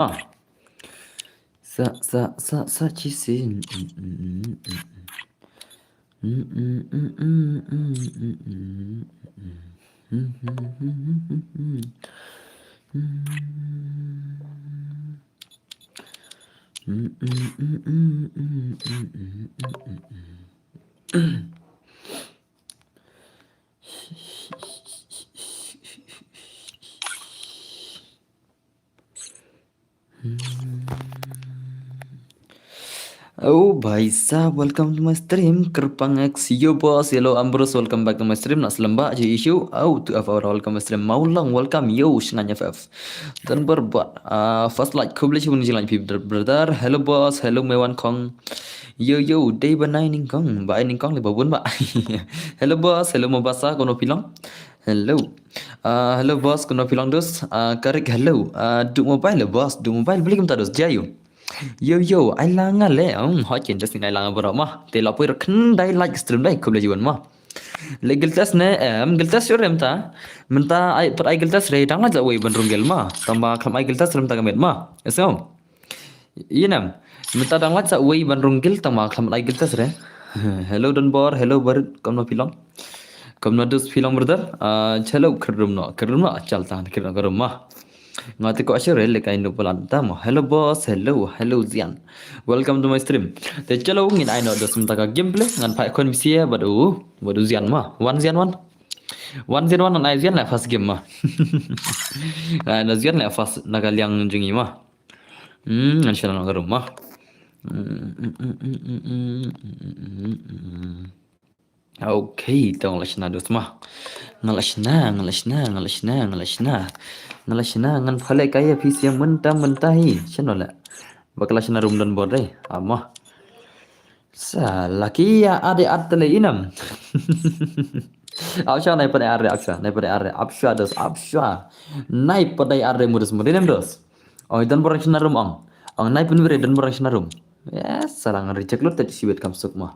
Sa chisin. Oh भाई साहब, welcome to my stream. Kerpang X, yo boss, hello Ambrose, welcome back to my stream. Nas lembak je issue. Oh, to have our welcome to stream. Maulang, welcome yo, senganya FF. Dan berbuat. First like, kubli cuma jalan people brother. Hello boss, hello Mewan Kong. Yo, day banai ning kong, ba ning kong le babun ba. Hello boss, hello Mobasa, kono pilang. Hello. Hello boss, kono pilang dos. Karik hello. Du mobile boss, du mobile beli kita dos jayu. Yo, ai langa le, hỏi chuyện just này langa bro ma. Te la puir khen dai like stream dai kubla jiwan ma. Le giltas ne giltas sure ta. Menta ai per ai giltas re dang la ja wei ban rungel ma. Tamba kham ai giltas rem ta gamet ma. Eso. Inam. Menta dang la ja wei ban rungel tamba kham ai giltas re. Hello Dunbar, hello Bar, kamno pilang. Kamno dus pilang brother. Chalo krum no chalta krum krum ma. Ngati ko asure le kain no pelanta mo. Hello boss, hello Zian. Welcome to my stream. Te chalo ngin ai no dos mta ka gameplay ngan pai kon misia badu Zian ma. One Zian one. One Zian one ai Zian la first game ma. Na Zian la first nagaliang jingi ma. Ngan shala no garum ma. Okay, tong lashna dos ma. Ngalashna ngan phale kaya PC yang mentah hi. Chano la. Bakal lashna room dan board deh. Ama. Salaki ya ade atale inam. Absha nai pada are absha dos absha. Nai pada are mudus mudinem dos. Oh dan borang shna room ang. Ang nai pun dan borang shna room. Yes, salang reject lo tadi sibet kam suk ma.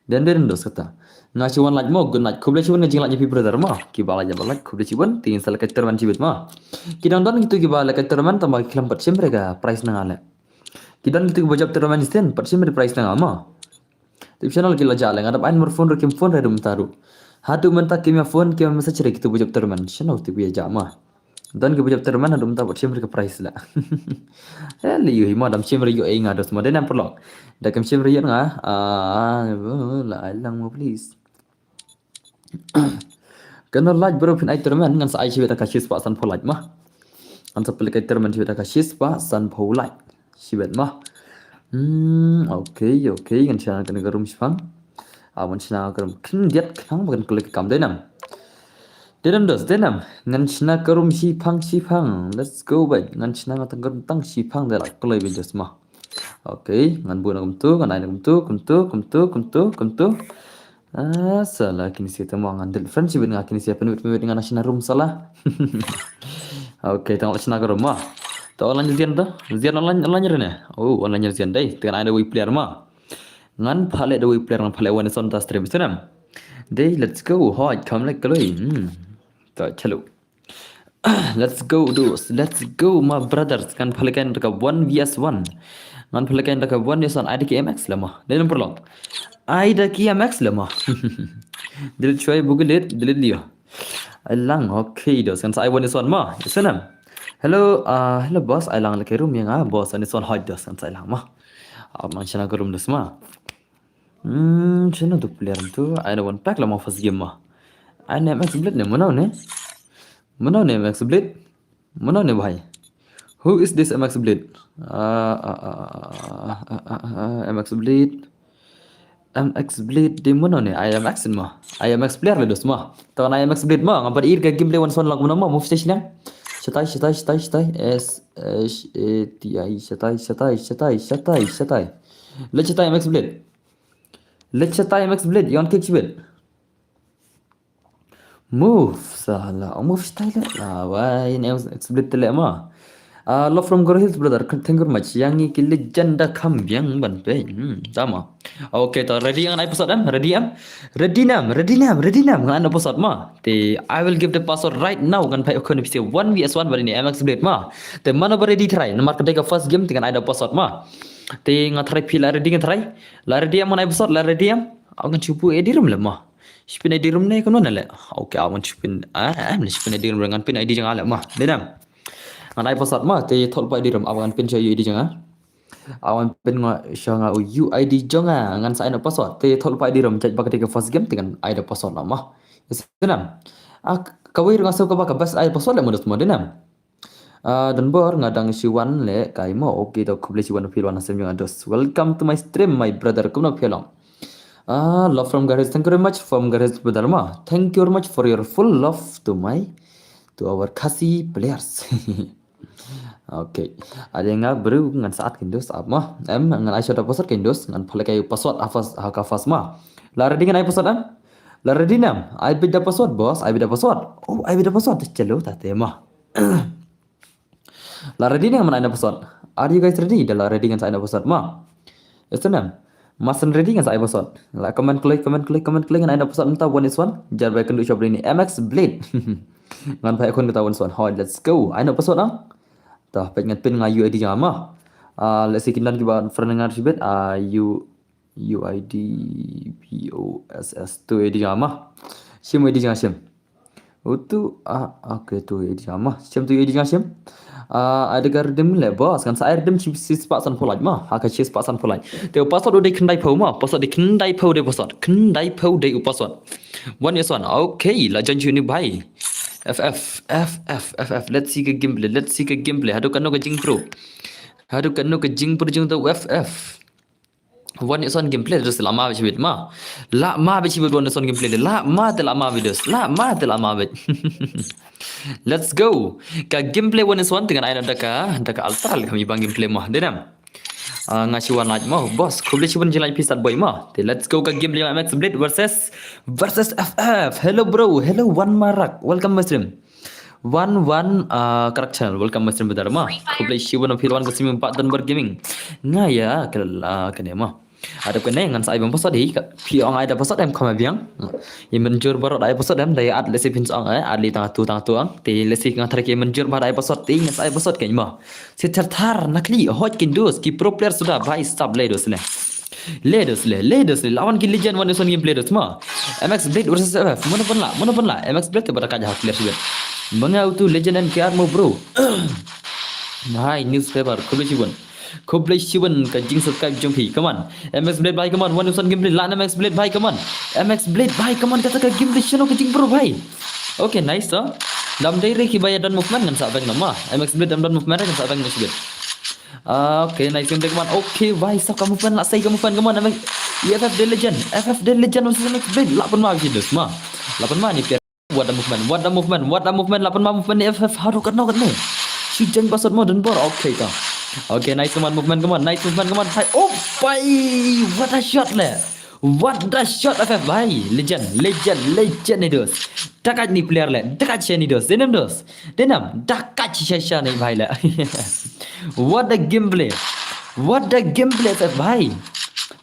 Dan dos kata. Nga chuan laj mo gun laj kubla chuan ngajing laj pi brother ma ki bala ja bala kubla chuan tin sal ka terman chibet ma ki dan gitu ki bala ka terman tama kilam pat simre ga price na ngale ki dan gitu bajab terman isten pat simre price na ma tip channel ki la jale ngadap ain mor phone ro kim phone redum taru hatu menta kimya phone kimya message re gitu bajab terman channel tip ya ja ma dan ki bajab terman adum ta pat simre ka price la li yu ma dam simre yo ai ngados ma denam perlok da kam simre yo nga la lang mo please. Kena like bro pin ai terman ngan sa ai chiweta ka shis pa san polite ma. An sa pelika terman chiweta ka shis pa san polite. Chiwet ma. Okay ngan chana kena garum shfang. Awan chana garum kin diat khang bagan kulik kam denam. Denam ngan chana garum shipang. Let's go bay. Ngan chana ngatang garum tang shipang de like kulai bin just ma. Okay ngan bu nagum tu ngan ai nagum tu. Salah kini siapa mau ngandel friendship dengan kini siapa nuit dengan nasional room salah. Okay, tengok nasional room mah. Tahu online zian tu? Zian online rene. Oh, online zian deh. Dengan ada web player mah. Ngan phale ada web player ngan phale one son tas stream senam. Deh, let's go. Hot, come like kaloi. Tak chalo. Let's go dos. Let's go my brothers. Kan phale kan dekat 1vs1. Ngan phale kan dekat 1vs1 ada KMX lah mah. Dia nomor long. Aida kia max lama. Delete coy buku delete dia. Alang okay dos kan saya one son ma. Senam. Hello hello boss alang le room yang boss ani son hot dos kan saya lang ma. Man chana ke room dos ma. Chana tu player tu ada one pack lama first game ma. Ana max blade ne mana ne? Mana ne max blade? Mana ne bhai? Who is this MX Blade? MX Blade. MX Blade di mana ni? IMX mah. IMX player le dos mah. Tahu IMX Blade mah. Ngapa ir ke gameplay one son lag mana mah move station yang. Shatai. S H A T I shatai. Let's shatai MX Blade. Yon kick blade. Move salah. Move style lah. Wah ini MX Blade tele mah. Love from Gore Hills brother. Thank you very much. Yang iki legenda kambiang ban pe. Sama. Okay, to ready ang episode am? Ready am? Ready nam. Ngan episode ma. Te I will give the password right now kan pai okon bisa 1vs1 bari ni MX Blade ma. Te mana ready try. Nomor kedai first game dengan ada password ma. Te ngatrai pila ready ngatrai. La ready am episode la ready am. Aku cubu edirum le ma. Spin edirum ne kan mana le. Okay, aku spin am spin edirum dengan pin ID jangan ala ma. Denam. Ngan episode ma te tol pai edirum awan pin saya ID jangan. Awan pin nga siya nga UID jonga ngan sa ina password te tol pai diram chat bakati ke first game dengan ida password nama. Senam. Kawir nga sa ka baka bas ida password le modus mo denam. Dan bor ngadang siwan le kai mo okay to kuble siwan filwan asem yang ados. Welcome to my stream my brother kumna film. Love from Garage. Thank you very much from Garage brother ma. Thank you very much for your full love to our Kasi players. Okay. Ada yang baru ngan saat kindos apa? Ngan Aisyah ada password kindos ngan boleh kayu password afas hakafas ma. Lara dengan ai password am? Lara dinam. Ai beda password bos. Ai beda password. Oh, ai beda password. Chalo tate ma. Lara dinam mana ada password? Are you guys ready? Dah lara dengan saya ada password ma. Isnam. Masan ready dengan saya password. La comment klik ngan ada password entah one is one. Jar baik kendu shop ini MX Blade. Ngan baik akun ketahuan one. Hoi, let's go. Ai ada password am? Tah pengen pin nga UID jama. Let's see kindan kiba frenengar sibet UID POSS tu ID jama. Sim ID jama sim. Utu okay tu ID jama. Sim tu ID jama sim. Ada gardem le bos kan sa ardem sis pak san polaj ma. Haka sis pak san polaj. Te password de kendai pau ma. Password de kendai pau de password. Kendai pau de password. One is one. Okay, la janju ni bhai. FF. Let's see ke gameplay. Hadu kan no ke jing pro jung tu FF. One is on gameplay terus lama bicibit ma. La ma bicibit one is on gameplay. La ma te lama videos. La ma te lama bit. Let's go. Ka gameplay one is one dengan aina daka altar kami bang gameplay mah. Denam. Ngasih warna mah bos. Kuble cuban jalan pisat boy mah. Let's go ke gameplay MX Blade versus FF. Hello bro. Hello One Marak. Welcome my stream. One correct channel. Welcome my stream bentar mah. Kuble cuban film ke simi 4 dan bergaming. Ngaya kene mah. Ada kene ngan sa ibang pasod hi piong ada pasod em kama biang. Yang menjur barot ada pasod em daya ad lesi pins ong ad li tang tu ang ti lesi ngan tarik yang menjur bar ada pasod ti ngan sa pasod kene mah. Si tertar nakli hot kindus ki pro player sudah bhai stop ledos le. Ledos le lawan ki legend one is one game players mah. MX Blade versus FF. Mana pun lah MX Blade kepada kajah player juga. Mengau tu legend and KR mo bro. Bhai newspaper kuble Cibuan ke jing subscribe jom hi. Come on. MX Blade bhai come on. One Usan gameplay lan MX Blade bhai come on. MX Blade bhai come on kata ke gameplay channel ke jing bro bhai. Okay nice ah. Dam dai re ki baya dan movement kan sa bang nama. MX Blade dan movement kan sa bang musbet. Okay nice gameplay come on. Okay bhai sa kamu movement nak sai kamu fan come on. FF The Legend versus MX Blade. La pun ma vidus ma. La pun ma ni what the movement. La pun ma movement ni FF haru kan si jeng password mo dan bor okay ka. Okay, nice movement, come on. Hi, oh, bhai, what a shot le. FF, bhai. Legend ni dos. Dekat ni player le. Dekat siya ni dos. Denam. Dekat siya ni bhai le. What a gameplay FF, bhai.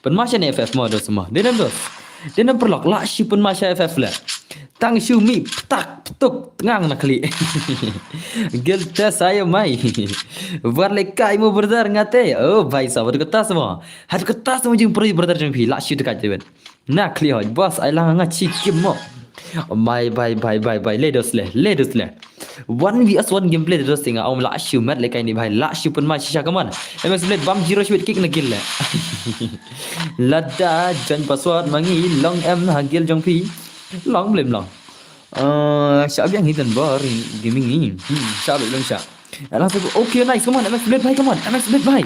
Penmasya ni FF mo dos semua. Denam perlok. Lah si penmasya FF le. Tang Xiumi tak tuk tengang nak kali. Gelta saya mai. Warlekai mu brother ngate. Oh bhai sahab hadu kata semua jeng pergi brother jeng pi lak shoot dekat je ben. Nak kali hoj bos ai lang ngaci kim mo. Bye. Ledos le. 1vs1 gameplay terus tinggal om lak shoot mat lekai ni bhai. Lak shoot pun mai shisha kaman. MX Blade bam zero shoot kick na kill le. Lada jan password mangi long m hagil jeng pi. Long belum long. Siapa yang hidden bar gaming ni? Siapa belum siapa? Langsung okay nice come on MX Blade bhai.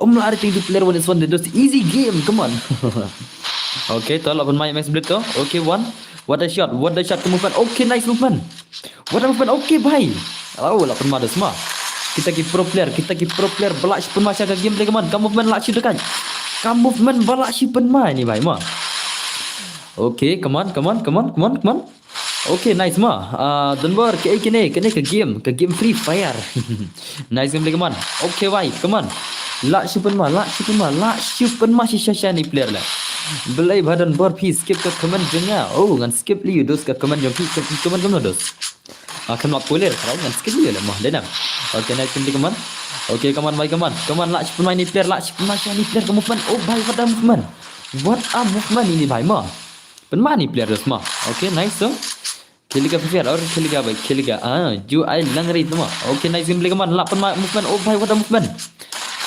Om lah ada tinggi player one is one dos easy game come on. Okay tolak pun main MX Blade tu. Okay one. What a shot movement. Okay nice movement. What a movement okay bhai. Oh lah pun ada semua. Kita ki pro player balak pun masih ada gameplay come on. Kamu movement lak dekat. Kamu movement balak pun main ni bhai mah. Okay, come on. Okay, nice mah. Dan ber kene ke game Free Fire. Nice game come on. Okay, bhai, come on. La super mah shisha ni player lah. Belai badan ber pi skip ke command jenga. Oh, ngan skip li dos ke command jom pi command kom dos. Akan mak boleh kalau ngan skip li lah mah. Denam. Okay, nice game come on. Okay, come on, bhai, come on. Come on, la super ni player, la super ni player ke movement. Oh, bhai, what a movement. What a movement ini bhai mah. Penma ni player dos mah. Okay, nice so. खेलेगा फिर और खेलेगा जो आई लंग रही तुम okay nice game play कमान लापन मूवमेंट ओ भाई what a movement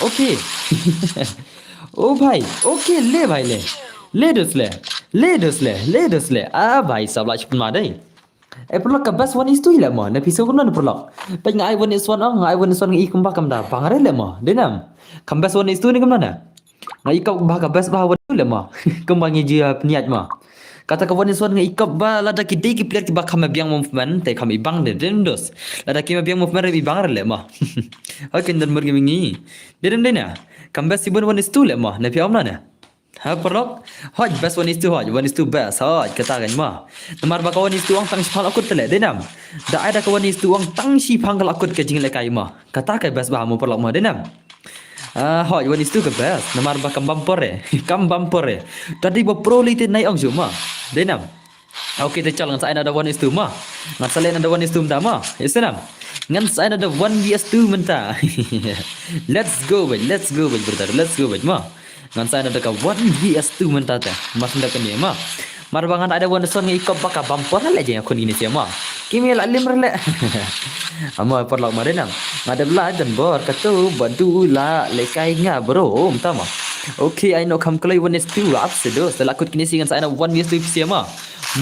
okay ओ भाई ओके ले भाई ले भाई सब ला चुप मा dei perlu ke best one is tu ile mo na piso kun na perlu pa ngai one is one i kumba kam da pangare le mo denam kam best one is tu ni kam na ngai ka ba ka best ba one le mo kumbangi ji niat mo kata kawan ni suan ngai ikap ba lada ki dei ki player ki ba kham biang movement te kham ibang de dendos lada ki biang movement re ibang le ma akin dan mergi mingi dedem dena kam best ibon one is two le ma na pi amna na ha perok hoj best one is two best hoj kata kan ma nomor ba kawan is two ang tang sipal akut tele denam da ada kawan is two ang tang sipang kal akut ke jing le kai ma kata kai best ba mu perok ma denam hoj one is two ke best nomor ba kam bumper tadi ba pro lite nai ang juma denam okay te chal ngan sa ada one is two ma ngan sa len ada one is two ta ma yesenam ngan sa ada one vs two menta let's go brother let's go ma ngan sa ada ka one vs two menta ta mas ndak ni ma mar bangan ada one son ngi kop baka bumper le je kon ini sia ma kimi la lim rele ama perlak marenam ngada bla dan bor katu bantu la lekai nga bro mtama okay I know kam klai one is two up sedo setelah kut kini singan saya one vs two sia ma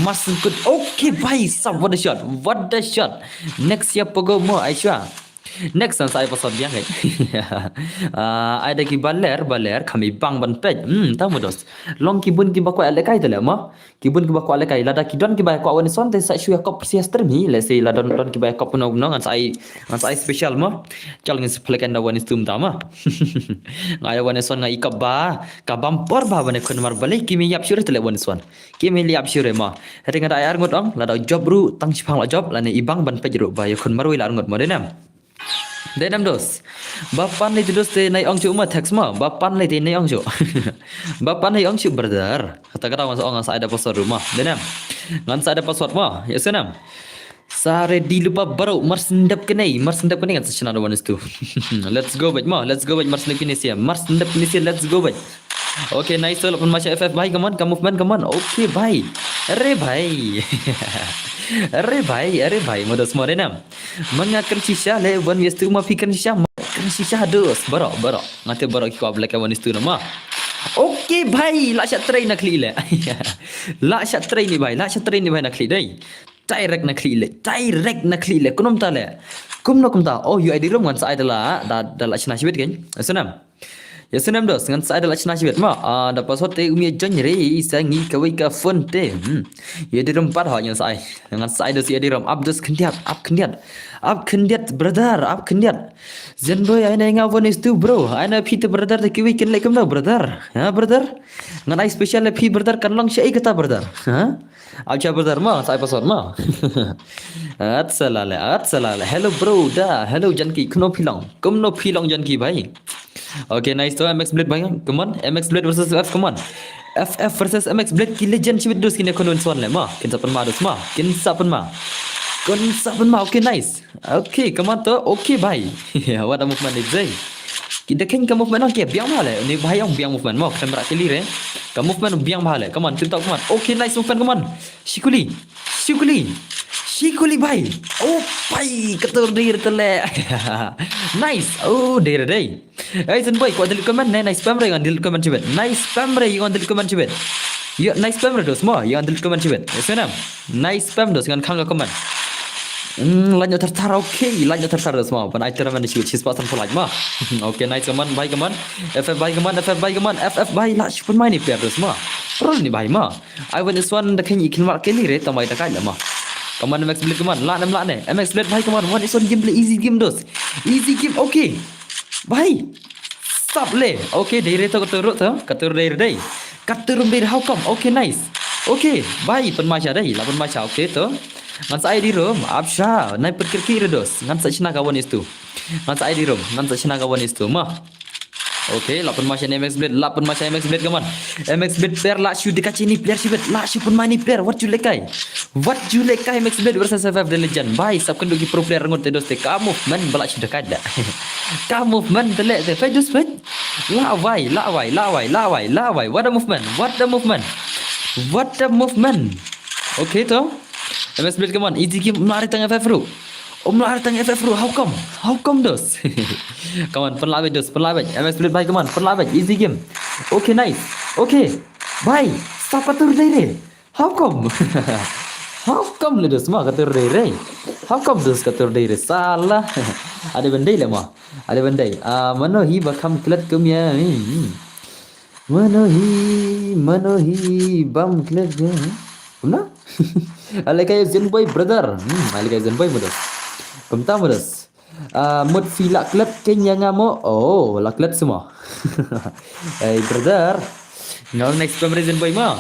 mas kut okay bhai sab what the shot next ya pogo mo aisha next san saya pasal biang kai ada ki baler kami bang ban pej tahu dos long kibun ki bakwa lekai tele ma kibun ki bakwa lekai lada ki don ki ba kwa woni son te sa shu kop sia stream hi le se la don ki ba kop no ngan sai special ma chal ngin splekan da woni stum ta ma ngai woni son ngai kap ba ka bumper ba bane kon mar bale ki mi yap shure tele woni son ki mi liap shure ma ring ada air ngot ong lada job ru tang chipang la job la ne ibang ban pej ru ba yo kon marwi la ngot mo denam denam dos bapan ni dos te nai ong chu ma text ma bapan ni te nai ong chu bapan nai ong chu brother kata mas ong sa ada password rumah denam ngan sa ada password ma ya senam sare di lupa baru marsendap kenai kan sesana one is two let's go back marsendap kini sia let's go back okay nice so pun masya ff bhai come on movement come on okay bhai अरे भाई modus mo denam mengakan sisa le one yes tu ma fikir sisa dos baro ngate baro ki ko black one is tu nama okay bhai la shat train nak kli le la shat train ni bhai nak kli dai direct nak kli le kunom ta le kum ta oh you id rom ngan sa adalah da la chna sibet kan senam ya senam dos ngan sa adalah chna sibet ma da password te umi jon re sangi kawai ka phone te ya di rom par ho nyan sai ngan sa dos ya di rom up kendiat brother up kendiat zen boy ai ngai ngawon is tu bro ai na phi te brother te kiwi ken le kam na brother ha brother ngan ai special le phi brother kan long shei kata brother ha acha brother ma sai password ma at salale hello bro da hello janki kno philong janki bhai okay nice to mx blade bhai come on mx blade versus f come on ff versus mx blade ki legend chibit dos kine konon son le ma kin sapan ma dos ma okay nice okay come on to okay bhai what a movement is zai kita kan kamu movement ke biang bhale ni bhai ong biang movement mo kamera kili re kamu movement biang bhale come on tiktok come on okay nice movement come on shikuli bhai oh bhai ketur dir tele nice oh dir dai ai sen boy ko delete comment nice spam re ngan delete comment chibet nice spam re ngan delete comment chibet yo nice spam re dos mo yo ngan delete comment chibet senam nice spam dos ngan khang comment lanjut tertar okay lanjut tertar semua pan ai terman shoot his pasan for like ma okay nice kaman bhai kaman ff bhai kaman ff bhai la super main ni player semua pro ni bhai ma I want this one the kan ikin mar keli re tamai takai la ma kaman mx blade kaman la ne mx blade bhai kaman one is one game play easy game okay bhai stop le okay dai to katur dai how come okay nice okay bhai pen masya dai la pen masya okay to Ngan sa di rom absha naik perkir-kir dos. Ngan sa china kawan itu. Ngan sa di rom, ngan sa china kawan itu mah. Oke, 8 macam MX Blade, 8 macam MX Blade kawan. MX Blade player lah shoot dekat sini player shibet, lah shoot pun main player. What you lekai? What you lekai MX Blade versus FF The Legend. Bye, sabkan dugi pro player ngot dos te. Kamu man balak sudah kada. Kamu man telek te. Fedus fed. Lawai. What a movement. What the movement. Oke toh. MX Blade kawan, easy game melari tang FF Ru. Melari tang FF Ru, how come dos? Come on, perlawan dos, perlawan. MS Blade bye, come on, perlawan. Easy game. Okay, nice. Okay, bye. Stop atur deh. How come? How come le dos mah katur deh. How come dos katur deh? Salah. Ada bendai lah mah. Ada bendai. Manohi bakam klat kumya. Manohi bam klat kumya. Mana? Alakai Zenboy brother. Alakai Zenboy mudas. Kumta mudas. Mood feel laklet kenya ngamo. Oh, laklet semua. Hey brother. Now next comparison boy ma.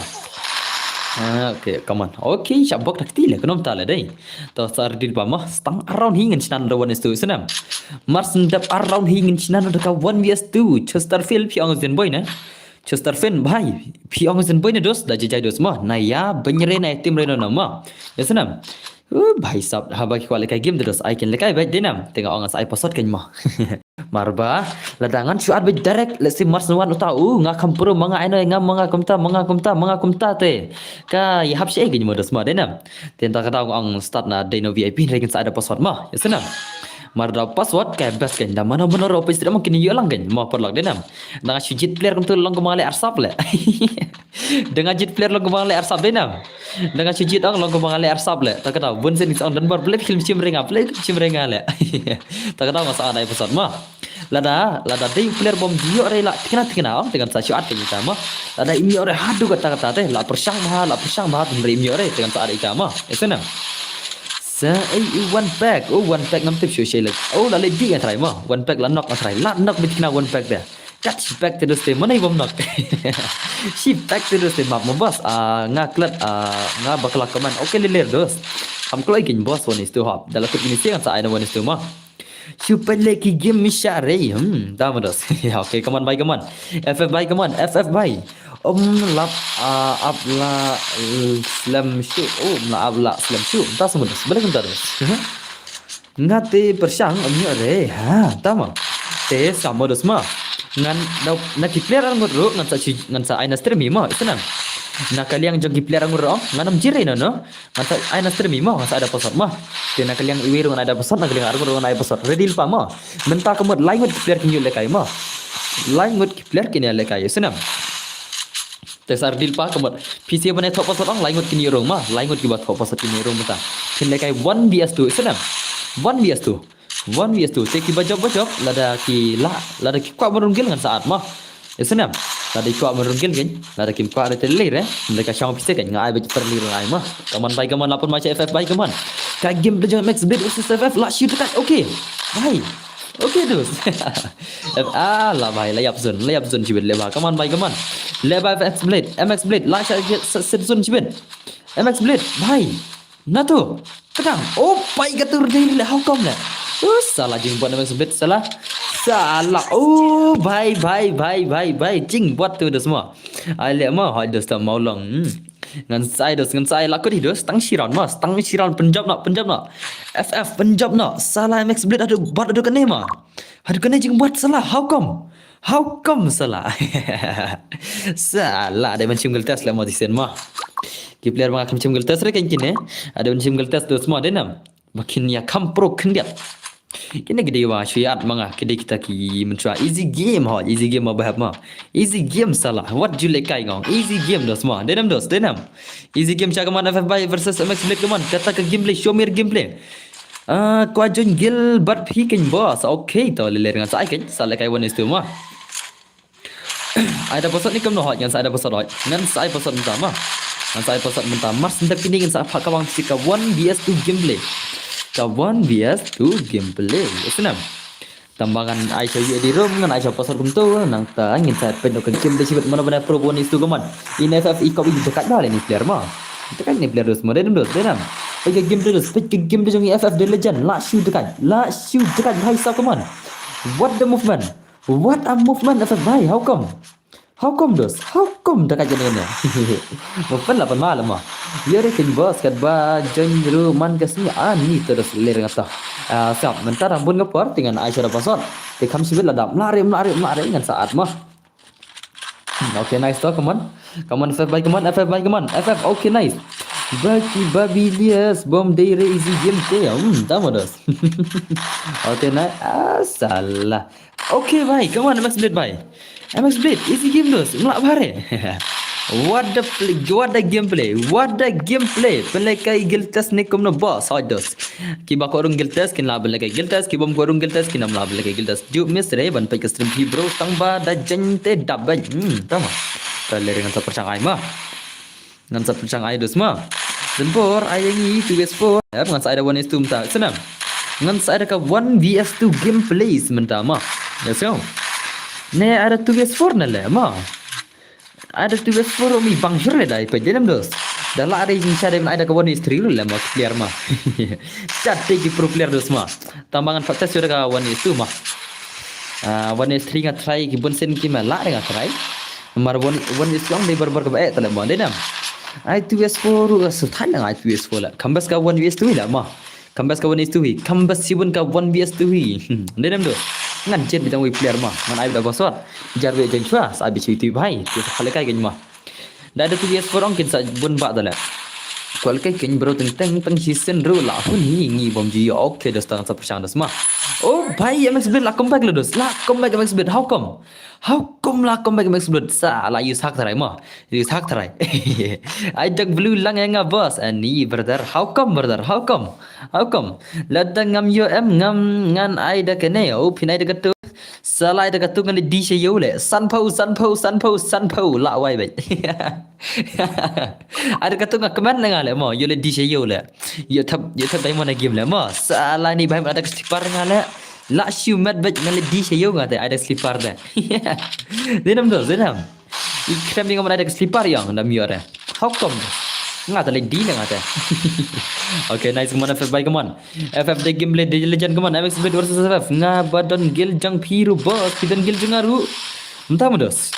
Okay, come on. Okay, syabak dah ketila. Kenapa tak lah day? Tahu sar di depan mah. Stang around hingin sinan rawan itu senam. Mars ndap around hingin sinan dekat 1vs2. Chesterfield piang zen boy na. Chesterfield bhai. Piang zen boy na dos. Dah jajai dos mah. Naya benyere na tim reno nama. Ya senam. Bhai sab habaki kuala kai game dos I can lekai baik denam tengok orang saya pasot kan mah marba ladangan syuat be direct let's see mars wan tahu ngakam pro manga eno ngam manga kumta te ka ya hapsi gini modos mah denam tenta kata orang start na deno VIP regen sa ada password mah ya senam marda password kai best kan da mana benar opis tidak mungkin yolang kan mah perlak denam dengan sujit player kuntul long kemale arsap le dengan jit player long kemale arsap denam dengan sujit ang long kemale arsap le tak kata bun sen isang dan bar play film cimrenga le tak kata masa ada episode mah lada day player bom dio re la kena dengan sa syuat kan kita mah lada imi ore hadu kata teh la persang bah beri imi ore dengan sa ada kita mah itu nah sa one pack ngam tip show like la le di try mah one pack la knock try la knock bit kena one pack dah catch back to the stem mana ibom knock shift back to the stem map bos ngaklat nga bakal kaman okay leler dos ham kalau ingin bos one is to hop dalam kut ini siang sa ada one is to mah super lagi game misyare dah dos ya okay come on bye come on FF bye lap abla slam shoot abla slam shoot dah semua dos balik bentar dos ngate persang re tama te sama dos mah ngan na player ang ngoro ngan sa aina stream mo isenam na kaliang jogi player ang ngoro nganam jire no ngan sa aina stream mo sa ada password mah te na kaliang iwiru ngan ada password na kaliang argo ngan ada password ready pa mo menta kamot lain ngot player kinyo lekai mo lain ngot player kinyo lekai isenam te sar dil pa kamot PC bane thop password ang lain ngot kinyo rong ma lain ngot kibat thop password kinyo rong mata kin lekai 1vs2 isenam 1vs2 teki bajok lada ki kuat merunggil dengan saat mah ya senam lada kuat merunggil kan lada ki kuat ada telir mereka syang pisah kan ngai baju terlir ngai mah kaman baik kaman lapor macam FF baik kaman ka game Legend Max Blade versus FF lah shoot dekat okay baik okay dus lah baik layap zone cibet leba kaman baik kaman leba FX Blade MX Blade lah set zone cibet MX Blade baik nah tu pedang oh baik gatur dia lah how come lah salah jing buat MX Blade salah oh bye jing buat tu dah semua ai le mah hai dah mau long ngan sai laku di dos tang siran penjab nak FF penjab nak salah MX Blade ada kene mah ada kene jing buat salah how come salah salah ada mencim geltas lah mau disen mah ki player mah mencim geltas re kan kini ada mencim geltas tu semua denam makin ya kampro kendiat kini gede wa syuat manga kede kita ki mentua easy game bahap mah easy game salah what you like kai ngong easy game dos mah denam easy game cak man FF versus MX Blade kaman kata ke gameplay show me gameplay Kuajon Gilbert Hiking boss okay to leler dengan sai kan salah kai one is tu mah ada pasal ni kam no hot yang saya ada pasal hot ngan saya pasal utama ngan saya pasal mentah mas hendak kini ngan saya pakawang sika 1vs2 gameplay ka 1vs2 gameplay senam tambangan Aisyah di room ngan Aisyah pasal kumtu nang ta ngin saya pendokan game de sibet mana-mana pro bonus tu kaman in FF ikop dekat dah ni player mah itu kan ni player dos modern dos denam cái game đó speed cái game đó trong FF The Legend lá siêu dekat bhai sao come on what the movement what a movement FF bhai how come dos how come dekat jadi ni movement lah malam mah ya rekin bos kat ba join ruman kasih ani terus ler ngata siap mentar rambut ngepor dengan Aisyah pasot ke kam sibit ladam lari dengan saat mah okay nice to come on FF bhai come on FF okay nice Bagi Babilias bom dari easy game ke tahu dos okay nice salah okay bhai come on MX Blade bhai MX Blade easy game dos melak bare what the gameplay play kai giltas ni komno boss dos ki ba korung giltas kin la bela kai giltas ki bom korung giltas kin nam la bela kai giltas ju miss re ban pai ke stream hi bro tang ba da jente dabban tahu kale dengan percang ai mah ngan sa percang ai dos mah Sempor ayangi 2vs4 ngan sa ada 1vs2 mta senam ngan sa ada ka 1vs2 gameplay sementara mah ya so ne ada 2vs4 na le mah ada 2vs4 mi bang sure dai pe dalam dos dah la ada yang saya ada ka 1vs3 le mah player mah chat ki pro player dos mah tambangan fakta sudah ka 1vs2 mah 1vs3 ngat try ki bonsen ki mah la dengan try mar 1vs2 dai barbar ka ba tale mah dalam ai 2vs4 sultan dengan ai 2vs4 lah kambas ka 1vs2 lah mah kambas ka 1vs2 kambas sibun ka 1vs2 dalam dos ngan jet bitang we player mah ngan ai dah bosot jarwe jeng chua sa bi chiti bhai tu khale kai gen mah da ada 2vs4 ong kin sa bun ba da la kwal kai kin bro teng season ru la hun ngi bom ji okay dos tang sa persang dos mah oh bhai MX Blade la comeback la dos la comeback MX Blade how come la comeback MX Blade sa la use hak tarai mah use hak tarai I dag blue lang yang boss ani brother how come la ngam yo ngam ngan ai da kene oh pinai da gatu salai da gatu ngan di she yo le san po la wai bai ada gatu ngak comment ngal le mo yo le di she yo le yo thap dai mo na game le mo salai ni bai ada stipar ngal le la siu mat bai ngal le di she yo ngate ada stipar da denam ikram ni ngam ada stipar yang ndam yo re how come nggak ada di nggak ada okay nice come on FF bye come on FF the gameplay the legend come on MX Blade versus FF ngabadon gil jang piru boss pidan gil jungaru entah mudos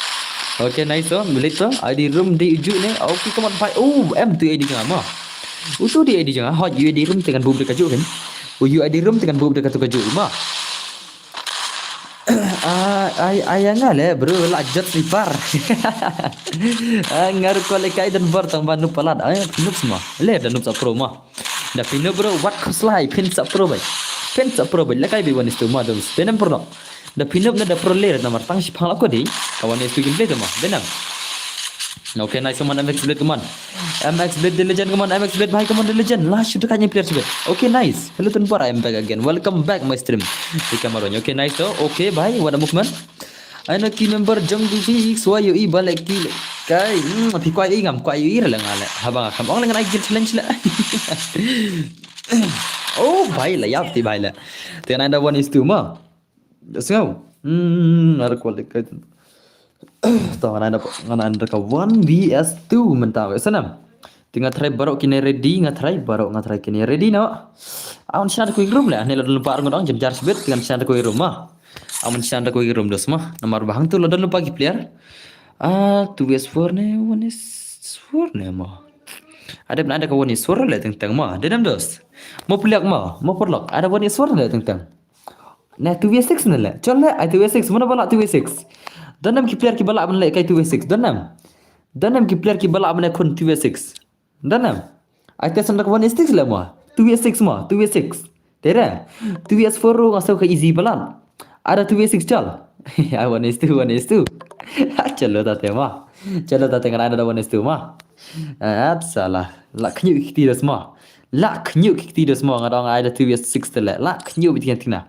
okay nice so milik to ID room di uju ni okay come on bye em tu ID jang mah utu di ID jang hot you ID room dengan bub dekat kan you ID room dengan bub dekat kaju mah ayang le bro la jat lipar ngar ko le kai dan bar tang banu palat nup semua le dan nup sa pro mah da pino bro what koslai pin sa pro bai la kai bi wan istu ma dum benam pro da pino na da pro le na mar tang si phang la ko di kawan istu game le mah benam okay nice come on MX Blade come on MX Blade the legend come on MX Blade bhai come on the legend last shoot kanya player sibet okay nice hello tunpar I am back again welcome back my stream di kamaronya okay nice so okay bhai what a movement ana ki member jong di fix wa yo i balek ki kai phi kwai i ngam kwai i la ngale habang kam ong dengan ai challenge la oh bhai la yap ti bhai la then ada one is two ma let's go ada quality kai tahu anda ka 1vs2 mentau senam tinggal try barok kini ready ngatry kini ready no aun sinar ku room lah ne lupa ngong jam jar sebet dengan sinar ku room mah amun sinar ku room dos mah nomor bahang tu lodon lupa ki player 2vs4 ne 1s4 ne mah ada ka 1s4 le teng mah dedam dos mau pelak mah mau perlok ada 1s4 le teng ne 2v6 ne le chol le 2v6 mana bala 2v6 danam ki player ki balak ban le kai 2v6 danam ki player ki balak ban kun 2v6 danam ai tes nak 1v6 la ma 2v6 tera 2v4 ro ngasau ka easy balan ada 2v6 chal ai 1v2 chalo ta te ma chalo ta tengah ada 1v2 ma salah la knyu ki ti ma ngadong ada 2v6 tele la knyu bitin tina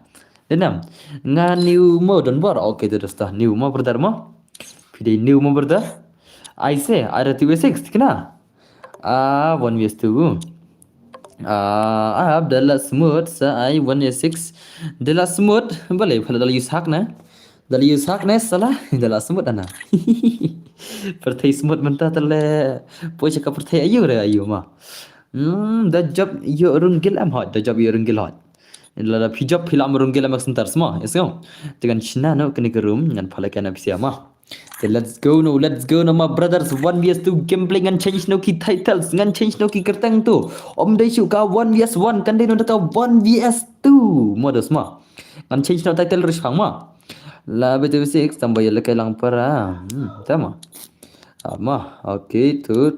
denam nga new modern bar okay terus dah new mo berdar mo pide new mo berdar I say ada 2v6 kena 1v2 Abdallah smooth sa ai 1v6 Dala smooth boleh kalau dala use hack na salah dala smooth ana pertai smooth mentah tele poche ka pertai ayu re ayu ma The job yo runggil am hot, the job yo runggil hot. La job hilam runggil am sentar semua, yes no. Dengan Cina no kena gerum dengan pala kana pisia mah. Okay, let's go no, my brothers. 1vs2 gameplay ngan change no ki titles, ngan change no ki kertang tu. Om dai suka 1vs1 kan dai no ka 1vs2 mode semua. Ngan change no title rish phang mah. La betul 6 tambah ya lekai lang para. Sama. Okay, tu.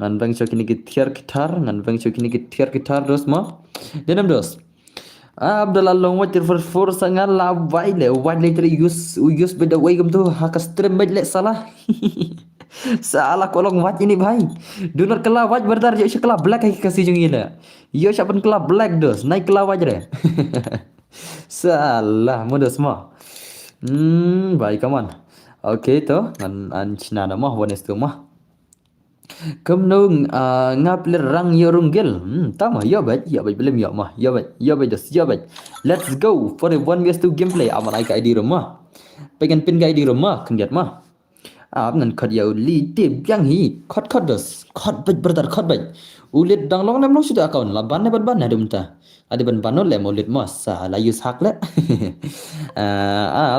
Ngan bang so kini gitar, ngan bang so kini gitar dos mah. Denam dos. Abdullah long wajar for sangat labai le wide later use beda way gum tu hak stream bed le salah. Salah kolong wat ini bhai. Dunar kela waj berdar jo kela black hai kasih jung ila. Yo siapan kela black dos naik kela waj re. Salah mudah semua. Baik kawan. Okay to an Cina nama wanes tu mah. Kemnung ngaplir rang yorunggil. Tama ya baik belum ya mah. Ya baik. Let's go for a 1vs2 gameplay. Amal ai kai di rumah. Pengen pin kai di rumah kendiat mah. Nan khot ya li tip yang hi khot dos. Khot baik. Ulit dang long nam long sudah akaun la ban dum ta. Ada ban le ulit mas la use hak le.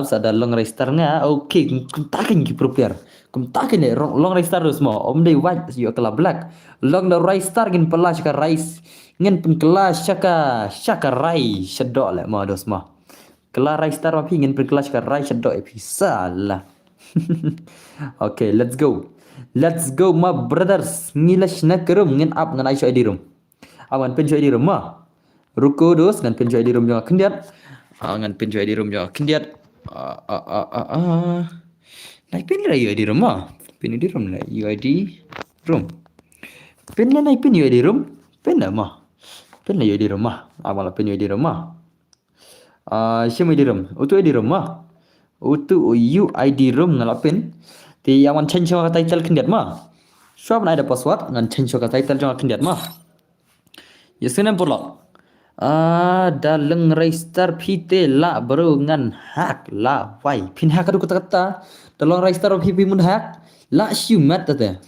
Sada long restart nga. Okay, takin ki prepare. Kum takin le long restart semua. Om dei white yo kala black. Long the restart gin pelas ka rice. Ngin pun kelas syaka rai syedok le ma dos ma. Kala restart api ngin pun kelas ka rai syedok api salah. Okay, let's go my brothers. Ngilash na kerum ngin up ngan aisyo di room. Awan pen di room ma. Ruko dos ngan pen di room jo kendiat. Ngan pen di room jo kendiat. Naik pin lah UID room mah. Pin di room lah UID room. Pin lah naik pin UID room. Pin lah mah. Pin lah UID room mah. Amal pin UID room mah. Siapa UID room? Utu UID room mah. Utu UID room ngalapin. Ti awan change ka title kendiat mah. Swap na ada password ngan change ka title jong kendiat mah. Yesunan pulak. Daleng register pite la baru ngan hak la wai pin hak adu kata daleng register pipi mun hak la syumat tata.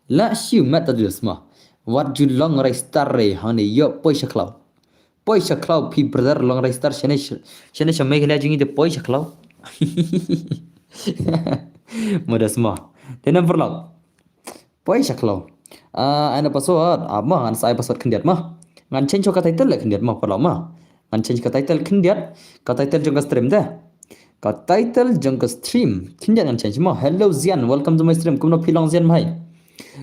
La syumat tata semua. What you long register re hani yo poisa cloud pi brother long register shene shamai khala jingi de poisa cloud. Mudah semua. Tenam perlak. Poisa cloud. Ana password amma an sai password kendiat mah. Ngan change ka title lek kendiat mah perlama. Ngan change ka title kendiat, ka title jong ka stream dah. Ka title jong ka stream kendiat ngan change mah. Hello Zian, welcome to my stream. Kumno pilong Zian bhai.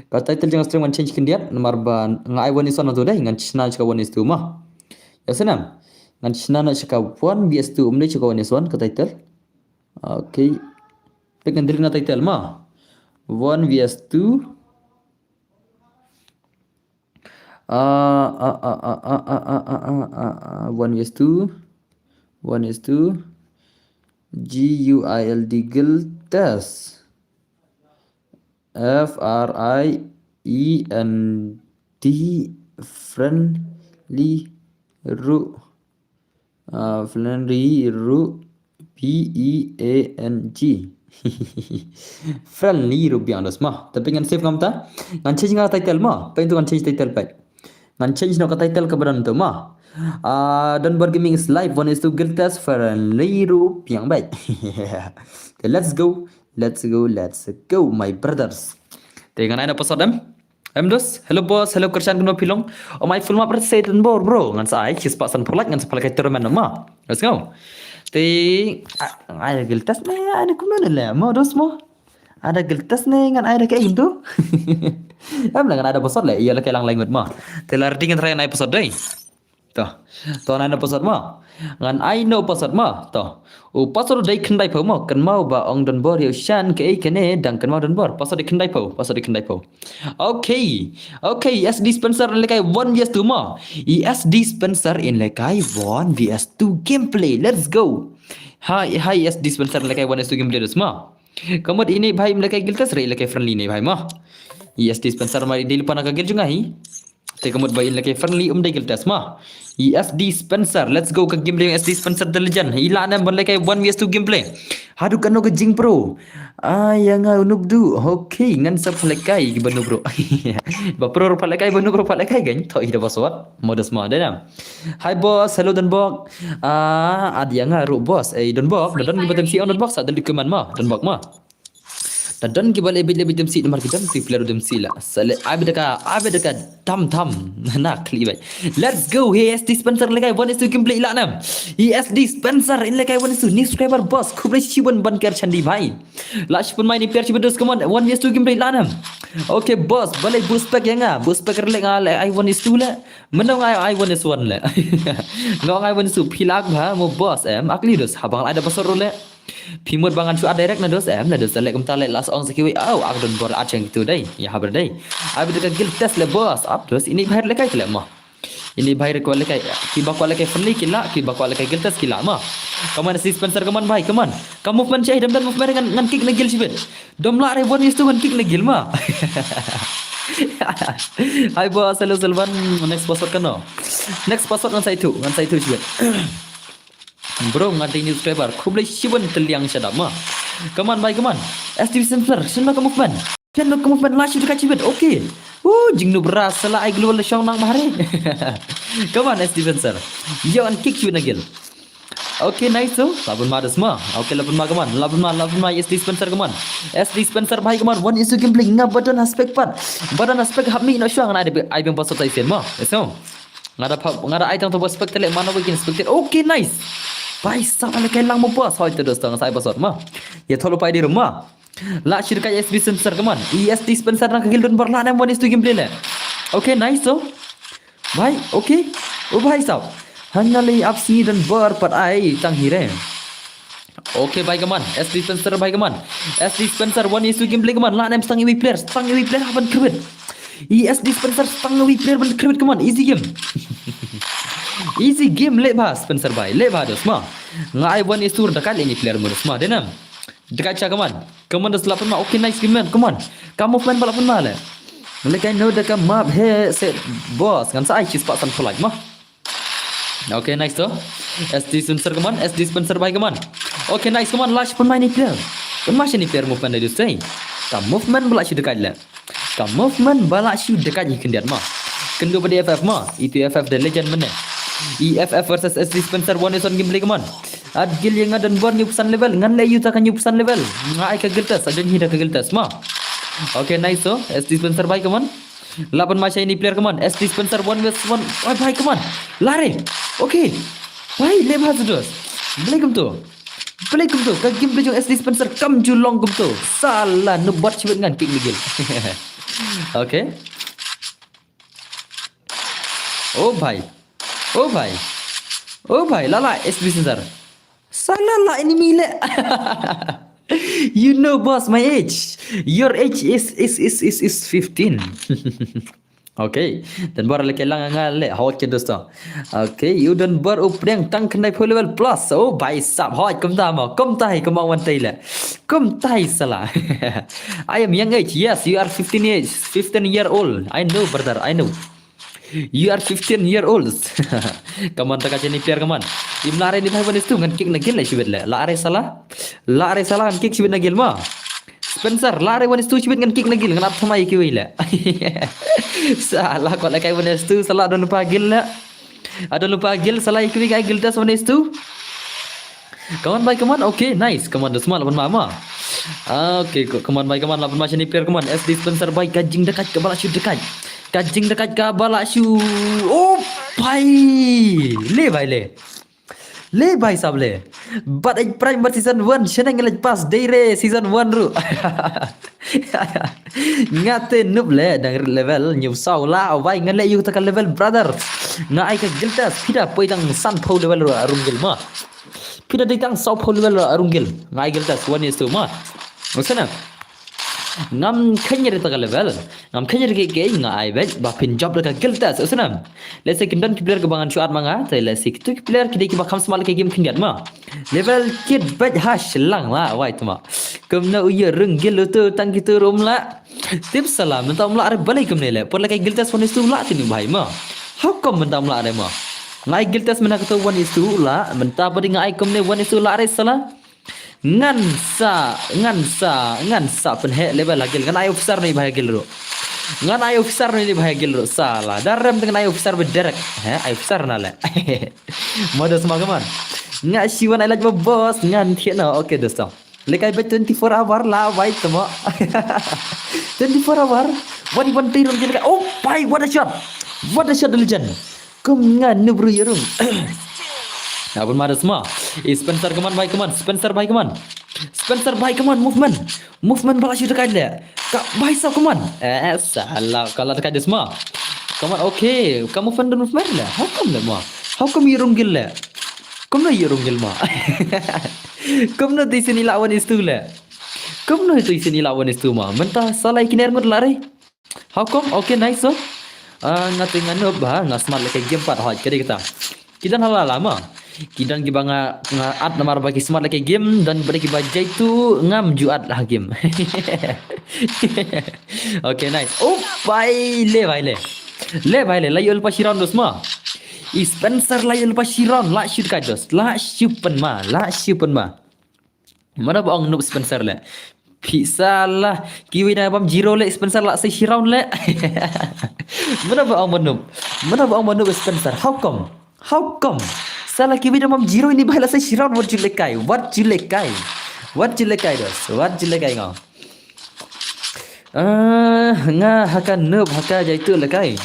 Ka title jong ka stream ngan change kendiat nomor ban ngai one is one tu dah ngan china ka one is tu mah. Ya senam. Ngan china na ka 1vs2 umne ka one is one ka title. Okay. Pekan diri na title mah. 1vs2 one is two GUILD test FRIEND friendly ru PEANG friendly ru biang das mah tapi ngan save ngam ta ngan change nga title mah pa itu ngan change title baik ngan change no ka title ka badan tu mah dan board gaming is live one is to guild test friendly ru biang baik. Okay, let's go my brothers. Dengan ada pesan dos hello boss hello kerjaan kuno pilong my full map say dan bro ngan sai kis pak san polak ngan sepala kai tournament mah let's go ada guild test ada kuno le mau dos mo ada guild test ngan ada kayak gitu. Ngan ada pesan le iya la kai lang langut mah telar dengan try naik pesan deh toh nana pesan mah ngan I know pesan mah toh pasal dai kendai pau mah kan mau ba ong don bor yo shan ke kene dang kan mau don bor pasal dai kendai pau okay yes dispenser le kai 1vs2 mah yes dispenser in le kai 1vs2 gameplay let's go hi yes dispenser le kai 1vs2 gameplay dos mah kamot ini bhai le kai giltas re le kai friendly ne bhai mah yes dispenser mari di lupa nak gil juga hi te kamot bhai le kai friendly dai giltas mah ES dispenser let's go ke gameplay ES dispenser the legend ila na ban le kai 1vs2 gameplay Hadu kano ke jing pro. Yang unub du. Okay, ngan sa palekai banu bro. Ba pro palekai banu bro palekai gan to ida password. Modus ma ada. Hi boss, hello dan bok. Ad yang ru boss. Don bok, don gibatem si on don bok sa dali keman ma. Don bok ma. Dan kita lebih dem si nomor kita si player dem si lah. Sale abedaka tam nak kli bai. Let's go. He dispenser lekai one is to gameplay lah nam. Dispenser in lekai one is to new subscriber boss. Kublai siwan ban ker chandi bhai. Last pun main ni player siwan dos come on. One is to gameplay lah nam. Okay boss, balai boost pack yang boost pack relek I one is to lah. Menang I one is one lah. Ngong I one is to pilak bah mo boss akli dos habang ada pasal role. Pimut bangan cu direct na dos na dos lek kumta lek last on sekiwi ak don bor aceng itu dai ya haber dai abi dekat guild test le boss up dos ini bahir lekai kelak mah ini bahir ko lekai ki bakwa lekai friendly kila ki bakwa lekai guild test kila mah kaman si sponsor kaman bhai kaman kamu movement cai dan movement ngan kick le guild sibet dom la re bon is tu ngan kick le guild mah hai boss hello Selvan next password kano next password ngan sai tu sibet Bro nganti new subscriber kublai siwan teliang syadap mah. Come on bhai come on. SD sensor senda ke movement. Senda ke movement lashi dekat cibet. Okay. Jingnu beras salah ai global syong nang mahare. Come on SD sensor. Yo an kick you nagil. Okay nice so. Labun ma dasma. Okay labun ma come on. Labun ma SD Spencer come on. SD Spencer bhai come on. One is to gameplay ngap badan aspek pat. Badan aspek hapmi no syong ada ai bang pasot ai sen ma. Eso. Ngada item to aspek tele mana begin aspek. Okay nice. Bhai sama lekai lang mo boss hoy terus tang sai pasot ma. Ya tholo pai di rumah. La shirka SD Spencer come on. SD Spencer nang kagil don barla nam one is to gameplay le. Okay nice so. Bhai okay. Bhai sab. Hangali apsi dan bar pat ai tang hire. Okay bhai come on. SD Spencer bhai come on. SD Spencer one is to gameplay come on. La nam stang ewi player haban krebet. SD Spencer stang ewi player ban krebet come on. Easy game. Easy game le bah Spencer bhai le bah dos ma ngai one is tour dekat ini player modus ma denam dekat cha kaman dos lapan ma okay nice game man come on kamu plan balapan ma le lekai no dekat map he set boss kan sai chis pak san polite ma okay nice to SD Spencer come on SD Spencer bhai come on okay nice come on last pun main ni player pun masih ni player movement dia say kam movement balak shi dekat le kam movement balak shi dekat ni kendian ma kendo pada FF ma itu FF the legend mana EFF versus SD Spencer one is on gameplay come on. Ad gil yang ada bon nyupusan level ngan le you takkan nyupusan level. Ngai ka giltas ada ni dah ka giltas ma. Okay nice so SD Spencer bhai come on. Lapan macam ini player come on. SD Spencer one vs one. Bhai come on. Lari. Okay. Bhai le bhas dos. Play kum tu. Ka gameplay jong SD Spencer kam julong kum tu. Salah nu bot cibet ngan kick migil. Okay. Oh bhai. Lala SD Spencer. Salah lah ini milik. You know boss my age. Your age is 15. Okay. Dan baru lagi lang ngale hot ke dosto. Okay, you dan baru upreng tang kenai level plus. Oh bhai sab hot kum tai wan tai le. Kum tai salah. I am young age. Yes, you are 15 year old. I know brother, I know. You are 15 year old. Kaman tak kaca ni player kaman. Imlare ni bhai banis tu ngan kick nagil lah sibet le. Lare salah ngan kick sibet nagil ma. Spencer lare banis tu sibet ngan kick nagil ngan apa mai kiwi le. Salah kau lekai banis tu salah ada lupa gil le. Ada lupa gil salah kiwi kai gil tas banis tu. Kaman bhai kaman okay nice kaman dah semua lapan mama. Okay kaman bhai kaman lapan macam ni player kaman SD Spencer bhai kajing dekat ke balak shoot dekat. Kajing dekat ke balak shu. Oh bhai. Le bhai sab le. But I prime season 1 senang ngelaj pas dire season 1 ru. Ngate noob le dang level nyub sau la bhai ngale yu takal level brother. Ngai ka giltas pida poitang san pho level ru arungil ma. Pida ditang sau pho level ru arungil. Ngai giltas 1 is 2 ma. Maksana ngam kanya rita ka level ngam kanya ke ngai bet ba pin job ka giltas usanam let's say kindan player ke bangan shuat manga tai let's say tu player ke ki ba kham smal ke game kindiat ma level kid bet hash lang la wai tuma kumna uya rung gil tu tang kita rom la tip salam mentam la are balai kumne le por la ke giltas one is tu la tini bhai ma how come mentam la are ma ngai giltas mena ka tu one is tu la menta padi ngai kumne one is tu la are sala ngan sa penhe level lagi ngan ayo officer nih bahaya gil ro ngan ayo officer nih bahaya gil ro salah daram dengan ayo officer bederek ayo officer nala modus semua kaman nggak siwan aja bos ngan tiana oke dosa lekai bet 24 hour lah baik semua 24 hour what even tirun jadi oh pai what a shot the legend kum ngan nubru yurung apa mana semua Spencer keman baik keman movement balas shoot dekat dia kak baik sah keman salah kalau dekat dia semua keman okay kamu fan dan movement lah how come yurung gil lah kamu yurung gil mah kamu di sini lawan itu lah kamu itu sini lawan itu mah mentah salah ikinar mud lari how come okay nice so ngatingan bah ngasmat lagi game 4 hot kali kita lama kita gibanga at namar bagi smart lagi game dan bagi baca itu ngam juat lah game okay nice oh baile layul pasiran dos ma Spencer layul pasiran la shoot ka dos la syupen ma mana bohong noob Spencer le Pisa lah kiwi na bam zero le Spencer la say round le mana bohong noob Spencer how come salah kiwi na bam zero ini bahla say round what you lekai dos ngau nga haka noob haka jaitu lekai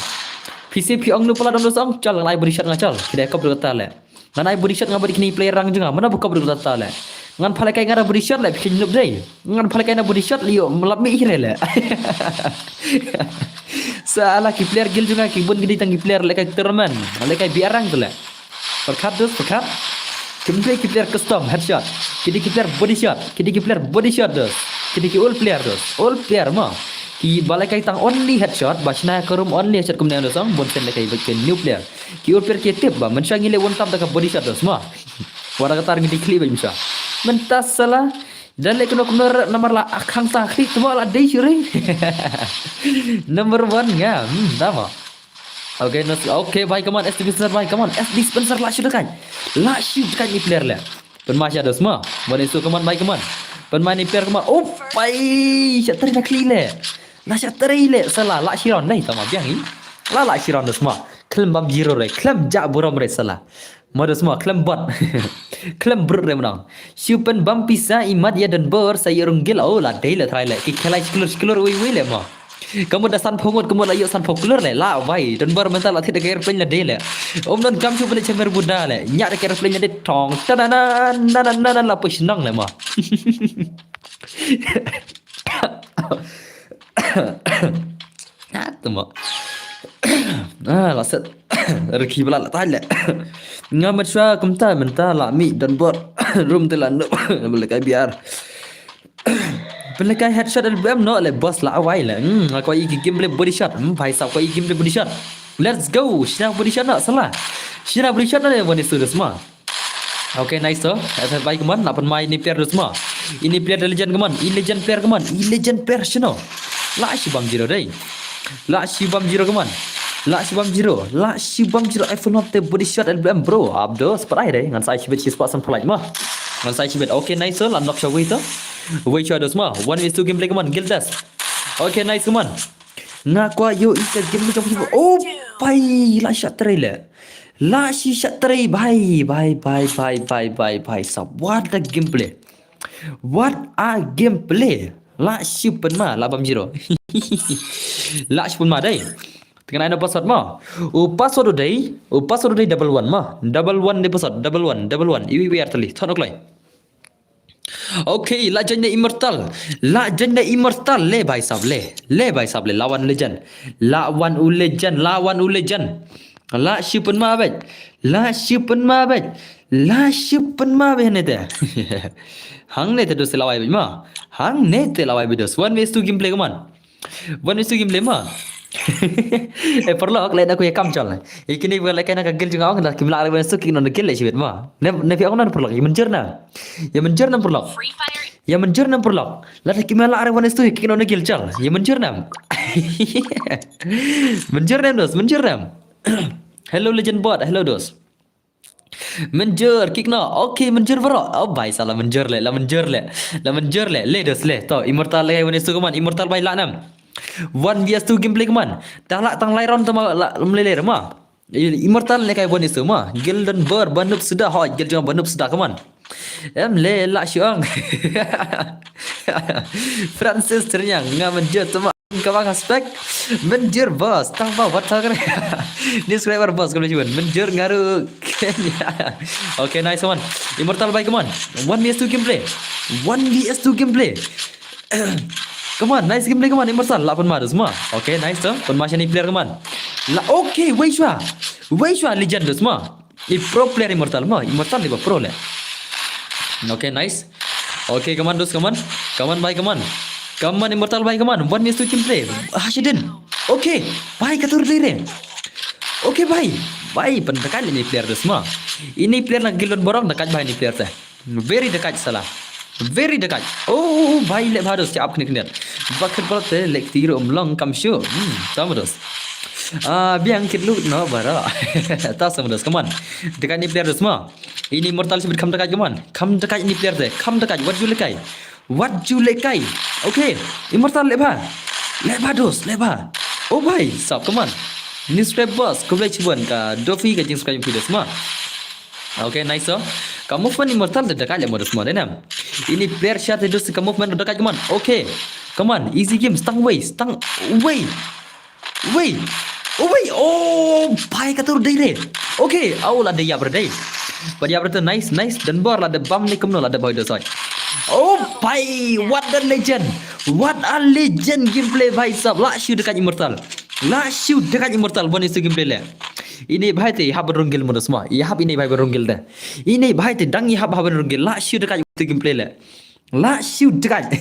PCP ong noob pala dom dosong cal ngai body shot ngachal kida ka berkata le ngai body shot ngabadi kini player rang juga mana buka berkata le ngan phalai kai ngara body shot le bikin noob dai ngan phalai kai na body shot liyo melami hire le salah ki player gil juga ki bun gidi tangi player le kai terman le kai biarang tu le perkat Kimplay ki player custom headshot kidi ki player body shot dos kidi ki all player mah ki balai kai tang only headshot basna karum only headshot kumne dosong bonsen le kai bikin new player ki all player ki tip ba menshangi le one tap da body shot dos mah wara katar ngidi kli ba misha mentas salah dan le kuno nomor la akhang ta kli semua la dei sure number 1 ya tama okay bye come on SD Spencer la shoot dekat ni player le penmasya dos mah boleh su come on bye come on penmain ni player come oh pai shot teri nak kli le la shot teri le salah la shiron dai tama biang ni la shiron dos mah klem bam zero re klem ja buram re salah modus semua klem bot klem brut re menang super bam pisa imat ya dan ber saya runggil oh la dai le try le ki khelai sklur wi le mah kamu dah san phongot kamu la yo san phokler le la vai dan ber mental la thit ke airplane la dai le om non kam chu bele chemer buda le nyak ke airplane de tong tananan la push nang le mah tama la set reki bala la tale ngamat swa kumta menta la mi dan bot room telan bele kai biar bele kai headshot album no le boss la awai la ko i game le body shot bhai sab ko i game le body shot let's go shina body shot na salah shina body shot na le body sudah semua okay nice so ada baik keman nak main ni player semua ini player legend keman legend player shino la shibam zero dai la shibam zero keman la shibam zero iPhone of the body shot album bro abdo separai dai ngan sai chibet spot san polite mah ngan sai chibet okay nice so unlock show itu wait show dos mah 1v2 gameplay keman gildas okay nice keman nga kwa yo ita game ni jom oh pai la shot trailer la shot tray bye sab what a gameplay la shipun ma 80 la shipun ma dai dengan ada password ma password dai double one de password double one iwi we artali thonok lai okay legend immortal le bhai sab le lawan legend la shipun ma bet ne te hang ne te dos lawai ma hang ne te lawai dos 1v2 gameplay kaman 1v2 gameplay ma perlu aku lihat aku ya kamcol ikini bukan lagi nak gil juga orang dah kimla lagi besok kini nak gil lagi ma ne fi aku nan perlu ya mencerna perlu lah kimla lagi besok kini nak gil cal ya mencerna dos hello legend bot hello dos Menjer kick no. Okey, menjer bro. Oh भाई साला menjer le, la menjer le. La menjer le. Le dos le. To immortal le one su kaman. Immortal by la 6. 1 vs 2 gameplay kaman. Tang la tang lai ron tama la melele ma. Immortal le kai one su ma. Gilden ber banup sudah hoi gil jangan banup sudah kaman. Em le la syong. Francis ternyang ngam menjer tama. Kabang aspek menjer bos tang ba wat kan ni subscriber bos kalau cuman menjer ngaru Kenya. Okay, nice one. Immortal by come on. 1 vs 2 gameplay. 1 vs 2 gameplay. Come on, nice gameplay come on Immortal. La pun madu semua. Okay, nice tu. Pun macam ni player come on. La okay, wei shua. Wei shua legend tu semua. Ni pro player Immortal mah. Immortal ni pro le. Okay, nice. Okay, come on dus come on. Come on by come on. Come on Immortal by come on. 1 vs 2 gameplay. Hashidin. Okay, bye katur dire. Okay, bye. Bye pendekat ini player tu semua. Ini player nak gilon borong dekat bye ni player teh. Very dekat salah. Very dekat. Oh, bye le harus siap kena. Bakat bola teh lek tiro long kam show. Sama dos. Biang kitlu no bara. Tak sama dos. Come on. Dekat ni player tu semua. Ini Immortal sebut kam dekat come on. Kam dekat ini player teh. Kam dekat what you lekai. What you lekai. Okay, Immortal leba. Leba dos, leba. Oh bye, stop, come on. Ni subscribe bos, kau boleh cuba ka Dofi ka jing subscribe video semua. Okay, nice so. Ka movement Immortal dekat le modus semua denam. Ini player shot itu ka movement dekat come on. Okay. Come on, easy game, stang way, stang way. Way. Oh way. Oh, bye katur dire. Okay, awal ada ya berdai. Pada berarti nice, nice dan bor lah ada bam ni kemno lah ada boy dosai. Oh bhai, what a legend. What a legend gameplay bhai sab. La shoot dekat Immortal. La shoot dekat Immortal bonus gameplay le. Ini bhai te hab berunggil modus semua. Ya hab ini bhai berunggil dah. Ini bhai te dangi hab berunggil. La shoot dekat gameplay le. La shoot dekat.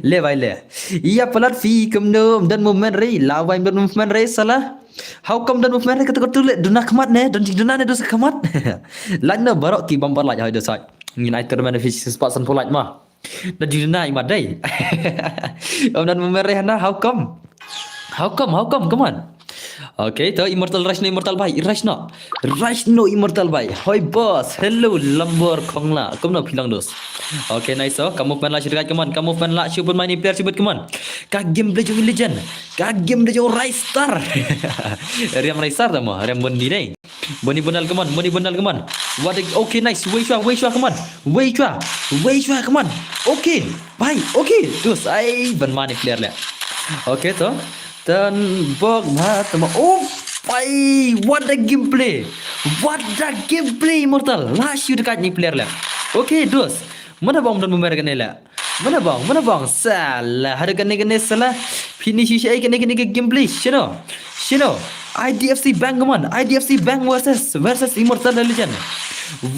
Le bhai le. Ia pelat fi kemno dan movement re. La bhai movement re salah. How come dan movement re kata kata le dunah kemat ne dan dunah ne dosa kemat. Lana barok ki bambar lah jauh dosai. United Manufacturing Sports and Polite mah. Dan juna imat day. Om dan memerih na how come? How come? Come on. Okay, to Immortal Rush no Immortal bhai. Rush no Immortal bhai. Hoi boss. Hello lambor kongla. Kom no pilang dos. Okay, nice so. Kamu pen la syukur come on. Kamu pen la syukur main player syukur come on. Ka game dah jauh legend. Ka game dah jauh Rise Star. Riam Rise Star dah mah. Riam bondi deh. Boni Bonal come on. What a, okay, nice. Wei Shua come on. Wei Shua come on. Okay. Bye. Okay. Terus ai ban mani player le. Okay to. Dan bog ma tama. Oh, bye. What a gameplay. Immortal. Last shoot dekat ni player le. Okay, terus. Mana bang dan memer kene le. Mana bang. Salah. Ada kene salah. Finish ai kene gameplay. Shino. IDFC Bank come on. IDFC Bank versus Immortal Legend.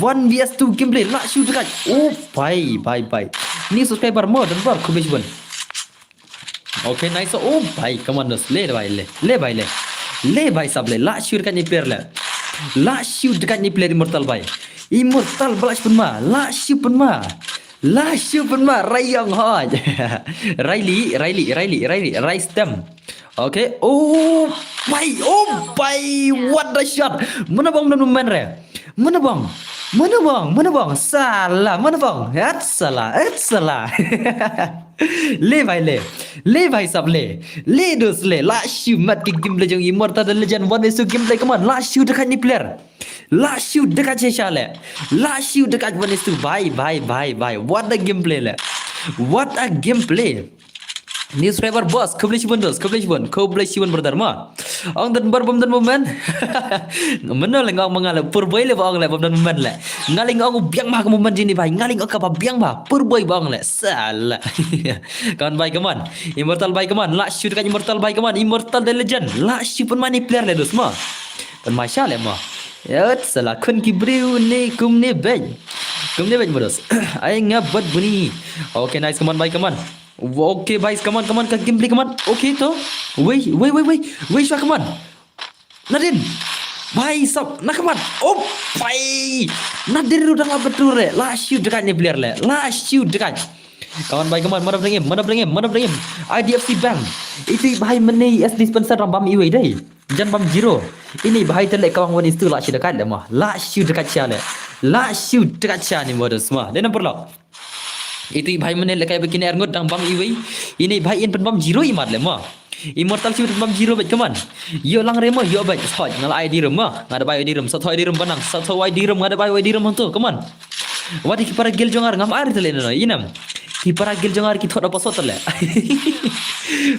1 vs 2 gameplay. Nak shoot dekat. Oh, bye. Ni subscriber more dan bar kubis pun. Okay, nice. Oh, bye. Come on, le bye sab le. La shoot dekat ni player le. La shoot dekat ni player Immortal bye. Immortal balas pun ma. La shoot pun ma. Rayong hoj. Riley stem. Okay. Oh, bye. What a shot. Mana bang main re? Mana bang? Salah. Mana bang? Salah. Le bhai sab le. Le dos le. La shoot mat ke gameplay jong Immortal Legend 1 gameplay come on. La shoot dekat ni player. La shoot dekat Chesha le. La shoot dekat 1 bye. What a gameplay le. What a gameplay. Ni subscriber boss kau boleh cuba brother ma. Ang dan bar bom dan moment. Mana le ngau mangal purboy le bang le bom dan moment le. Ngaling ngau biang mah ke moment ini bhai. Ngaling ngau ka biang mah purboy bang le. Salah. Kawan bhai come on. Immortal bhai come on. La shoot dekat Immortal bhai come on. Immortal the legend. La shoot pun mani player le dos ma. Pun masya le ma. Ya salah kun ki briu ni kum ni bej bodos. Ai ngabat bunyi. Okay, nice come on bhai come on. Okay, boys, come on, ka gameplay, come on. Okay, to. Wait, Shua, come on. Nadin. Bye, stop. Nah, come on. Oh, bye. Nadin udah nggak betul, le. Last shoot dekat ni player, le. Last shoot dekat. Kawan, bye, come on. Mana bring him. IDFC Bank. Itu bye meni as dispenser rambam iwe deh. Jan bam zero. Ini bahaya terlek kawan wan itu lah dekat le mah. La syu dekat cia le. La syu dekat cia ni modus mah. Dan nampak lah. Itu bahaya menel lekai begini air ngot dang bam iwi. Ini bahaya in pen bam zero imat le mah. Immortal syu pen bam zero bet kaman. Yo lang remo yo bet hot ngal ai direm mah. Ngada bai direm satu ai direm banang. Satu ai direm ngada bai direm hantu kaman. Wadi ki para gel jongar ngam air tele no inam. Ki para gel jongar ki thot apa sot le.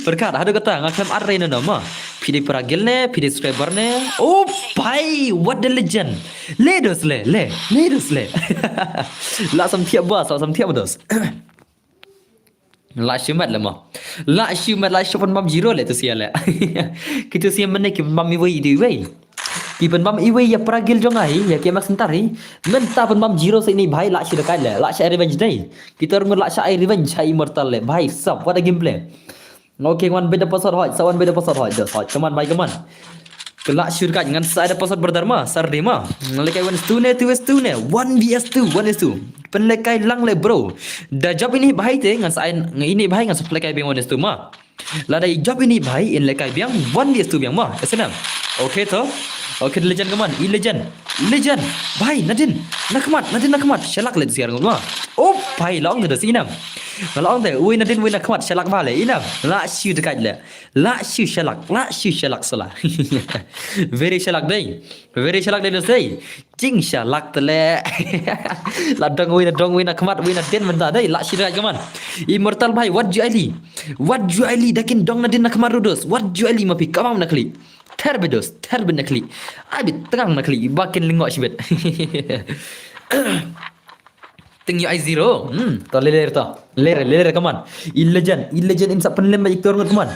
Perkara ada kata ngakam arre no ma. Pide para gel ne, pide subscriber ne. Oh bhai, what the legend. Le dos le. La sam thiap ba, sam thiap dos. La shumat le ma. La shumat la shopon bam zero le tu sia le. Kita sia mene ki bam mi wei di wei. Ki pen bam iwe ya pragil jongai ya kiamak sentari menta pen bam zero se ini bhai la shi dekat le la shi revenge day kita ngur la shi revenge hai immortal le bhai sab what a gameplay okay kawan beda pasal hot sawan beda pasal hot just hot kaman bhai kaman kelak shi dekat dengan ada pasal berdharma sardema lekai 1 2 ne 1 vs 2 pen lekai lang le bro da job ini bhai te ngan sai ini bhai ngan lekai beng 1 vs 2 ma la dai job ini bhai in lekai beng 1 vs 2 beng ma esenam okay to. Okay, legend kaman, legend, bhai, Nadin nakmat, shalak le siar ngoma. Oh, bhai, long tu sinam. Kalau orang tu, ui Nadin, ui nakmat, shalak bale, inam. La syu dekat le, la syu shalak salah. Very shalak day day. Jing shalak tele. La dong ui nakmat, ui Nadin benda day, la syu dekat kaman. Immortal bhai, what juali, dakin dong Nadin nakmat rudos, what juali mapi kamam nakli. Terbedos, nakli. Abit terang nakli, bakin lingok sibet. Tinggi I zero. To leler to. Leler kaman. Legend imsak penlem baik turun kaman.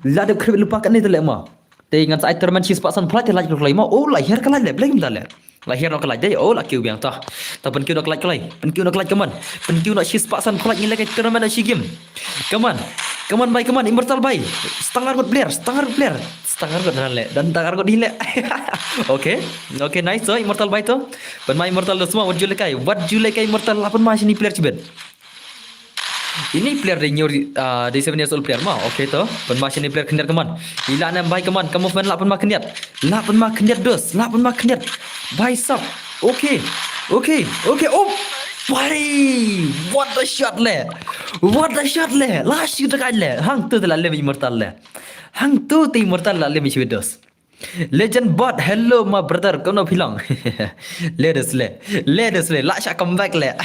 Lada krib lupakan ni telek ma. Te ngan sa terman cis paksan plat laj klai ma. Oh lahir kalai le, blame daler. Lahir nak kelaj dai. Oh lakiu biang tah. Ta penkiu nak kelaj. Penkiu nak kelaj kaman. Penkiu nak cis paksan plat ni lek terman si game. Kaman baik kaman immortal baik. Setengah player. Setengah le dan tangar kau dile. Okay, nice so immortal baik tu. Penmain immortal tu semua what you like immortal 8 masih ni player cibet. Ini player dari dari 7 years old player mah. Okay tu. Penmain ni player kendiat kaman. Ila nam baik kaman. Kamu fan 8 mah kendiat. 8 mah kendiat dos. 8 mah kendiat. Baik sap. Okay. Oh. Bhai, what a shot le. Last shoot dekat le. Hang tu telah le immortal le. Hang tu immortal la le michidos. Legend bot, hello my brother, kau no bilang. Ladies le. Laksha comeback le.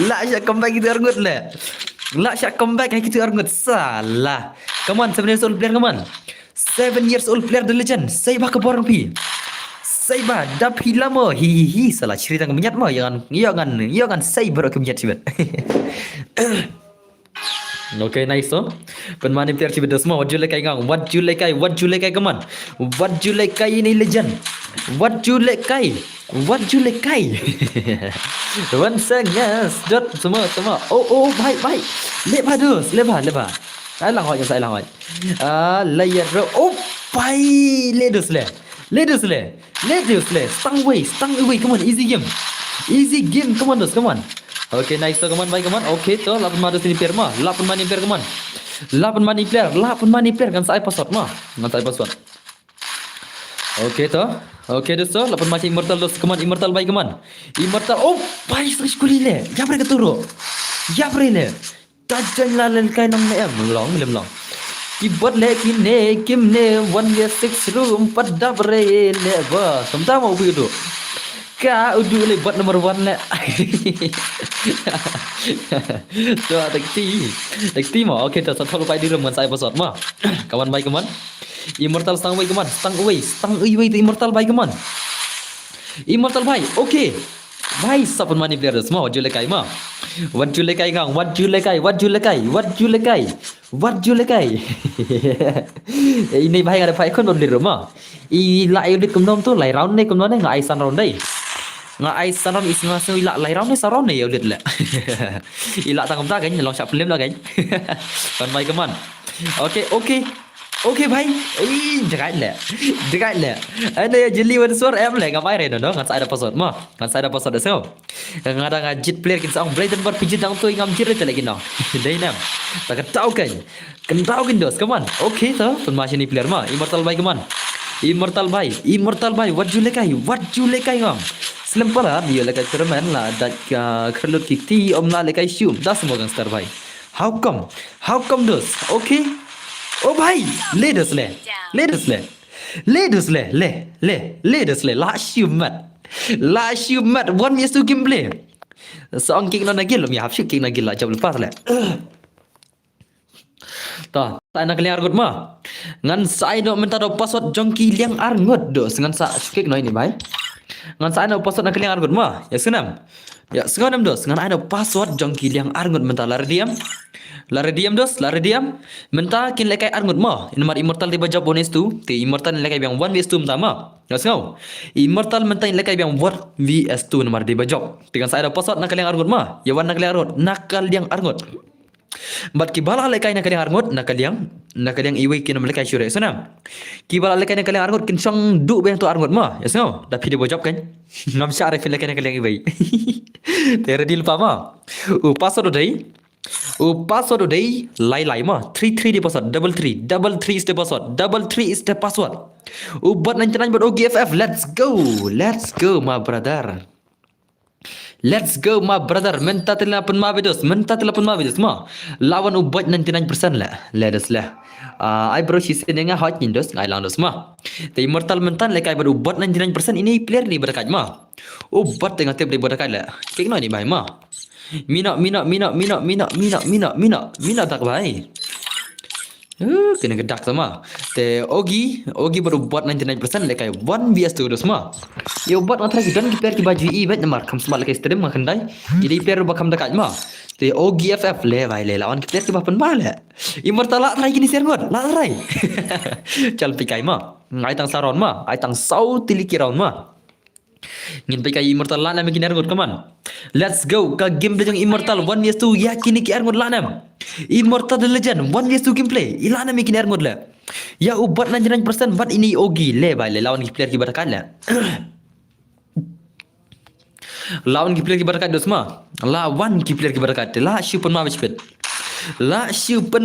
Laksha comeback itu argut le. Laksha comeback itu argut salah. Come on, 7 years old player, come on. 7 years old player the legend. Saya bah ke borang pi. Saya bah dah pila mo. Hihihi salah cerita kemenyat mo. Jangan saya baru kemenyat sibet. Okay, nice so. Penmain player cibet semua. What you like gang? What you like kaman? What you like ini legend? What you like? One yes. Dot semua. Oh, bye. Lepas dus, lepas. Saya lang hoi. Layer. Oh, bye. Ledus le. Stang away. Come on, easy game. Come on. Okay, nice to kaman, bye kaman. Okay to 8 mah sini player mah. 8 mani player kaman. 8 mani player kan saya password mah. Okay to. Okay dosto 8 macam immortal dos kaman immortal bye kaman. Immortal oh bye stress kulile. Ya bre keturo. Tajan lalel kai nang ne long. Kibot le kine kimne 1 year 6 room pada bre le ba. Samta mau bido. Ka udu le bot nomor 1 le. Tu takti mo. Okay to satu lupa di room kan saya password mah. Kawan bye kaman. Immortal stang away kaman. Stang away to immortal bye kaman. Immortal bye. Okay. Bye sapun mani player semua. What you like mah. What you like gang. What you like. Ini bye ada bye kon di rumah. I la edit kumnom tu lai round ni kumnom ni ngai san round dai. Ngai san round isi masuk ila lai round ni san round ni edit le. Ila tangkum ta kan long shot film lah kan. Pan bye kaman. Okay. Ok भाई, dekat le. Ada yang jeli wan suar em le ngapai re no, ngan saya ada password mah, ngan saya ada password desau. Ngada ngajit player kin sang Brighton bar pijit dang tu ngam jir tele kin no. Dai nam. Tak tahu kan dos, come on. Okay to, pun masih ni player mah, Immortal Bhai come on. Immortal Bhai, what you lekai ngam. Simple lah, dia lekai termen lah, dat kerlut kiti om la lekai shum, dah semua gangster Bhai. How come dos? Okay. Oh भाई ले दस ले last you mat 1 vs 2 gameplay seorang kick non lagi lo mi hapsi kick lagi lah jauh lepas le ta ta nak liang argut mah ngan sai no minta do password jongki liang argut do ngan sa kick no ini bai ngan sai no password nak liang argut mah ya senam dos ngan ada password jongki liang argut minta lari diam minta kin lekai arngut mah in mar immortal tiba jawab bonus tu ti immortal lekai yang 1 vs 2 mah ya ngau immortal minta lekai yang 1 vs 2 nomor tiba jawab dengan saya ada password nakal yang arngut mah ya wan nakal yang arngut bat ki bala lekai nakal yang arngut nakal yang iwi kin lekai syure senam ki bala lekai nakal yang arngut kin sang du beng tu arngut mah ya ngau dah video jawab kan ngam syarif lekai nakal yang iwi tere di lupa mah password password udah lai mah 33 di password double three is the password buat nanti buat OGFF let's go my brother minta telepon ma videos mah lawan ubat 99% lah ledes lah I bro si senenga hot nindos ngai lang dos mah te immortal mentan lekai buat ubat 99% ini player ni berdekat mah ubat tengah tiap di berdekat lah kek no ni bai mah Mina tak baik. Kena gedak sama. Te Ogi baru buat 99% lekai 1 vs 2 dos mah. Yo buat antara kita dan player ki baju i bet namar kam semat lekai stream mah kendai. Jadi player bakam dekat mah. Te Ogi FF le bai le lawan player ki bapan bala. Immortal la try kini ser ngot. La try. Chal pikai mah. Ai tang saron mah. Ai tang sau tiliki round mah. Ngin pai kai immortal la nam kinar ngot kaman let's go ka game bejang immortal 1 vs 2 ya kini ki ngot la nam immortal the legend 1 vs 2 gameplay ila nam kinar ngot la ya ubat 99% bat ini Ogi le bai le lawan ki player ki barakat la lawan ki player ki barakat dos ma lawan ki player ki barakat la shupen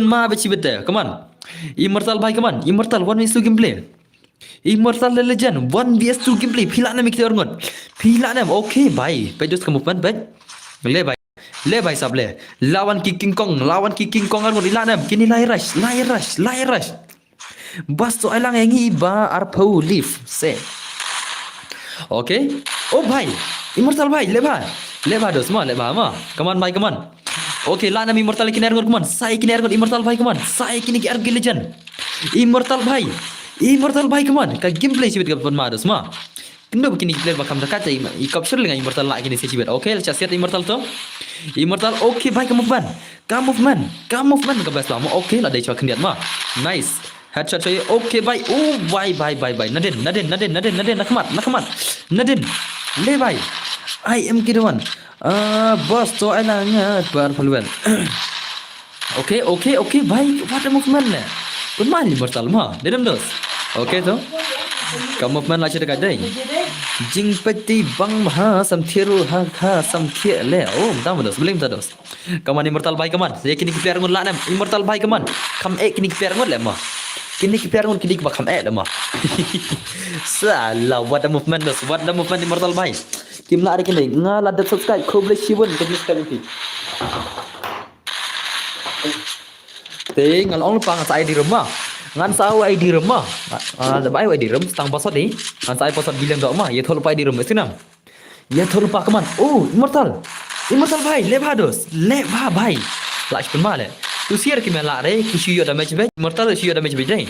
ma bechbet come on immortal bai come on immortal 1 vs 2 gameplay Immortal Legend 1 vs 2 gameplay pila nam kita orngot pila nam okay bye pedus kamu pan bet le bye sab le lawan ki King Kong orngot ila nam kini lai rush bas to alang engi ba arpau leaf se okay oh bye immortal bye le ba dos ma come on bye come on okay la nam immortal kini orngot come on sai kini orngot immortal bye come on sai kini ki argi legend immortal bhai come on ka gameplay sibet ka pon mados ma kendo begini player bakam dekat i capture dengan immortal la kini sibet okay let's set immortal to immortal okay bhai ka movement ka bas lama okay la dai chwa kendiat ma nice headshot saya okay bhai oh bye nadin nakmat nadin le bhai I am kidawan boss to alanga par palwan okay bhai what a movement le pun immortal ma dedam dos okay to kamu movement la cerita kadai jing peti bang ha sam thiru ha sam thie le oh dam dos belim dos kaman immortal bhai kaman ye kini player ngon la nam immortal bhai kaman kam kini player ngon le ma kini player ngon kini bakam le ma salah what a movement immortal bhai kim la ada kini ngala da subscribe khoble shibun ke subscribe ni ngal ong pang sa ID rumah ngan sau ID rumah bai ID rum tang password ni ngan sai password bilang dok mah ye thol pa ID rum senam ye thol pa kaman oh immortal bhai le bhai la pen le tu siar ki mela re ki shiyo damage be immortal shiyo damage be dai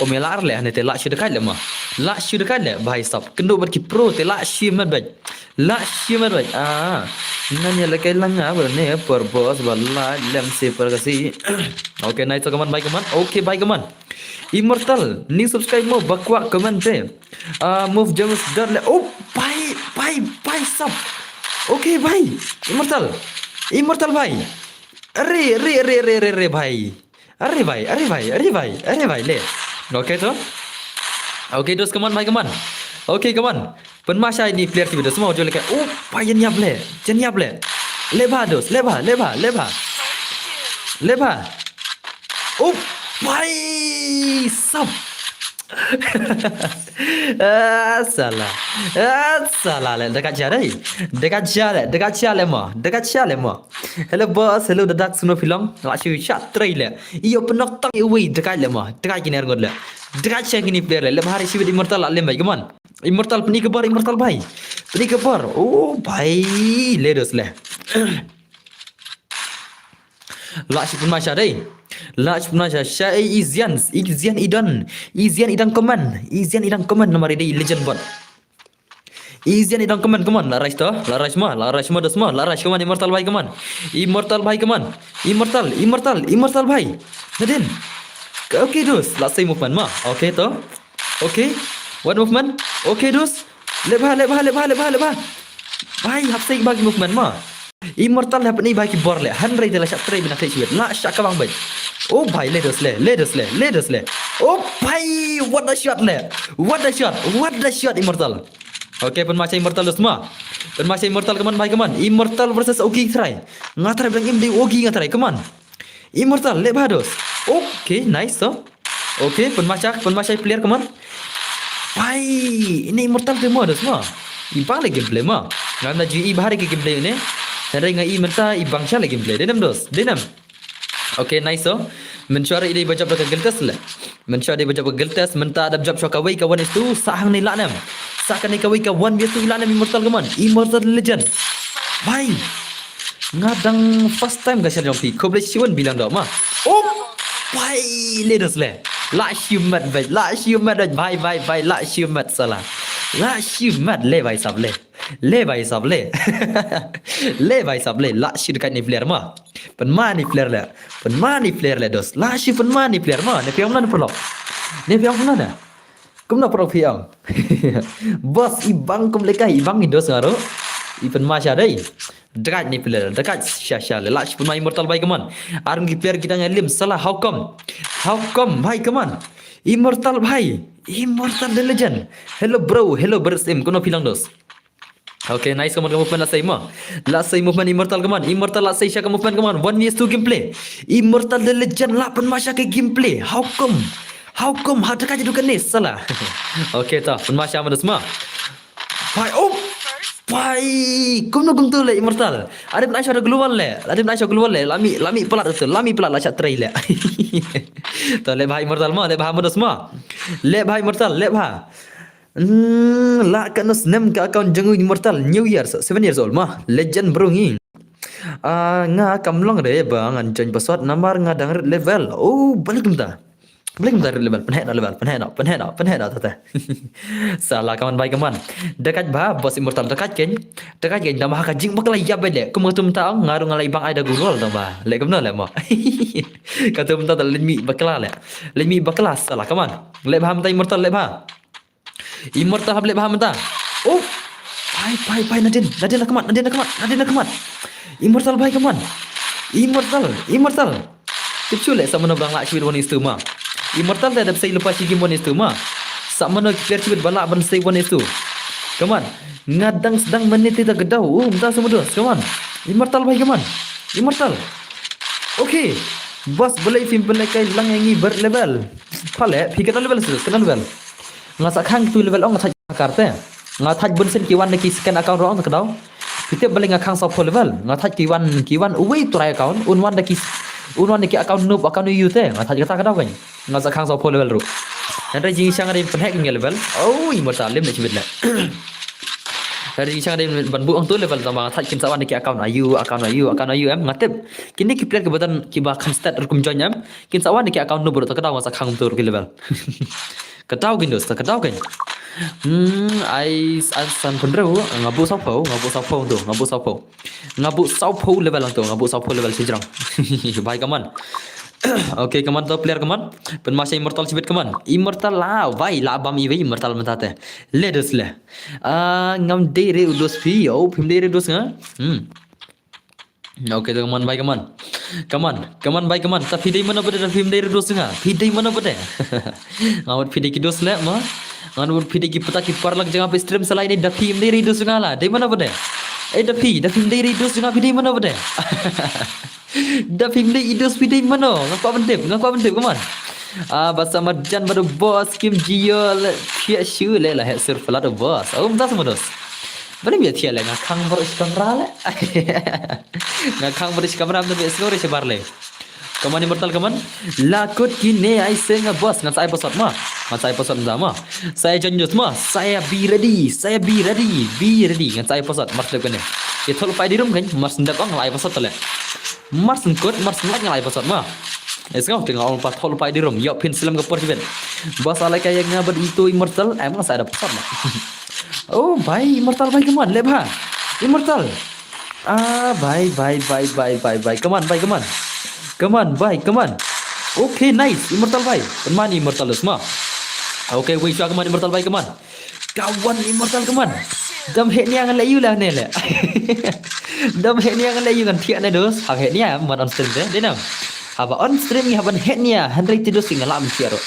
o mela le ne te la shi dekat le mah la shi dekat le bhai stop kendo ber ki pro te la shi mat be nanya lekai langa berne per bos balla lem se per kasi okay nice kaman bye kaman okay bye kaman immortal ni subscribe mo bakwa comment te move jamus dar le oh bye sub okay bye immortal bye re bhai अरे भाई ले ओके तो ओके दोस्त come on भाई come on okay come on penmasya ini player kita semua jual kayak oh payah niap leba dos leba oh pai sap salah le dekat jale mah hello boss hello dadak suno film lak syu chat trai le iyo penok tang iwi dekat le mah dekat kini argot le dekat cek ini player le bahari sibit immortal lem baik kaman immortal peni kebar immortal bhai peni kebar oh bhai le dos le lak syu penmasya dai lak syu penmasya syai izian idan komen nomor ini legend bot Izian idang keman la rais dos ma la rais keman immortal bhai keman immortal bhai nadin okay dos la say movement ma okay to okay what movement okay dos lebah bhai hap say bagi movement ma immortal hap ni bagi bor le hanrai de la shat trai bina kai chibet la shat ka bang bai oh bhai le dos le oh bhai what a shot immortal. Okey, penmasya immortal semua. Penmasya immortal keman bhai keman. Immortal versus Ogi try. Ngatrai bilang im di Ogi ngatrai keman. Immortal le bados. Okey, nice so. Okey, penmasya player keman. Bhai, ini immortal ke mod semua. Ibang lagi gameplay mah. Ngana GE bahari ke gameplay ini. Hari ngai merta ibang sya lagi gameplay. Denam. Okey, nice so. Mencari ide baca belakang geltas le. Mencari baca belakang geltas menta ada job shokawai kawan itu sahang ni laknam. Sakan ni kawai kawan biasa laknam immortal keman. Immortal legend. Bhai. Ngadang first time gasar jong pi. Koble siwan bilang dak mah. Oh. Bhai, ledos le. La syumat bhai. Bhai. La syumat salah. La syumat le bhai sab le. Le bhai sab le. La syu dekat ni player mah. Penman ni player le dos. La syu penman ni player mah. Ni piang mana perlok. Ni piang mana? Kumna perlok piang. Bos ibang kum lekai ibang ni dos ngaro. Ipen masya dai. Dekat ni player, dekat syasya le. La syu penman immortal bhai keman. Arung ki player kita ngalim salah how come bhai keman. Immortal bhai. Immortal the legend. Hello bro sim kuno pilang dos. Okay, nice kaman movement la say movement immortal kaman immortal la say sya movement kaman 1vs2 gameplay immortal the legend la penmasya ke gameplay how come hada ka jadi ni salah okay ta penmasya mana semua bhai oh bhai kumno gungtu le immortal ada penasya global le lami pelat la chat trai le ta le bhai immortal ma le bhai mana semua le bhai immortal le bhai la kanus nem ka account jengu immortal new year 7 years old mah legend bro ngi nga kamlong de bang an join password namar nga dang level oh balik mta level penhena tata salah kawan baik kaman dekat bah bos immortal dekat gen dah mah kajing bakal ya bede kumatum ta ngaru ngalai bang ada gurul tang bah le kamna le mo katum ta lemi bakla salah kaman le bah mta immortal le bah immortal hable bah mta oh pai nadin nak kemat immortal bai kaman immortal kecil le sama nabang lak cibit wanis tu mah immortal dah ada say lepas game wanis tu mah sama nak player cibit balak ban say wanis tu kaman ngadang sedang menit kita gedau mta sama dos kaman immortal bai kaman immortal okay bos boleh film kai lang yangi berlevel phale phikata level sus kana level ngasak hang tu level ong thaj karte ngathaj bunsen kiwan neki scan account ro ong kadau kita boleh ngakang sa level ngathaj kiwan uwi try account unwan neki account noob account you te ngathaj kata kadau kan ngasak hang sa level ro nanti jing sang ada penhack nge level oh immortal lem nak cibit la dari sang ada ban bu ong tu level tambah thaj kin sawan neki account ayu em ngatep kini ki player kebetulan ki ba kan stat rukum join em kin sawan neki account noob ro ta kadau ngasak hang tu ki level Ketau gin dos, ketau kan. Ai san pendreu ngabu saupo level tu, ngabu saupo level sejrang. Baik kaman. Okay kaman tu player kaman. Penmasya immortal sibit kaman. Immortal lah, vai lah bam iwe immortal mentate. Ledes le. Ngam dere udos pi, oh pim dere dos nga. Oke teman baik teman. Kaman baik teman. Tapi day mana pada film day dos nga. Pidai mana pada. Ngawat pidai ki dos le ma. Ngawat pidai ki peta ki parlak jangan pe stream selain ni da film day dos nga lah. Day mana pada. Da film day dos nga pidai mana pada. Da film day dos pidai mana. Ngapa bentep kaman. Bahasa marjan pada bos Kim Jio le pia shu le lah surf lah bos. Tak semua dos. Bani biar tiada le ngakang beris kamera le. Ngakang beris kamera tu biar sore sebar le. Kaman immortal kaman. Lakut kini ai senga bos ngan saya episode mah. Ngan saya episode sama. Saya janjut mah. Saya be ready. Be ready ngan saya episode mars lekane. Itu lupa di room kan. Mars ndak ang live episode le. Mars ngkut mars ndak live episode mah. Esok tengok orang pas lupa di room. Yo pin selam ke portibet. Bos alai kayak ngabar itu immortal. Emang saya ada episode mah. Oh, bye immortal bye come on, lebha. Immortal. Bye. Come on, bye come on. Come on. Okay, nice. Immortal bye. Penman immortal semua. Okay, wait, come on immortal bye come on. Kawan immortal come on. Dam head ni angan layu lah ni le. Dam head ni angan layu kan tiak ni dos. Hak head ni mat on stream deh. Denam. Haba on stream ni haban head ni Henry tidur singa lam siaro.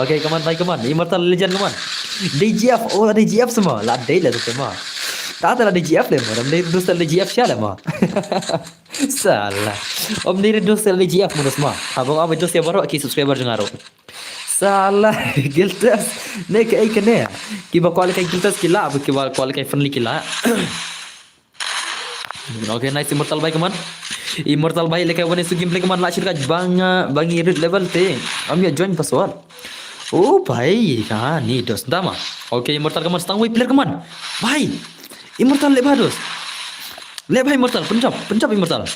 Okay, come on. Immortal legend come on. DGF DGF semua. La day lah tu semua. Tak ada DGF le mah. Dia dostal DGF siapa mah. Salah. Om dia dostal DGF mah semua. Abang apa dostal baru ki subscriber jengaro. Salah. Giltas. Ne ke ai kene. Ki ba qualify giltas kila ab ki ba qualify friendly kila. Okay, nice immortal bye come on. Immortal bhai lekai wane su gameplay kaman lachir ka bangi red level te am ya join password. Oh bhai ka ni dos dama. Okay immortal kaman stang player kaman. Bhai immortal le dos. Le bhai immortal pencap immortal.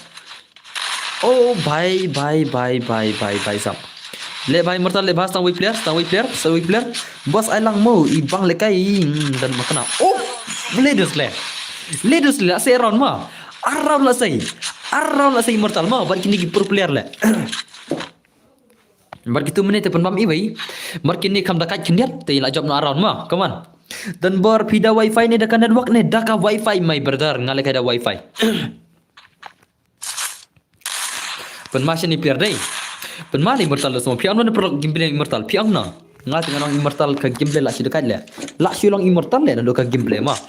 Oh bhai sap. Le bhai immortal le bhai stang player. Bos ailang mau ibang lekai dan makna. Oh le dos se round ma. Around lah saya immortal mah bar kini pro player le. Bar kitu menit pun mam ibai. Bar kini kam dakat kindiat te la job no around mah. Come on. Dan bar pida wifi ni dakan network ni daka wifi my brother ngale kada wifi. Pen masih ni player dai. Pen mali immortal semua. Piang mana pro gameplay immortal. Piang na. Ngal tengah orang immortal ke gameplay la si dekat le. La si long immortal le dan ke gameplay mah.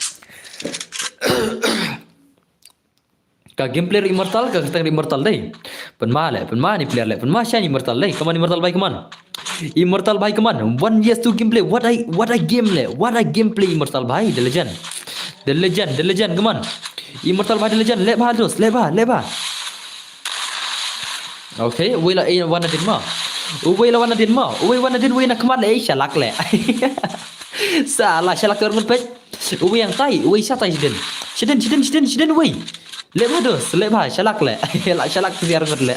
Ka gameplay immortal ka ketang immortal dai. Penma ni player le. Penma shan immortal dai. Kaman immortal bhai kaman. Immortal bhai kaman. 1 years to gameplay. What a game le. What a gameplay immortal bhai. The legend kaman. Immortal bhai the legend. Le bha dos. Le bha. Okay, wei la wana din ma. Wei na kaman le shalak le. Salah shalak orang pet. Wei yang tai. Wei sa tai sidin. Sidin wei. Lek dos, lek bah, shalak le. Shalak biar le.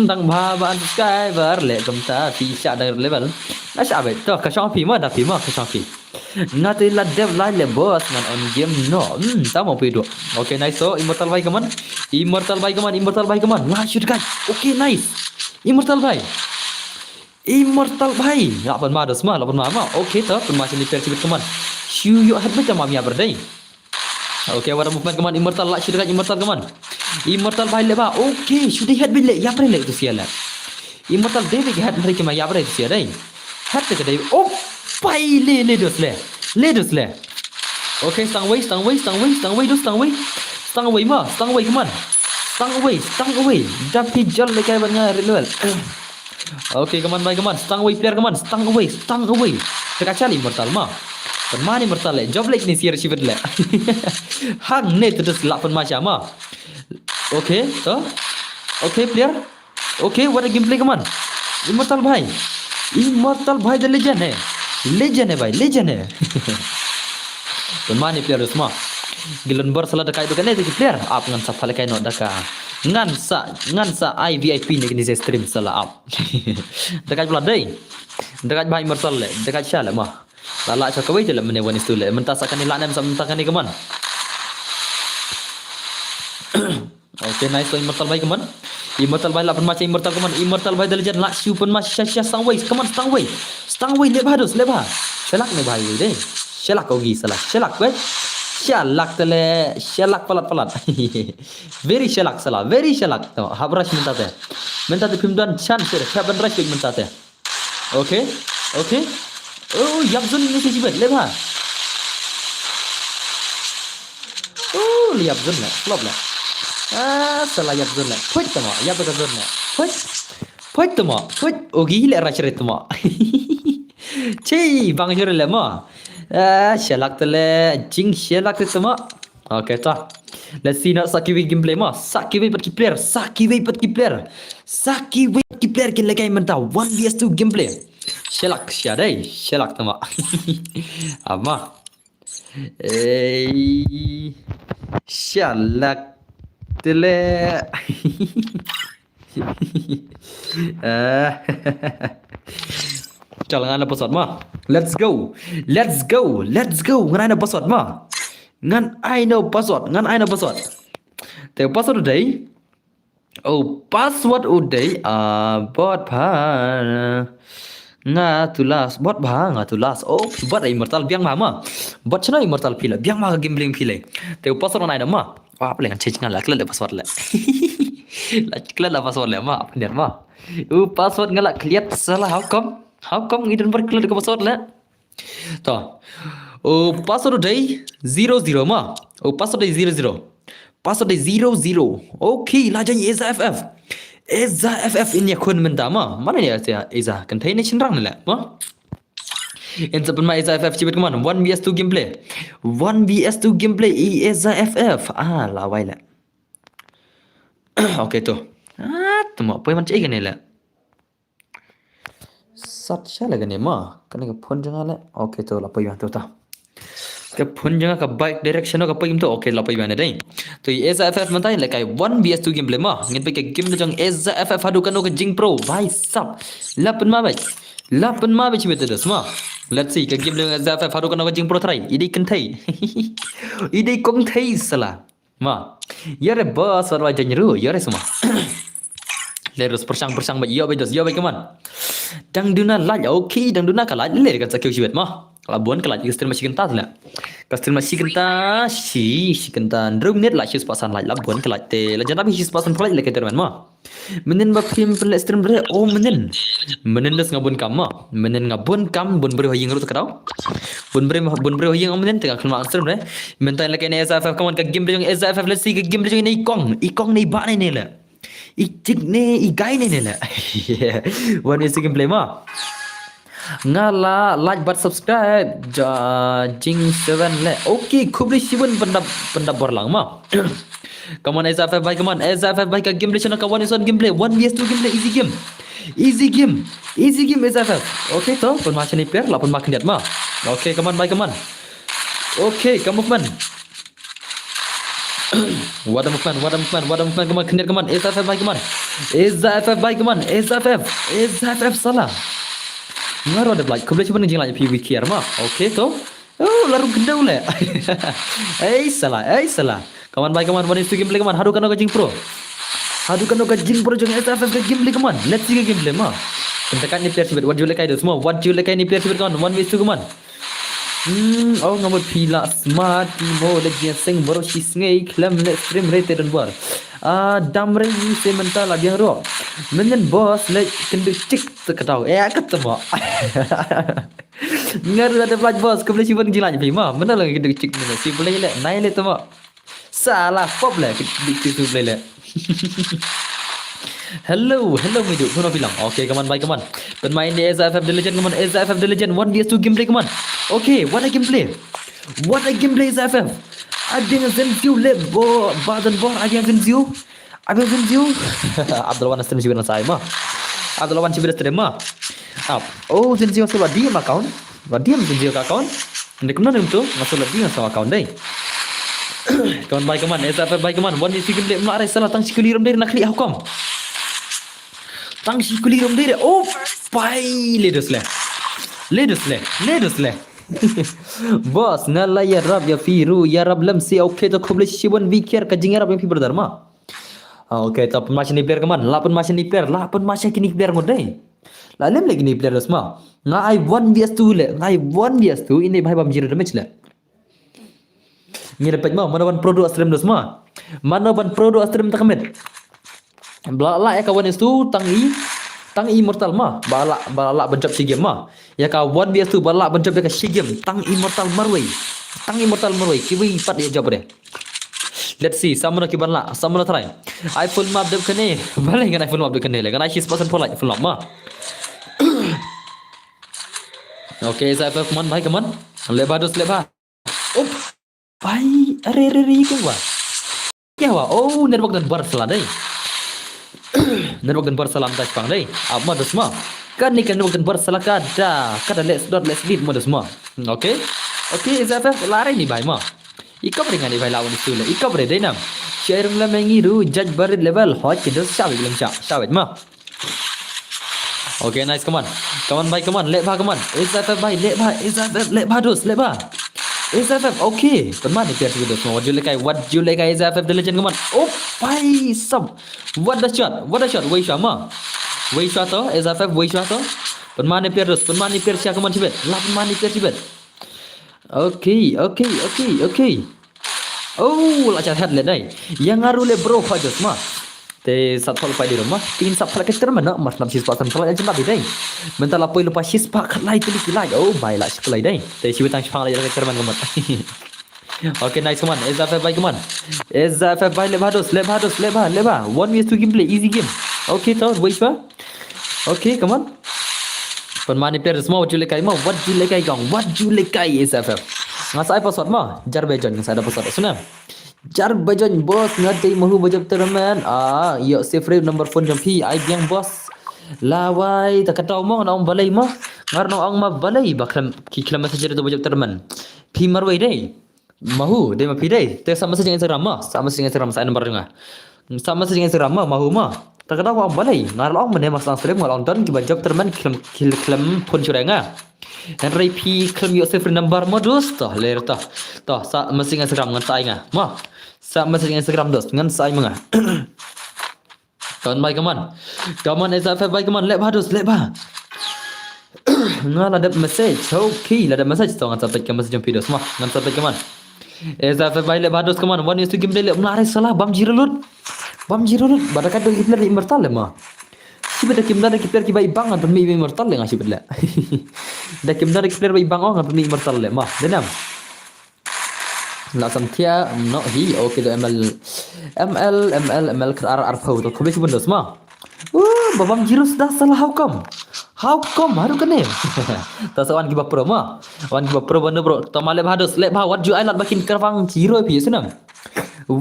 Dang bah subscriber le kamta fi sha dar level. Asya bet to ka Shopee mah ka Shopee. Ngati la dev line le boss man on game no. Sama pedo. Okay, nice so immortal bhai kaman. Immortal bhai kaman. Wah, shoot guys. Okay, nice. Immortal bhai. Ya pan ma dos ma, la pan ma. Okay to, pan macam ni persibit kaman. Shu yo hat macam mami berdai. Okay, wala movement kaman immortal la shit immortal kaman. Immortal bhai le ba. Okay, should head bille ya pre le tu siala. Immortal de head mari ke ma ya pre tu siala dai. Hat ke dai. Oh, bhai le dos le. Okay, stang wei ma. Stang wei kaman. Stang wei. Dah pijal le kai banya level. Okay, kaman bhai kaman. Stang wei player kaman. Stang wei. Terkacau immortal ma. Penmani immortal le. Job like ni siar shivet le. Hang ne terus lapan macam mah. Okay, so. Okay, player. Okay, what a gameplay kaman. Immortal bhai the legend hai. Legend hai. Penmani player semua. Gilan bar salah dekai tu kan ni player. Up ngan sa phale kai no daka. Ngan sa VIP ni stream salah up. Dekat pula dai. Dekat bhai immortal le. Dekat sha le mah. Lala cakap je lah menewan itu le. Mentasakan ni laknam sama mentasakan ni keman. Okay, nice so immortal bhai keman. Immortal bhai lapan macam immortal keman. Immortal bhai the legend lak siu pun macam stang wei. Keman stang wei. Le bah dos le bah. Shalak ni bhai deh. Shalak kau gi salah. Shalak Syalak tele, syalak palat. Very syalak salah, very syalak. Tengok, hab rush minta teh. Minta teh pimdan chance teh, happen rush minta teh. Okay. Oh, Yabzun ini sih bet, leba. Oh, Yabzun lah, flop lah. Salah Yabzun lah. Puit tengok, Yabzun lah. Puit tengok, puit. Oh, gila rush tengok. Cih, bang jure lah mah. Syalak tele, jing syalak tengok. Okay, tak. Let's see nak Sakiwi gameplay mah. Sakiwi pergi player. Kita lagi mentah 1vs2 gameplay. Syalak syadai, syalak tama. Ama. Syalak tele. Jangan password mah. Let's go. Ngan ada password mah. Ngan I know password. Te password uday. Oh, password uday. Bot bha. Ngatulas. Oh, bot immortal biang mama. Bot chana immortal pila. Biang mama gambling pila. Te password ngan mah. Wah, apa lengan change ngan lah. Kelak password lah. Kelak password lah mah. Apa niat mah. Password ngalak kelihatan salah. How come ngidun berkelak password lah. Toh. Oh, password day 00 mah. Oh, password day 00. Okay, lajanya Eza FF ini akun minta mah. Mana dia Eza? Contain nation rang lah. Mah. In sepen mah Eza FF cibet kemana? 1vs2 gameplay. Eza FF. Lawai lah. Okay tu. Temu apa yang macam ini lah. Sat syala gani mah. Kena ke phone jangan lah. Okay tu lapar yang tu tah. Ke phone jangan ke bike direction ke apa game tu. Okay lapar yang ada ni. Tu Eza FF mentai like 1vs2 gameplay mah. Ngin pakai game tu jang Eza FF hadu kan ke Jing Pro. Bye sap. Lapan mah cibet tu semua. Let's see ke game tu Eza FF hadu kan ke Jing Pro try. Idai kentai. Idai kontai salah. Mah. Yare bos warwajah nyeru. Yare semua. Lerus persang bagi yo baik keman. Dang duna laj okay dang duna kalaj le kan sakeu sibet mah. Labuan kalaj stream masih kentas lah. Stream masih kentas si kentan drum net lah sis pasan laj labuan kalaj te la jana bi sis pasan kalaj le keterman mah. Menen ba prim pel stream bre oh menen des ngabun kam mah. Menen ngabun kam bun bre hoying ru takau. Bun bre hoying menen tengah kelma stream bre. Mentai le kene SFF kawan ke game bre yang SFF let's see ke game bre yang ikong ni ba ni le. Icik ni igai ni lah. One is gameplay mah. Ngala like but subscribe. Jing 7 le. Okay, kubli siwan pendap borlang mah. Come on SFF bye come on. SFF bye ke gameplay channel kawan is on gameplay 1vs2 gameplay easy game SFF. Okay to pun macam ni player lah pun makin lihat mah. Okay come on bye come on. Okay come on man. What a movement, come on, SFF bye, come on, SFF salah. Ngaruh ada like, kau boleh cuba ngejar lagi PV kiar mah, okay tu. Oh, lalu gendau le. Salah. Come on, one is to gameplay, come on, hadukan Jing Pro jangan SFF ke gameplay, come on, let's see ke gameplay mah. Tekan ni player sibet, what you like I do semua, ni player sibet come on, 1v2 come on. Oh ngamut pila smart mo lagi sing baru si sngai klam le stream rate dan buar. Damre ni semental lagi yang ro. Menen boss le kendu cik terketau. Ketemu. Ngaru ada flash boss kau boleh simpan jilan je mah. Mana lagi kendu cik mana si boleh le naik le temu. Salah pop le itu boleh le. Hello Midu, kau nak bilang. Okay, come on. Pemain di SFF The Legend, come on. SFF The Legend 1vs2 gameplay, come on. Okay, what a gameplay SFF. Ada yang Zenziu le, badan bor ada yang Zenziu. Abdul Wan stream juga saya mah. Abdul Wan stream mah. Oh, Zenziu masuk lagi account. Diam Zenziu account. Ndek mana tu? Masuk lagi sama account deh. Come on, SFF bye, come on. 1vs2 gameplay mari salah tang sikulirum dari nak klik hukum. Tang sikulirum dari oh pai ledus le. Boss ngala ya rab ya firu ya rab lamsi okay to khuble shiwan vikir ka jingar yang fi berdharma. Okay to macam ni player kaman lapun macam ni player ngodai. Lalem lagi ni player semua. Ngai 1vs2 le ngai 1vs2 ini bhai bam jira damage le. dapat mah mana ban produk Astrim dos mah. Mana ban produk Astrim takamit. Belak ya kawan itu tang immortal mah balak bencap si game mah. Ya kawan biasa tu balak bencap ke si game tang immortal marway. Tang immortal marway kiwi pat dia jawab deh. Let's see sama nak kiban lah sama nak try. iPhone map dep kene. Balai kan iPhone map dep kene lah. Kan I pasan pola iPhone map mah. Okay, saya come on, bhai, come on. Lebah dos lebah. Oh, bhai, अरे क्या हुआ oh network dan bar salah deh. Network dan bar salah tak pang deh. Apa dos mah? Kan ni kan network dan bar salah kada let's beat modus mah. Okay, saya lari ni bhai mah. Ikap dengan ni bhai lawan itu le. Ikap deh nam. Share mula mengiru judge bar level hot kita syawit belum syawit mah. Okay, nice, come on, bhai, come on, let bah, come on. SFF bhai, let bah, SFF, let bah dos, let bah. SFF, okay. Perman ni PS dos. What you like, SFF the legend, come on. Oh, bhai, sub. What the shot, wait shot mah. Wait shot to, SFF, wait shot to. Perman ni PS dos, perman ni PS siya, come on, cibet. Lah perman ni PS cibet. Okay. Oh, lacat head le dai. Yang ngaruh le bro kau dos mah. Te sat pol pai di rumah, tin sap pala keter mana mas nam sis pasan pala jam dai. Mental lapoi lupa sis pak lai tu lagi. Oh, bai la sekolai dai. Te si wetang chang lai keter man gamat. Okay, nice, come on. SFF bhai, come on. SFF bhai lebah. 1v2 gameplay, easy game. Okay, to wait for. Okay, come on. Permane player semua what you like SFF. Ngasai password mah, jar bejon ngasai ada password sunam. Jar bajon bos ngadai mahu bajab terman yo save number phone jam pi ai biang bos lawai tak kata omong na balai mah ngar no ang ma balai baklam ki klam message tu bajab terman pi marwai dai mahu dai ma pi dai te sama saja Instagram mah sama saja Instagram saya nomor dengar sama saja Instagram mah mahu mah tak kata ang balai ngar long mene mas lang srem ngar long don ki bajab terman klam phone churenga dan pi klam yo save number modus toh ler toh sa masing Instagram ngan sai nga mah sa message Instagram dos ngan sai manga kawan bhai kaman SFF bhai kaman let bah dos let bah ngal ada message okay ada message to ngan sampai ke message video semua ngan sampai kaman SFF bhai let bah dos kaman one is to game le menarik salah bam jirulut badakat do hitler immortal le mah si beda kim da kipler ki bai bang ngan pemi immortal le ngasi bedla da kim da kipler bai bang ngan pemi immortal le mah denam la samtia no hi okay do ml ar phau to khobe chibun dos ma babam jiro sudah salah how come haru kene ta sawan ki bapro ma wan ki bapro banda bro to male bhados le bha what you I lot bakin kawang jiro pi senam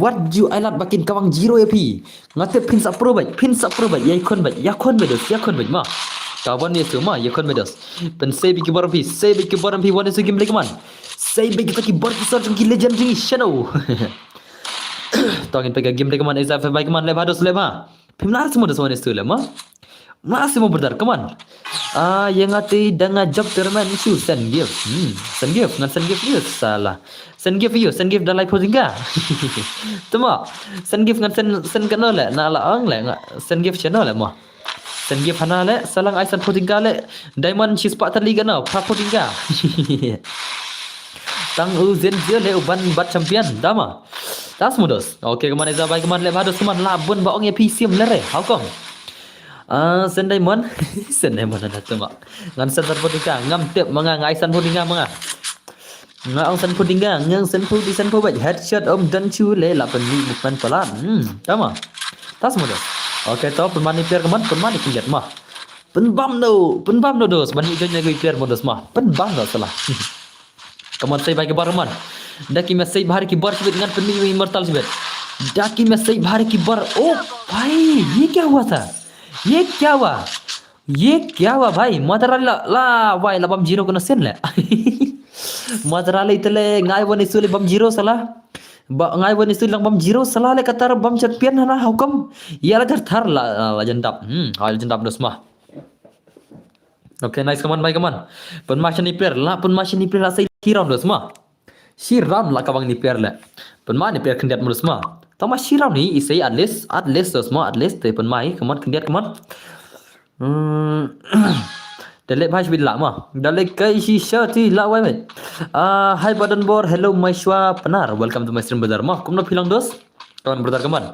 what you I lot bakin kawang jiro pi ngate pin sa pro bai yakon bai dos ma kawan ni semua yakon bai dos pen se bi ki baram pi wan se game like man say big kita ki bar ki sar ki legend ring shadow talking pega game like man SFF bhai kaman le bhados le bha pimlar semua dos one is le ma masih mau berdar kaman yang ati danga job terman isu send gift ngan send gift ni salah send gift dalai posingga tuma send gift ngan send kana le na la ang le send gift channel le ma send gift hana le salang ai send posingga le diamond chis pak tali kana pa posingga tang uzen je le uban bat champion dama tas modus okay kaman eza bai kaman le bados kaman labun ba ong ep sim lere how come sen diamond ada tuma ngan sen podinga ngam tep manga ngai san podinga manga nga ong san podinga ngang sen po bai headshot om dan chu le la pen ni bukan pelan dama tas modus okay to penmani player kaman penmani kinjat mah penbam no dos bani jonya goi player modus mah penbam no salah kaman say bhai ke bar man daki मैं सही भारी की bar sebet dengan peni immortal sebet daki मैं सही भारी की bar oh भाई ये क्या हुआ भाई la भाई la bam zero kena sen le matarala itale ngai woni suli bam zero salah ngai woni suli lang bam zero salah le katar bam champion hana hukum ya la thar la jendap jendap dos mah. Okay, nice, kaman bhai kaman penmasya ni player la sai round dos mah si round la kawang ni player le penma ni player kendiat mulus mah tama si round ni isai at least dos mah at least te penmai kaman kendiat kaman Dalek bhai shibit la ma. Dalek kai shisha ti la wai mai. Hi Badan Bor, hello Maishwa Penar. Welcome to my stream brother. Ma, kumno philang dos. Kawan brother kaman.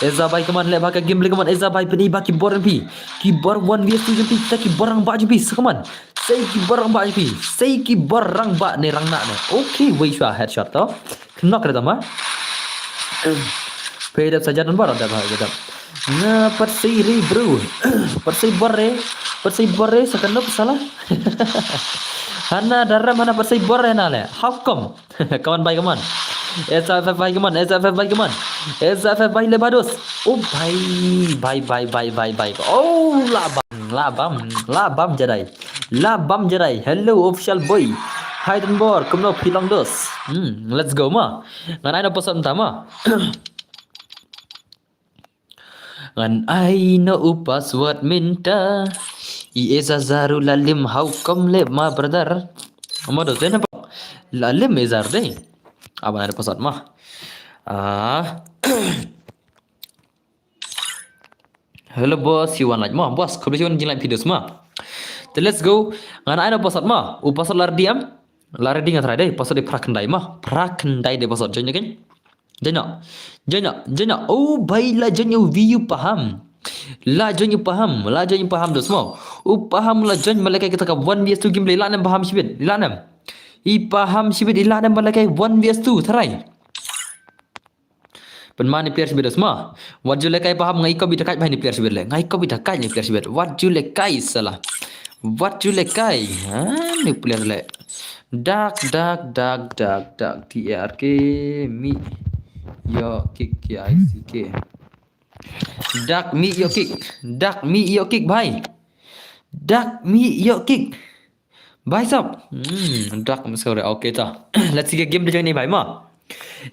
Eza bhai kaman le bhai ka game le kaman. Eza bhai peni ba keyboard pi. Keyboard 1vs2 jempi kita keyboard rang ba jempi kaman. Say keyboard rang ba jempi. Say keyboard rang ba ne rang na ne. Okay, Maishwa headshot to. Knock kena ma. Pedap saja dan barat dah pedap. Nah, persiri bro. Persib borre sekenap salah. Hana daram hana persib borre nale. How come? Kawan baik kawan. SFF baik kawan. SFF baik lebados. Oh baik. Oh labam jadai. Hello official boy. Hidden board, kumno pilang dos. Let's go ma. Ngan ada pesan utama. Ngan I know password minta. Ieza zaru lalim how come le ma brother. Amado tena pa. Lalim ezar deh. Aban ada pesan mah. Hello boss, you want like ma? Boss, kau bisa jin like video semua. Let's go. Ngan I know pesan mah. Pasal lar diam. Lar di ngatrai deh. Pasal di prakendai mah. Prakendai deh pasal jonya kan. Janya. Oh, baiklah janya view paham. La janya paham tu semua. Oh, paham la janya malaikat kita ka 1vs2 game le lanam paham sibit. Lanam. I paham sibit lanam malaikat 1vs2 tarai. Penmani player sibit semua. What you like paham ngai kau bi dekat bahini player sibit le. Ngai kau bi dekat ni player sibit. What you like salah. What you like ni player le. Dark TRK mi yo kick KICK. Duck me yo kick bhai. Duck me yo kick. Bhai sab. Duck sorry. Okay ta. Let's see ke game play join ni bhai ma.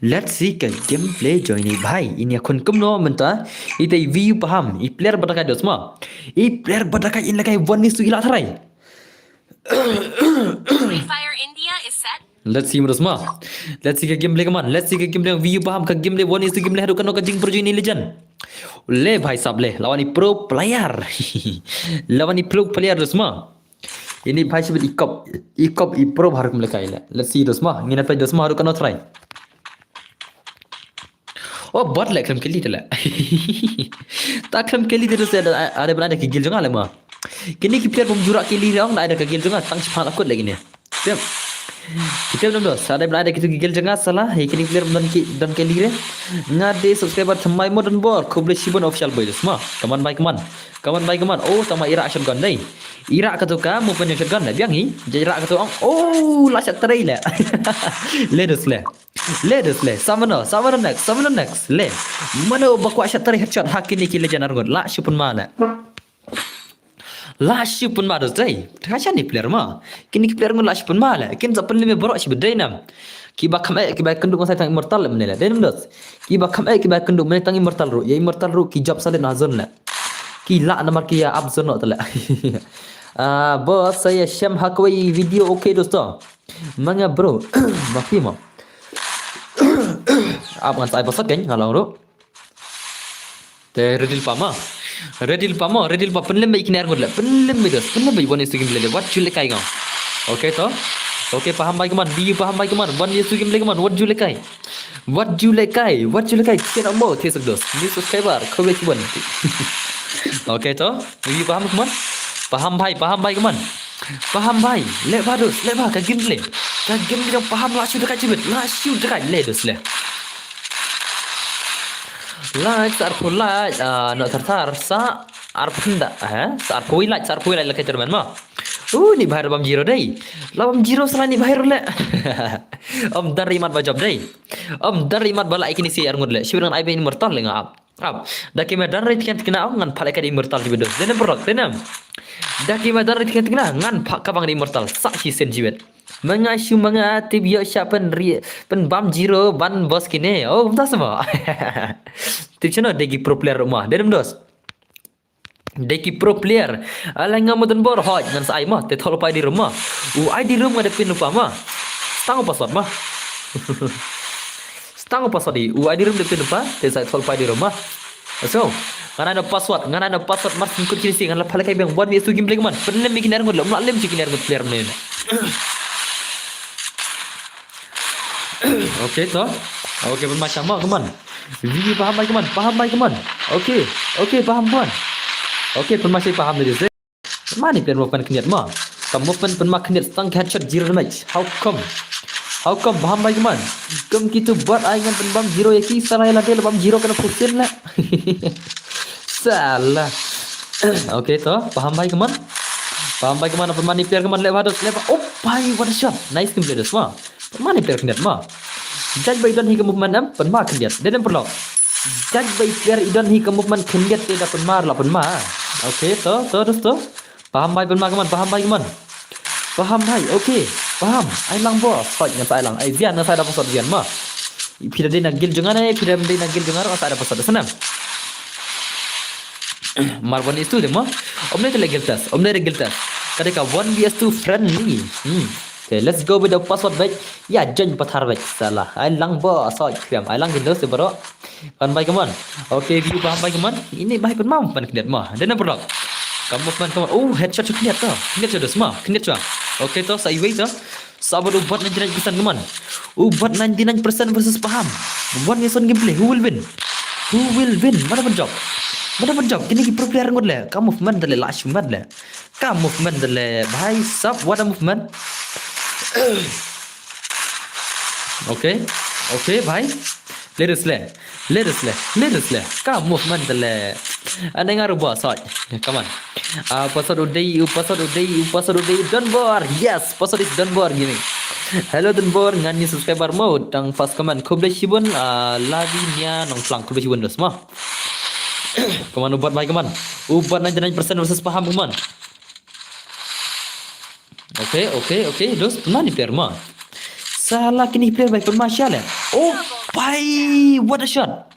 Let's see ke gameplay join ni bhai. Ini akun kumno menta. Itai view paham. I player badakai dos ma. I player badakai in lakai one is to ila tharai. Free Fire India is set. Let's see semua. Let's see ke gameplay kaman. Let's see ke gameplay view paham ke gameplay one is to gameplay harukan no kajing pro ini legend. Le bhai sab le lawan ni pro player. Lawan ni pro player semua. Ini bhai sebut ikop i pro haruk melekai le. Let's see semua. Ngina play semua harukan no try. Oh bot le klam keli tela. Tak klam keli terus ada berada ke gil jangan le ma. Kini player pemjurak keli orang ada ke gil jangan tang cepat akut lagi ni. Siap. Kita belum dos. Ada berada kita gigil jangan salah. Kini player dan keli re. Ngade subscriber thamai modern bor. Kuble shibon official boy semua. Kaman baik kaman. Oh sama Irak shotgun dai. Irak kata kamu punya shotgun dah biang ni. Irak kata orang. Oh lasak terai le. Ledos le. Sama next. Le. Mana bakwa shot terai headshot hakini kile janar god. La shupun mana. Lash pun madas dai. Macam ni player mah. Kini player ngun lash pun malah. Kini zapan lima borok sih berdai nam. Kiba kenduk saya tang immortal menela. Dai nam dos. Kiba kenduk menela tang immortal ru. Ya immortal ru ki job salin azon la. Ki la nama ki ya abzon no tala. Bos saya Syam Hakwai video okay dosto. Manga bro. Mafi mo. Apa saya pasal kan kalau ru. Redil pama penlem baik ni argod la penlem one is to game le what you lekai gam okay to okay paham baik man bi paham baik man one is to game le man what you lekai kena mo tesuk dos ni subscriber khobe kibon okay to bi paham man paham baik man paham bai le bados le ba ka game le paham la shu dekat cibet la shu dekat le dos le like sarpu like no tartar sa arpunda sa arpui like la keterman ma ni bahar bam jiro dai la bam jiro sala ni bahar le om dari mat bajab dai om dari mat bala ikini si arngud le shibiran ai ben mortal le ngap daki ma dan rit kan kena ngan phalai ka di mortal di bedos denam borok denam daki ma dan rit kan kena ngan pak ka bang di mortal sa si sen jiwet mengasu mengatib yo siapan pen bam jiro ban bos kini oh entah semua tip channel degi pro player rumah denam dos deki pro player ala ngamodan bor hoj ngan sai mah te thol pai di rumah ai di rumah ada pin lupa mah stang password mah stang password di ai di rumah de pin lupa te sai thol pai di rumah so ngana ada password mas ikut kiri sing ngana pala kai bang buat bisu gameplay kaman pernah bikin air ngod lo lem cikin air ngod player mana oke toh oke bermacam mah kaman video paham baik kaman oke paham kaman oke masih paham dari saya mana player movement keniat mah kamu movement penmak keniat stang headshot zero damage how come paham baik kaman kem gitu buat aingan penbam zero ya ki salah lah dia bam zero kena pusing lah salah oke toh paham baik kaman apa mani player kaman lewat oh pai what a shot nice game player semua mani player keniat mah judge by don hi movement am penmak keniat dan perlu judge by player idon hi movement keniat tidak penmar lah penma oke toh paham baik penmak kaman paham baik oke paham ai lang bos fight nya sai lang ai vian na sai da pasal vian mah pira dia nak gil jangan pira dia nak gil jangan sai da pasal senam Marwan itu deh mah omne regel test kadeka 1vs2 friendly okay let's go with the password baik ya jen pathar baik salah ai lang bos fight kriam ai lang gindos bro kan baik kaman oke view paham baik kaman ini baik pun mampan keniat mah dan apa kamu oh headshot keniat tuh semua keniat tuh oke toh saya wait toh sabar ubat 99% kaman ubat 99% versus paham one nation gameplay who will win mana penjawab kini ki pro player ngod le kamu movement dale last movement le kamu movement dale bhai sab what a movement oke bhai let us le kamu movement dale ada ngaru bos come on password uday Dunbar yes password is Dunbar gaming hello Dunbar ngani subscriber mode tang fast comment kuble shibun lagi nya nong flang kuble shibun dos mah kaman ubat baik kaman ubat 99% versus paham kaman oke dos mana player mah salah kini player baik masya lah oh pai what a shot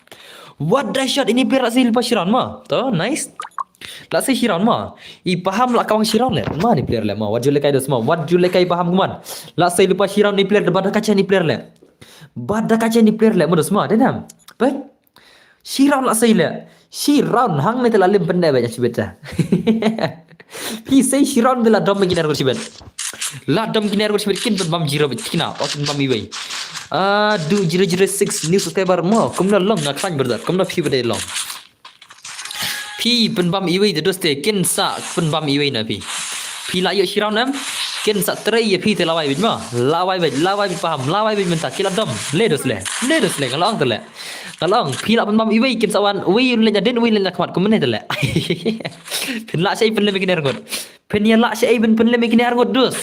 ini player asli lepas shiran mah toh nice lah saya shiran mah I paham lah kawang shiran le mana player le mah what julai kai dos mah what julai kai paham kaman lah saya lepas shiran ni player bada kaca ni player le mah dos mah denam baik shiran lah saya le shiran hang ni telah lim pandai banyak cibeta Pisai shiran de la dom ginar ko sibet la dom ginar ko sibet kin bam jiro bet kina otin bam iwei do 006 new subscriber mo kumna long na klan brother kumna fi bade long pi pen bam iwei de doste kin sa pen bam iwei na pi la yo shiran nam kin sa trai ye pi te lawai bit ma lawai bit paham lawai bit menta kila dom ledos le kalong tele kalong pi la pen bam iwei kin sawan wi le den wi le khamat kumne tele pen la sai pen le bikin ergot pen ya la sai pen le bikin ergot dos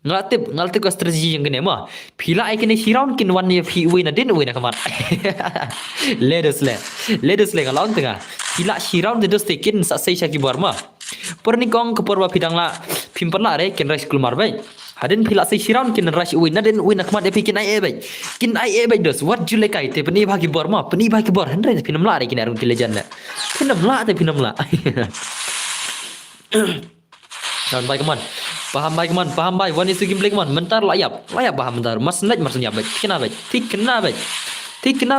ngaltip ko strategi yang kene ma pila ai kene shiround kin wan ye pi wi na den wi na khamat ledos le kalong tengah pila shiround de dos tekin sa sai shaki barma perni kong ke porwa pidang la pimper la re ken rais kulmar bai hadin pila sai shiround kin rais wi na den wi na khamat de kin ai bai dos what jule kai te peni bagi barma peni bagi bar hendra pinam la re kin arun tilejan la pinam la dan baik man paham baik one is to game man mentar layap paham mentar mas lek maksudnya baik tik kena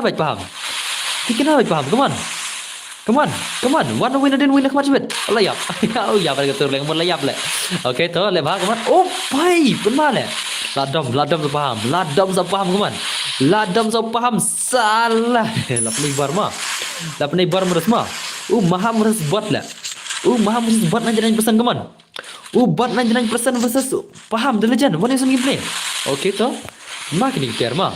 baik paham come on one win dan win kemana cibet layap oh ya pada ketur leng layap le oke to le bah keman oh pai benar le ladom paham keman ladom paham salah la penai bar merus mah maham merus buat le maham merus buat 99% keman buat 99% versus paham The Legend one is gameplay oke to mak ni player mah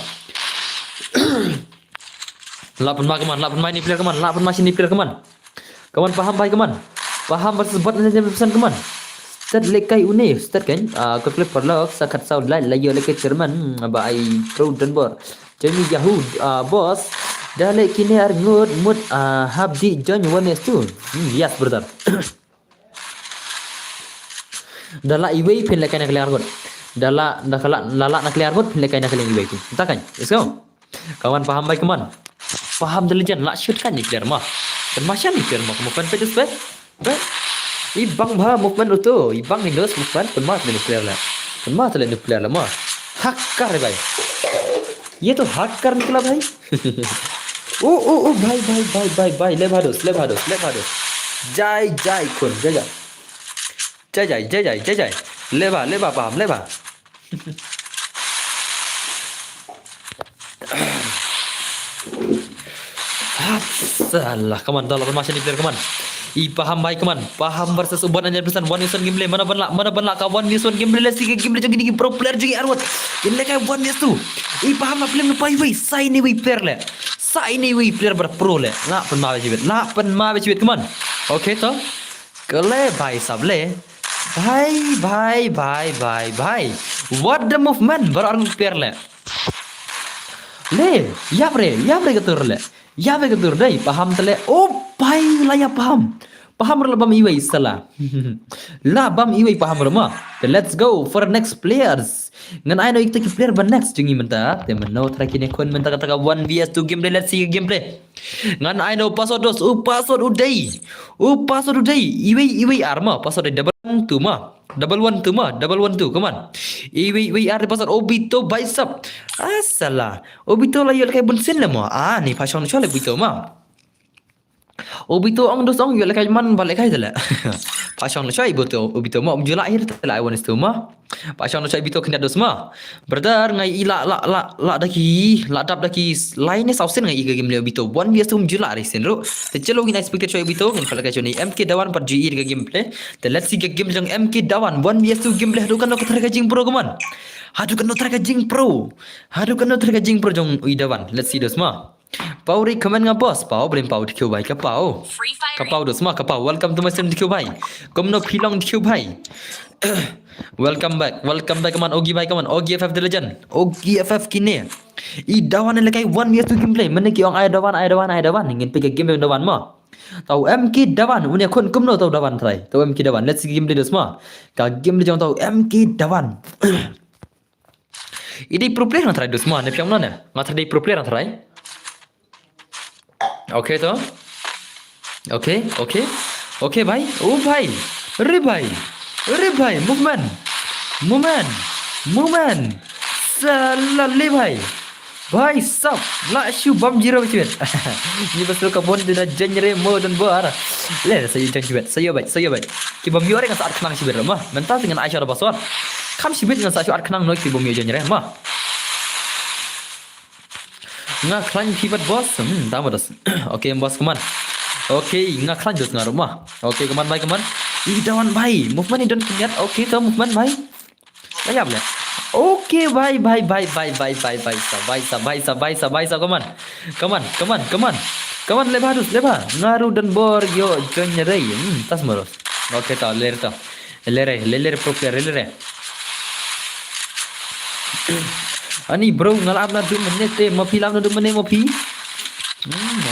lapan main ni player keman lapan masih ni player keman paham baik keman paham versus buat 99% keman start lekai une start kan klik perlu sakat sound layo lekai Jerman ba ai pro Dunbar jadi Yahoo bos dah lek kini arngut mut habdi join one is tu yes brother dala iwei pin lekai nak liar god dala nak liar god pin lekai nak liar iwei tu entah kan let's go kawan paham baik keman paham The Legend nak shoot kan ni player mah dan macam ni player mah movement pedes bet ibang bah movement itu ibang ni dos movement penmat ni player lah mah hakkar bhai ये तो hakkar निकला भाई भाई ले भादोस जय खुन जय ले बा पाम ले बा salah kaman dalam macam ni player kaman paham baik kaman paham versus uban anjir pesan one nation gameplay mana benlak ka one nation gameplay lesi ke gameplay jangan pro player jangan arwat ini kayak one nation tu paham lah player pai wei sai ni wei player le sai ni wei player pro le nak pen ma bejibet kaman okay to kele bhai sab le bhai what the movement berarang player le ya bre ketur le ya bre ketur dai paham tele bhai lah ya paham la bam iwai salah la bam iwai paham rama let's go for next players ngan ai no ikta ki player ban next jungi menta te meno traki ne kon menta kata 1vs2 gameplay let's see gameplay ngan ai no password udai iwai arma password double 1 tu come on iwi are pasal obito bicep asala obito la yol kai bunsen le mo ni phashon chole obito ma obito ong dos ong yol kai man balik kai tala phashon choi obito ma jula akhir tala I want to ma phashon choi obito kena dos ma brother ngai la dap daki line ni sausen ngai game le obito 1vs tu jula risen ro te chalo gina speaker choi obito ngan phala kai choni mk dawan par ge ga gameplay te let's see game jang mk dawan 1vs tu gameplay hadu kan ko thar jing pro kaman hadu kan thar jing pro jong ui dawan let's see dos ma pau recommend nga boss pau blim pau dikyo bai ka pau Free Fire. ka pau dos ma ka pau welcome to my stream dikyo bai komno philong dikyo bai welcome back kaman ogi bai kaman ogi ff the legend ogi ff kini dawan le kai 1vs2 gameplay mene ki ong ai dawan ingin pe game dawan ma tau mk dawan unya kon komno tau dawan try tau mk dawan let's see gameplay dos ma ka game le jong tau mk dawan ini pro player na try dos ma ne pyam na ne ngatrai pro player na try okay to okay bhai bhai re bhai movement salah le bhai sab la shu bam jiro bicet ni betul kabon dina genre modern bar le saya janjibet saya baik ki bam yore kan saat kenang sibir mah mental dengan Aisyah baswar kam sibit dengan saat kenang noi ki bam yo genre mah nga klan pivot boss tama das okay boss kaman okay nga klan jos nga rumah okay kaman bhai kaman dawan bhai movement ni don't forget okay to movement bhai layap le okay bhai sa kaman le ngaru dan bor yo jonre tas maros okay to lere pro player lere ani bro ngalap na 2 menit te mapi lam na 2 menit mapi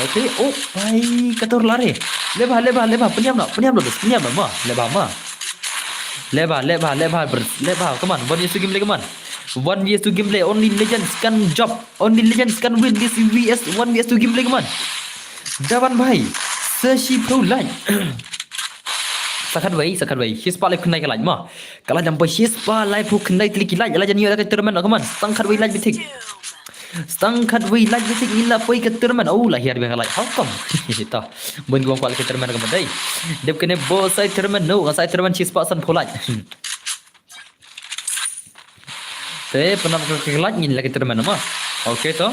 okay bhai kator lare leba penyam ma leba come on 1vs2 gameplay come on 1vs2 gameplay only legends can win this vs 1vs2 gameplay come on dawan bhai sashi pro line sakat wei hispa live kenai kalaj ma kala jampai hispa live pu kenai kliki laj ala jani ala tournament kaman stangkat wei laj bitik ila poi ke tournament lah hiar bang kalaj how come ta bon gong kwal ke tournament kaman dai dep kene bo sai tournament no sai tournament hispa san pholaj te penam ke laj ni lagi tournament ma okay to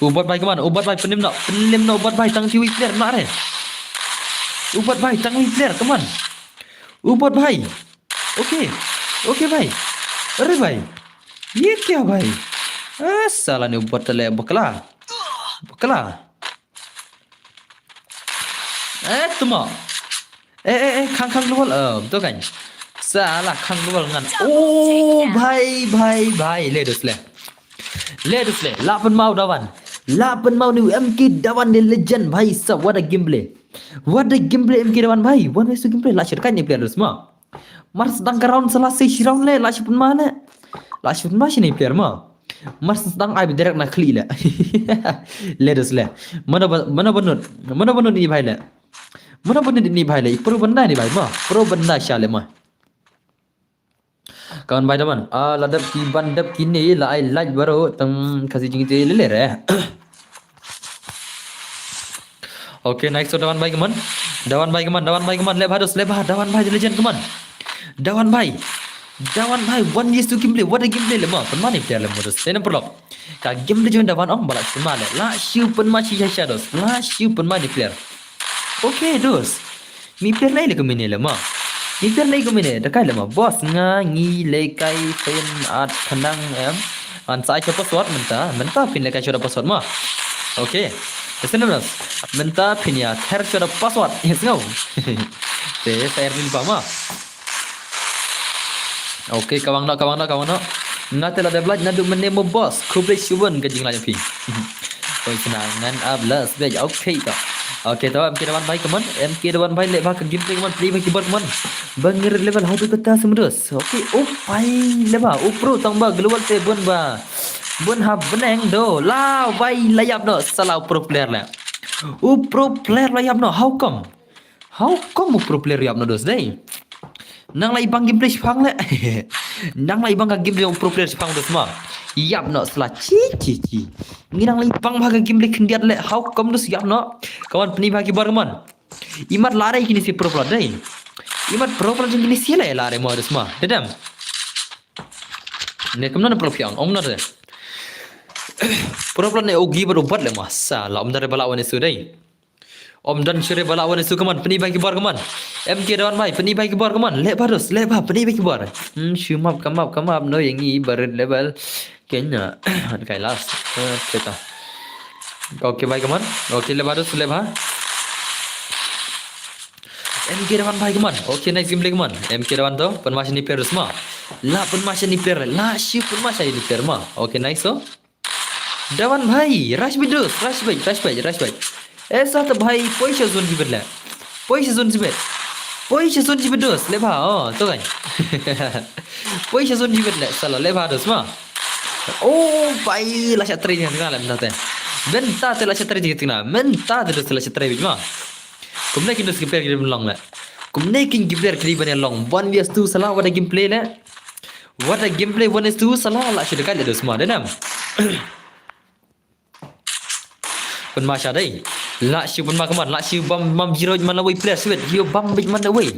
ubat bai kaman ubat bai penim no ubat bai tang tiwi player na re ubat bai tang wi player kaman ऊपर भाई ओके भाई अरे भाई ये क्या भाई साला ने ऊपर तले बकला तुम खांग लुबल तो kan salah khang lubal ngan भाई ले dusle lapan mau ni MK dawan the legend भाई सब what a gameplay MK dawan भाई 1vs2 gameplay lah syirkan ni player semua mar sedang ke round selesai si round le lah syipun mana ni player mah mar sedang ai direct nak kli le ledos le mana banut ni भाई le pro benda ni भाई mah pro benda syale mah kawan भाई teman ladap ki bandap kini la ai like baru tang kasih jing te le re Okay, nice. So Dawan bhai come on. Dawan bhai come on. Dawan bhai come on. Lebah dos. Lebah. Dawan bhai the legend come on. Dawan bhai. Dawan bhai. 1 years to gameplay. What a gameplay lemah. Penma ni player lemah dos. Saya perlu. Ka gameplay join Dawan ong balak penma le. La shiu penma chi cha dos. La shiu penma ni player. Okay dos. Mi player lain le kemini lemah. Mi player lain kemini. Dekai lemah. Boss nga ngi lekai pen at kandang em. An sai cho password menta pin lekai cho password mah. Okay. Listen to us. Menta pin ya ther cho password. Yes no. Te saya ni pa mah. Okay, kawang nak. Ngate la deblat nadu menemo boss. Kublai syuban ke jingla pi. Oi senangan ablas be. Okay tak. Okay tahu MK Dawan bhai kaman. MK Dawan bhai le bak gameplay kaman play bagi kaman. Bangir level how to kata semedus. Okay, oh pai leba. Oh pro tang ba global te bun ba. Bun ha beneng do. La bai layap no salah pro player la. Oh pro player layap no. How come? How come pro player layap no dos dai? Nang lai bang gameplay sepang le. Nang lai bang gameplay pro player sepang dos ma. Yap no salah ci. Nginang lai bang bag gameplay kendiat le. How come dos yap no? Kawan peni bagi bar kaman. Imat lare kini si pro player dai. Imat pro player kini si le lare mo dos ma. Dedam. Ne kamna na pro piang. Om na de. Pro player ne ogi bar obat le ma. Salah om dare balawan isu dai. Om dan syure balawan isu kaman peni bagi bar kaman. MK Dawan bhai peni bagi bar kaman. Le barus le ba peni bagi bar. Shumap kamap no yang i bar level kenya kai last. Kita. Okay bhai kaman. Okay le barus le ba. MK Dawan bhai kaman. Okay nice gameplay kaman. MK Dawan to penmasya ni player semua. La penmasya ni player. La shi penmasya ni player ma. Okay nice so. Dawan bhai rush bidus. Rush bhai. ऐसा तो भाई पैसा जोन की बदला पैसा जोन की बदोस ले भा तो गई पैसा जोन की बदला साला ले भा दोस मा ओ भाई ला छतरी ni tengah lah benta te la छतरी di tengah menta te la छतरी bi ma kumne kin dos gameplay kiri long la kumne kin gameplay kiri ban long 1vs2 salah what a gameplay la what a gameplay 1vs2 salah la sudah kali dos ma denam pun masya dai la siu pun makaman la siu bam zero mana way player sweet hiu bam big mana way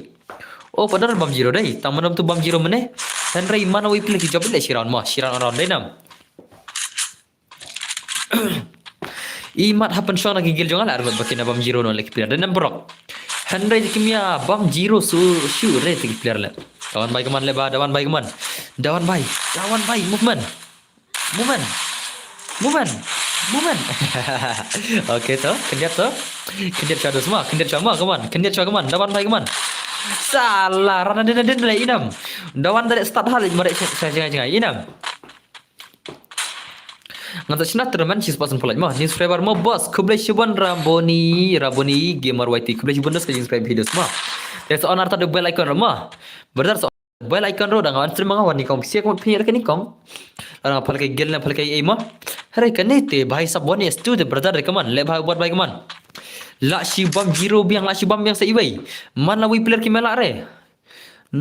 oh padahal bam zero dai tang manam tu bam zero mene Henry mana way player ki job le siran around dai nam imat happen shot lagi gil jongal arbat bakina bam zero no lagi player dan brok Henry kimia bam zero su siu re ti player le kawan bai kaman le ba dawan bai movement Okay to kendiat cado semua kaman kendiat kaman dawan bai kaman salah rana den le inam dawan dari start hal merek saya inam ngata sinat terman sis pasan pulai mah ni subscriber mo bos kublai syuban raboni gamer YT kublai syuban dos kajing subscribe video semua there's on arta the bell icon mah berdar so bell icon ro dangan terima ngawan ni kom siak mo pinyer kan ni kom ana palkai gel na palkai ai mah hare kanete bhai sab 1 to the brother kaman le bhai buat bai kaman la shi bam zero biang sai bai mana wi player ki mela re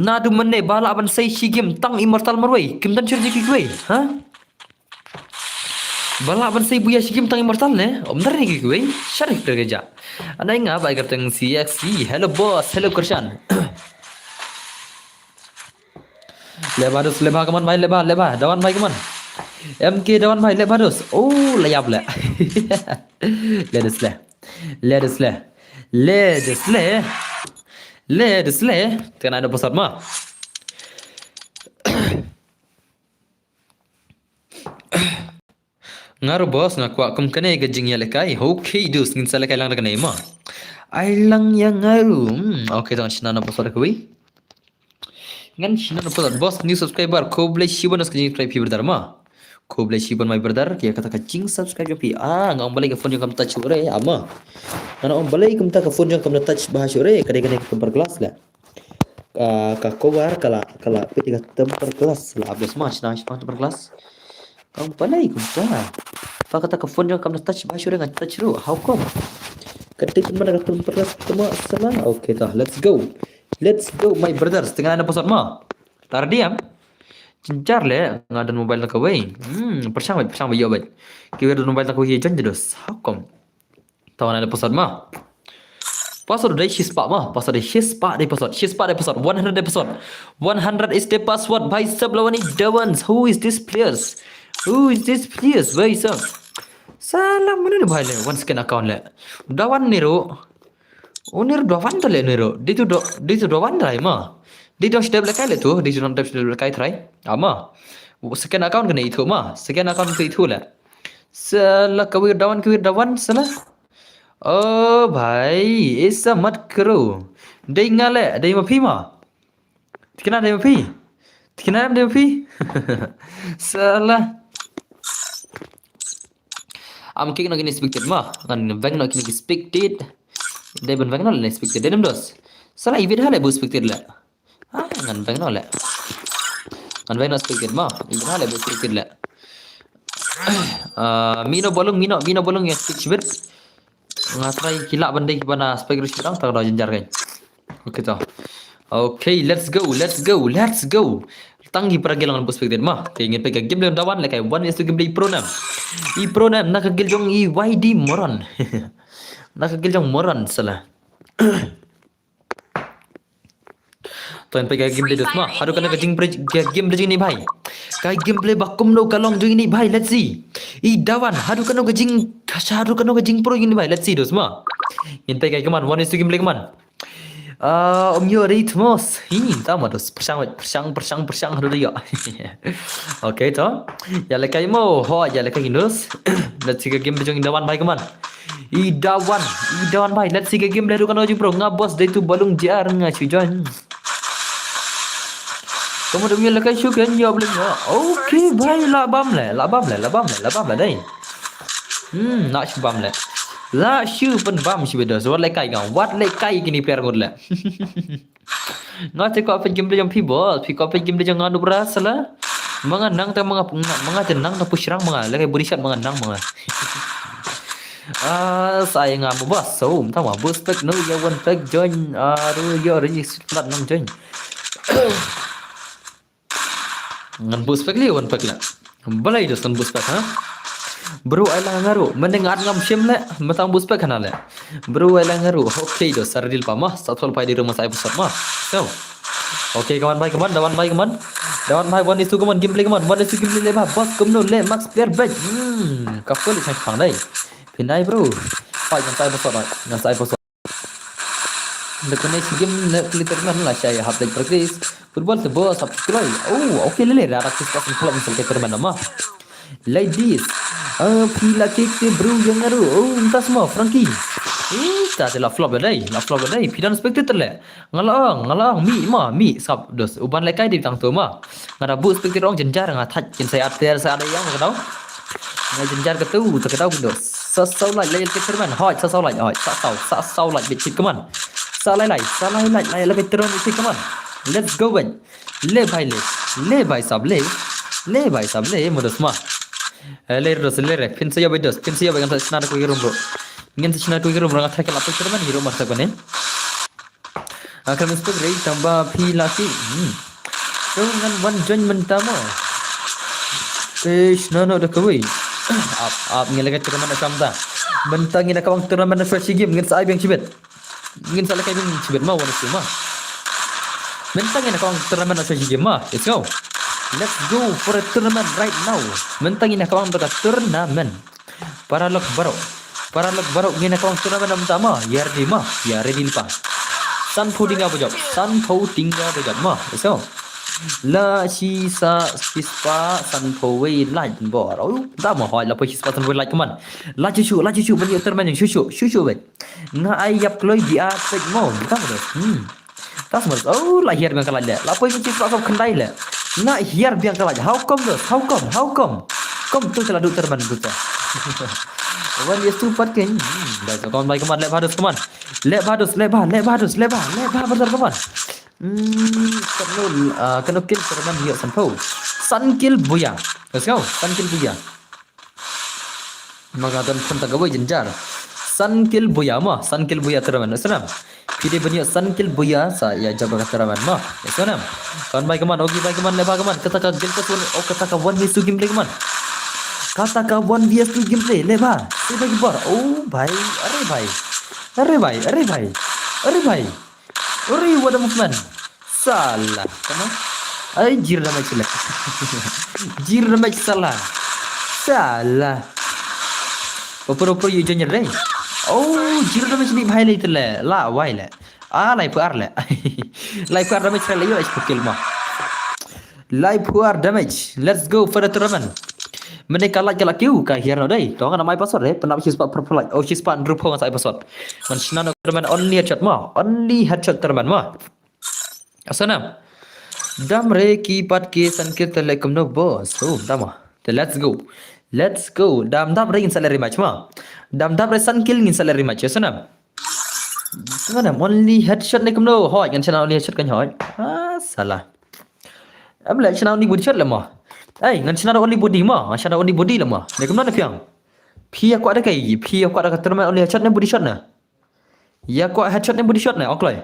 nadu menne bala ban sai shi game tang immortal marwai kim dan churji ki gue ha bala ban sai buya shi game tang immortal ne om dar ki gue sharif tergeja ana inga bai garteng CXC hello boss hello krishan lebados leba kaman bai leba dawan bai kaman MK Dawan bhai le bados oh layap le Ledes le tengah ada pesawat mah ngaru bos ngaku akum kene gejing ya lekai okay dus ngin sala kai lang kene mah ai lang yang ngaru okay tong sina pesawat kui ngan sina pesawat bos new subscriber koblai shibanos kejing subscribe dharma Koblai shiban my brother kia kata kacing subscribe pi ngam balai ke phone jong kam touch ore ama ana om balai kum ta ke phone jong kam touch bahas ore kadang-kadang temper kelas la ka cover kala peti ka temper kelas la abis mas na temper kelas om balai kum ta fa kata ke phone jong kam touch bahas ore ngan touch ro how come ketik mana ka temper kelas semua salah okay tah let's go my brothers tengah ada pesawat ma tar diam Cincar le ngadan mobile tak kawai. Persang bai yo bai. Kiwer mobile tak kawai jan jedos. How come? Tawan ada pesawat mah. Password dari Shispa mah. Password dari Shispa dari password. Shispa dari password. 100 dari password. 100 is the password. Bhai sab lawan ni Dawans. Who is this players? Who is this players? Bhai sab. Salam mana ni bhai le? One scan account le. Dawan ni ro. Oh ni ro Dawan tu le ni ro. Dia tu Dawan dah mah. Dia dah step lekai le tu. Dia dah step lekai try. Ama. Scan account kena itu mah. Scan account ke itu le. Salah kawir Dawan salah. ओ भाई ऐसा मत करो Dei mapi ma Tikina dei mapi Salah Am kik nak expected ma Kan bang nak expected Dei ben bang nak expected Dei dos Salah ibid hal bu expected la Ngan bang nak la Ngan bang nak expected ma Ibid hal bu expected la Mino bolong ya speech bit Ngatrai kilak bandai kibana spek rush dang tak ada jenjar kan. Okey tau. Okay, let's go. Tangi peragilangan bos spek mah. Ingin pegang game dawan le kai one is to game pro nam. Pro nam nak gil jong YD moron. Nak gil jong moron salah. Tuan pegang game dos mah. Haru kena game ni bhai. Kai gameplay bakum no kalong jong ini bhai, let's see. Dawan haru kena gajing pro ini bhai, let's see dos ma. Intai kai kaman one is to gameplay kaman. Om yo ritmos. Ini tama dos persang haru dia. Okay to. Ya lekai mo ho ya lekai dos. Let's see game jong Dawan bhai kaman. Dawan bhai, let's see game haru kena gajing pro ngabos day tu balung jar ngacujan. Kamu dah punya lekai syuk kan? Ya boleh. Okay, bhai labam le dai. Nak syubam le. La syu pen bam syu bedo. Wat lekai kau. Wat lekai kini player god le. Ngat ko apa game jam pibol. Pi ko apa game jam ngadu beras lah. Menganang ta mengajenang ta pusrang menga. Lekai berisat menganang menga. Saya ngamu bos. So, tahu bos spek no ya one pack join. Ya register plat nang join. Ngan bus pack li one pack la. Balai dos kan bus pack ha. Bro ala ngaru mendengar ngam sim le matang bus pack kana le. Bro ala ngaru. Okay dos sardil pa mah satol pai di rumah saya pusat mah. So. Okay kawan Dawan bhai one is to kawan gameplay kawan. One is to gameplay le bah bos kumno le max player back. Kapol sang pang dai. Pinai bro. Pai ngan saya pusat. Dekonai game le kliterman lah saya update progress. Football sebuah subscribe. Okay lele rarak kisah klub misal kita nama. Like this. Pila kek bro yang ngaru. Entah semua Frankie. Tak adalah flop badai. Pidan spectator le. Ngalang mi sab dos. Uban lekai di tang tu mah. Ngarabu spectator orang jenjar ngatat kin saya ada yang kau. Jenjar ketu terketau dos. Sasau like le kliterman. Hot sasau like. Sasau like bit keman. Salai le veteran itu keman. Let's go ben. Le bhai sab le modus mah. Le re pin saya bedos. Pin saya bagan senar ko girum bro. Ingin senar ko girum ngat thakal apa cerman hero marta bane. Akan mesti rei tambah pi laki. Dengan one join mentama. No dah kawai. Up ngelagat cerman samta. Bentang ina kawang turnamen fresh game ngin sai bang cibet. Ngin salah kai bang cibet mah one semua. Mentang ini kau turnamen fresh game mah. Let's go for a tournament right now. Mentang ini kau untuk turnamen. Para lok barok ini kau turnamen pertama. Ya ready pa. San Pho tinggal bejap mah. Let's go. La sisa sispa San Pho wei light bor. Tak mau hoi la po sispa San Pho light keman. La cucu banyak turnamen yang cucu bet. Nga ayap kloi dia pek mau. Tak betul. Tas mas, lahir biang kalah le. Lapoi kunci pasal kendai le. Nak hiar biang kalah. How come? Kom tu celah duk terban buta. Wan dia super kan. Dah kawan baik keman le badus keman. Le badus betul keman. Kena kill terban dia Sanpo. Sun kill buya. Let's go. Sun kill buya. Maka dan pun tak gawai jenjar. Sun kill buya terban. Senam. Pilih banyak sun kill buya saya jaga kataraman mah. Senam. Kawan baik keman, baik keman, lebar keman. Katakan game kesuan, katakan one vs2 gameplay keman. Katakan one vs2 gameplay, lebar. Bagi bar. Bhai, अरे भाई. अरे भाई अरे what a movement salah kena ay jir damage lah jir damage salah ऊपर ये जंजर रे ओ zero damage नहीं भाई लेते ले ला वाई ले लाइफ आर ले लाइफ आर डैमेज ले यो इसको किल मा लाइफ आर damage let's go for the tournament मैंने kalah क्यों का हियर नो deh तो kan namai password deh penap sispa perpulai oh sispa drupo ngan sai password man sina tournament only headshot tournament ma asana dam re ki pat ke san ke telekom no boss oh dama let's go dam re in salary match ma dam re san kill in salary match asana mana only headshot ne kumno hoi kan channel only headshot kan hoi salah am lại channel ni body shot lah ma ngan channel only body ma channel only body lah ma ne kumno na piang phi aku ada kai phi aku ada tournament only headshot ne body shot na ya aku headshot ne body shot na oklai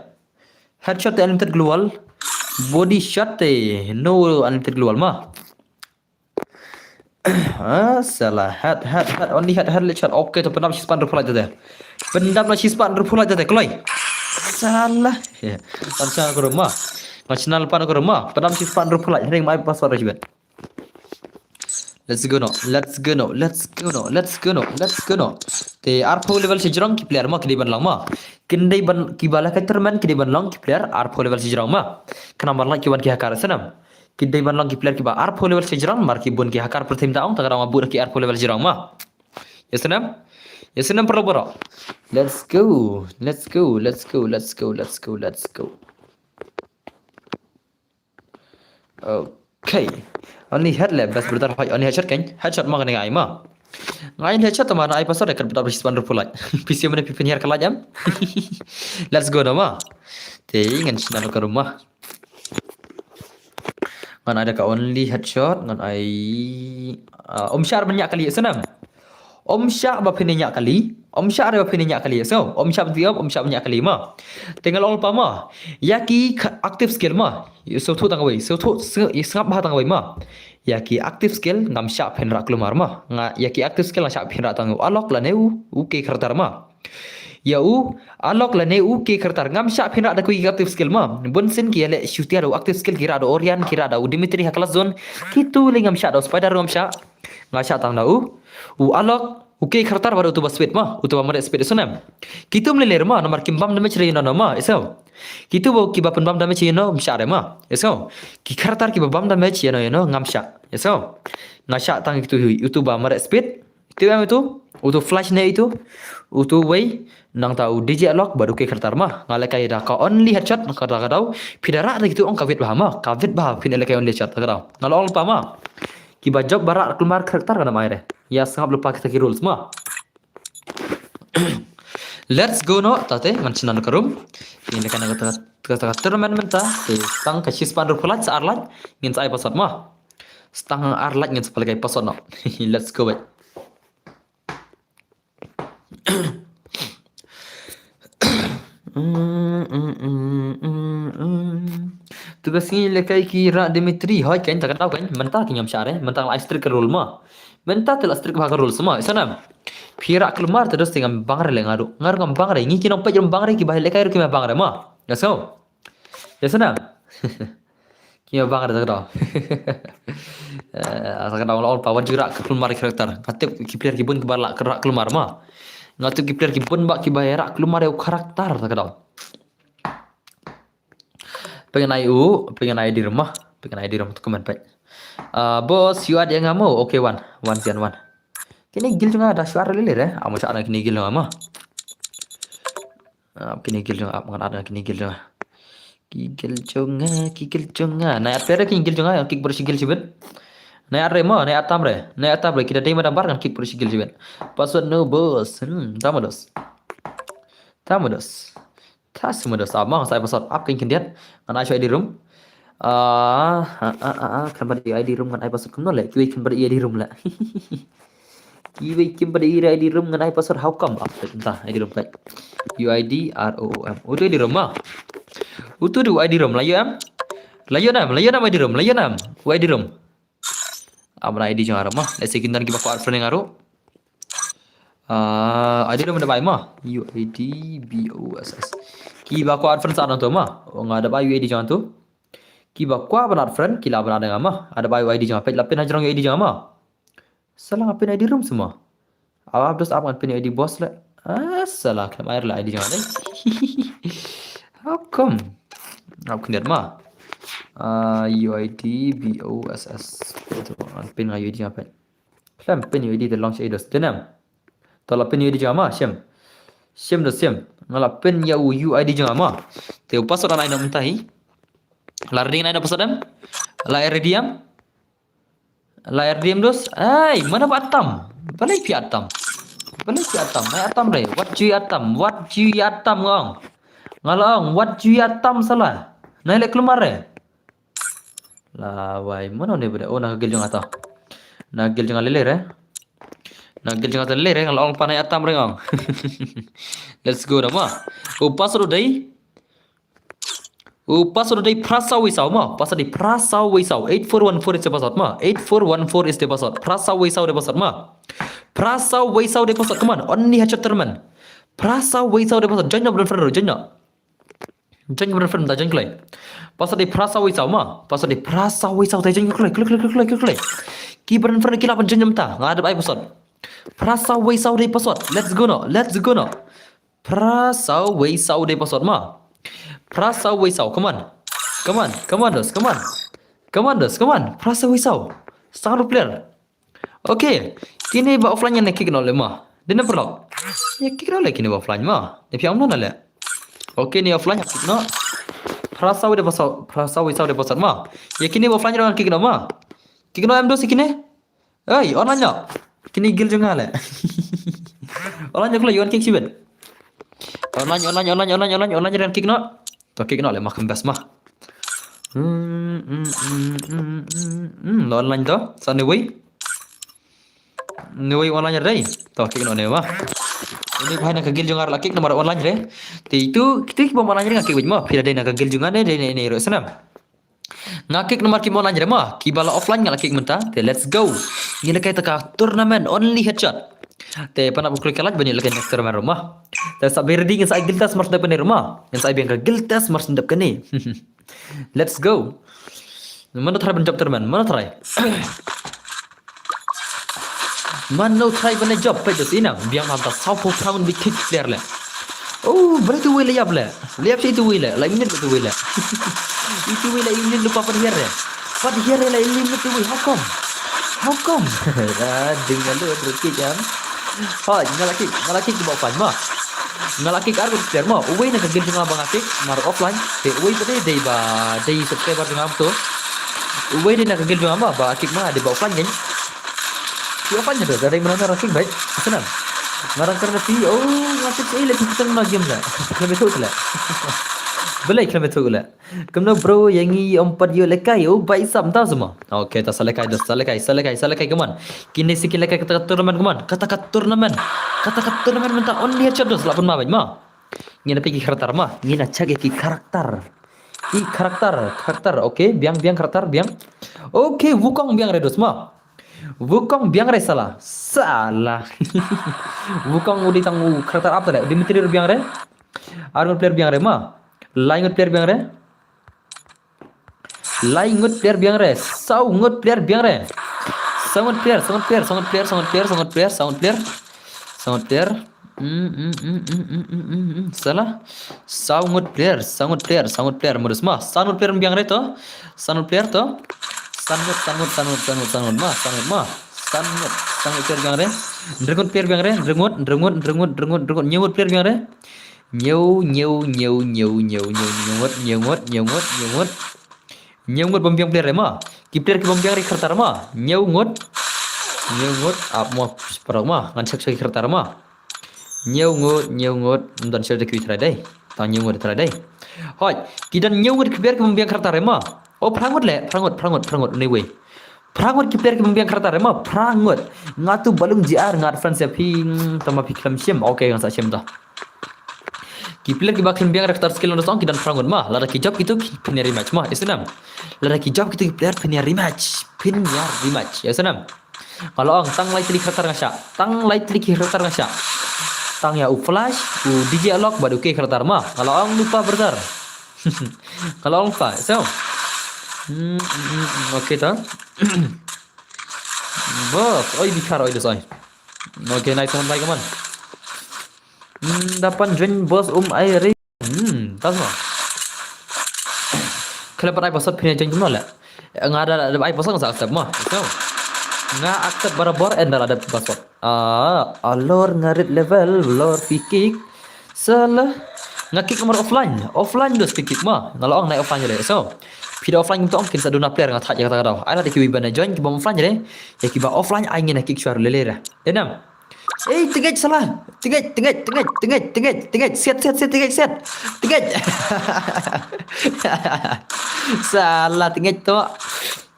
headshot unlimited global body shot no unlimited global ma salah head only head shot okay to penam sispan repulai tadi pendam na sispan repulai tadi kloi salah panca ke rumah nasional pan ke rumah penam sispan repulai ring mai password juga let's go no te R4 level se jrong ki player ma ki ban lang ma kindai ban ki bala ka tournament ki ban lang ki player R4 level se jrong ma kana mar lang ki ban ki hakar sanam kindai ban lang ki player ki ba R4 level se jrong mar ki bun ki hakar prathim taong tagara ma bur ki R4 level se jrong ma yasanam perlu boro let's go okay only head lab bas bertar only headshot kan headshot ma kan ngai ma ngai headshot ma ai password kan betar sispan repulai PC mana pipen hier kala jam let's go nama te ngan sinan ke rumah ngan ada ka only headshot ngan ai om syar banyak kali senam om syar ba pinnya kali om syar ba pinnya kali so om syar banyak kali ma tinggal all pa ma yaki active skill ma so thu tang wei so thu sngap ba tang wei ma yaki active skill ngam sya pen rak kelumar ma nga yaki active skill sya pen rak tang alok la neu ke khartar ma ya alok la neu ke khartar ngam sya pen rak da kui active skill ma bun sen ki le shooter do active skill kira do orian kira da dimitri haklas zone kitu le ngam sya do spider ngam sya nga sya tang da alok uke khartar baru tu baswet ma utu ba mare speed sunam kitu mleler ma nomor kimbam damage re no ma eso kitu bo ki bapun bam damage no msha ma eso ki khartar ki bam damage no ngamsha eso ngasha tang kitu hui utu ba mare speed itu yang itu flash ne itu utu way nang tau DJ lock baru ke khartar ma ngale kai da ka only headshot ka da dau pidara da kitu on kawit ba ma kawit ba pinele kai only headshot ka dau ngalo all pa ma ki ba job barak keluar khartar kana mai re ya sangap lupa kita ki rules ma let's go no tate ngan sinan karum ini kan kata tournament menta tang ka sispan repulai arlat ngin sai password ma stang arlat ngin sebagai password no let's go wait tu basi lekai ki ra Dimitri hoi kan tak tahu kan menta ki ngam syare mentang live stream rule ma menta telah stream bahkan rule semua sana pira keluar terus dengan bangre le ngaru ngam bangre ngi ki nompa jam bangre ki bahai lekai ki ma bangre ma ya sana ki ma bangre tak tahu tak tahu all power jura keluar karakter katip ki player ki bun ki balak keluar ma ngatu ki player ki bun bak ki bahai rak keluar karakter tak tahu pengen ai di rumah tu komen baik bos you ada yang ngamu oke one kini gil juga ada suara lilir ya amu sa anak kini gil ngama kini gil juga makan ada kini gil jonga na pere kini gil jonga kick bersigil sibet na remo na atam re kita dai madambar kan kick bersigil sibet password no bos tamodos abang saya password up kan kendiat kan ai di room kan pada ID room kan ai password kan le kiwi kan pada ID room la kiwi kan pada ID room kan ai password how come entah ID room baik UID ROOM utu ID room ma utu du ID room layo nam ID room UID room amna ID jang arama lesi kindan ki bakwa friend ngaro ID dah mana baik mah? UID BOSS. Ki ba ko advance ada tu mah? Ngada ba UID jangan tu. Ki ba ko apa friend? Kila apa ada mah? Ada ba UID jangan. Pet lapin aja orang UID jangan mah. Salah ngapin ID room semua. Awak terus apa ngapin ID boss lah? Salah klaim air lah ID jangan deh. How come? Aku lihat mah. UID BOSS. Itu ngapin UID jangan pet. Klaim pin UID the launch aidos. Tenam. Tolak pin UID jangan mah, Syam dah Syam. Ngalap pin ya UID jangan mah. Teu password ana ina mentahi. Lar ding ina password am. La RDM dos. Ai, mana ba atam? Balai pi atam. Mai atam re. What ju atam ngong. Ngalong, what ju atam salah. Nai lek keluar re. Lah wai, mana ne beda? Oh nak gel jong ata. Nak gel jong lele re. Nagel jangan terlere kalau orang panai atam rengong. Let's go dah mah. Password dai prasa wisau mah. Password dai prasa wisau 8414 is the password mah. 8414 is the password. Prasa wisau the password mah. Prasa wisau the password. Come on, only hatchet terman. Prasa wisau the password. Jangan berfirman, jangan. Jangan berfirman, tak jangan kelai. Password dai prasa wisau mah. Password dai prasa wisau tak jangan kelai. Ki berfirman kila pan jangan mentah. Ngadap ai password. Prasa wisau dai password. Let's go no. Prasa wisau dai password mah. Prasa wisau. Come on dos. Prasa wisau. Sangat player. Okay. Kini ba offline yang kick no le mah. Dina perlu. Ya kick no le kini ba offline mah. Dia piang mana le. Okay ni offline kick no. Prasa wisau dai password mah. Ya kini ba offline orang kick no mah. Kick no am dos kini. Oi, online no. Kini gil juga le. Online juga yon kick sibet. Online jangan kick no. To kick no le makan bas mah. Online to. Sa Niwei online re. To kick no ne mah. Ini bahai nak gil juga la kick nomor online re. Ti itu kita bom online ngakik mah. Pira dai nak gil juga ne ne ro senam. Ngakik nomor ki online re mah. Ki bala offline ngakik mentah. Let's go. Ini kai taka turnamen only headshot. Te pana bukul kalat banyak lagi next turnamen rumah. Te sabar dingin sa giltas mars depan rumah. Yang saya biang giltas mars depan ni. Let's go. Mana try benjob turnamen? Mana try? Mana try benda job pada sini? Biang mantap. Sao pound big kick player le. Oh, berarti wile ya ble. Lihat sih itu wile. Lah ini betul wile. Itu wile ini lupa pada here. Pada here lah ini betul wile. How come? Dengan lu berarti kan? Oh, ngalaki di bawah offline mah. Ngalaki argo player mah. Uwe nak game dengan abang akik mar offline. Te uwe tadi day subscriber dengan tu. Uwe dia nak game dengan abang akik mah di bawah offline kan? Di offline tu dari mana akik baik. Senang. Ngarang karena ngasih saya lagi kita nak game dah. Lebih tu lah. Boleh kena betul lah. Kena bro yang ni 4 yo lekai baik sam tahu semua. Okay, tak selekai dah selekai keman. Kini sikit lekai kata turnamen keman. Kata turnamen mentah only headshot dos 8 mah baik mah. Ngina pergi karakter mah. Ngina cak ki karakter. Karakter. Okay, biang karakter biang. Okay, Wukong biang redos mah. Wukong biang re salah. Wukong udah tanggu karakter apa dah? Dimitri biang re. Armor player biang re mah. Laingot player biang re. Sound player biang re. Sound player. Salah. Sound player. Modus mah. Sound player biang re to. Sound player mah. Sound player biang re. Dragon player biang re. Dragon. Nyewut player biang re. Nyewut bombiang player mah. Ki player ki bombiang ri kertar mah. Nyewut ap mo parang mah ngan cek kertar mah. Nyewut dan sel de ki try dai. Ta nyewut try dai. Hoi, ki dan nyewut ki player ki bombiang kertar mah. Oh prangot ni we. Prangot ki player ki bombiang kertar mah. Prangot. Ngatu balung JR ngat friends ya ping tama piklam sim. Okay yang sa sim dah. Kipiler ki bakal biang rektar skill untuk song kidan prangon mah lada kijab itu piniar rematch mah isenam lada kijab itu kipiler piniar rematch ya senam Kalau ang tang light klik karakter ngasya. Tang light klik karakter ngasya. Tang ya u flash, u DJ lock baru ke karakter mah. Kalau ang lupa bertar. Kalau ang lupa, so. Oke ta. Bos, oi bikar oi dos oi. Oke, naik teman-teman. Dapat join bos air. Tas mah. Kalau pada episode punya join kemana lah? Nggak ada episode nggak accept mah. So. Nggak accept barabor endal ada password. Alor ngarit level, lor fikik. Salah. Nggak kick nomor offline dos fikik mah. Kalau orang naik offline jadi. So. Pida offline untuk mungkin saduna player nggak tak jaga tahu. Ada di kiban join kiba offline jadi. Ya kiba offline aingin kick suara lelera. Enam. Tinggal salah. Tinggal. Set. Tinggal. Salah tinggal tu.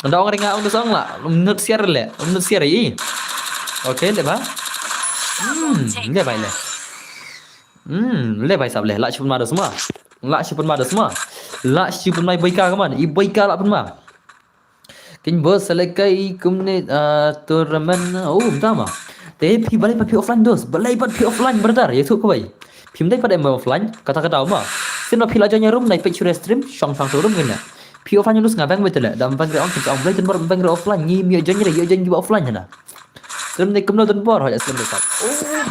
Ada orang ngah untuk song lah. Menurut siar ini. Oke, lepas. Lepas le. Lepas sab le. Lak cipun mada semua. Lak cipun mai baika kaman. Baika lak pun mah. Kin bos selekai kumne turnamen. Betul. Tapi balai pi offline dos. Balai pi offline bertar. Ya tu kau Pim dai pada offline. Kata-kata apa? Sino pi lajanya room naik picture stream. Shong room kena. Pi offline dus ngabang betul lah. Dalam bangre on kita online dan bangre offline ni mi jangan juga offline na. Stream naik kemana dan bor aja stream dekat.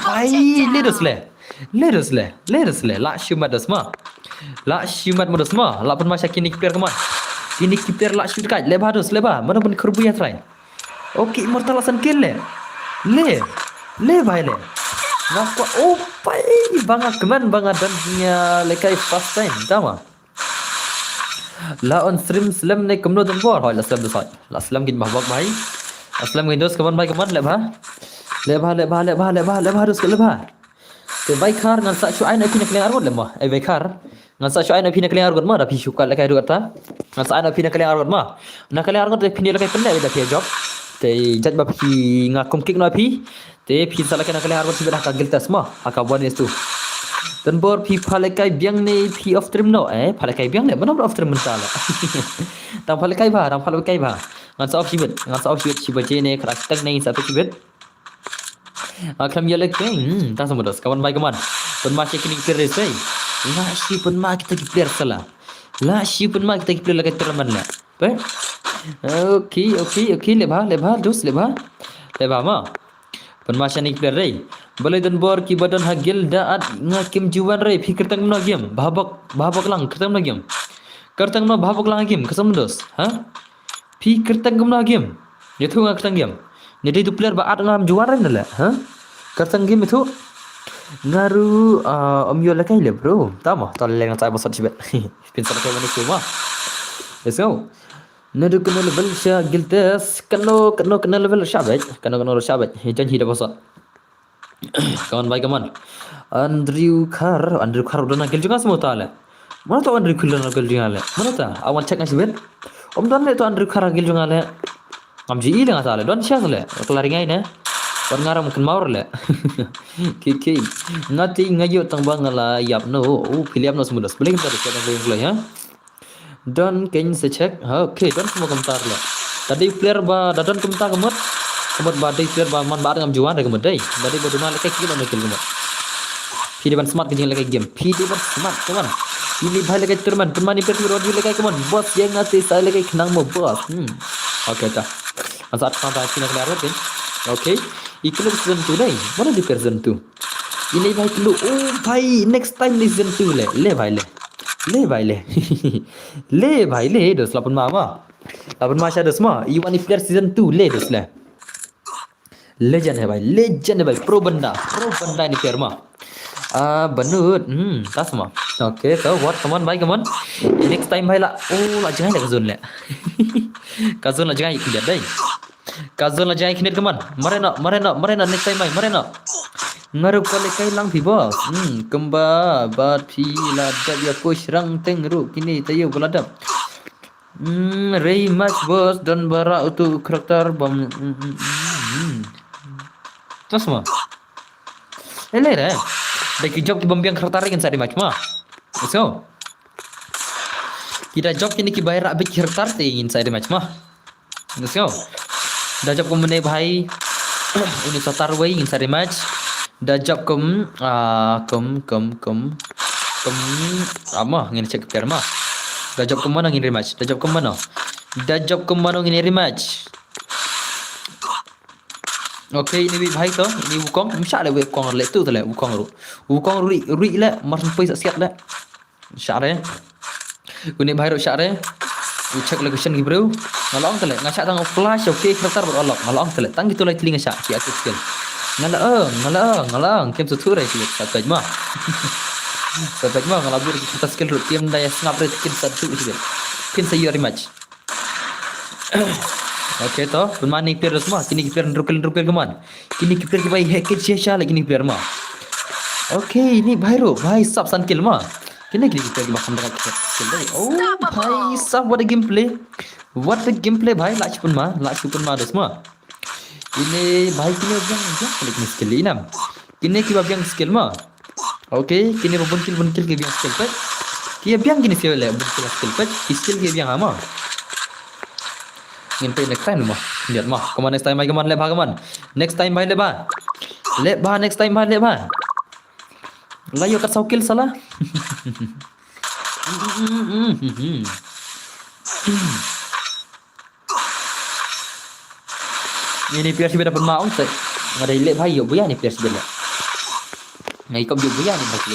Bai ledus le. Lak shumat das mah. Modus mah. Lak pun masih kini kiper keman. Kini kiper lak shoot kat. Lebah dus lebah. Mana pun kerbu ya try. Oke, immortal asan kill le. Le bai le. Ngapa? Bai bangat keman bangat dan punya lekai fast time. Tama. La on stream slam naik kemana dan bor la slam dus. La slam gin bahbak bai. Aslam gin dos keman lebah dus lebah. Ke baikar ngan sa syu ai na pina kling argot lemah. Baikar ngan sa syu ai na pina kling argot mah da pi syukal lekai argot ta. Ngan sa ai na pina kling argot mah. Na kling argot pina lekai pendek da pi job. Te jat ba pi ngakum kick no pi. Te pi sa lekai na kling argot sibah ka giltas mah. Aka bonus tu. Dan bor pi phalekai biang ni pi off stream no. Phalekai biang le mana off stream mentala. Tang phalekai ba. Ngan sa off sibet ne kerak tak nei sa sibet. Akan dia lagi, tak sama dos. Kawan baik kawan. Pun masih kini player saya. Lasi pun mak kita player salah. Lasi pun mak kita player lagi turnamen lah. Okey. Lebah dos lebah mah. Pun masih ni player ray. Boleh dan bor ki badan hagil daat ngakim juan ray. Fikir tang no game. Bahabak lang kertang no game. Kertang no bahabak lang game. Kasam dos. Fikir tang no game. Itu ngak kertang game. Jadi itu player baat ngam juara nela, Kertang game itu ngaru om yo lakai le bro. Tama, tol lengan saya bosat sibet. Pinsar ke mana semua. Let's go. Nadu kena level sya giltes, kena level syabet, kena syabet. Jangan hidup bosat. Kawan baik kawan. Andrew Carr udah nak gil juga semua tahu. Mana tahu Andrew Carr nak gil juga le? Mana tahu? Awan cek ngasih bet. Om dan le tu Andrew Carr gil juga le. Amji ile nggak salah, don siapa le? Kelaringai ne? Orang mungkin maur le. Kiki, nanti ngayu tangbang lah, yap no, pilih no semua dah. Boleh kita cek yang boleh ya? Don kayaknya saya cek, oke, don semua komentar le. Tadi player don komentar kemat badai player man ngam juan dari kemadai. Badai baduna le kayak gini nak kemat. Pilih ban smart kencing le kayak game. Pilih ban smart kawan. Pilih bahaya le kayak turman. Turman ini pergi road le kayak kawan. Bos yang ngasih saya le kayak kenang mo bos. Oke dah. Saat sampai sini keluar kan? Oke. Ikut season 2 deh. Mana di season 2? Ini baik lu. Bhai, next time di season 2 le. Le bhai le. Dos lapun mama. Lapun masya dos mah. Iwan player season 2 le dos le. Legend hai bhai. Pro banda ni player mah. Banut. Tas mah. Oke, so what? Come on. Next time bhai lah. Jangan le kazun le. Kazun lah jangan ikut deh. Kazon lah jangan kini teman. Marena next time marena. Ngaruh kali kai lang pi bos. Kemba bat pi ladap ya push rang tengru kini tayo beladap. Ray match bos dan bara untuk karakter bom. Terus mah. Elera. Bagi job ki bombiang karakter kan saya match mah. So. Kita job kini ki bayar abis karakter ingin saya match mah. Let's go. dah jawab komen भाई ini satar wei ingin sari match dah jawab ama ingin cek player mah dah jawab kemana ingin rematch dah jawab kemana ingin rematch. Okay, ini भाई तो ini Wukong msyak le Wukong le tu le Wukong ri le mar sampai siap le msyak le kuni भाई ro syak le ucak le question gibru ngalong tele ngasak tang flash okay kertar berolok ngalong tele tang gitu le telinga syak ki aku skill ngalang kem tu re ki sataj mah sataj mah ngalabur kita skill ro tim daya snap re kin satu itu kin sayo rematch. Oke toh, bermain player semua. Kini player rukil keman. Kini player kita hack sia lagi ni player mah. Oke, ini भाई sub san kill mah. Kini player makan dengan kill dari. Oh, भाई sub what a gameplay. What a gameplay भाई लाच pun mah dos mah. Ini भाई kini biang klik ni skill inam. Kini kita biang skill mah. Oke, kini bun kill ke biang skill pet. Kia biang kini skill le bun skill pet. Skill ke biang ama. Ingin play next time mah lihat mah kemana next time mai kemana lebah kemana next time mai lebah next time mai lebah layo kat saukil salah. Ini player si beda bermaung set ngadai le bhai yo buya ni player si beda ngai kom yo buya ni bagi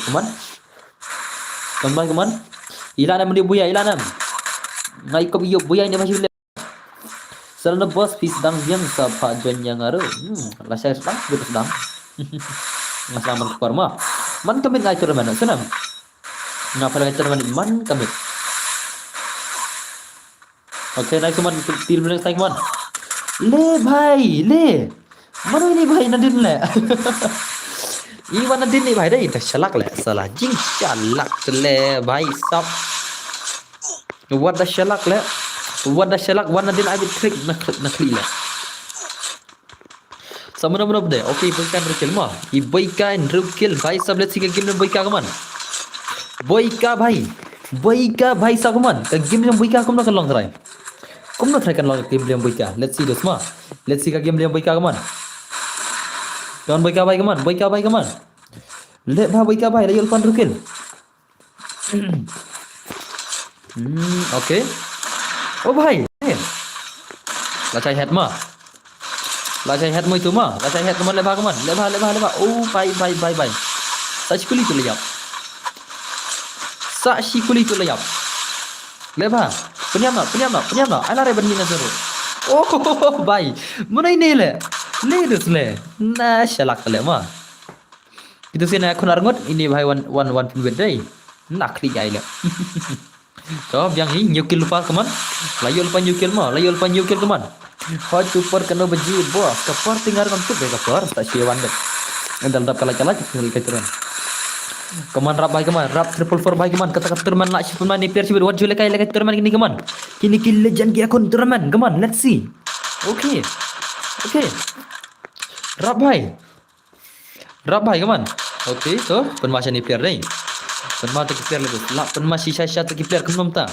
kemana ilana mendia buya ilana ngai kom yo buya ni bagi Selena bos pis dang yang sapa jon yang aru. Lah saya sedang. Masalah man keluar mah. Man kami ngai tur mana senam. Ngapa ngai tur mana man kami. Oke, naik teman til benar naik man. Le bhai, le. Mana ini bhai Nadin le. Iwan Nadin ni bhai dah itu salak le. Salah jing salak le bhai sap. What dah salak le. Wadah shalak wana din abit klik nakli lah. Sama nama deh. Okay, bukan rukil mah. Ibaika rukil भाई सब let's see game में boika kaman. Boika भाई सब kaman. Ke game में boika kamu nak long try. Kamu nak try kan long game में boika. Let's see dos mah. Let's see ke game में boika kaman. Kawan boika भाई kaman. Let bah boika भाई layul pan rukil. Okay. Oh भाई lacai head mah mu itu mah lacai head kaman lebah oh bye sakuli tu leyap lebah penyam nak ala re bani nazar oh bye mana ini le dus le na shalak le mah itu sih nak kunarngot ini bhai one pin day nak klik ai le. So, yang ini nyukil lupa keman. Layul pan nyukil keman. Hot super kena beji bos. Kapar tinggal kan tu kapar tak siawan dek. Endal dap kala-kala kita turun. Keman rap triple 4 baik keman. Kata turman nak siapa ni player siapa. What jule kai lagi turman kini keman. Kini legend ki akun turman keman. Let's see. Okay. Rap baik keman. Okay, so penmasa ni player ni. Penma tu player lebih lak penma sisa tu player kenom ta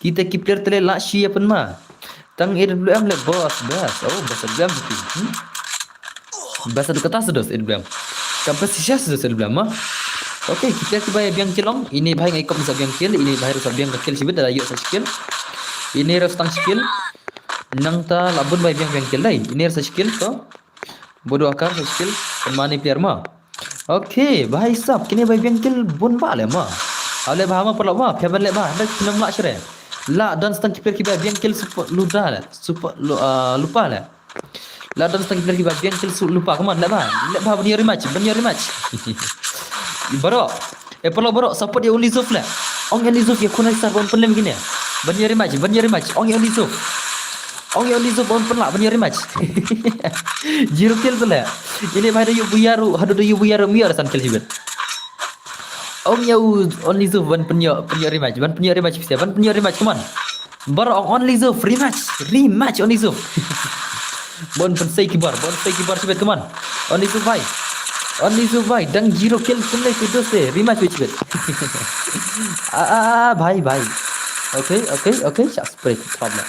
kita player tele lak sia penma tang EWM le bos oh bos EWM tu bahasa tu kata sedos EWM kampas sisa sedos EWM mah okey kita bayar biang kilong ini bhai ngai kom sa biang kill ini bhai ro sa biang kill sibet dah ayo sa skill ini ro stang skill nang ta labun bayar biang kill dai ini sa skill to bodoh akar sa skill penma ni player mah. Okay, भाई साहब किने भाई बिंकिल बुन बाले मा ale bahama perlu ma phaban le ba dak film la shre la dan stang kiper ki ba biankel luda la super lupa la dan stang kiper ki ba biankel lupa kaman le ba bani rematch baro perlu baro support ya only zuf la ong only zuf ya kunai sar bon penlem gini bani rematch ong only zuf bon penla bani rematch zero kill tu la ini bhai yu buyaru hadu yu buyaru miar san kill sibet ong ya only zuf ban penyo rematch bisa ban penyo rematch kaman bar ong only zuf rematch only zuf bon pensai kibar sibet kaman only zuf bhai dang zero kill sunai kudo se rematch sibet bhai okay just break problem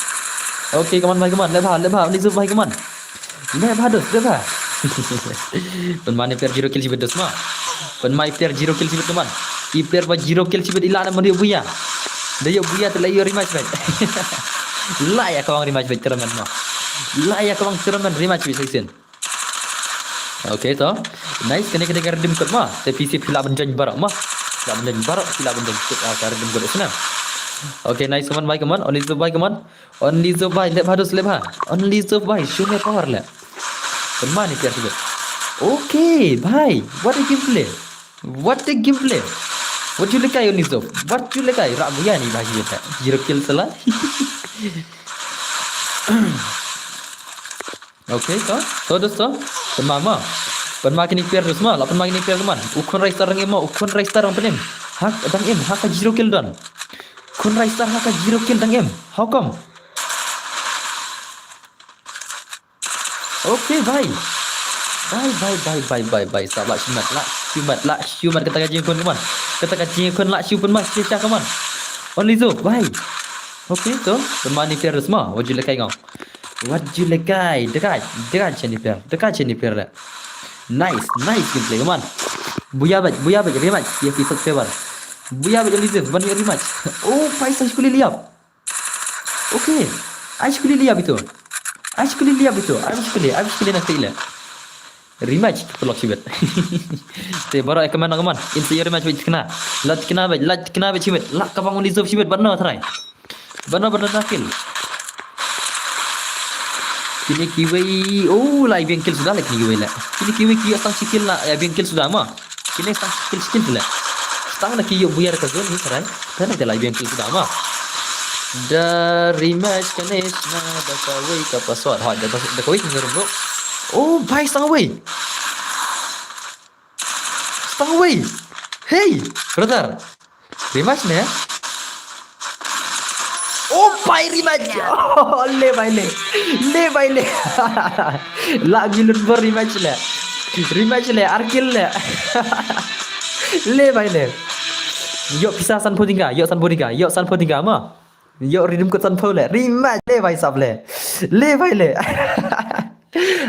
Okey, kawan baik kawan. Lebah. Ni zubai kawan. Lebah dos, lebah. Penman player 0 kill sibet dos ma. Penman player 0 kill sibet teman. I player ba 0 kill sibet ila na mandi buya. Dia buya terlayu rematch bet. La ya kawang rematch bet teman ma. La ya kawang teman rematch bet season. Okey to. Nice kena redeem code ma. Te PC pila benjan barak ma. Pila benjan code redeem code sana. Okay, nice kawan, bye kawan. Only zubai kawan. Only zubai. Lebah dos lebah. Only zubai. Shunnya power le. Penman ni player sibet. Okay, bye. What a gameplay. What you lekai only zub? What you lekai? Rak buya ni bagi beta. 0 kill salah. Okay, so dosto. Penma kini player dos ma. Lapan ma kini player teman. Ukun raistar rang emo. Ukun raistar rang penim. Hak dang em. Hak 0 kill dan. Kun raistar hak 0 kill dang em. How come? Okay, bye. Bye. Sabar Syumat kata gaji kun kawan. Kata gaji kun la Syumat mas Syah kawan. Only zo, bye. Okay, so Penman ni player semua. Wajib lekai kau. Dekat cheni player le. Nice gameplay kawan. Buya baj rematch. Dia fi subscriber. Buya baj Only zo, bani rematch. Oh, Faisal sekali liap. Okay. Aish sekali liap itu. Aish sekali nak tila. Rematch pelok sibet. Te baru ke mana kawan? Inti rematch bet kena. Lat kena bet sibet. Lak kapang Only zo sibet barna try. Barna nakil. Kini kiwi, live yang kill sudah lagi kiwi lah. Kini kiwi stang skill lah, yang kill sudah mah. Kini stang skill lah. Stang nak kiyo buyar ke zone ni serai. Karena ada live yang kill sudah mah. Da rematch kanis na da kawai ka password. Ha, da kawai ni bro. Oh, bye stang away. Hey, brother. Rematch ni ya? Oh, bye rematch. Oh, le. La gilun ber rematch le. Arkil le. Le. Yo pisah san podinga. Yo san podinga ma. Yo redeem code san le. Rematch le bhai sab le. Le.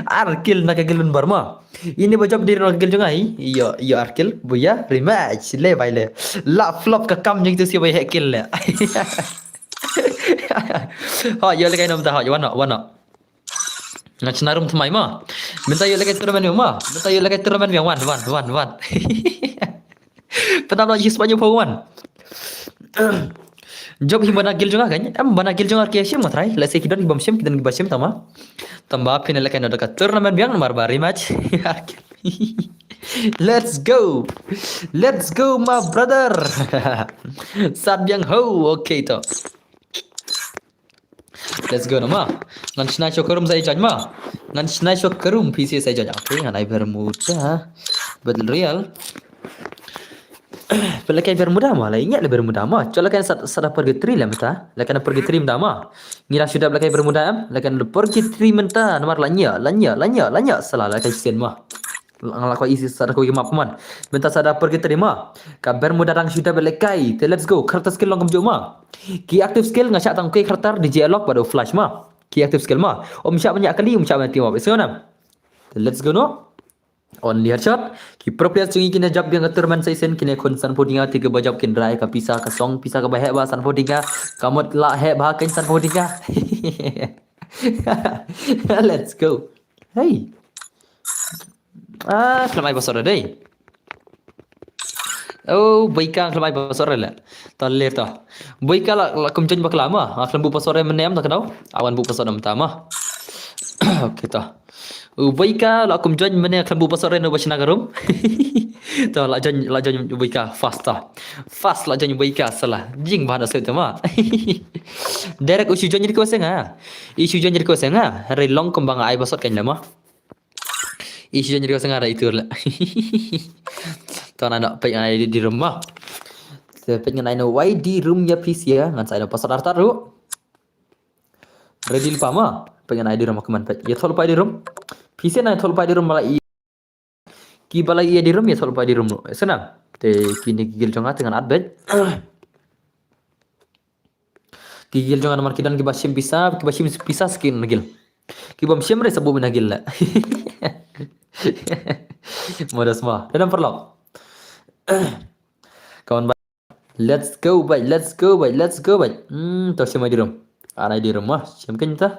Arkil nak gilun ber ma. Ini bajab diri nak gil jungai. Yo arkil buya rematch le bhai le. La flop ka kam jeng tu si bhai kill le. Ha, yo lekai nom ta ha, wana. Nak senarum thamai ma. Minta yo lekai turnamen ma. Yang wan. Penam lagi sebanyak pun. Job himbana gil juga kan? Bana gil juga ke sim matrai. Let's say kita ni bomsim kita ni basim tama. Tambah final lekai nak dekat turnamen yang nomor baru match. Let's go my brother. Sad yang ho, okay to. Let's go nama. Ngan snai shokarum saya jaj ma. Ngan snai shokarum PC saya jaj. Okay, ngan Bermuda. Battle Royale. Pelakai Bermuda mah lah. Ingat lah Bermuda mah. Coba kan sada pergi tri lah menta. Lakan pergi tri menta mah. Ngira sudah pelakai Bermuda am. Lakan pergi tri menta. Nomor lanya. Salah lakai sen mah. Ngalakwa isi sada ko map man. Menta sada pergi tri mah. Ka Bermuda rang sudah pelakai. Let's go. Kertas skill long kemjo mah. Ki active skill ngasak tang ke kertar di dialog pada flash mah. Ki active skill mah. Syak banyak kali syak banyak timah. So nam. Let's go no. Only headshot. Ki pro player sungi kena jab yang turman season kena konsan podinga 3 bajab kin dry ka pisah ka song pisah ka bahek ba san podinga. Kamot la hek ba kan san podinga. Let's go. Hey. Kelamai pasal deh. Oh, baikang kelamai pasal lah. Talir ta. Baikang la kumjen bak lama. Kelam bu pasal menem tak kenau. Awan bu pasal pertama. Okey ta. Baikang la kumjen menem kelam bu pasal no bachna garum. Ta la jan baikang fast ta. Fast la jan baikang salah. Jing bahana setama. Direct usu jan jadi kuasa nga. Isu jan jadi kuasa nga. Hari long kembang ai pasal kan lama. Isu jan jadi kuasa nga itu lah. Tuan anak baik yang di rumah. Baik yang lain why di room ya PC ya. Ngan saya pasal artar tu. Ready lupa mah. Baik yang di rumah keman baik. Ya tol pai di room. PC na tol pai di room malah ki balai ia di room ya tol pai di room. Senang. Te kini gigil jonga dengan adbet. Gigil jangan nomor kidan kibashim bisa skin nagil. Kibam shim re sabu nagil la. Modas mah. Dan perlok. Kawan let's go bay. To shim di room. Ana di room mah. Shim kan ta?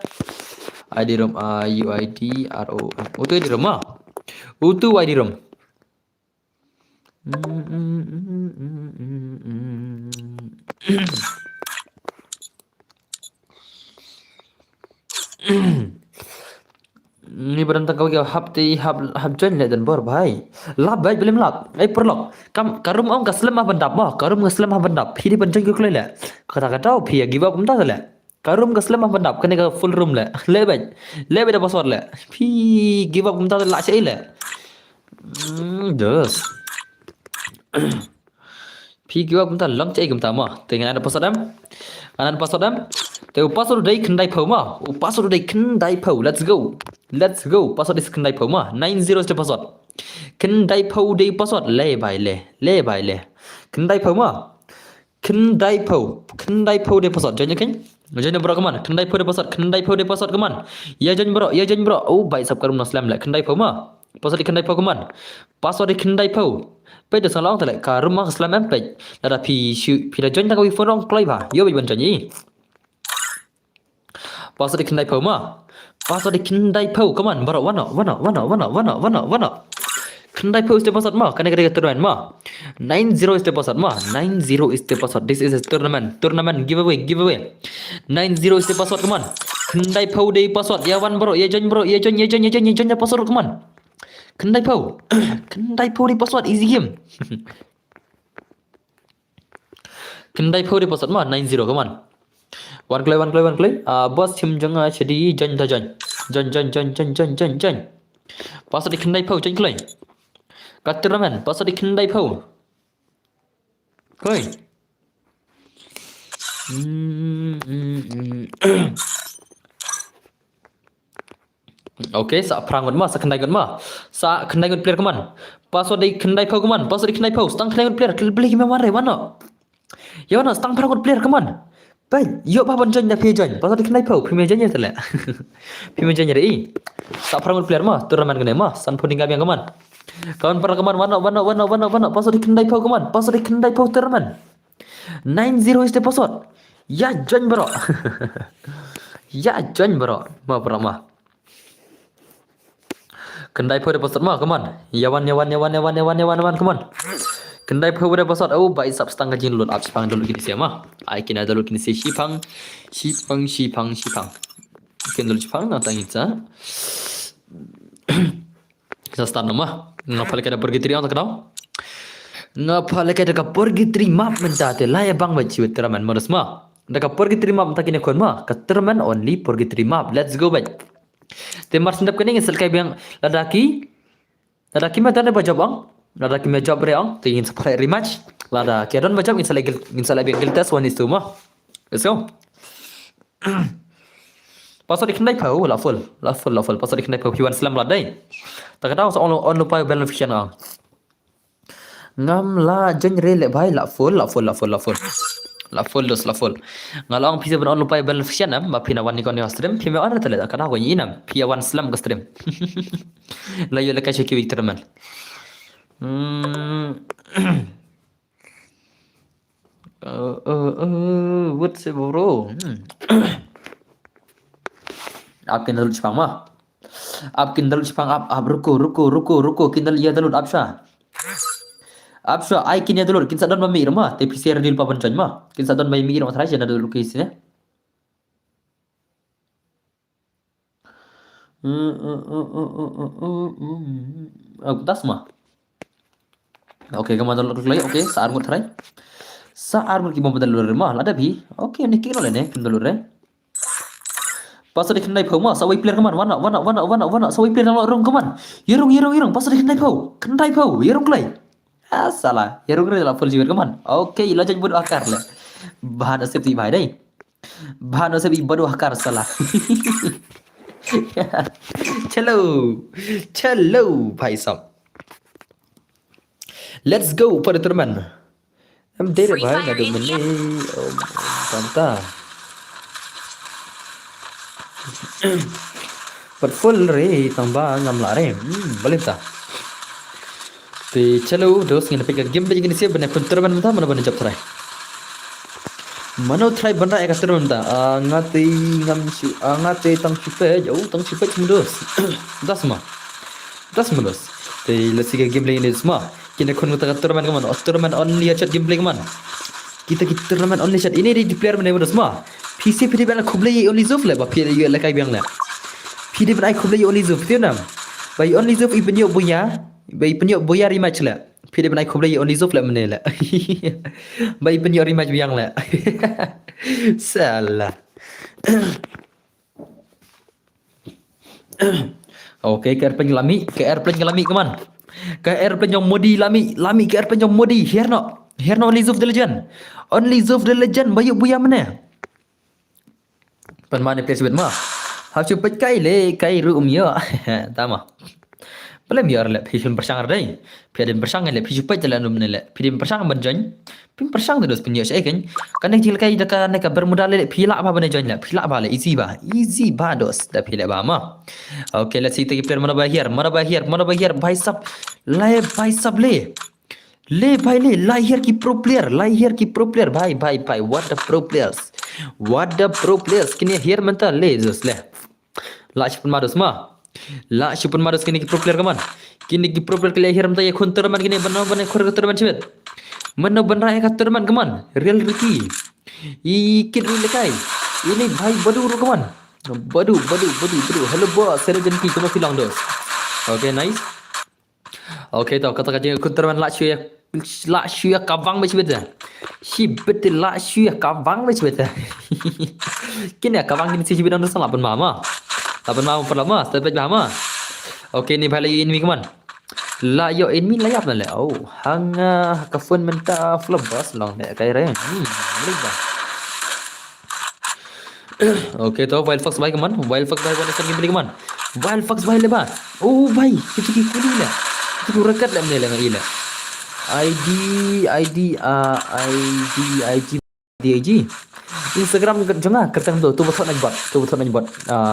ID room UID ROM. Utu di room mah. Utu ID room. Ni berantang kau kau hab join le dan bor bhai lap bhai belum lap ai perlok karum ong kaslam ah bandap mah karum ngaslam ah bandap phi di banjang kau le kata kata phi give up umta le karum kaslam ah bandap kene ka full room le le da password le phi give up umta la chai le dos phi give up umta long chai umta mah dengan ada password am anan password am Teu password dai kendai phau ma. Password dai kendai phau. Let's go. Password is kendai phau ma. 90 is the password. Kendai phau dai password le bai le. Kendai phau ma. Kendai phau dai password. Join kan? Join bro kaman. Kendai phau dai password kaman. Ya join bro. Oh bai sab karum naslam le. Kendai phau ma. Password kendai phau kaman. Password kendai phau. Pe de salong tale karum ma slam am pe. Lada pi da join ta ko phone rong play ba. Yo bai ban ni. Password kendai phau ma. Password kendai phau. Come on, bro. Wana. Kendai phau is the password ma. Kana kena turnamen ma. 90 is the password ma. 90 is the password. This is a tournament giveaway. 90 is the password. Come on. Kendai phau dei password. Ya wan bro. Ya join the password. Come on. Kendai phau. Kendai phau dei password. Easy game. Kendai phau dei password ma. 90. Come on. One clay. Boss him jangan jadi join. Password kendai phau join clay. Katraman password kendai phau. Koi. Okay, sa perang gon ma, sa kendai gon player kaman. Password kendai phau kaman. Password kendai phau. Stang kendai gon player. Beli gimana mana? Ya mana stang perang gon player kaman. Baik, yuk apa join dah join. Pasal dikenai pau, premier join ya tele. Premier join jadi. Tak perang player mah, turnamen kene mah, san pun yang kaman. Kawan para kaman wana. Pasal dikenai pau kaman. Pasal dikenai pau turnamen. 90 is the password. Ya join bro. Ma para mah. Kendai pau de password mah kaman. Yawan kaman. Kendai phau dah password. Oh bai sab stang kajin load up sipang dulu kini siapa? Ai kena dulu kini si sipang. Kena dulu sipang nak tanya kita. Kita start nama. Ngapa lek ada pergi tri orang tak tahu? Ngapa lek ada pergi tri map mentate laya bang baca teraman modus mah. Dah pergi tri map tak kini kon mah. Teraman only pergi tri map. Let's go baik. Temar sendap kini ngesel kai biang ladaki mah tanda baca bang. Lada kimi job reong, tingin sa play rematch. Lada kiadon macam insala biang test one is two mah. Let's go. Pasal dikenai pau la full. Pasal dikenai pau piwan slam ladai. Tak tahu soal on lupa benefician ang. Ngam la jen rele bhai la full. La full. Ngalang pisa ben on lupa benefician am, ma pina wan ni kon ni stream, pima ana tele tak tahu ni inam, pia wan slam ke stream. La yo la kache ki victor man. What's it bro? आप किंदल छिपांग मा आप किंदल छिपांग आप रुको किंदल या दलुट आप शा आई किन या दलुट किन सदन में रमा ते पीसीआर डील पापन चन मा किन सदन में रमा थरा जना दलुट किस ने अब दस मा ओके कमा दलुट लई ओके सार मु थरा सार मु की बम दलुट रमा लदा भी ओके ने किन ले ने किन दलुट रे Pasal dikenai pau mah, sawai player kaman, wana, sawai player nalo rong kaman, yerong, pasal dikenai pau, yerong klay, salah, yerong klay lah full jiwer kaman, okay, ila jangan bodoh akar lah, bahan asep ti bhai dai, bahan asep bodoh akar salah, chalo, bhai sab, let's go pada teman, am dere bhai, ngadu meni, tanta. पर फुल रे तंबा ngamla re boleh tak thì chalo dos ngin pe game pe ngin se bana kuntar ban ta mana bana jap try mano try bana ek atar ban ta ngati ngam su ngati tang su pe jo tang su pe mundos das mundos thì let's see game play ini semua kini kun muta atar ban only chat game play kaman kita tournament only chat ini di player mana mundos semua PC PD bana khuble only zof le ba phi le kai biang le PD bana khuble only zof tu nam bai only zof ibenyo buya bai penyo boya rematch la phi bana khuble only zof la mene la bai penyo rematch biang la salah okay ke airplane lami kaman ke airplane yang modi lami ke airplane yang modi herno only zof the legend bayu buya mene pan mane place bet ma ha chu pet kai ru yo tama Pelem biar le pihim persang ardai. Pihim persang le pihim pet jalan rumne le. Pihim persang banjang. Pihim persang terus punya saya kan. Kan jil kai daka neka bermodal le pihila apa bana join le. Pihila ba le easy ba dos da pihila ba ma. Okay let's see the player mana ba here bhai sab le. Le bhai le lie here ki pro player bhai what the pro players kini here mental le jos le. La chipun mados ma. La shupun maros kini ki pro player kaman kini ki pro player kali akhir mta ya khun tournament kini bana khor ka tournament chibet mana banra ka tournament kaman real riki kid real kai ini bhai badu ru kaman badu hello boss sergeant ki kono filang dos okay nice okay to kata kaje khun tournament la shu ya kawang ba chibet si bet la shu ya kawang ba chibet kini kawang kini si chibet dos la ban mama Lapan mau perlama, step lama. Okey ni balik enemy kaman. La yo enemy layap na le. Oh, hanga kafun menta flabas long le kai re. Liba. Okey to wild fox bhai kaman. Wild fox bhai kone sergi beli kaman. Wild fox bhai le ba. Oh bhai, kitu ki kuli la. Kitu rekat le mene le ngila. IG Instagram jangan kertang tu betul nak buat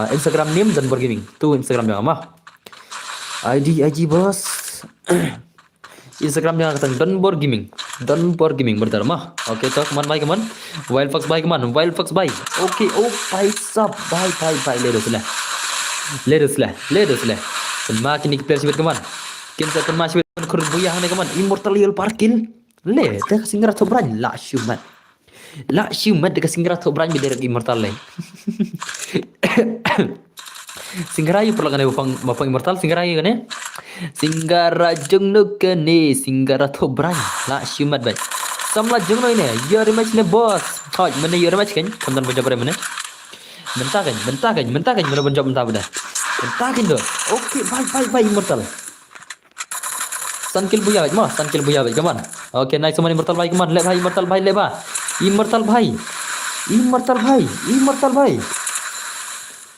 Instagram name dan gaming tu Instagram yang mah IG bos Instagram yang kertang Donbor gaming bertar mah okay to kaman wild fox bhai okay oh bhai sab bhai let us lah makin ni player sibet kaman kinsa kan masih kur buyah ni kaman immortal parkin le dah singra thobran la shumat dekat singra thobran bi derek immortal lain singra yu perlagan bapang immortal singra yu kan singgara jengno kene singgara thobran la shumat bai samla jengno ini ya rematch ne boss hoj mana ya rematch kan kamdan banjab bare mana mentah kan mana banjab mentah dah mentah kan do okey bye immortal Sankil buya bai kaman okay nice man immortal bhai kaman le bhai immortal bhai le ba immortal bhai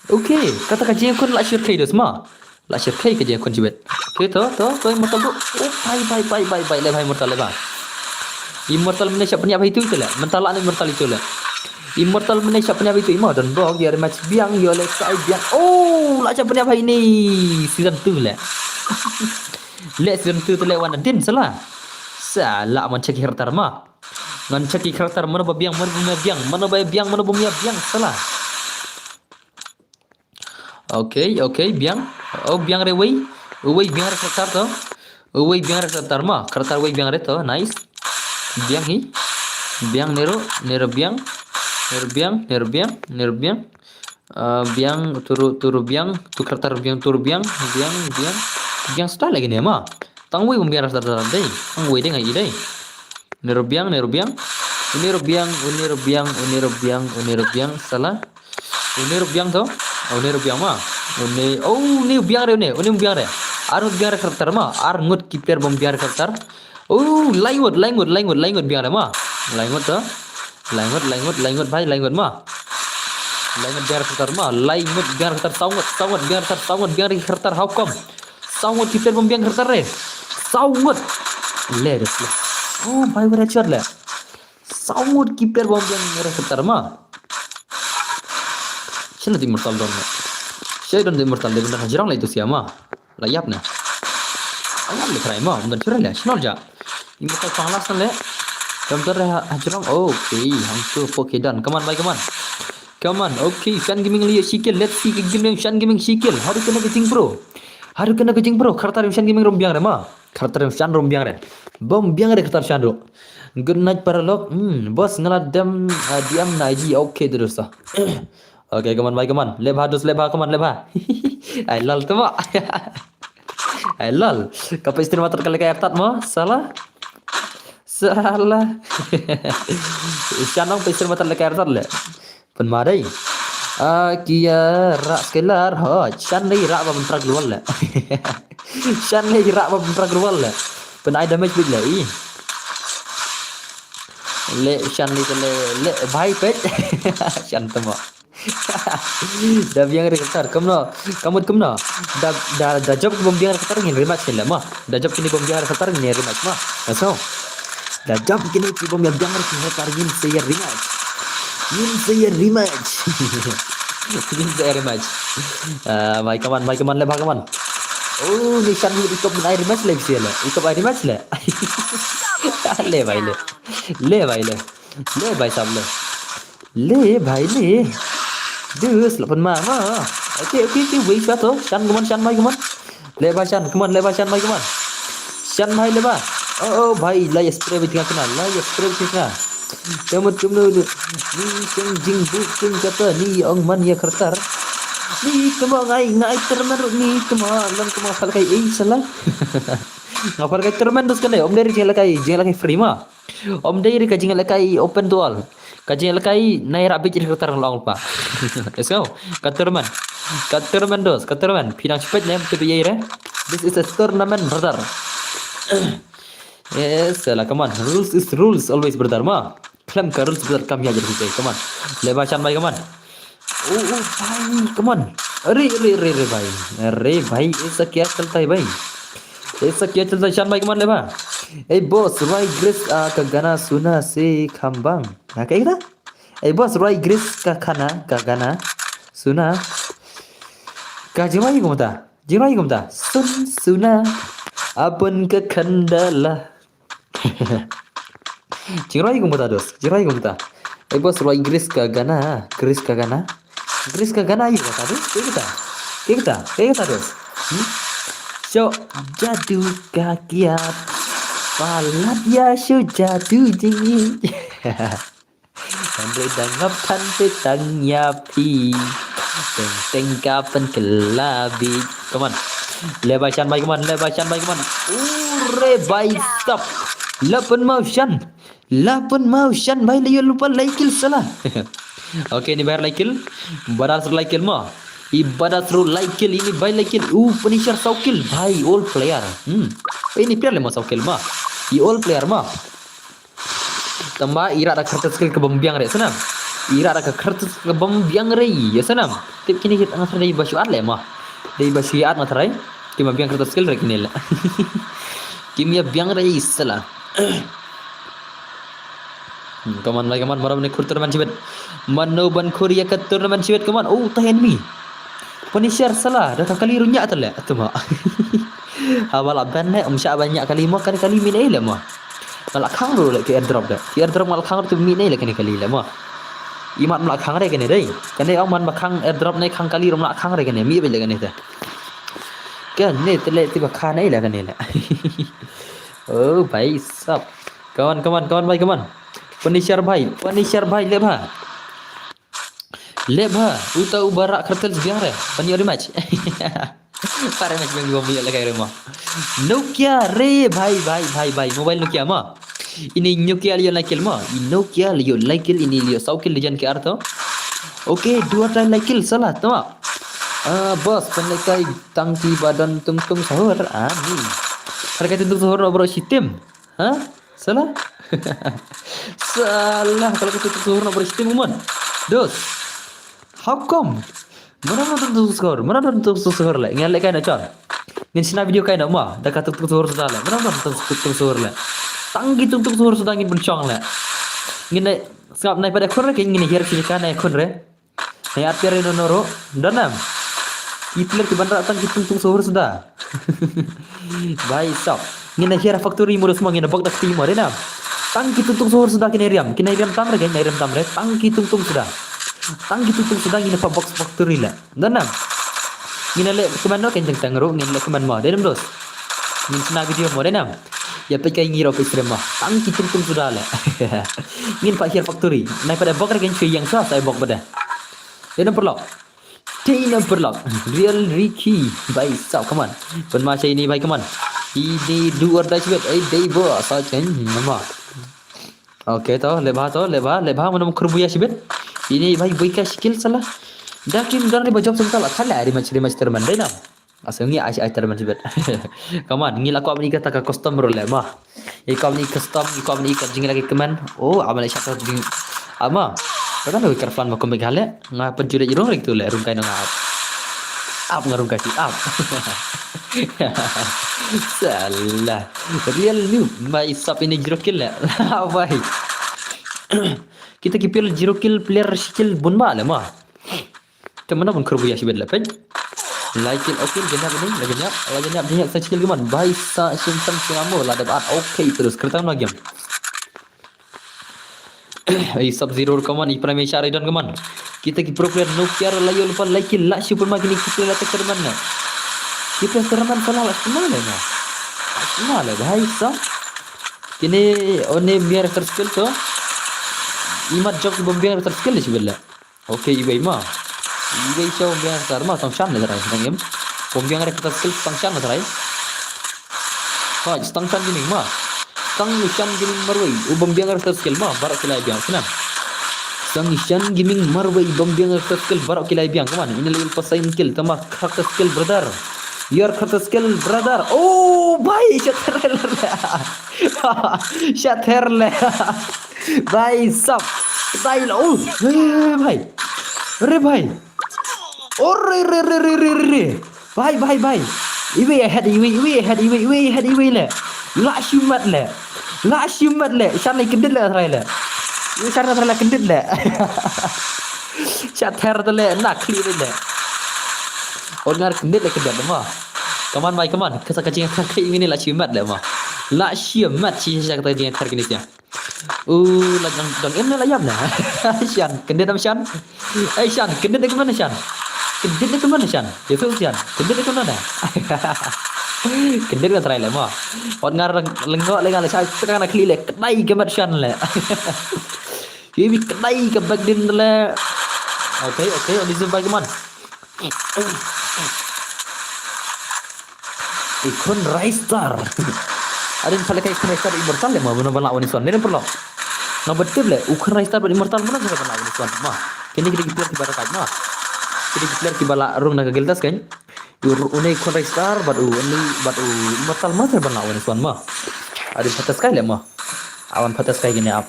okay kata kaji kun la shir kai dos ma la shir kai kaji kun jibet okay to immortal tu oh bye le bhai immortal le ba immortal mene siap punya bhai tu le mental la immortal itu le immortal mene siap punya bhai tu ma dan bro dia match biang yo le sai biang oh la siap punya bhai ni season 2 le le season 2 tu le wan din salah man cek karakter ma ngan cek karakter mana ba biang mana ba biang salah okay biang oh biang re wei biang karakter to biang karakter ma karakter wei biang re to nice biang nero biang biang turu biang tu karakter biang turu biang style lagi ni ma tang wei biang karakter dei tang wei dei ngai dei nero biang salah nero biang to nero biang ma ni biang re ar biang karakter ma ar ngut kiper bom biang karakter laingut biang re ma laingut to laingut bhai laingut ma laingut biang karakter ma laingut biang karakter saungut biang karakter hukum saungut kiper bom biang karakter re saungut le oh bhai beracor le saungut kiper bom biang karakter ma chalo di immortal don Saya dan immortal dia benar jirang lah itu siapa? Layap nah. Ayam le try mah, benar curang lah. Senol ja. Immortal panglas le. Bentar hajrang. Okay, hancur okay done. Come on, bye, come on. Come on, okay. Shan Gaming lihat sikil. Let's see game Shan Gaming sikil. Haru kena kecing bro. Haru kena kecing bro. Kartar Shan Gaming rombiang re mah. Kartar Shan rombiang re. Bom biang re kartar Shan ro. Good night para log. Bos ngalat diam naiji. Okay terus ah. Okay, come on, bye, come on. Lebha dos lebha, come on lebha. I lol tu mah. I lol. Kapal istri motor kali kayak tat mah. Salah. Shanong pesir mata le kair le pen madai kia rak skelar ho shan lagi rak ba bentra global le shan lagi rak ba bentra global le pen ai damage big le le shan le bhai pet shan tamo dah biang re ketar kamut kumno dah job bom biang ketar ngin rematch le mah dah job kini bom biang ketar ngin rematch mah so dah jam kini bom yang jangan kita targin saya rematch. Yin saya rematch. Yin saya rematch. Baik kawan le kawan. Oh, ni kan ikut air rematch le sih le. Ikut air rematch le. Le bhai le. Le bhai le. Le bhai sab le. Le bhai le. Dus lapan mama. Okay, wait satu. Shan bhai kaman. Le bhai Shan, kaman le bhai Shan bhai kaman. Shan bhai le bhai. Oh bhai lah spray bitin kena lah spray bitin kena temut kumno ni jing buking kata ni ong man ya kertar ni kema ngai termer ni kema lan kema fal kai salah ngapal kai termen dus kena om dari jela kai free ma om dari ka jela kai open dual ka jela kai nai rabi jela kertar long pa let's go katerman pinang cepet nem tu ye this is a tournament brother. Yes, lah, come on. Rules is rules always brother ma. Claim ka rules brother kami aja kita. Come on. Leba Shan bhai, come on. Oh bhai, come on. अरे भाई ऐसा क्या चलता है भाई Shan bhai, come on leba. Hey boss, Roy Grace का गाना सुना से खम्बांग. Nah kayak gitu. Hey boss, Roy Grace का गाना सुना. Ka jemai gumta. Suna. Apun ke kendala. Jirai gumta dos. Bos Roy Grace ka gana ayo kata dos. Kita dos. So jadu kakiat palat ya su jadu jingi. Sampai dangap tante tangyapi. Teng kapan kelabi. Come on. Leba Shan bhai, come on. Ure bhai stop. Lapan mau Shan bhai liyo lupa like kill salah. Okay, ini bayar like kill. Barat like kill mah. Ibadat like kill ini bhai like kill. Finisher sau kill bhai all player. Ini player le mau sau kill mah. All player mah. Tambah ira ada kertas skill ke bombiang re senam. Ira ada kertas ke bombiang re ya senam. Tip kini kita ngasar dari basuat le mah. Dari basuat ngasar Kimia biang kertas skill rek nila. Kimia biang rai salah. Kaman marah ni kur turnamen cibet. Mano ban Korea ke turnamen cibet kaman. Oh tah enemy. Finisher salah. Dah kali runyak tu le. Tu mah. Awal aban le umsya banyak kali mah kali min le mah. Malak khang ro le ke airdrop dah. Ke airdrop malak khang tu min le kali le mah. Imat malak khang re kene dai. Kene ang man makhang airdrop nai khang kali rom malak khang re kene mi bele kene dah. Kan ni terlihat tiba kana lah kan ni lah. Oh bhai sab. Kawan bhai kawan. Finisher bhai lebha. Uta ubarak kartel biar ya. Pani rematch. Pare match yang bom dia lagai rumah. Nokia re bhai. Mobile Nokia mah. Ini Nokia liyo like kill mah. Nokia liyo like kill ini liyo sau kill jan ke arto. Okay, 2 try like kill salah tu mah. Bos pendekai tangki badan tum sahur ani harga tum sahur bro sistem salah kalau tum sahur bro sistem uman dos how come mana tum sahur le ngale kai na chon ngin sina video kai na ma dah tum sahur sudah le mana tum sahur le tangki tum sahur sudah ngin bencong le ngin sab nai pada khor ke ngin hier sini kan nai khon re nai atpere no noro danam Hitler ke bandar tang kitung tung sohor sudah. Baik sap. Ngina hira factory mo semua ngina bak dak timo dena. Tang kitung tung sohor sudah kineriam tamre gen neriam tamre tang kitung tung sudah. Tang kitung tung sudah ngina pa box factory la. Dana. Ngina le keman no kenceng tangro ngina le keman mo denam dos. Ngin sena video mo denam. Ya pakai ngiro ke extrema. Tang kitung tung sudah la. Ngin pa hira factory. Nai pada bak gen cuy yang sa saya bak pada. Denam perlo. Tina berlak real Ricky baik sao come on bermacam ini baik come on ini dua dah sebut day boss saja nama okay lebah mana kerbuya sebut ini baik baik skill salah dakin dan riba job sental khala ari match terman dai na asangnya ai terman sebut come on ngila ko abni kata ka customer le mah ikam ni custom ikam ni ka jing lagi keman oh amal syata jing ama Kata nak kerfan makom megale ngah penjuri jerong rik tu le rungkai nang up ngarungkai si up salah real new mai sap ini jerokil le baik kita kipil jerokil player skill bun ma le ma temana pun kerbu ya sibet le pen like it okay genap ini lagi nyap sa skill geman baik sa simpan sinamo la dapat okay terus kertam lagi Sub Zero kaman ipra me syara dan kaman kita ki pro player no kiar layo lupa like la super magini kita la terman na kita terman salah la semua la bahai sa kini one biar terskill to imat job bom biar terskill sih bella okay ibai show biar sarma tangsan la rai nangem bom biar terskill tangsan la rai ha tangsan gini Sang Nishan Gaming Marway ubang biang skill ma barak kilai biang senang Sang Nishan Gaming Marway ubang biang skill barak kilai biang kaman ini level pasain skill tambah karakter skill brother your karakter skill brother oh bhai shatherle bhai sab bhai oh bhai re bhai oh re bhai iwe head le la shumat le shan le kendit le thrai le ini shan thrai le kendit le chat ther le na clear le orgar kendit le kedat ma kaman mai kaman kesa kacing kai ini la shumat le ma la shumat si sa kata jing thar kini sia la dang em la yam na shan kendit am shan shan kendit ke mana shan kendit ke mana shan itu shan kendit ke mana kendit kan try le ma ot ngar lengok le ngal sai tekan kli le kedai ke mat shan le ini kedai ke back din le okay on zoom bagi man ikon Raistar adin pala kai ikon Raistar immortal le ma bana bala wani swan ne perlo na betul le ikon Raistar immortal mana juga bana wani swan ma kini kita player di barat ma kita player di bala rung na geltas kan unai ikon Raistar batu immortal ma ter bana wani swan ma adin patas kai le ma awan patas kai gini ap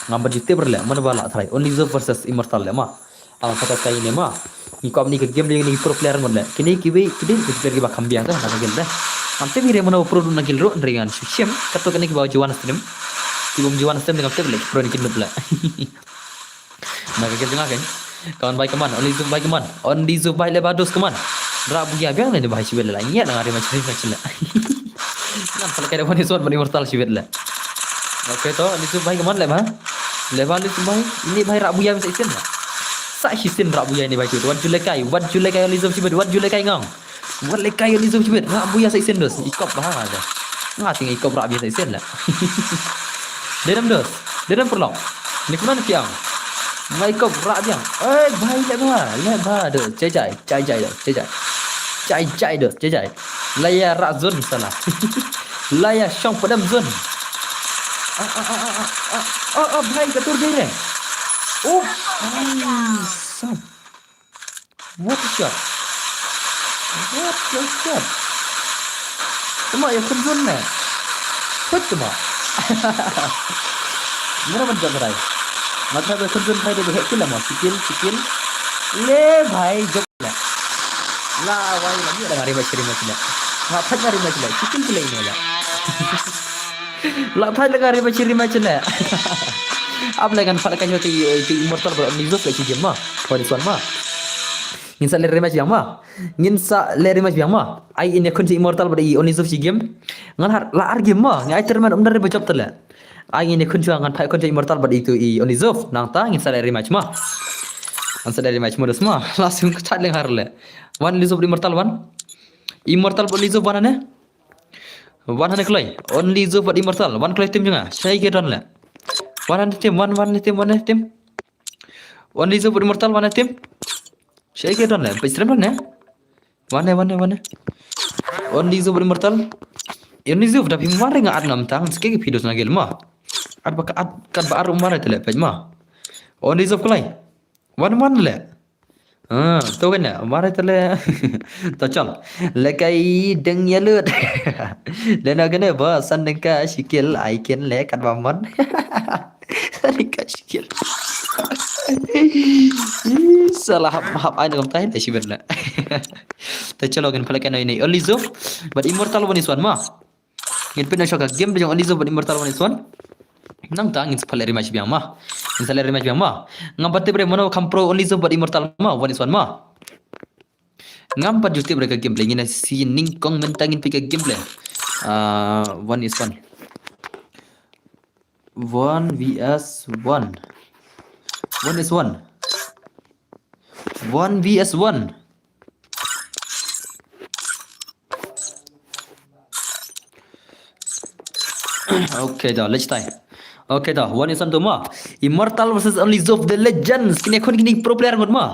ngambat jute berle mana bala thai only zo versus immortal le ma awan patas kai ne ma ni ko amni ke game le ni pro player mon le kini player ki ba kambiang ta na gel da ante mire mana pro na gel ro ndringan shim kato kini ki ba juan stream ki bom juan stream dengan table pro ni kinut la na gel dengar kan kawan baik keman only zo baik le bados keman ra buya biang le bahai sibel la ngiat ngari macam la nan pala kai wani sword bani immortal sibel la okay to ni zo baik keman le ba level itu baik ini baik ra buya bisa isin la sa hisin ra buya ni baik tu wat julekai alizum sibet wat julekai ngang wat lekai alizum sibet ra buya sa isin dos ikop bah ada ngati ikop ra biasa isin la dedam perlo ni kuman piang ngai ikop ra biang baik le ba do jai laya ra zon salah laya syong padam zon bhai katur gere oh sam what a shot cuma ya kunjun ne kut cuma mana menjak rai matra be kunjun bhai de he kila ma sikil le bhai jok la wai lagi ada ngari macam ni ngapa ngari macam ni sikil pula ini la la phai laga ri bachiri macam ni अब लगन फल का जो इमोर्टल निजोस ले चीज मा for this one मा ngin sa le rematch yang ma ngin sa le rematch yang ma ai in yakun si immortal pada i only of si game ngan har la ar game ma ngai tournament umdar be job tala ai in yakun ngan pai kun si immortal pada itu i only of nang ta ngin sa le rematch ma an sa le rematch mo das ma langsung chat leng har le one only of immortal one immortal only of one ne one hane klai only of immortal one klai tim junga sai ke don le one tim one tim only of immortal one tim sai ke don le pesrem ne one only of immortal only of da bim mare nga adnam tang ske ke videos na gel ma ad ba ad kan ba arum mare tele pej ma only of klai one le तो cái nào mà đây tao chọn là cái đừng nhớ lướt để nó cái này vợ săn đừng cả chỉ kiến lại kiến lẽ cắt vào món đừng cả chỉ kiến salah hap ai được tay để chỉ biết là tao cho lo cái phải cái này Olizo but immortal one is one ma ngin pin cho cái game yang Olizo but immortal one is one nang ta ngin sepale rematch biang ma ngin sepale rematch biang ma ngambate bre mono kampro Olizo but immortal ma one is one ma ngampat justi bre ke gameplay ngin si ningkong mentangin pi ke gameplay one is one 1 vs 1 1 is 1 1 vs 1 okay dah let's try okay dah one is one tu ma immortal versus only of the legends kini pro player ngon ma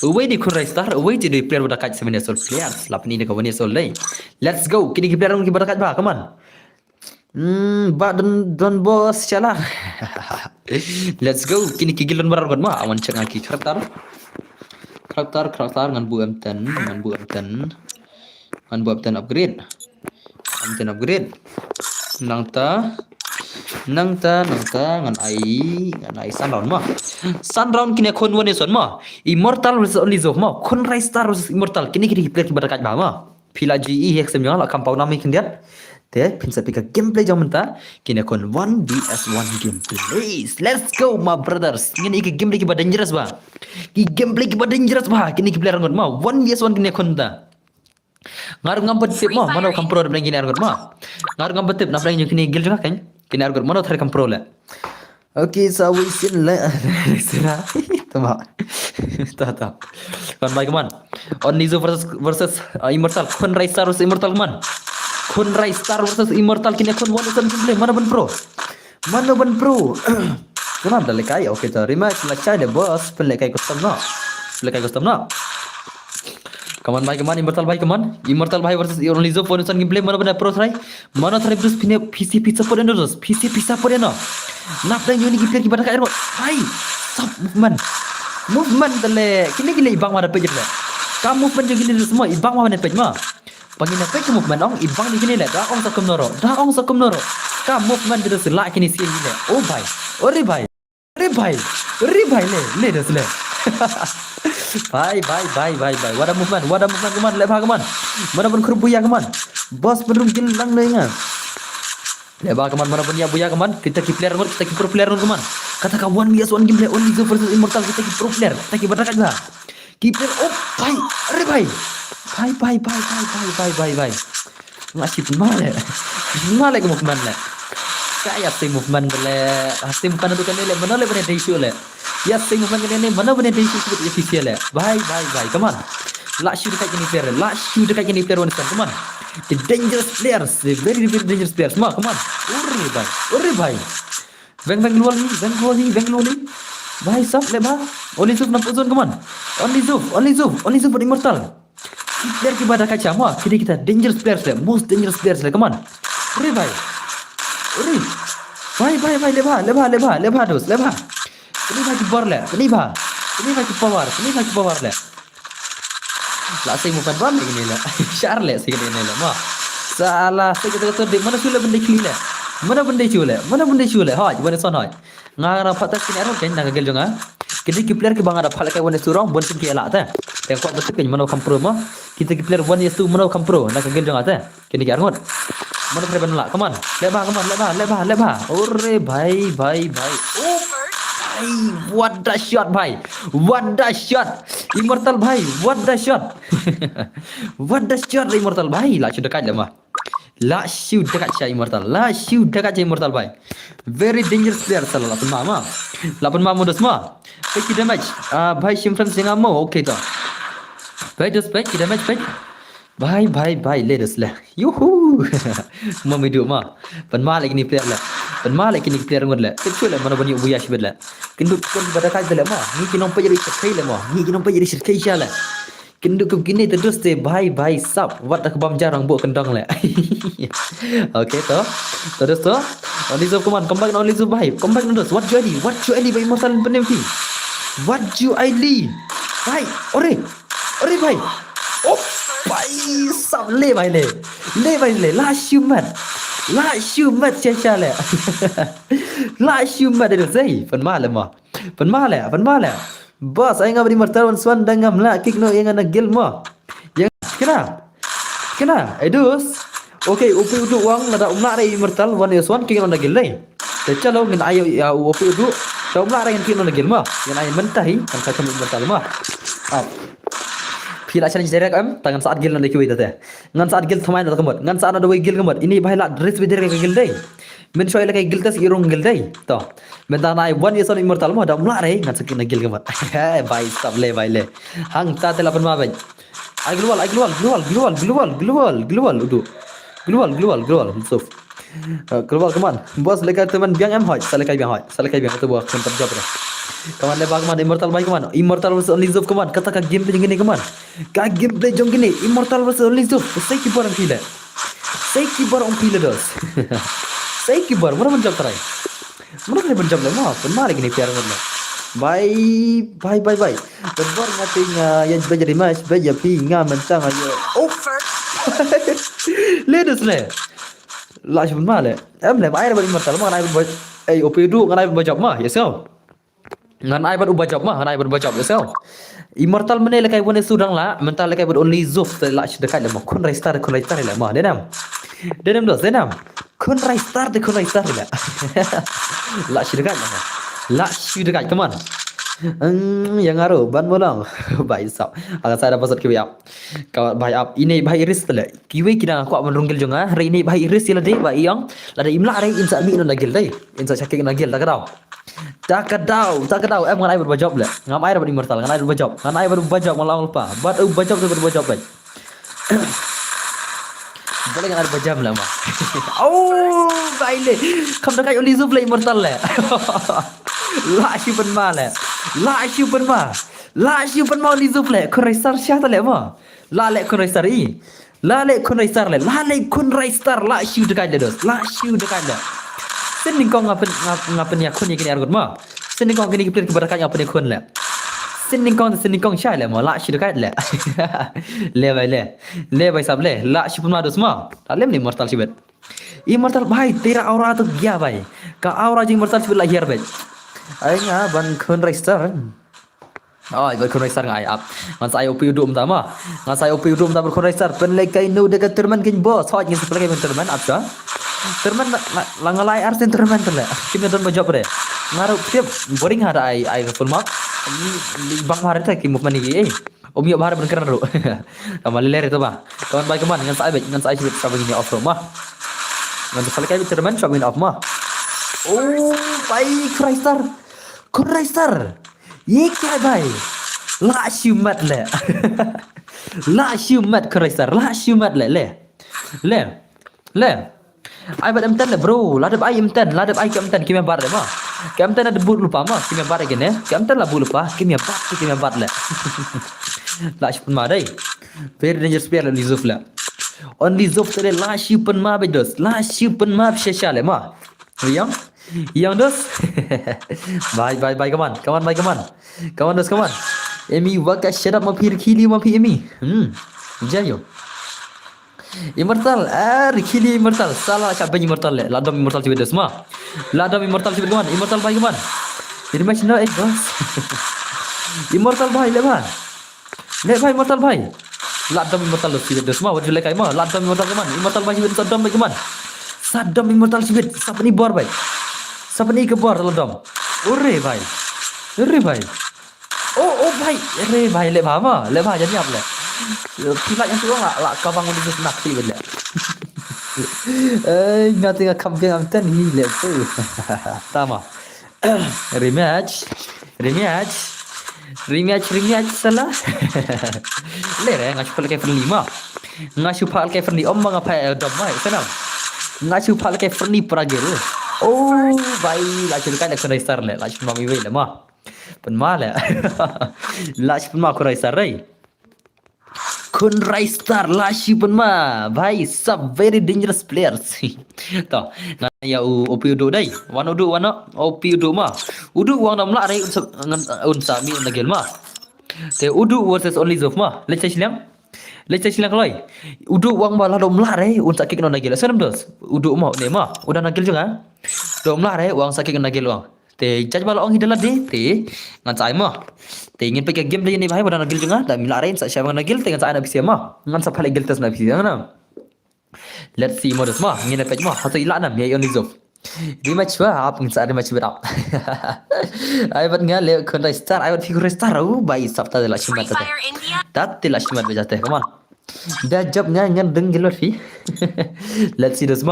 away di kun star away di player pada kat 7 years old players lap ni dekat 1 years old lay let's go kini player ngon pada kat ba come on ba don boss chala let's go kini gilon barar ngon ma awan cek aki karakter ngan bu M10 upgrade M10 upgrade nangta ngan ai sun round kini kon one son ma immortal versus only of ma kon rai star versus immortal kini player ki barakat ba ma pila GE hexem yang la kampau nami kindian te pinsa pika gameplay jam menta kini kon 1 vs 1 gameplay let's go my brothers kini gameplay ki ba dangerous ba kini player ngon ma 1 vs 1 kini kon ta ngaru ngambat tip ma mana kampro da kini argot ma ngaru ngambat tip na prangi kini gil juga kan kini argot mana thar kampro la okay so we sin la sira tama ta kon baik man on Nizo versus immortal kon rai star versus immortal man kon rai star versus immortal kini kon one son play mana ban pro kenapa dah lekai okay so rematch la chai de boss play kai custom na Kaman bhai kaman immortal bhai versus only zo phone son gameplay mana bana pro try mana try plus PC pizza por eno PC pizza por eno nak dan yuni gameplay ki bana ka airport hai stop movement tale kini gile ibang mana page le ka movement jo gile semua ibang mana page ma pangina page movement ong ibang di gile le da ong sakum noro ka movement de sela kini si gile oh bhai ore bhai le das le bye wada movement kaman lebha kaman mana pun kerbuya kaman bos belum gilang lenga lebha kaman mana pun ya buya kaman kita ki player kita ki pro player kaman kata kawan bias one gameplay only zo versus immortal kita ki pro player kita ki badakat lah ki player oh bye are bye ngasih male ke movement le kayak tim movement le tim kan tu kan le mana le bane issue le ya sing movement ni mana bane issue sebut official le bye come on last shoot dekat ni player one come on the dangerous players the very dangerous players ma come on ore bhai bang loli bhai sab le ba only zuf na pozon come on only zuf immortal player ki bada kaca ma kita dangerous players le most dangerous players le come on ore bhai lebha dos lebha ini bagi power le la sai mu kan ban ni la shar le sai ni la ma salah sai kata de mana sule benda chule ha benda son hai ngara patas kini aro ken naga gel jonga kidi ki player ki banga da phala kai wona surong bon sim ki ala ta te ko betul ken mana kam pro ma kita ki player one yes tu mana kam pro naga gel jonga ta kini ki arngot mana preben la come on lebha ore bhai oh भाई what the shot भाई what the shot immortal भाई what the shot what the shot immortal भाई lah dekat dah mah lah shoot dekat Syah immortal lah shoot dekat Syah immortal भाई very dangerous player salah 8 mah modus mah baik damage भाई शिमफ्रेंस dengan mau okey tau baik dos baik damage baik भाई ले दस ले yuhu mau hidup mah pen mah lagi ni player lah pen mah lagi ni player ngon lah kecil lah mana banyak buaya sibet lah kenduk kan pada kai lah mah ni kinom pa jadi sekai lah mah ni kinom pa jadi sekai lah kenduk ke gini terus deh भाई sap wat tak bam jarang buat kendang lah okay toh terus toh only zone come back only zone भाई come back terus what you ID by immortal penempi what you ID भाई ore भाई oh भाई सब ले भाई ले ला shumat cia le la shumat itu sei pen male bos ai ngam di martawan swan dangam la kick no yang ana gil mo yang kena edus okay upi udu wang nada umla re immortal wan swan kick no gil dai te chalo ngin ayo ya upi udu ta umla re kick no gil mo yang ai mentahi kan ka immortal mo Pila challenge direct tangan saat gil nanti kita teh. Ngan saat gil thamain ada kemot. Ngan saat ada way gil kemot. Ini bahaya dress beder ke gil dai. Men shoy lagi gil tas irung gil dai. Toh. Men tanah ai one years on immortal mo ada umla re ngan sakin gil kemot. Bye stop le bye le. Hang ta telapan ma bai. Ai global udu. Global suf. Global kaman. Bos lekai teman biang hoi. Salekai biang tu buat tempat job dah. Kawan lebak man immortal baik kaman immortal versus only zone kaman kata ka game play gini kaman ka game play jong gini immortal versus only zone sai keeper on pile dos sai keeper mana menjawab terai mana kena menjawab le mah pen mari gini player ngon bye terbor ngating ya belajar match belajar pinga mentang aja Over. ledos le la shun male le bayar bari immortal mah ngai opedu ngai bajab mah yes kau ngan ai baru bajab mah ngan ai baru bajab lesau immortal menai lekai bone sudang la mental lekai ber only zuf la dekat le kon restart le mah denam kon restart le la dekat mah la dekat kaman yang ngaruh ban bolang bai sap agak saya dapat kiwi up kawan bai up ini bai iris le kiwi kina aku menrunggil jonga hari ini bai iris sila deh bai yang lada imla re insa mi no nagil deh insa sakik nagil tak kadau em ngan ai berbajab le ngam ai dapat immortal ngan ai berbajab malang lupa bat bajab tu berbajab bai boleh ngan ai berbajab lah mah oh bai le kam dekat only zuf le immortal le la shipen ma only zuf le kon restart syah le mah la le kon restart la shiu dekat le Sini kau ngapen ya kun gini argut mah. Sini kau gini kepilih kepada kau ngapen kun le. Sini kau syai le mah la shi dekat le. Le bai sab le la shi pun madus mah. Alem ni immortal sibet. Immortal bhai tera aura tu gya bhai. Ka aura jing immortal sibet la hier bhai. Ai nga ban kun register. Oh, ibu kun register ngai up. Ngan saya OP udum tama. Ngan saya OP udum tama kun register pen lekai nu dekat terman kin bos. Hot ngin sepelah kai terman up sa. Terman langalai arsen terman terle. Kim don bajab re. Ngaru tiap boring ada ai full mark. Bang hari tak kim mani eh. Om yo bahar bener ru. Kamal ler itu bah. Kawan baik kaman ngan saya sibet sa begini off mah. Ngan sepelah kai terman sa begini off mah. Oh, baik kun register. Ye क्या भाई ला shumat le la shumat kreisar la shumat le ai bad emtan le bro ladap ai emtan ladap ai emtan kimia bar le ma emtan ada bur lupa ma kimia bar gene emtan la bur lupa kimia bar le la shupun ma dai very dangerous player le lizuf le only zuf tele la shupun ma bedos la shupun ma shesha le ma yang dos bye kawan dos Emi waka shut up mapi rikili mapi Emi jayo immortal rikili immortal salah siapa immortal le ladam immortal cibe dos ma ladam immortal cibe kawan immortal bye kawan jadi match no bos immortal bye le bye immortal bye ladam immortal cibe dos ma wajib le kai ma ladam immortal kawan immortal bye cibe sadam bye kawan sadam immortal cibe siapa ni bor bye Siapa ni ke bor dalam dom? Ure bhai. अरे भाई ओ भाई अरे भाई ले भामा ले भा jadi apa le pila yang tu lah kawang udah nak sih benda ngati ngak kampiang amtan hi le tu tama rematch salah le re ngasih pal ke friendly mah ngasih pal ke friendly om ngapa dom mai senam ngasih pal ke friendly peragil oh भाई लाचुल का लेकर स्टार ले लाचुल मामी वे ले मा पण मा ले लाचुल मा को स्टार रे kun star lashi पण मा भाई सब very dangerous players to na ya opi udu dai wan udu wana opi udu ma udu wang nam la rai un sami na gel ma te udu versus only zof ma let's say silang loi udu wang bala dom la rai un sakik no na gel senam dos udu ma ne ma udah na gel juga dom la rai wang sakik na gel wang te jaj bala ong hidalat de te ngan sai ma te ingin pakai game dia ni bahai pada nagil juga dan mila rain sa siapa nagil te ngan sa ana bisia ma ngan sa phale gil tas na bisia na let's see modus ma ngin pej ma hatu ila na me yon lizof rematch wa ap ngin sa rematch berap ai bat ngal le kon star ai bat figure star au bai sabta de la Free shimata Fire India tat de la shimata bejate come on dah job ngan deng gilot fi let's see this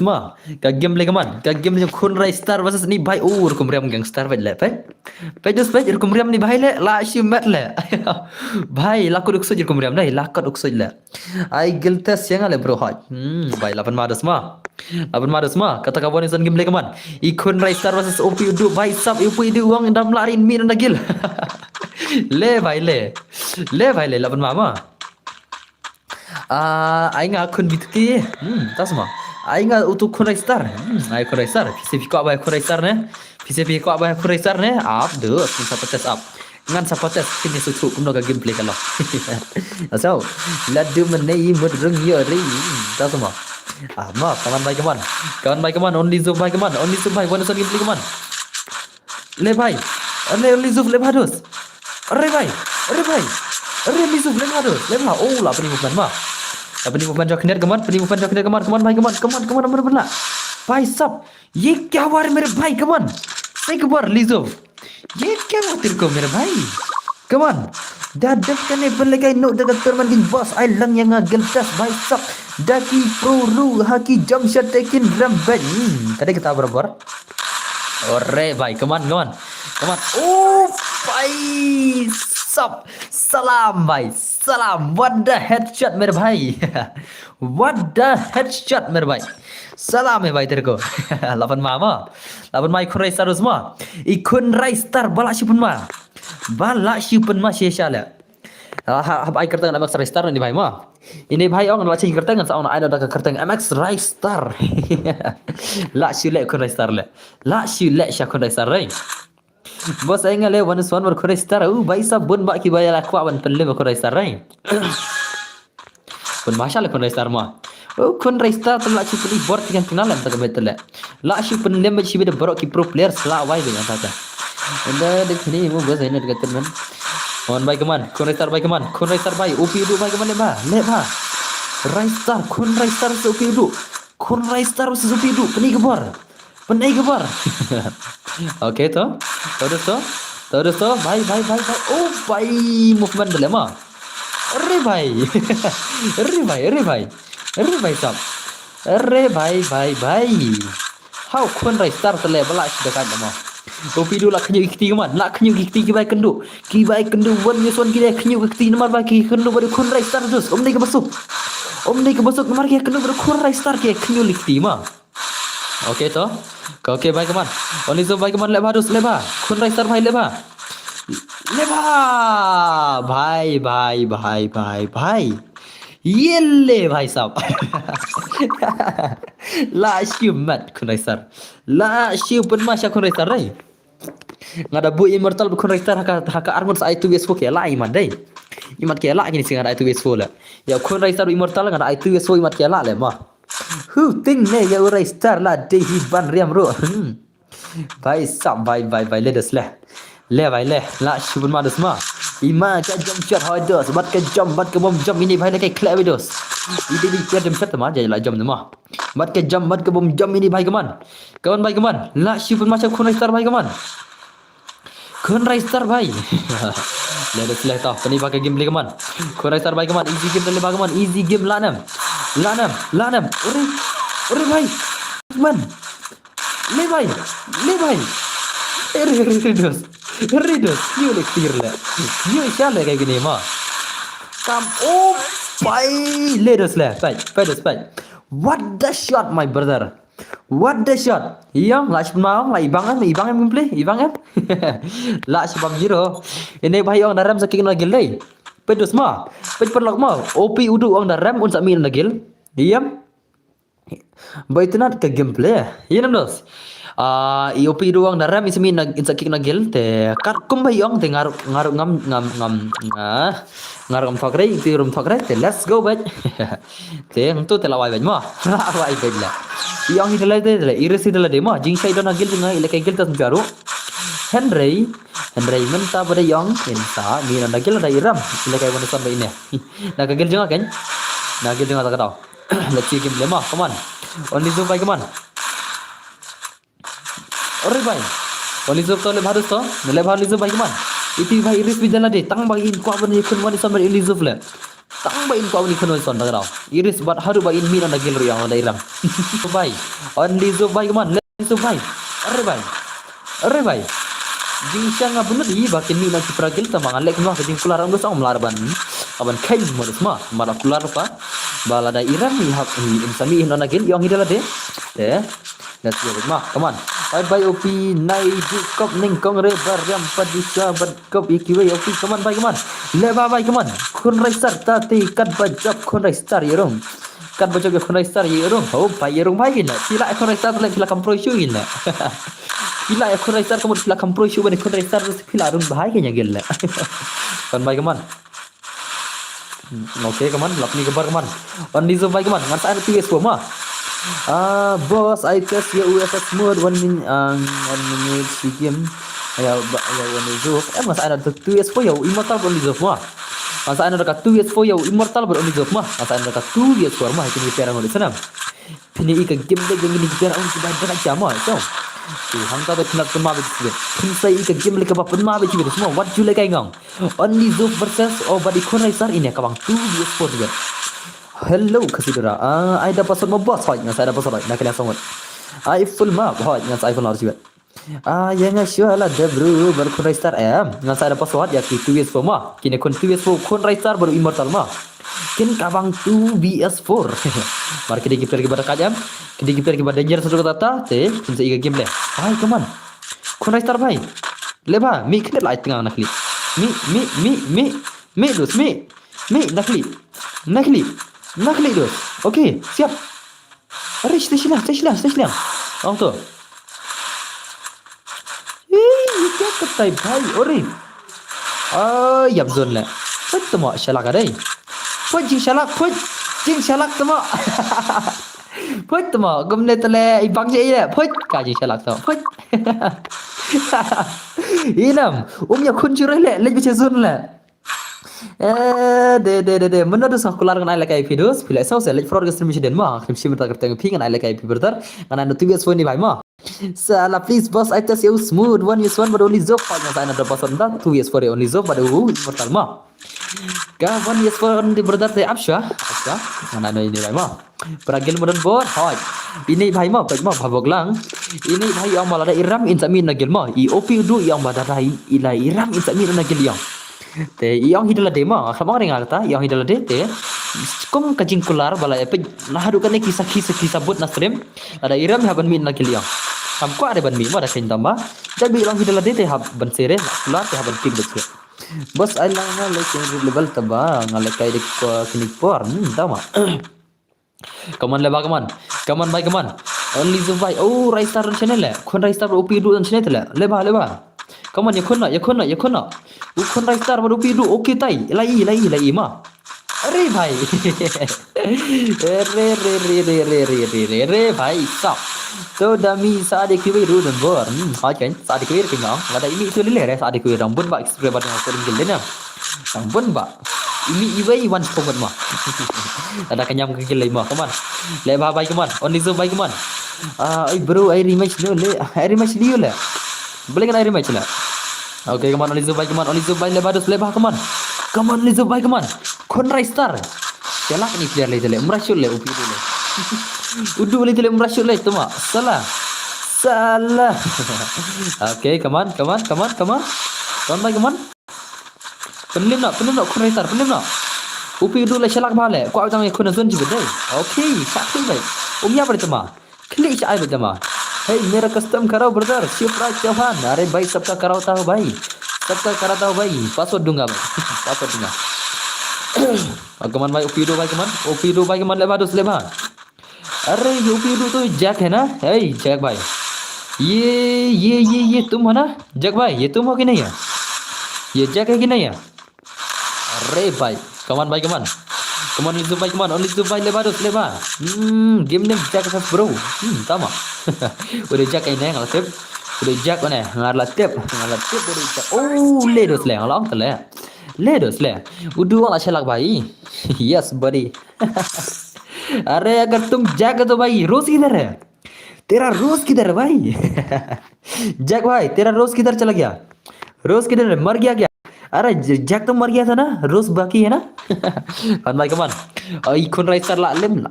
ma ka game le kaman ka game le khun rai star versus ni bhai ur kumriam gangster vet le pe dus pe kumriam ni bhai le la shi mat le bhai lakut uksoj kumriam dai lakut uksoj le ai giltas yang ale bro hot bhai 8 madas ma kata kawan ni game le kaman I khun rai star versus op udu bhai sab op udu uang dam larin min na gil le bhai le 8 ma aing akun bitki tas ma aing untuk khun star ai khun star PCP ko abai khun star ne up de sapa tes up ngan sapa tes kini sutu kumno ga gameplay kalau asau ladu menei mudrung yo ri tas ma ma kawan bai kaman only zoom bai one son gameplay kaman le bai only zoom le bados अरे भाई मिसु ले bados le bha oh la pani bukan ma अपनी मूवमेंट रखने कमान भाई कमान अमर बना भाई साहब ये क्या हुआ रे मेरे भाई कमान एक बार लीजो ये क्या हुआ तेरे को मेरे भाई कमान dadak kan pelagay no dagat terman king boss ay lang yang geltas भाई साहब daki pro ru haki jump shot taking drum band tadi kita berapa ore भाई कमान oh भाई साहब salam भाई salam what the headshot मेरे भाई salam है भाई तेरे को 8 mai khun star usma ikun rai star bala si pun ma shesha le hab ai kertang MX rai star ni भाई ma ini भाई ong la chi kertang sa ong ai da kertang MX rai star la si le khun rai star le la si le sha khun rai star rai bos ai ngale one is one ber khun rai star भाई सब bun ba ki bayar aku awan pelle khun rai star rai pun masya le khun rai star ma khun rai star tala chi peli board kan final am tak betle la shi pun lem chi be bro ki pro players la wai dengan tata anda de sini mo bos ai net gaten man on bai kaman khun rai star bai op du bai kaman le ba rai star khun rai star so op du khun rai star so op du peni gebar oke to terus to भाई oh भाई movement le ma अरे भाई साहब अरे भाई how khun rai star tele bala dekat ma kopi du la khnyu ikti man la khnyu ikti ki bai kendu won ni son ki khnyu ikti namar ba ki kendu bar khun rai star dus om ni ke basuk namar ki kendu bar khun rai star ki khnyu likti ma oke to oke bai kaman oni so bai kaman le ba dus le ba khun rai star bhai le ba भाई ये ले भाई साहब la shiu mat khun rai star la shiu pun masya khun rai star rai ngada bu immortal khun rai star haka armor sa itu wes ke la iman dai imat ke la kini singa itu wes la ya khun rai star immortal ngada itu wes imat ke la le ma hu ting ne ya rai star la dei hi ban riam ro भाई साहब भाई ले दस le भाई ले la shubun ma dasma ima ka jump shot hodos bat ka bom jump ini भाई le kai clap videos ini di jump shot ma jadi la jump ma bat ka bom jump ini भाई kaman la shubun ma khun star भाई kaman Star भाई ले दो select tau pani pakai game play kaman Star भाई kaman easy game le kaman easy game lanam ore भाई man le भाई Ridos you le clear le you sial le kayak gini mah come oh भाई ले दो select baik what the shot my brother what the shot yang lah sebab lah ibang em play ibang em lah sebab jiro ini bahaya orang daram saking lagi lay pedus mah perlok mah OP udu orang daram un samin lagi diam baitna ke gameplay ya namdos IOP udu orang daram ismin saking lagi te kat kum bayong te ngaruk ngam thakre ti rum thakre te let's go back te tu te lawai back mah lawai back la yang hidala te iris hidala de mah jing sai don agil jinga ile kai gil tas garu Henry menta pada yang insa ni na gil da iram ile kai wan sampai ini na gil jinga kan na gil jinga ta tau let's see game le mah come on only zoom bhai come on ore bhai only zoom to le bharus to le bharus bhai come on iti bhai iris bijala de tang bagi in ko bani kun wani sampai elizuf le tang ba in ko bani kun wani son da iris bat haru ba in mi na gil yang da iram bhai only zoom bhai come on let's zoom bhai ore bhai jing siang abun di bakin mi na kipragil ta mangan lek mah jing kularam dos ang larban aban kai modus mah mara kular pa bala da iram mi hak ni insami in onagil yang hidala de let's go mah come on bye OP nai du kop ning kong re baram padisha bad kop ikiwe OP come on come on le bye come on kun raisar tati kat bajab kun raisar yerum kat bajab kun raisar yerum oh bye yerum bye gila sila kun raisar le sila kam pro show gila sila kun raisar kamu sila kam pro show bani kun raisar sila run bye kenya gila kan bye come on oke come on lapni gebar come on on dizo bye come on ngan sa PS ko mah boss I test your USS mode 1 minute si game ya one zuf mas ada 2S4 ya immortal on zuf mah masa ana dekat 2S4 ya immortal on zuf mah masa ana dekat 2S4 mah itu repair on sana ini ikan game de gini repair on sudah ada jama so hangta bet nak kema bet pun sai ikan game le kaba pun ma bet semua what you like ngong only zuf versus body conracer ini kabang 2S4 juga hello kasidura ai dapat password mo boss hoy nga saya dapat password nak kena sangot ai full map hoy nga saya iPhone harus juga yang sure lah de bro baru kun star nga saya dapat password ya ki 2S4 mah kini kun 2S4 kun star baru immortal mah kin kabang 2BS4 mari kita giper ke badak jam kita giper ke badak danger satu kata te kunci iga game le ai come on kun star bhai le ba mi kene lai tengah nakli mi dos mi nakli dos okey siap Rish Tishlang orang tu क्या करता है भाई अरे yap zone la put temo shalak adai put jing shalak temo put temo gumle tele ibang je ya put ka jing shalak temo put inam ya kun jure le bicha zone la de menurut saya keluar dengan I like IP dos bila saya select fraud streaming den mah kim shim tak keteng ping I like IP bertar ngana no tubias phone ni bhai mah sala please boss I test you smooth one use one but only zop nya saya ada boss onda 2 years for only zop pada immortal mah ka one years for di bertar te apsha ngana no ini bhai mah peragil modern board hoy ini bhai mah bhabok lang ini bhai yang malada iram insamin nagil mah IOP du yang badara ila iram insamin nagil yang te yang hidala de mah sama orang ngata yang hidala de te kom kajing kular bala epe nahadukan kisah buat nasrem ada iram haban min lagi liang hamko ada ban mi ada kain tambah jadi yang hidala de te hab ban sere kular te haban pig betul bos alang ngale level taba ngale kai de kini por tama kaman leba kaman only zo vai oh raistar channel le kon raistar op du channel le leba kaman yakona ukon raistar baru pidu oke tai lai ma अरे भाई रे भाई stop तो dami saat dikui ru dan bor kan saat dikui tinggal ada ini itu lele saat dikui rambun ba express ba dengan sering gilena rambun ba ini iwai one spot mah ada kenyam ke gilai mah kaman le ba bai kaman only zo bai kaman ai bro ai rematch no le ai rematch liu le boleh kan ai rematch la Okay, come on, Olizu bhai, come on, Olizu bhai, lebados, lebah, come on. Come on, Olizu bhai, come on. Konrai star. Celak ni player le tele, merasuk le upi tu le. Udu le tele merasuk le tu mak. Salah. Salah. Okay, come on, come on, come on, come on. Come on bhai, come on. Penim nak, Konrai star, penim nak. Upi udu le celak bah le. Kau tang ekor nazun juga deh. Okay, sakit bhai. Umya pada tu mak. Klik cai pada mak. Hey, मेरा कस्टम कराओ ब्रदर शिवराज चौहान अरे भाई सबका कराता हूँ भाई सबका कराता हूँ भाई पासवर्ड दूंगा भाई पासवर्ड दूंगा कमान भाई ओपीडो भाई कमान लेबा अरे ये ओपीडो तो जैक है ना हे जैक भाई ये तुम हो ना जैक भाई ये तुम हो कि नहीं है ये जैक है कि नहीं है अरे भाई कमान Olizu भाई लेबा game name Jack Asas bro tama udah Jack ini ngalatip udah Jack mana ngalatip udah Jack oh ledos le ngalang udah वाला चलक भाई yes buddy अरे अगर तुम जैक तो भाई रोज किधर है तेरा रोज किधर है भाई जैक भाई तेरा रोज किधर चला गया रोज किधर है मर गया क्या अरे जैक तो मर गया था ना रोज बाकी है ना kan भाई कमान ikon racer lalim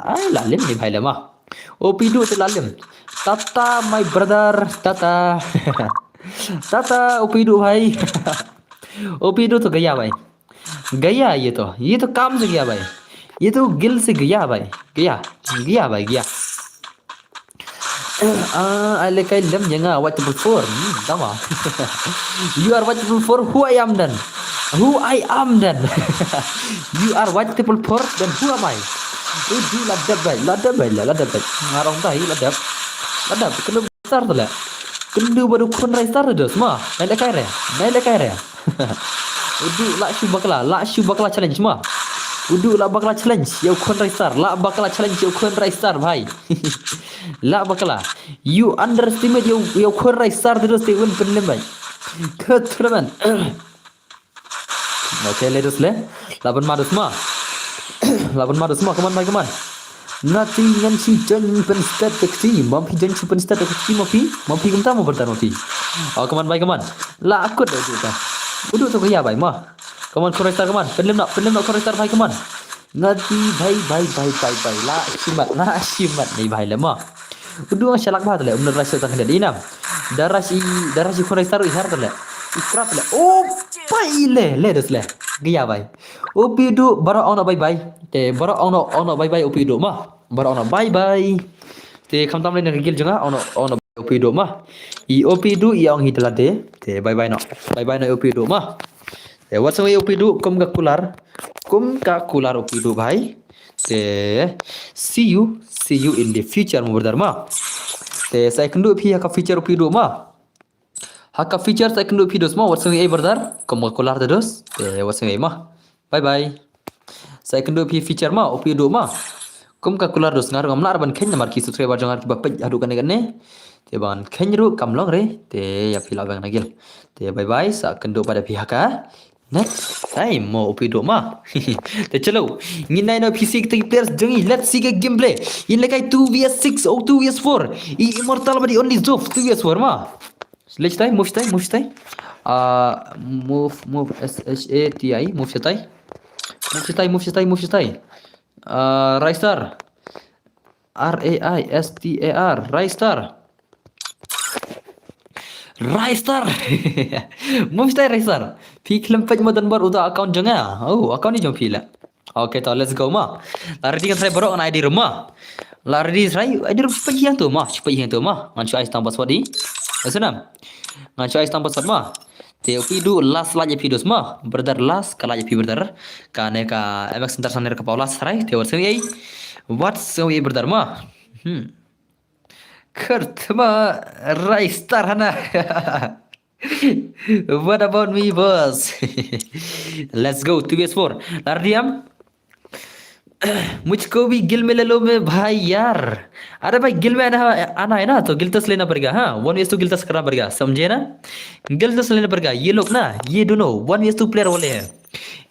ni भाई lama opidu tu lalim tata my brother tata tata opidu भाई opidu तो गया भाई गया ये तो काम से गया भाई ये तो गिल से गया भाई गया I like I lem yang watchable for tama you are watchable for who I am then you are watchable for then who am I di ladap baik ngarong tahi ladap kena besar tu lah kena baru Konrai star tu semua naik kai re udu lak shu bakla challenge semua udu lak bakla challenge yo Konrai star lak bakla challenge yo Konrai star bhai lak bakla you underestimate yo Konrai star terus te win penem bhai ke tournament okay let us le laban madu semua come on nanti ngan si jen pen stateksi mampi jen si pen stateksi mampi kumta mau bertahan nanti oh come on la akut dah kita udu tu kaya bhai mah come on Konrai star come on penem nak Konrai star bhai come on nanti bhai la simat ni bhai le mah udu ang shalak bah tu le umna rasa tak ada inam darah si Konrai star ihar tu le ikrat le oh pai le dos le gaya bhai opidu bara ona bye te bara ona bye opidu mah bara ona bye te khamtam le ngil janga ona opidu mah I opidu I ong hitlade te bye no opidu mah te what's way opidu kum ka kular opidu bhai te see you in the future mo brother mah te saya kendu phi ka future opidu mah Haka feature saya kendu videos mah what's way brother kum ka kular terus te what's way mah bye saya kendu feature mah opidu mah kum ka kular dos ngar ngam lar ban khenya mar ki subscriber jangar ki bapaj adu kan ne te ban khenru kam long re te ya pila bang nagil te bye sa kendu pada pihak ka next time mo opidu mah te chalo nginai no PC ki players jangi let's see a gameplay in like 2vs6 or 2vs4 I immortal body only zof 2vs4 mah move SHATI move Shatai Raistar Raistar Raistar move Raistar phi klempaj madan bar uda account janga oh account ni jom phila okay to let's go ma lari kan saya borok on ID rumah lari saya ID rumah pagi yang tu mah ngan choice tambah password di Asunam ngan choice tambah password mah te opidu last laje videos mah brother last kala je brother kane ka MX center saner ka paulas sarai te warse ei what's so ei brother mah kertma Raistar hana what about me boss let's go 2vs4 lardiam मुझको भी गिल में ले लो मैं भाई यार अरे भाई गिल में आना है ना तो गिल्टस लेना पड़ेगा हाँ 1vs2 गिल्टस करना पड़ेगा समझे ना गिल्टस लेना पड़ेगा ये लोग ना ये दोनों 1vs2 प्लेयर वाले हैं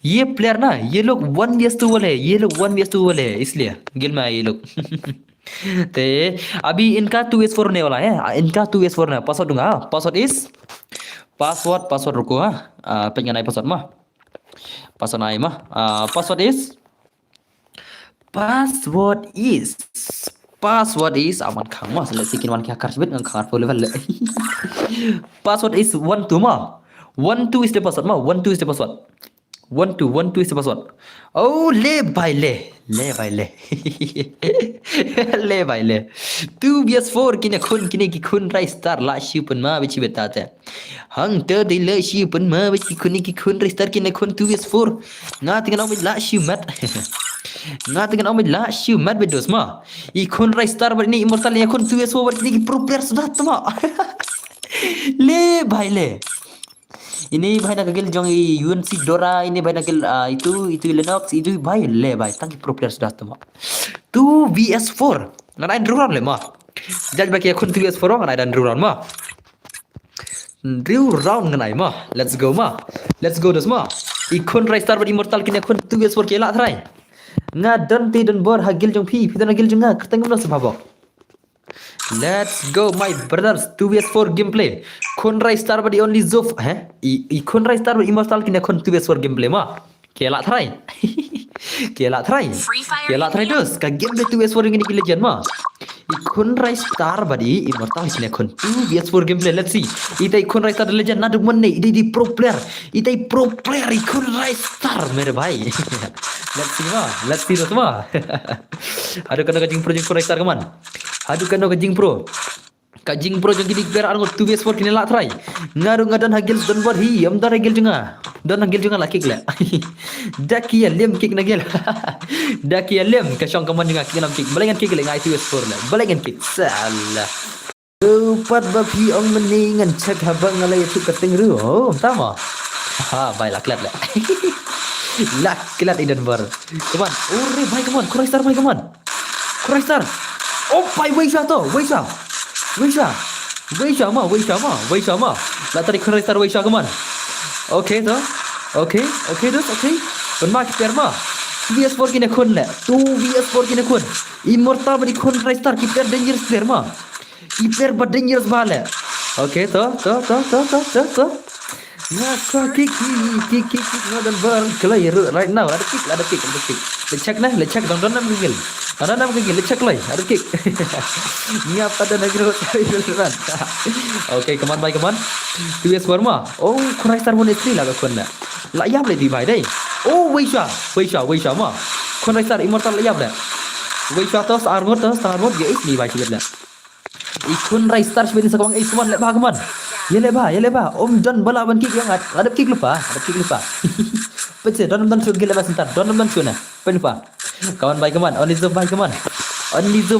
ये प्लेयर ना ये लोग 1vs2 वाले हैं ये लोग 1vs2 वाले हैं इसलिए गिल में आए ये लोग ते अभी इनका 2vs4 होने वाला है इनका 2vs4 ना पासवर्ड दूंगा password is password ruko pengen naik password mah password naik mah password is aman khang mah seleksi kin wan kya kar sibet ngang khar pole valle password is 1 2 mah 1 2 is the password mah 1 2 is the password 1 2 is the password oh le bhai le le bhai le 2 bs4 kine ki khun rai star la shiu pen ma bichi beta te hang te de le shiu pen ma bichi ki khun rai star kine khun 2 bs4 nga tingan om la shiu mat nga tingan om la shiu mat bedos ma I khun rai star ber ni immortal ya khun 2 bs4 ber ni pro player sudah tama le bhai le ini भाई ना कगेल Jong UNC Dora ini भाई ना कगेल itu Linux itu भाई ले भाई tangki pro player sudah tama 2 vs4 ngana in ruran le ma jaj baki akun 2 vs4 ngana dan ruran ma ruran ngana ma let's go dos ma ikun rai star bad immortal kini akun 2 vs4 kela thrai nga dan ti dan bor hagil jong phi dan hagil jong nga ketengum na sababok let's go my brothers 2 vs4 gameplay kun rai star bad only zof ikun rai star bad immortal kini akun 2 vs4 gameplay ma kela thrai Free Fire kela thrai India. dos ka game 2 vs4 ini ki legend ma ikun rai star badi immortal kini akun 2 vs4 gameplay let's see itai ikun rai star legend na dugman nei di pro player ikun rai star mere bhai let's see dos ma aduh kana ka jing pro rai star kaman aduh kana ka jing pro jong gidi ber angot 2 vs4 kini la thrai ngaru ngadan hagil don bor hi am dar hagil jonga la kick la dakia lem kick nagel dakia lem ka shong kaman jonga kinam kick balengan kick le ngai 2 vs4 la balengan kick salah Upat babi ong meningan cek habang ngalai tu keting ru oh tama ha bai la klat la klat idan bar kaman ore bai kaman kurai star oh bai wei sha ma la tadi kurai star wei sha kaman okay dos ben ma kiper ma vs4 kine khun le 2 vs4 kine khun immortal badi khun kurai star kiper dangerous player ma kiper bad dangerous bale okay to nah kick dan bar clear right now ada kick let's check don nam gigil let's check lay ada kick ngap pada negro run okay come on 2 vs4 ma oh kurai star one istri la kon la yap le di bai dai oh wei sha ma kurai star immortal la yap le wei sha tos armor ge istri bai chibet la ikun rai star sebenarnya sekarang isman le ba kaman ya le ba om don bala ban kick yang ada kick lupa pece don sun gila sebentar don sun pe lupa kawan baik kaman only zo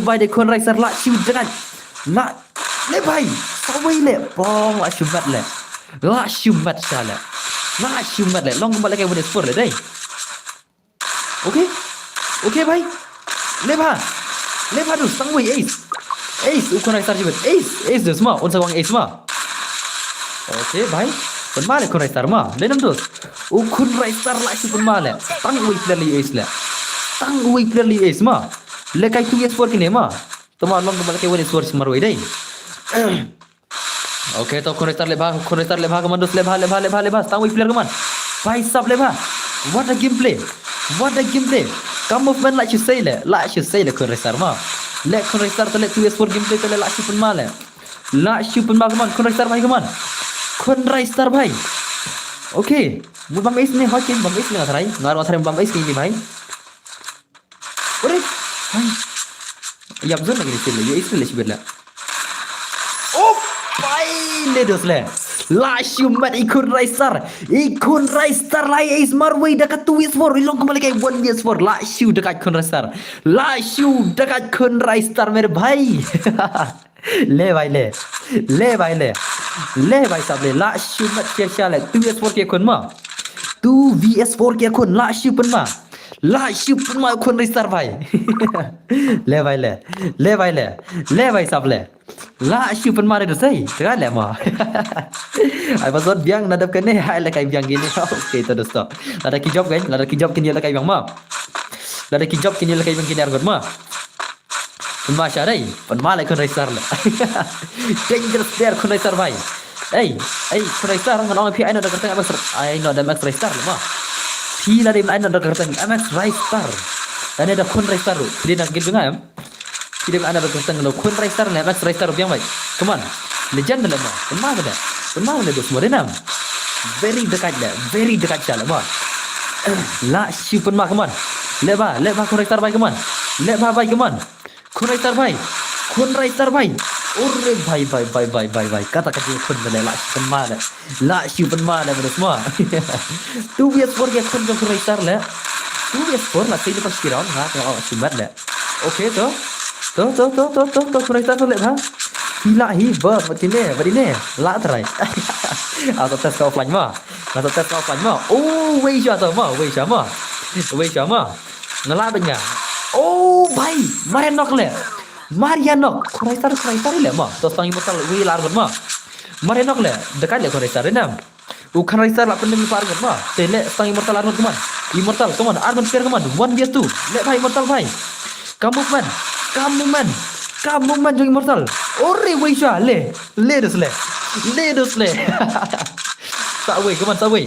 bai de kun rai star la siu dengan la le bai sawai le bong la syumat sala la syumat le long kembali ke bonus for le dai okay bai le ba tu sang wei ace ukun rai star jibet ace dos ma on sawang ace ma okay bhai pun male kun rai star ma lenam dos ukun rai star la si pun male tang wei player li ace ma le kai 2 vs4 kine ma toma long kembali ke wani sword smar wei dai okay to kun rai star le bha kaman dos le bha tang wei player kaman bhai sab le bha what a gameplay come movement like you say le kun rai star ma le kun rai star tele 2 vs4 gameplay tele la si pun male la si pun ma kaman kun rai star bhai okay mu bang is ne hokin bang is ne ngarai ngar ngarai bang is ni bhai ore bhai yap zon lagi sile ye is le sibela oh bhai le dos le la shumat ikun rai star la is marway dekat 2 vs4 ilong kembali ke 1 vs4 la shu dekat kun rai star mere bhai ले भाई साहब ले ला शुमत के शाले 2 vs4 के कोन मा 2 vs4 के कोन ला शुपन मा कोन रिस्तार भाई ले भाई साहब ले ला शुपन मारे तो सही तगा ले मा आई बस बियांग nadap kene hai la kai biang gini oke to dosto lada ki job kini la kai biang ma lada ki job kini la kai biang gini argot ma Masya dai, pen malai kun rai star le. Dangerous player kun rai star bhai. Kun Raistar ngan orang pi ai no da kerteng ai no da Max Raistar ma pi la dem ai no da kerteng Max Raistar dan ada Kun Raistar dia nak gil ngam dia ada da kerteng lo Kun Raistar le Max Raistar biang bai come on legend le ma Pemang le dos modenam very dekat cala ma la si pen ma come on le ba Kun Raistar bai come on le ba bai come on Kun Raistar bai Ore bye kata kata kun le la si pen ma le beres ma tu bias por ke kun Kun Raistar le tu bias por la sei lepas kiron ha tengok sibat le okey to Kun Raistar le ha Hila hi ber batine la terai atau tes kau offline ma oh wei sha ma ngala benya oh bhai Marianok Kun Raistar le ma to tang immortal wi lar ma Marianok le dekat le Kun Raistar nam Kun Raistar la pendem par ma tele tang immortal armor keman immortal come on armor spare keman 1vs2 le bhai immortal bhai kamu man jong immortal ore wei sha le dus le Saway come on Saway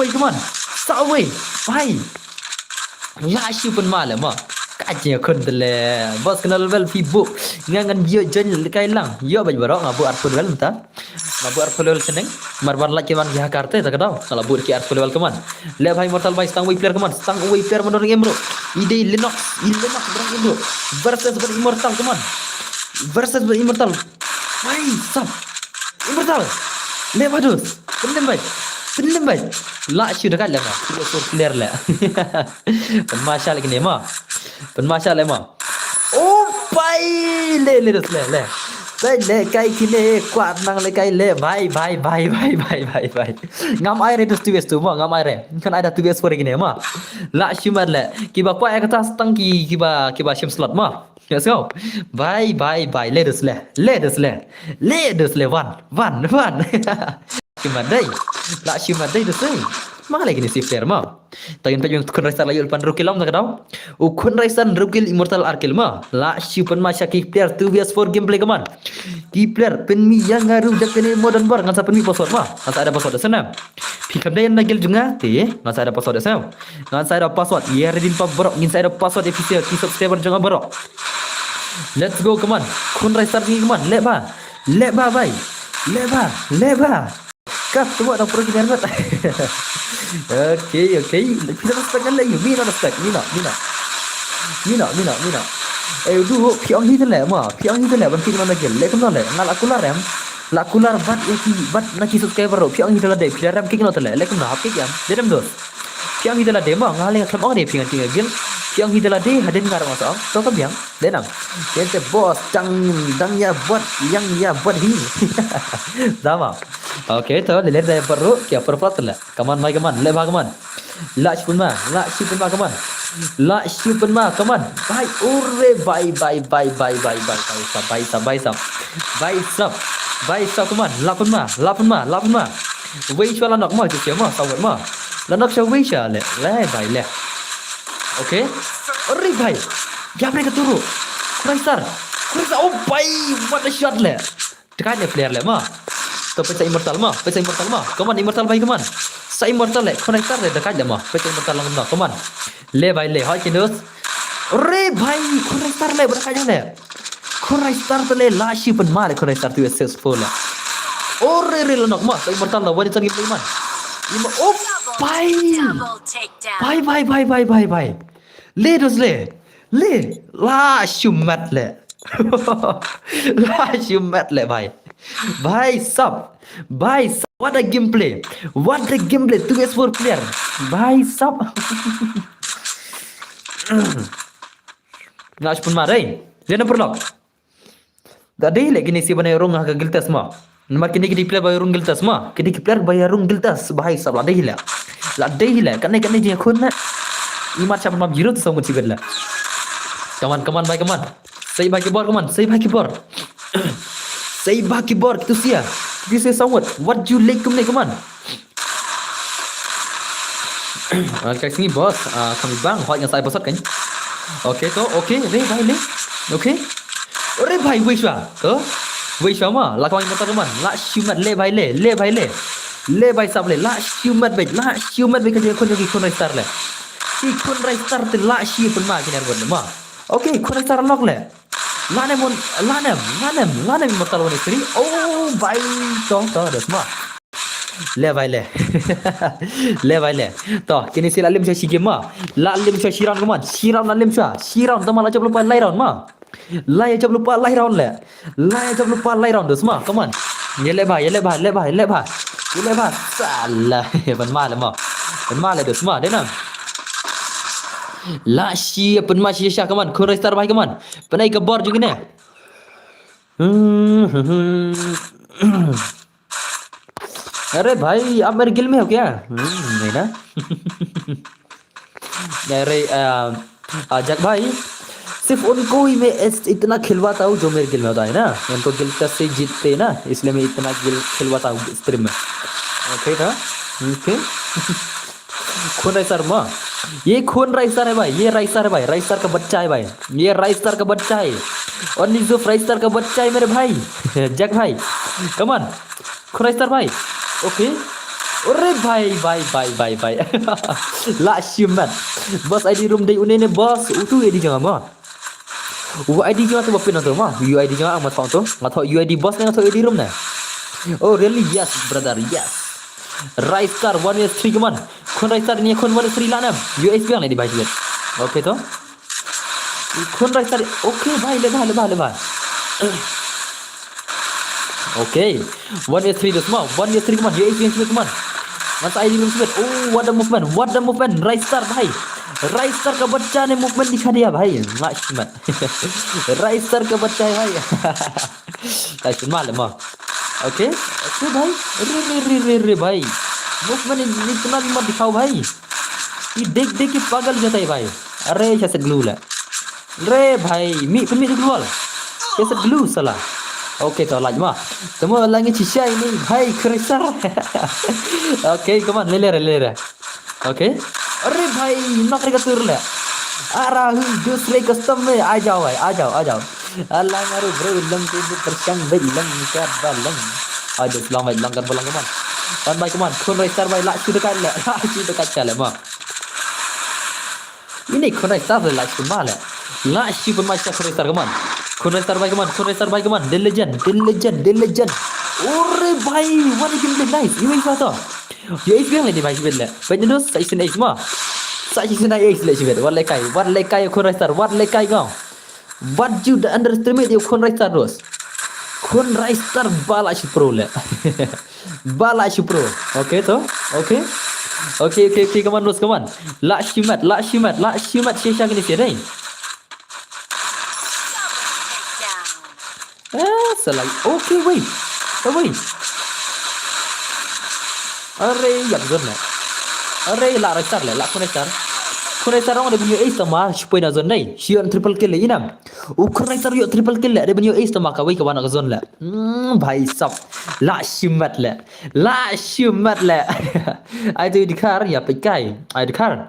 come on Saway bhai la shi pen ma le ma kaje kun le bos kenal level fibo ngangan yo jen kai lang yo baj barok ngabu arpul level ta ngabu arpul level seneng marban la keman Jakarta ta kadau kalau bur ki arpul level keman le bhai mortal bhai stang way player menor emro ide Linux berang emro versus immortal keman versus immortal bhai sab immortal le badus pendem bai la shi dekat le ma sur player le penmasya lagi ni ma oh bai le kai kine kuat nang le kai le bye ngam aire dus tu bestu ma ngam aire kan ada tu bes gini ma la shumar le kiba kwa ya kata stang kiba shim slot ma let's go bye le dus le one shumar dai la shumar dai dus ma lagi ni si player ma tagin pa yung Kun Raistar layo pan rukil lam nakadaw Kun Raistar rukil immortal arkil ma la shipan ma shaki player 2vs4 gameplay kaman ki player pen mi yang ngaru dak ni modern bar ngan sa pen mi password ma ngan sa ada password sana pikam dayan nagil junga te ngan sa ada password sana ngan sa ada password ya redin pa borok ngin sa ada password official ki subscriber junga borok let's go kaman Kun Raistar ni kaman le ba bhai le ba kat tu ada pro kita buat okay kita spek lagi mina du piang hi tele ban ki mana gel le kam le ngal akular bat na ki subscriber piang hi tele de piaram ki no tele le kam na hapik yam dedam dos piang hi tele de ma ngale kam ong de piang gel piang hi tele de haden ngar ma so to kam yang denam kente bos dang ya buat yang ya buat hi sama oke to le dari perlu kia perplat le kaman mai kaman le ba kaman la shipun ma kaman bye ore bye kaman lapun ma wei sha la nok ma chu ma sawat ma la nok sha wei sha le bye le oke ore bye ya mereka turu Kun Raistar oh bye what a shot le dekat le player le ma to pesa immortal ma kaman immortal bhai kaman sa immortal le Kun Raistar le dekat le ma pesa immortal lang na kaman le bhai le hoy kinus re bhai Kun Raistar le dekat le Kun Raistar le la shi pen ma le Kun Raistar tu successful le ore re lanok ma sa immortal la wadi sangi man oh bhai Double takedown. bye le dos le la shumat le bhai sub what a gameplay 2vs4 player bhai sub ngash pun marai lena perlok tadi lagi ni si bana rong ha giltas ma nama kini player bay rong giltas ma kini player bay rong giltas bhai sub la dei hila kan je khun na imat chap map zero tu sama si bedla kaman bhai kaman sei bhai keyboard kaman sei bhai keyboard tu sia this is somewhat what you like kaman kat sini bos kami bang hot yang saya bosot kan okay re bhai le okay ore bhai wei sha to Wei Shama, la kawan motor teman. La shumat le bhai le, le bhai le. Le bhai sab le, la shumat bhai, la shumat bhai kerja kun rai star le. Si kun rai star te la shi pun ma kinar bon ma. Okay, kun rai star lock le. Lanem motor bon istri. Oh, bhai to das ma. Le bhai le. Le bhai le. To, kini si lalim shi game ma. Lalim shi round kaman. Round lalim shi. Round teman la lupa lai round ma. Lai aja lupa lai round le. Lai aja lupa lai round dus ma. Come on. Ye le bhai. Ye le bhai. Salah. Ban ma le ma. Ban ma le dus ma. Denam. La shi pen ma shi sha come on. Kun star bhai come on. Penai ke bor juga ne. अरे भाई आप मेरे गिल में हो क्या नहीं ना अरे जग भाई सिर्फ उनको ही मैं इतना खिलवाता हूँ जो मेरे गिल में होता है ना उनको गिल से जीतते ना इसलिए मैं इतना गिल खिलवाता हूँ स्ट्रीम में ओके था ओके खून राइसर माँ ये खून राइसर है भाई ये राइसर है भाई राइसर का बच्चा है भाई ये राइसर का बच्चा है और निज़ुफ राइसर का बच्चा है मेरे भाई जग भाई कमान खून राइसर भाई ओके अरे भाई ला शिमत बस आईडी रूम दे उन्हें ने बस उतु आईडी jangan mah वो ID jangan tu bapin tu mah you ID jangan amat faham tu atau you ID बस ने atau आईडी रूम ने oh really yes brother yes right star 1s3 kaman kon right star ni kon 1s3 lah nam USB yang ni di baju oke tu kon right star oke bhai le bhai Okay, 1s3 tu semua, 1s3 kaman, USB yang sebut kaman. Masa ID belum sebut. Oh, what the movement, right star भाई, right star का बच्चा ने movement दिखा दिया भाई, लाशमत, right star का बच्चा है भाई, लाशमत मालूम है, okay भाई, रे भाई, movement इतना भी मत दिखाओ भाई, ये देख के पागल जाता है भाई, अरे कैसे glue ला, रे भाई, मी glue वाला, कैसे glue साला. Oke, to like mah. Semua lagi cisha ini, भाई क्रेसर. Oke, come on, ले. Oke. अरे भाई, नौकरी का तुर ले. अरे दूसरे कस्टम में आ जाओ भाई, आ जाओ. अल्लाह मारो bro, lam tu tercang lam ka balang. Aduh, lang kan bolang kaman. Kan baik kaman, kun raisar baik lak sudah kan le. Sudah kaca le mah. Ini kun raisar lak sudah mah le. Lak sudah macam kun raisar kaman. Kun raisar baik kaman. The legend. Ore भाई, what a game nice. You is apa? You is yang lagi baik bela. Banyak tu season 8 mah. Season 8 lagi bela. What lekai kun raisar, what lekai kau. What you underestimate you kun raisar terus. Kun raisar bala si pro le. Bala si pro. Okay tu? Okay. Okay, kaman terus kaman. La shimat sesha gini sih salah. Okay, wait. Arre, yak zon le. Arre, la raisar le, la kunesar orang dia punya ace sama, supaya nak zon ni. Sian triple kill le, inam. Kunesar yuk triple kill le, dia punya ace sama kawai kawan nak zon le. Bhai sab, la shimat le. Itu dikar ya pekai, dikar.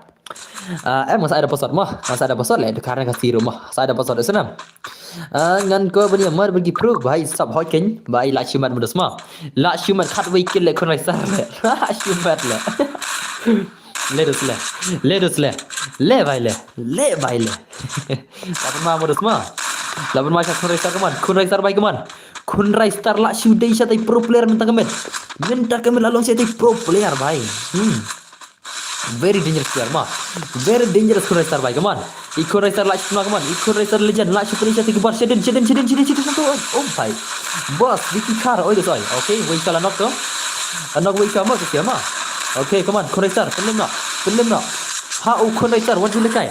Masa ada password le, dikar nak kasih rumah. Masa ada password sana. Ngan ko bani mar bagi pro bhai sab hoi ken bhai la shumat mudas ma la shumat khat wei kel le kon raisar le la shumat le le bhai le lapan ma mudas ma lapan ma kon raisar bhai kaman kon raisar la shu dei sa tai pro player minta kemen lalong sa tai pro player bhai very dangerous player ma very dangerous kon raisar bhai kaman ikon raisar la shuna kaman ikon raisar legend la shupri sa tiga bar shedin satu oh bhai boss Vicky Car oi doi okay wei kala knock to knock wei kama ke siapa okay come on kon raisar pelim nak ha kon raisar what you lekai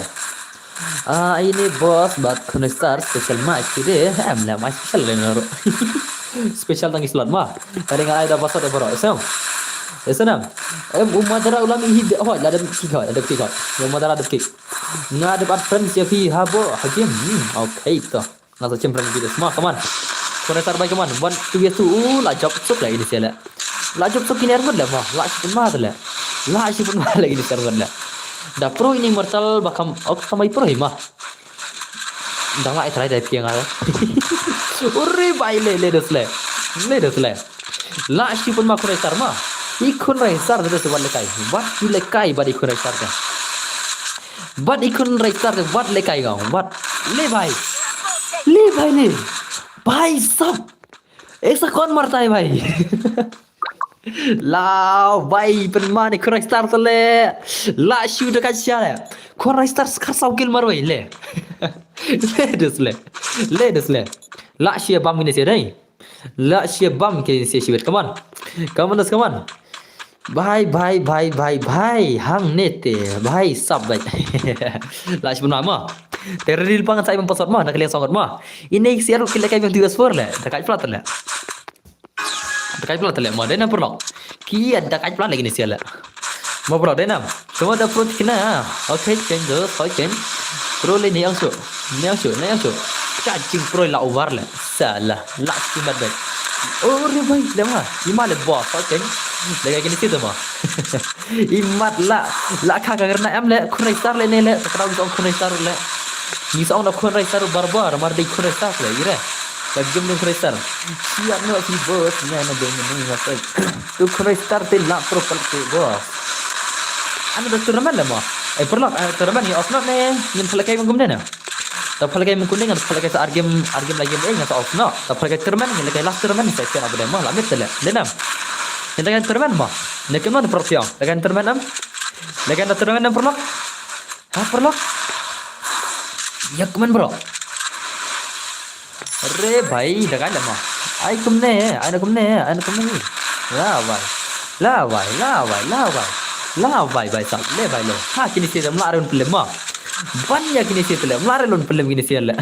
ini boss bat kon raisar special match today amla match special le special tangi slot ma ada ngai ada boss ada bro Esanam, umadara ulam ini ada kick. Umadara ada kick. Nggak ada friends ya fi habo hakim. Okay to. Nggak tahu cempreng video semua kaman. Konetar baik kaman. 1 2 la job sok lagi di sini. La job sok ini armud lah mah. La sipun mah tu lah. La sipun mah lagi di server lah. Dah pro ini mortal bakam. Sampai pro mah. Dah nggak try dari piang ada. Uri bai le dah selesai. La shi pun mak kurai sar mah. Ikun raisar dah sebab lekai. Wat tu lekai bad ikun raisar dah. Bad ikun raisar dah wat lekai kau. Wat le भाई. ले भाई ले भाई सब ऐसा कौन मरता है भाई लाओ भाई पेनमा ni kurang star tole la shu dekat siapa kurang star kasau kill mar भाई le le desle la shi bam ni sedai la shi bam ke si shibet come on भाई hang nete भाई सब भाई la shi penama Teril pangan saya mempasot mah nak kalian sangat mah. Ini siar kita kayak yang tiga sport le, dekat pelat le. Dekat pelat le, mau dena perlu. Kia dekat pelat lagi ni sial le. Mau perlu dena. Semua dah pro kena. Okey, change, okey. Pro le ni yang su. Cacing pro la over le. Salah, la simat baik. Oh, re baik le mah. Imal le boss, okey. Lega gini situ mah. Imat la kagak karena am le kunai star le ne le. Sekarang kita kunai star le. Ni seorang nak kunai star barbar, mar di kunai star le, ira. Bagi jom kunai star. Siap nak si bos, ni ana dengan ni apa. Tu kunai star te la pro palte bos. Anu dah turnamen le mah. Perlu turnamen ni off not ne. Ni pelakai mengkum ne. Tak pelakai mengkum dengan pelakai sa game lagi ngasa off not. Tak pelakai turnamen ni lekai last turnamen saya kena ada mah la met le. Lenam. Lekan turnamen mah. Lekan mana profiang? Lekan turnamen am? Lekan turnamen am perlu? Ha perlu? Ya kemen bro. Re भाई lekan dah mah. Ai kumne. La भाई भाई साहब ले भाई लो. Ha kini sih melari film mah. Banyak kini sih film. Melari film kini sih le.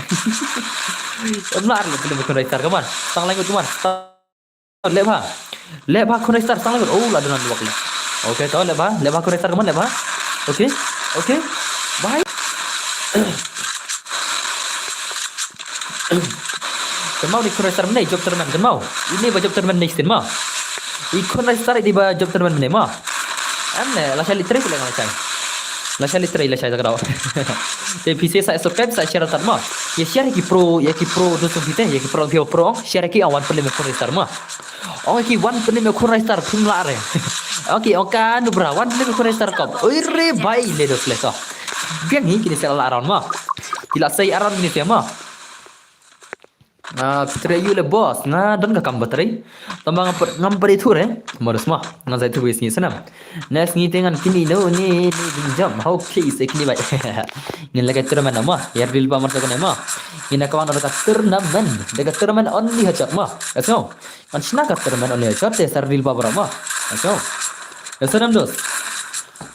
Melari film kun raisar kaman. Sang langut kaman. Le bha kun raisar sang langut. Oh la dengan dua kali. Okey tahu le bha kun raisar kaman le bha. Okey. Bye. Kan mau di kun raisar mana job terman kan mau. Ini job terman next mah. Ikun raisar di job terman mana mah. Amne la shali tri pula ngai chai. La shali tri la shai tak tahu. Te PC saya subscribe saya share tar mah. Ya share ki pro tu subite ya ki pro share ki awan pele me kun raisar mah. Oh ki wan pele me kun raisar thum la re. Okay okan nu bra wan pele me kun raisar kop. Oi re bhai le dos le to. Biang ni kini sela around mah. Kila sai around ni tema. Terayu le bos na don ka kam bateri tambang ngam itu re modus mah ngan sai tu wis ni senam nes ni tengan kini no ni jam how case kini bai ni laga turnamen mah ya real pa marta kene mah ina kawan ada turnamen daga turnamen only hacap mah asno kan sina ka turnamen only hacap te sar real pa bra mah asno senam dos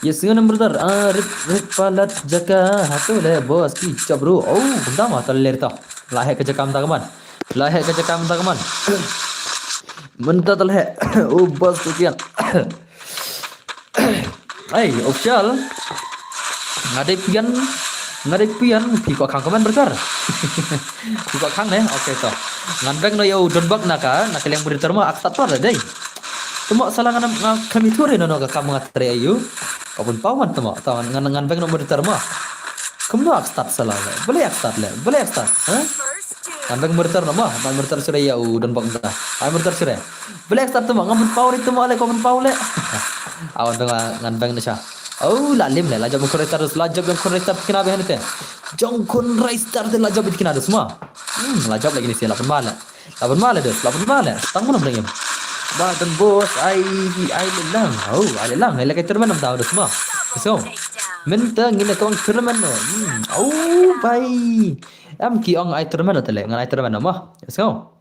ये सिंह नंबर दर रिप पालत जका हातो ले बॉस की चबरू ओ बंदा मातल लेरता लाहे के जकाम तगमन Bentar telah ubah sekian. Official. Ngadek pian piko kang komen berkar. Piko kang ne. Okey toh. Ngan bang no yo don bak naka yang berita mah aksat pada dai. Temo salah kami tore no ka kamu ngatre ayu. Kapun pawan temo tawan ngan bang no berita mah. Kamu aksat salah. Boleh aksat. Ha? Nambang mertar nama, nambang mertar surai ya dan bang dah. Ay mertar surai. Boleh start tu mak ngamun power itu mak le ngamun power le. Awan tu nambang nasha. Oh lalim le, lajab kun restar lajab yang kun restar kena behan itu. Jong kun restar tu lajab itu kena ada semua. Lajab lagi ni sih 8 malam. 8 malam dah, 8 malam. Tang mana berangim. Ba dan bos ai lelang. Oh, ai lelang. Ai lakai terman tahu dah semua. So, minta ngina kau terman. Oh, bye. Am ki ong ai terman atau le ngan ai terman mah. So,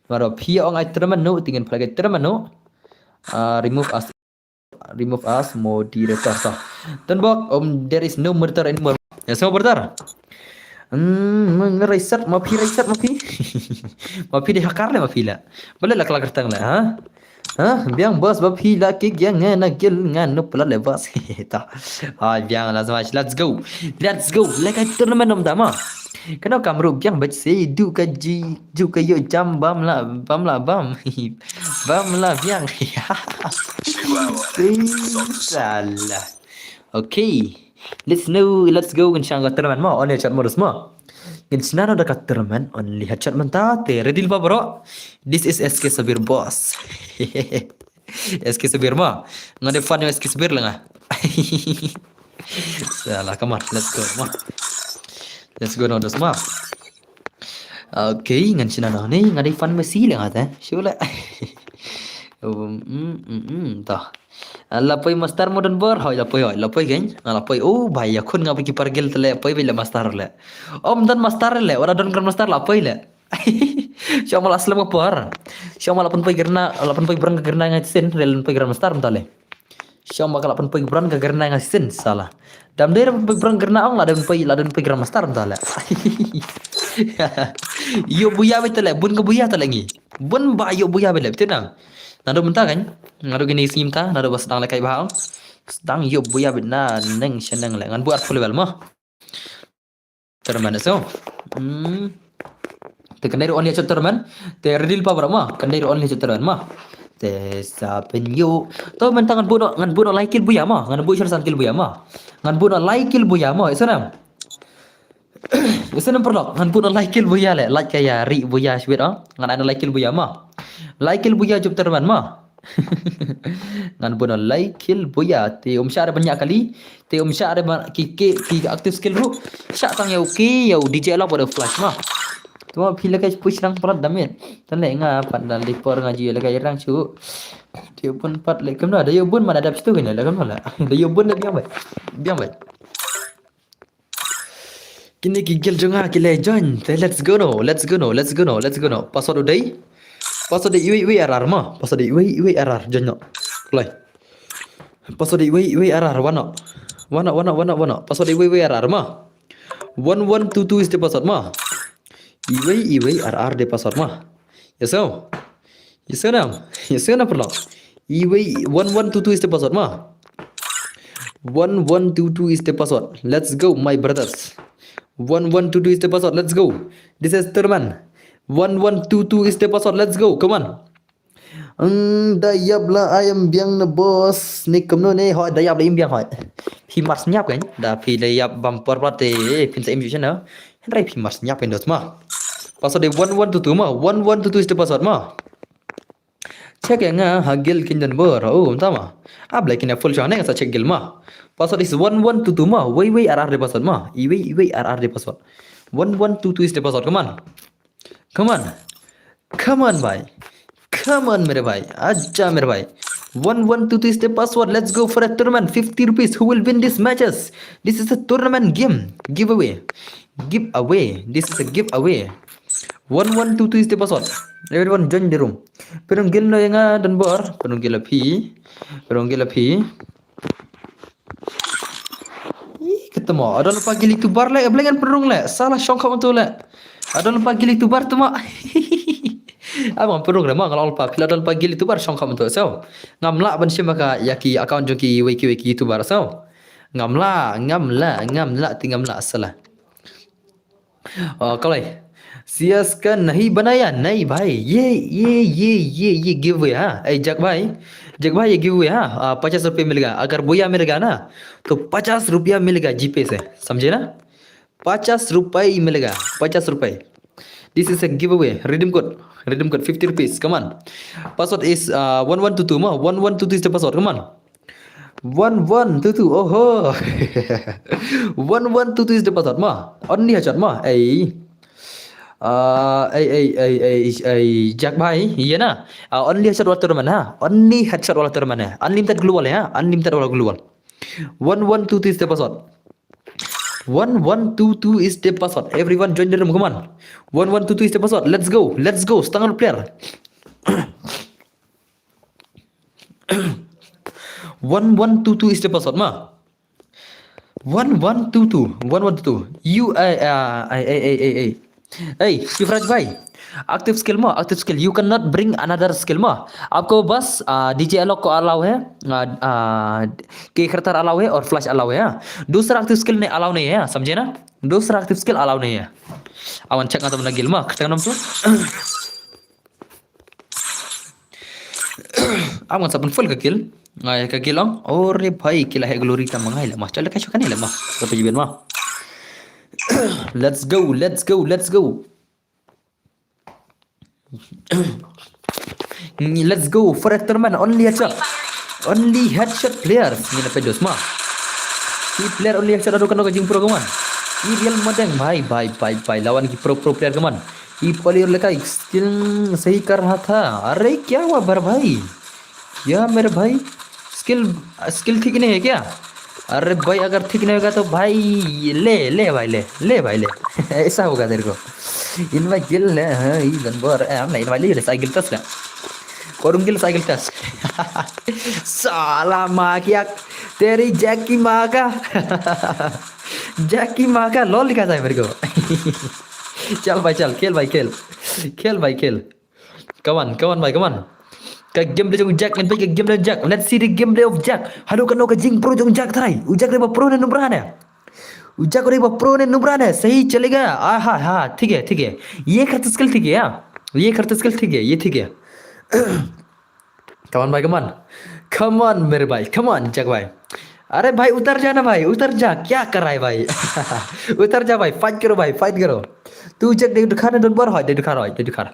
maro pi ong ai terman no tinggal pelagi terman no. Remove as moderator sah. Dan bok there is no murder anymore. Ya so murder. Reset mapi. Mapi di hakar le mapi la. Boleh lah kelak kertang lah, ha? Biang bos mapi la ke yang ngagil nganu pula le bos. Ta. Biang lazim let's go. Like tournament nom dama. Kenapa kamu biang baca saya du ka yo jam bam la biang. Salah. Okay. Let's go inshallah tournament mah on chat modus mah. Ginsinano dekat terman only headshot mentah te ready pa bro. This is SK Sabir boss. SK Sabir mah. Ngade fun yung SK Sabir lah ngah. Salah, come on, let's go mah. Let's go now dos mah. Okay, ngan sinano ni ngade fun mesi lah ngah teh. Syula. Tah. Lapoi master modern bar hoy lapoi gen lapoi oh भाई এখন ngapi ki pargel tele lapoi bela master le om dan master le ora don kan master lapoi le Syamal aslam par Syamal 8 poi gerna 8 poi brang gerna ngasin rel poi gerna master tale Syamal 8 poi brang gerna ngasin salah dam der poi brang gerna ong ladan poi gerna master tale yo buya betele bun ke buya tale ngi bun ba yo buya bele tenang nado mentah kan nado gini simta nado bas sedang lekai bahang sedang yuk buya bina neng seneng le ngan buat full level mah terman so te kanai only chat terman te redil pa mah kanai only chat terman mah te sapen yo to mentangan ngan buno laikil buya mah ngan bu syar kil buya mah ngan buno laikil buya mah isanam isanam perlok ngan buno laikil buya le like kaya ri buya swit ngan ana laikil buya mah laikil buya jub terman mah ngan bono laikil buya te syar banyak kali te syar ki aktif skill ru syak tang yau ki yau DJ lah pada flash mah tuma phila kai push rang parat damet tan le nga pat dal dipor ngaji le kai rang chu dia pun pat le kam da yo bun mana ada situ kan le kam la da yo bun da biang bai kini ki gel jonga ki le join let's go no password udai password iwi error mah password iwi error jonyo play password iwi error wana password iwi error mah 1122 is the password mah iwi error the password mah yeso na perlo iwi 1122 is the password mah 1122 is the password let's go my brothers 1122 is the password let's go this is Terman 1122 is the password. Let's go. Come on. Dayab lah ayam biang na boss. Ni kamno ni hoi dayab lah ayam biang hoi. Phi mas nyap kan? Da phi dayab bumper pate pin sa infusion na. Henry phi mas nyap kan dos ma. Password 1122 ma. 1122 is the password ma. Check yang hagil kinjan ber. Oh, tama. Ab like in a full shot sa check gil ma. Password is 1122 ma. Wei RR the password ma. Iwi RR the password. 1122 is the password. Come on bhai come on mere bhai acha mere bhai 1122 is the password let's go for a tournament 50 rupees who will win these matches this is a tournament game giveaway this is a giveaway 1122 is the password everyone join the room perunggil no yang dan bor perunggil api ketemu ada lupa gili tu bar le belengan perung le salah syong kamu tu le ada lupa gili tu bar tu mak abang program mak kalau lupa pila ada lupa gili tu bar syong kamu tu so ngamla ban sim maka yaki account joki wiki tu bar so ngamla tinggamla salah kalau CS का नहीं बनाया नहीं भाई ये गिव है जग भाई ये गिव है 50 रुपये मिलेगा अगर बुया मिलेगा ना तो 50 रुपया मिलेगा जीपे से समझे ना 50 रुपये मिलेगा 50 रुपये this is a giveaway redeem code 50 rupees come on password is 1122 ma 1122 is the password come on 1122 oh 1122 is the password ma only headshot ma Jack bhai iya na only headshot wala tournament ha only headshot wala tournament hai unlimited global hai ha unlimited wala global 1122 is the password 1122 is the password everyone join the room come on 1122 is the password let's go setengah player 1122 is the password ma 1122 you hey Shivraj bhai active skill you cannot bring another skill ma आपको बस DJ allow को allow है के खरतर allow है और flash allow है दूसरा active skill नहीं allow नहीं है समझे ना दूसरा active skill allow नहीं है awan check atau mana skill ma katakan tu awan saban full ke kill long और रे भाई किला है ग्लोरी का मंगाई ला मा चल का शका नहीं ला मा तो पे जीवन मा Let's go, let's go, let's go. Let's go for a tournament. Only headshot. Only headshot players. Ini apa dos mah? Ini player only headshot aduh kena jing pro kaman. Ini real madang भाई lawan की pro player kaman. ये प्लेयर लगा स्किल सही कर रहा था. अरे क्या हुआ बर भाई? क्या मेरे भाई स्किल ठीक नहीं है क्या? अरे भाई अगर ठीक नहीं होगा तो भाई ले भाई ले ऐसा होगा तेरे को. इनवाइट गिल है इधर बर नहीं इनवाइट ले साइकिल टेस्ट है. करूंगी साइकिल टेस्ट. साला माँ क्या तेरी जैकी माँ का लॉल लिखा था मेरे को. चल भाई चल खेल भाई खेल. Come on भाई come on. Cái game jong Jack kan pergi game jong Jack. Let's see the gameplay of Jack. Halo kan ka jing pro jong Jack try. Jack रे pro ने नुब्रान है. Jack रे pro ने नुब्रान है. सही चलेगा. हाँ ठीक है. ये खर्च स्किल ठीक है यार. ये खर्च स्किल ठीक है. ये ठीक है. Come on भाई come on मेरे भाई. Come on Jack भाई. अरे भाई उतर जा ना भाई. उतर जा. क्या कर रहा है भाई? उतर जा भाई. फाइट करो. तू Jack दे दिखा ना डन बार है. दे दिखा.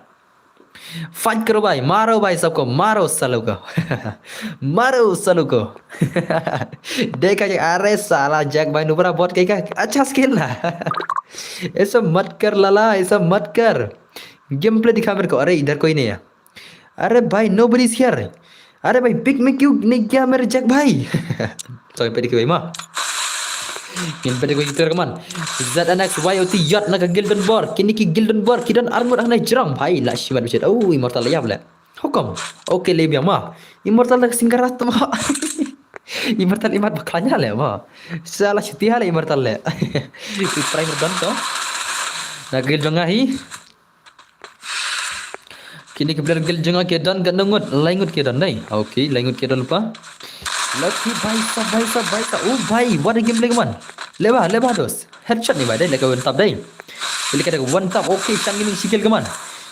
फाइट करो भाई. मारो भाई सबको. मारो सालों को. देखा जाए. अरे साला जैक भाई नुबरा बहुत कहीं का अच्छा स्किल ना. ऐसा मत कर लाला. ऐसा मत कर. गेम प्ले दिखा मेरे को. अरे इधर कोई नहीं है. अरे भाई nobody is here. अरे भाई पिक में क्यों नहीं किया मेरे जैक भाई? Sorry pedi भाई माँ. Ini pada gue gitu teman. ZNX YOT yacht nak Gildenborg. Kini ki Gildenborg kidan armut anai jerang bhai la shibat bichet. Oh immortal ya bla. Hukum. Oke le biang mah. Immortal nak singkarat mah. Immortal imat baklanya le mah. Salah setia le immortal le. Itu primer dan to. Nak Gildenga hi. Kini ke player Gildenga ke dan ganungut laingut ke dan dai. Oke laingut ke dan lupa. Lucky भाई साहब. Oh भाई what a game play man. Leba dos. Headshot nih भाई deh. Leka one tap deh. Pilih kata one tap. Okay Shan ini sikil ke man.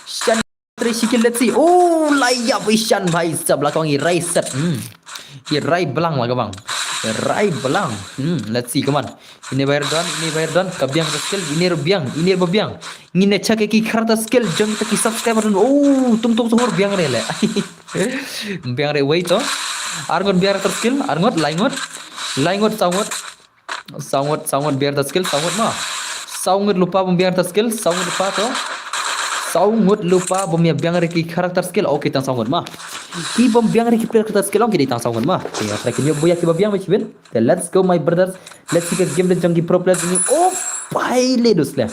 Shan three sikil let's see. Oh layap Shan भाई साहब belakang ini right set. Ini right belang lah bang. Right belang. Let's see come on. Ini bayar don. Kabiang skill. Ini biang. Ini cek ki karata skill. Jom kita ki subscriber. Oh tum semua biang re le. Biang re wait to. Arngot biar terskill, Arngot laingot saungot biar terskill, saungot lupa biar terskill, saungot lupa biar reki karakter skill. Oke tang saungot mah. Ki biar reki karakter skill oke tang saungot mah. Ya trakin yo boya ki biar macam ni. Let's go my brothers. Let's see game the jangki pro players ini. Oh bhai ledus le.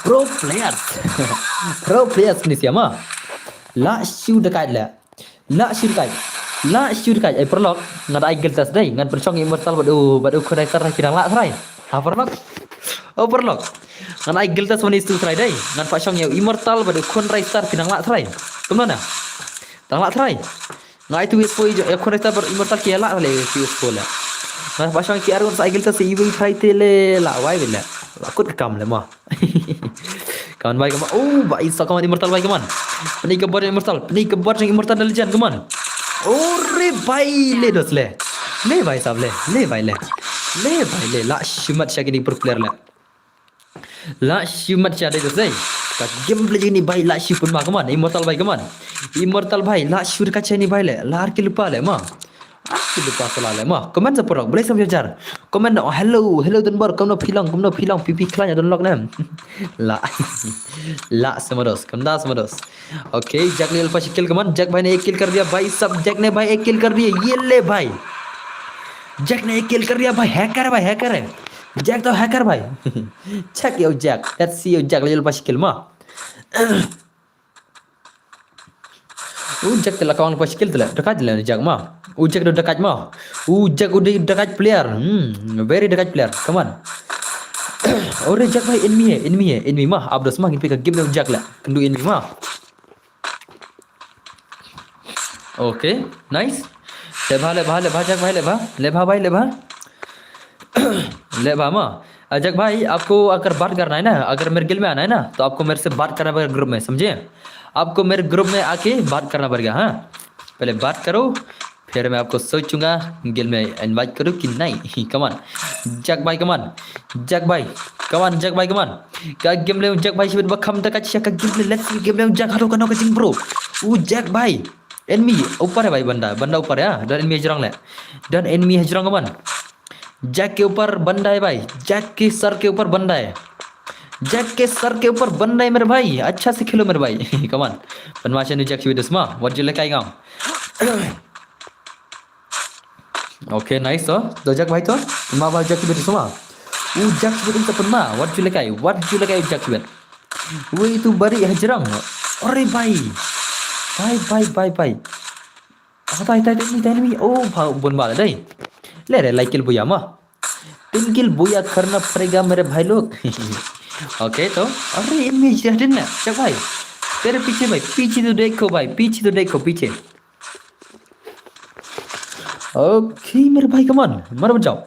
Pro players ni siapa? La shoot dekat le. La syur kai ai prolog ngad ai geltas dai ngad percong immortal badu connector kidang la thrai ha prolog prolog ngad ai geltas one is to thrai dai ngad percong immortal badu connector kidang la thrai kemana tang la thrai ngai tu is poi connector ber immortal ki la le ki is pola ngad percong ki arun sai geltas i wi thrai tele la wai bela akut kam le ma. Kawan baik kawan. Oh baik so kawan immortal baik kawan. Pening kebor yang immortal dan legend kawan. Oh re baik le dos le. Le baik sab le. La shimat syagini pro player le. La shimat syade dos le. Ka game play ni baik la shipun ma kawan. Immortal baik kawan. Immortal baik la shur kaca ni baik le. La har ki lupa le ma. Aku lupa salah mah. Komen seporok boleh sambil jar. Komen oh hello dan bar kamu hilang pipi klanya dan lock nem. La semua dos. Okay Jack ने अल्फा किल कमान. Jack भाई ने 1 किल कर दिया भाई सब. Jack ने भाई 1 किल कर दिया. ये ले भाई. Jack ने 1 किल कर दिया भाई. हैकर है. Jack तो हैकर भाई. Check yo Jack. Let's see yo Jack ले अल्फा किल मah. Jack telah kawan pas kill telah dekat lah Jack mah. Jack udah dekat mah. Jack udah dekat player. Very dekat player. Come on. Ore Jack भाई enemy mah. Abdos mah kita game dengan Jack lah. Kendu enemy mah. Okay, nice. लेभा Jack भाई लेभा मah. Jack भाई आपको अगर बात करना है ना, अगर मेरे गिल में आना है ना, तो आपको मेरे से बात करना पड़ेगा ग्रुप में, समझे? आपको मेरे ग्रुप में आके बात करना पड़ेगा. हाँ पहले बात करो फिर मैं आपको सोचूंगा गेल में इनवाइट करूँ कि नहीं कमान जैक भाई कमान जैक भाई कमान जैक भाई कमान का गेम ले जैक भाई शिविर बखम तक अच्छा का गेम ले लेट्स गेम ले जैक हलो कनो का जिंग ब्रो वो जैक भाई एनिमी ऊपर है भाई बंदा बंदा ऊपर है डन एनिमी हजरंग ले डन एनिमी हजरंग कमान जैक के ऊपर बंदा है भाई जैक के सर के ऊपर बंदा है जैक के सर के ऊपर बंदा है मेरे भाई अच्छा से खेलो मेरे भाई कमान बनवाशन जैक शिविर दसमा व्हाट यू लाइक आई गाम ओके नाइस तो जैक भाई तो मा भाई जैक शिविर semua jak shiviर itu pernah what you like jak shiviर वो itu bari hajrang अरे भाई apa itu enemy oh bun bala dai ले रे लाइक किल बुया मा 3 किल बुया करना पड़ेगा मेरे भाई लोग ओके तो अरे enemy जहदिन ना जैक भाई तेरे पीछे भाई पीछे तो देखो भाई पीछे ओके मेरे भाई कमान मर बचाओ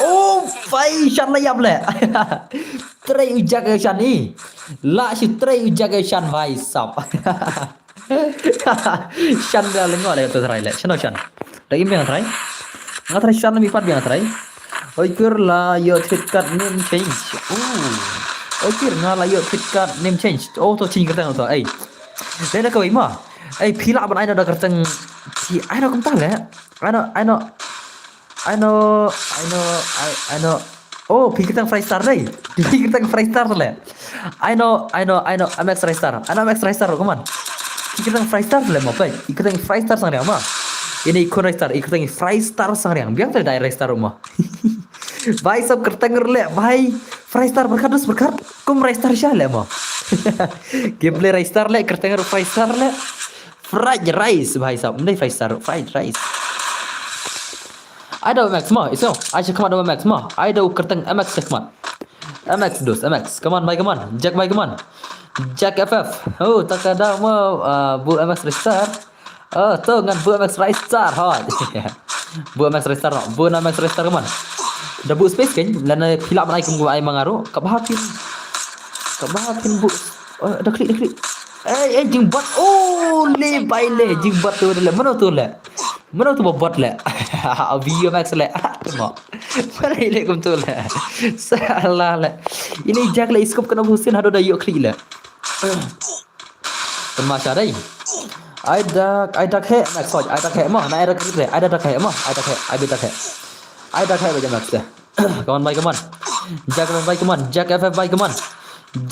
ओ भाई शान lagi apa le tray jaga शान ni la si tray jaga शान भाई sap शान dah lengo le tu tray le शान lagi biang tray शान lebih pat biang tray oi kir la yo cut name change oi kir nga la yo cut name change oh to ching kertang to ai đây là cái mà ai phi lạ bọn anh nó đã kertang thì ai nó cũng ta le I know. Oh, pikir tentang Freestar deh. Pikir tentang Freestar tuh le. I know. MX Freestar. MX Freestar, come on. Pikir tentang Freestar tuh le, mau apa? Pikir tentang Freestar sang riang mah. Ini ikut Freestar. Ikut tentang Freestar sang riang. Biang tuh dari Freestar rumah. Bhai सब kertenger le, bhai. Freestar berkat. Kum Freestar siya le mah. Gameplay Freestar le, kertenger Freestar le. Fried rice, bhai सब. Ini Freestar, fried rice. Ada MX mah, itu. Aja kaman ada MX mah. Ada kerteng MX kaman. MX dos, MX. Kaman baik kaman. Jack baik kaman. Jack FF. Oh, tak ada mah bu MX Ristar. Oh, tuh ngan bu MX Ristar hot. Bu MX Ristar, bu MX Ristar kaman. Dah bu space kan? Lana pilak mana ikum gua ai mangaru. Kabahatin bu. Dah klik. Jingbat. Oh, le baik le. Jingbat tu le. Mana tu bot le. Video max le. Mana ile kum tu le. Salah le. Ini jack le scope kena Husin hado dah yuk klik le. Permasya dai. Ai dak he max soj. Ai dak he mah. Na ai dak klik le. Ai dak he mah. Ai dak he. Ai dak he baca max le. Kawan baik kawan. Jack FF baik kawan. Jack FF baik kawan.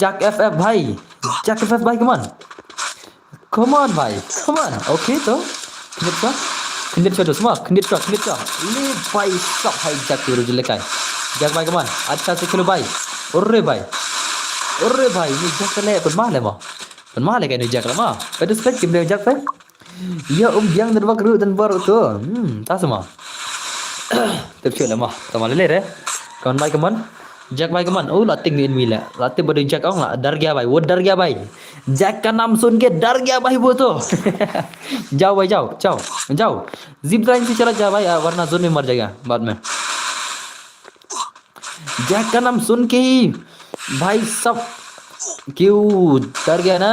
Jack FF bhai. Jack FF baik kawan. Come on bhai. Come on. Okay to. Kendit shot semua, kendit shot. Ini bhai सब भाई जैक के रुजले का जैक भाई कमान अच्छा से खेलो भाई अरे भाई ini जैक ले पण माले का ini जैक मा pada spek game jek pe ya biang dan bakru dan baru tu tak semua terus le ma tamal le re kawan भाई कमान जैक भाई कमान oh लातिंग इन मिला लाते बड़े जैक आऊं ला डर गया भाई वो डर गया भाई जैक का नाम सुन के डर गया भाई वो तो जाओ भाई जाओ जिप लाइन से चला जा भाई वरना जोन में मर जाएगा बाद में जैक का नाम सुन के ही भाई सब क्यों डर गया ना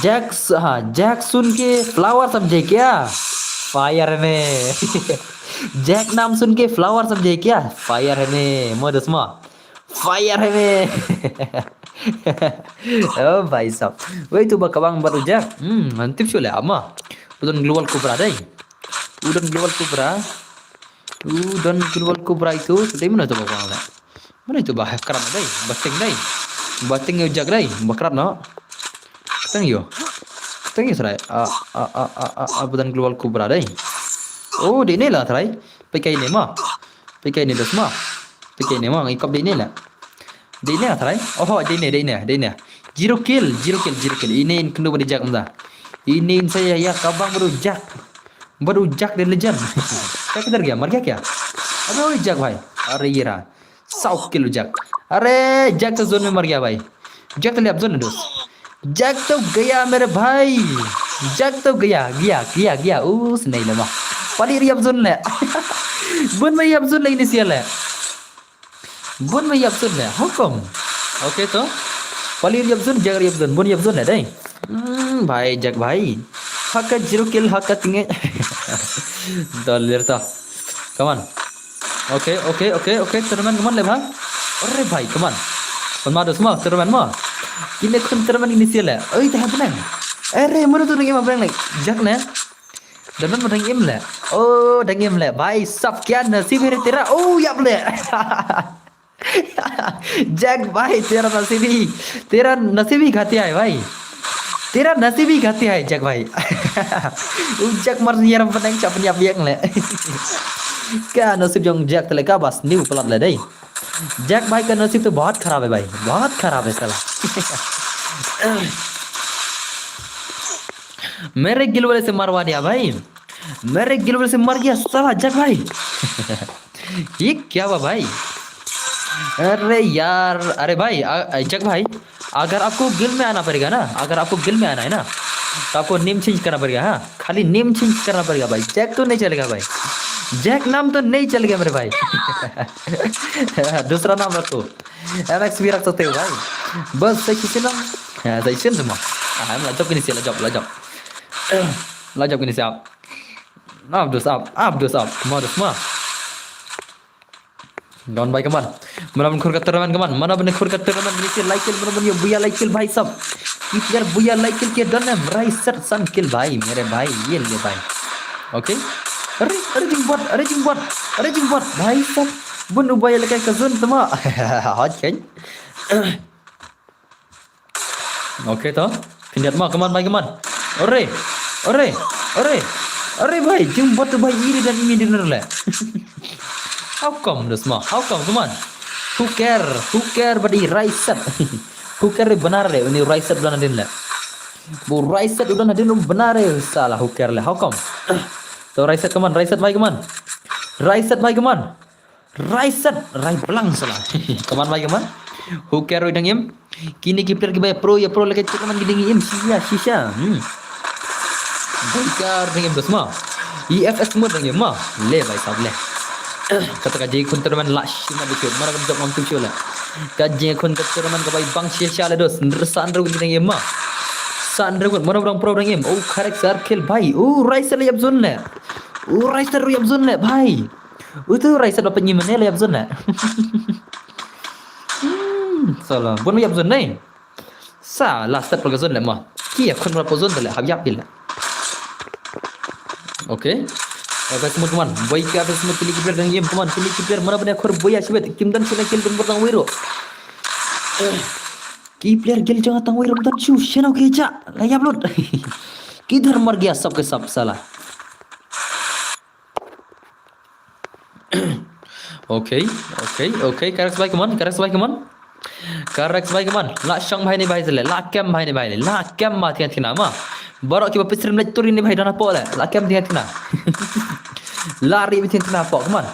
जैक सुन के फ्लावर समझे क्या फायर में जैक नाम सुन के फ्लावर समझे क्या फायर में मदद मा फायर में oh भाई साहब वही तो bakawang baru Jack mantip sih lah ama udon global kubra itu dari mana tu bakawang lah mana itu bah kerap dai bating Jack dai bakrap no keteng yo serai udon global kubra dai oh di ni lah serai pakai ni mah ikap di ni lah Dia ni apa oh dia ni 0 kill ini kena pada Jack menda ini saya ya kabang baru Jack dari legend क्या किधर गया मर गया क्या अबे Jack भाई अरे ये रहा 100 किलो Jack अरे Jack तो जोन में मर गया भाई Jack तो ले अब जोन में दोस्त Jack तो गया मेरे भाई Jack तो गया उस नहीं लगा पाली रियाब जोन ले बन में अब जोन ले इनिशियल है Bun में Yabzun है हुकम ओके तो पाली Yabzun jaga Yabzun bun Yabzun है deh भाई Jack भाई Haka zero kill haka tinggi. Dalir ta. Come on. Okay. Teman come on le bang. Arre bhai come on. Pemadu semua teman mah. Ini kun teman inisial ya. Oh itu happening. Arre mana tu dengi apa lagi? Jak ne. Dan mana dengi im le. Oh dengi im le. Bhai sab kya nasib hai tera. Oh ya le. Jack भाई तेरा नसीब ही घातिया है भाई तेरा नसीब ही घातिया है जैक भाई जैक मर यार पतंग चपन या बियक ले क्या नसीब जो जैक तले का बस न्यू पलट ले दे जैक भाई का नसीब तो बहुत खराब है भाई बहुत खराब है साला मेरे गिल वाले से मरवा दिया भाई मेरे गिल वाले से मर गया साला जैक भाई ये क्या हुआ भाई अरे यार अरे भाई जग भाई अगर आपको गिल में आना पड़ेगा ना अगर आपको गिल में आना है ना तो आपको नेम चेंज करना पड़ेगा हाँ खाली नेम चेंज करना पड़ेगा भाई जैक तो नहीं चलेगा भाई जैक नाम तो नहीं चलेगा मेरे भाई दूसरा नाम रखो एमएक्स भी रख सकते हो भाई बस सही नाम सही semua हम लाजब के नीचे लाजब के नीचे आप dos आप semua Kawan baik kawan, mana pun kurang teman kawan, mana pun kurang teman ini like kill, mana pun ये बुया like kill भाई सब, यार बुया like kill के डन है, राइसर सन kill भाई मेरे भाई ये ले भाई, ओके, अरे जिंगबॉट भाई सब, बुन बुया लेके कज़न तमा, हाथ खेल, ओके तो, फिर मah kawan baik kawan, अरे भाई जिंगबॉट भाई ये dan ini dinner ले. How come this mah? How come? Come on. Who care badi Raisat. Who care benar le. Ini Raisat udah nadin le. Bu Raisat udah nadin benar le. Salah who care le. How come? So Raisat come on. Raisat bhai come on. Raisat Rai pelang salah. Come on bhai come on. Who care udah ngim. Kini ki player ki bhai pro ya pro lagi teman gini ngim shisha. Who care ngim dos mah. EFS semua ngim mah. Le bhai sab le. Kata kaji kun teman lash na bikin mana kan jom tu cula kaji kun teman ka bai bang sia le dos sandro gini yem ma sandro kun mana orang pro orang yem oh correct sir kill bhai oh riser le yab zon le oh riser yab zon le bhai itu riser dapat nyimen le yab zon le salah bon yab zon nei salah start per zon le ma kia kun berapa zon le hab yap le okay Oke teman-teman, baik ke atas semua pilih player dan game teman, pilih player mana punya khor boya sibet, kim dan sila kill dan bertang wiro. Ki player kill jangan tang wiro dan chu, shena ke ja, layap lot. Kiधर मर गया सब के सब साला. Okay, Karex baik teman. La shang भाई ने भाई चले, la cam भाई ने भाई ले, la cam mati kan tina ma. Barok kita pesrim lagi turin ni भाई dana po le, la cam dia tina. Lari bitin tina po, come on.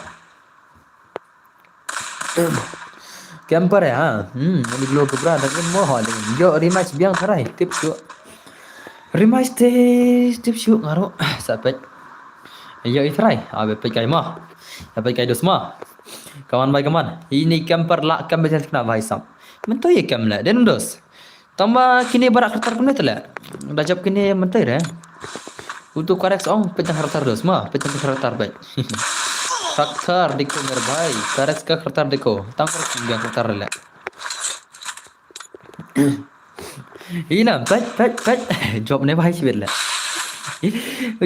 Camper है हाँ, ini glow ke berada kan mau hal ini. Yo rematch biang tarai, tips tu. Rematch tips tu ngaruh, sampai. Yo itrai, abe pekai mah, pekai dos mah. Kawan baik kawan, ini camper la cam bitin tina भाई साहब. Mentu ye cam le, dan dos. Tambah kini barak kertar pun itu le. Dajab kini mentu ya. Untuk Karex ong pecah kertar dos mah, pecah kertar baik. Kertar diko मेरे भाई, Karex का kertar diko. Tangkar biang kertar le. Ina, pet. Job ne भाई शिविर ले.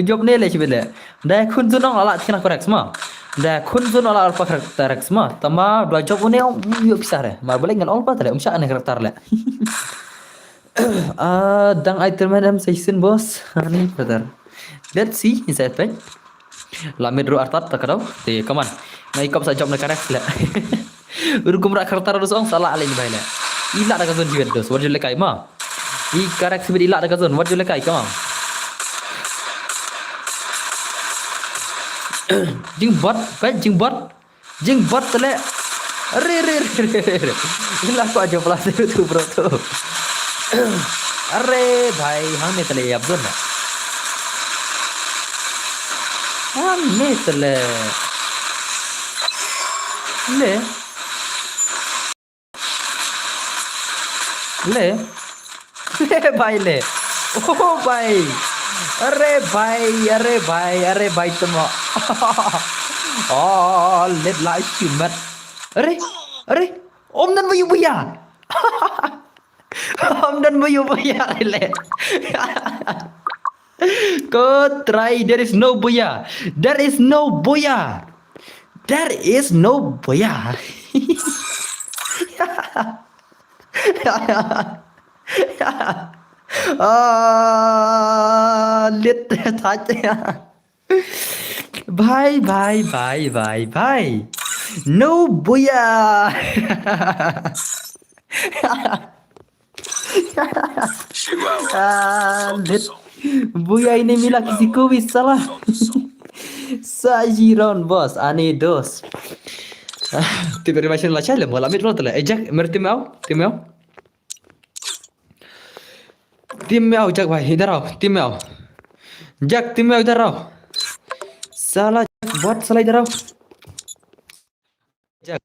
Job ne le शिविर ले. Dah kun sunong alat kena Karex mah. Dah kun sunong alat apa Karex mah. Tambah dua job ne ong yuk pisah le. Mar boleh ngan ong pa tale, umsha ne kertar le. Dang item madam session boss. Ani brother. Let's see inside page. Lamid ro artat tak tahu. Te come on. Nai kop sa job na Karex le. Urkum rak kertar dos ong salah ale ni bhai le. Ila da kazon jiwet dos. What you like ma? I Karex bi ila da kazon. What you like come on. Jing bot tele. Re. Ila ko aja pelas itu bro tu. Arre भाई हमने तले अब दो ना हमने तले ले भाई ले ओ भाई अरे भाई तुम oh let light shimmar अरे अरे om dan bayu buya om dan bayu buya le go try there is no buya there is no buya there is no buya liệt thật भाई no buya liệt buya ini milik kisiku bisa lah sajiron bos ane dos tiba-tiba macam macam lah malam itu lah ejak merti mau tim में आओ जग भाई इधर आओ टीम में आओ जग टीम में इधर आओ साला बहुत साला इधर आओ जग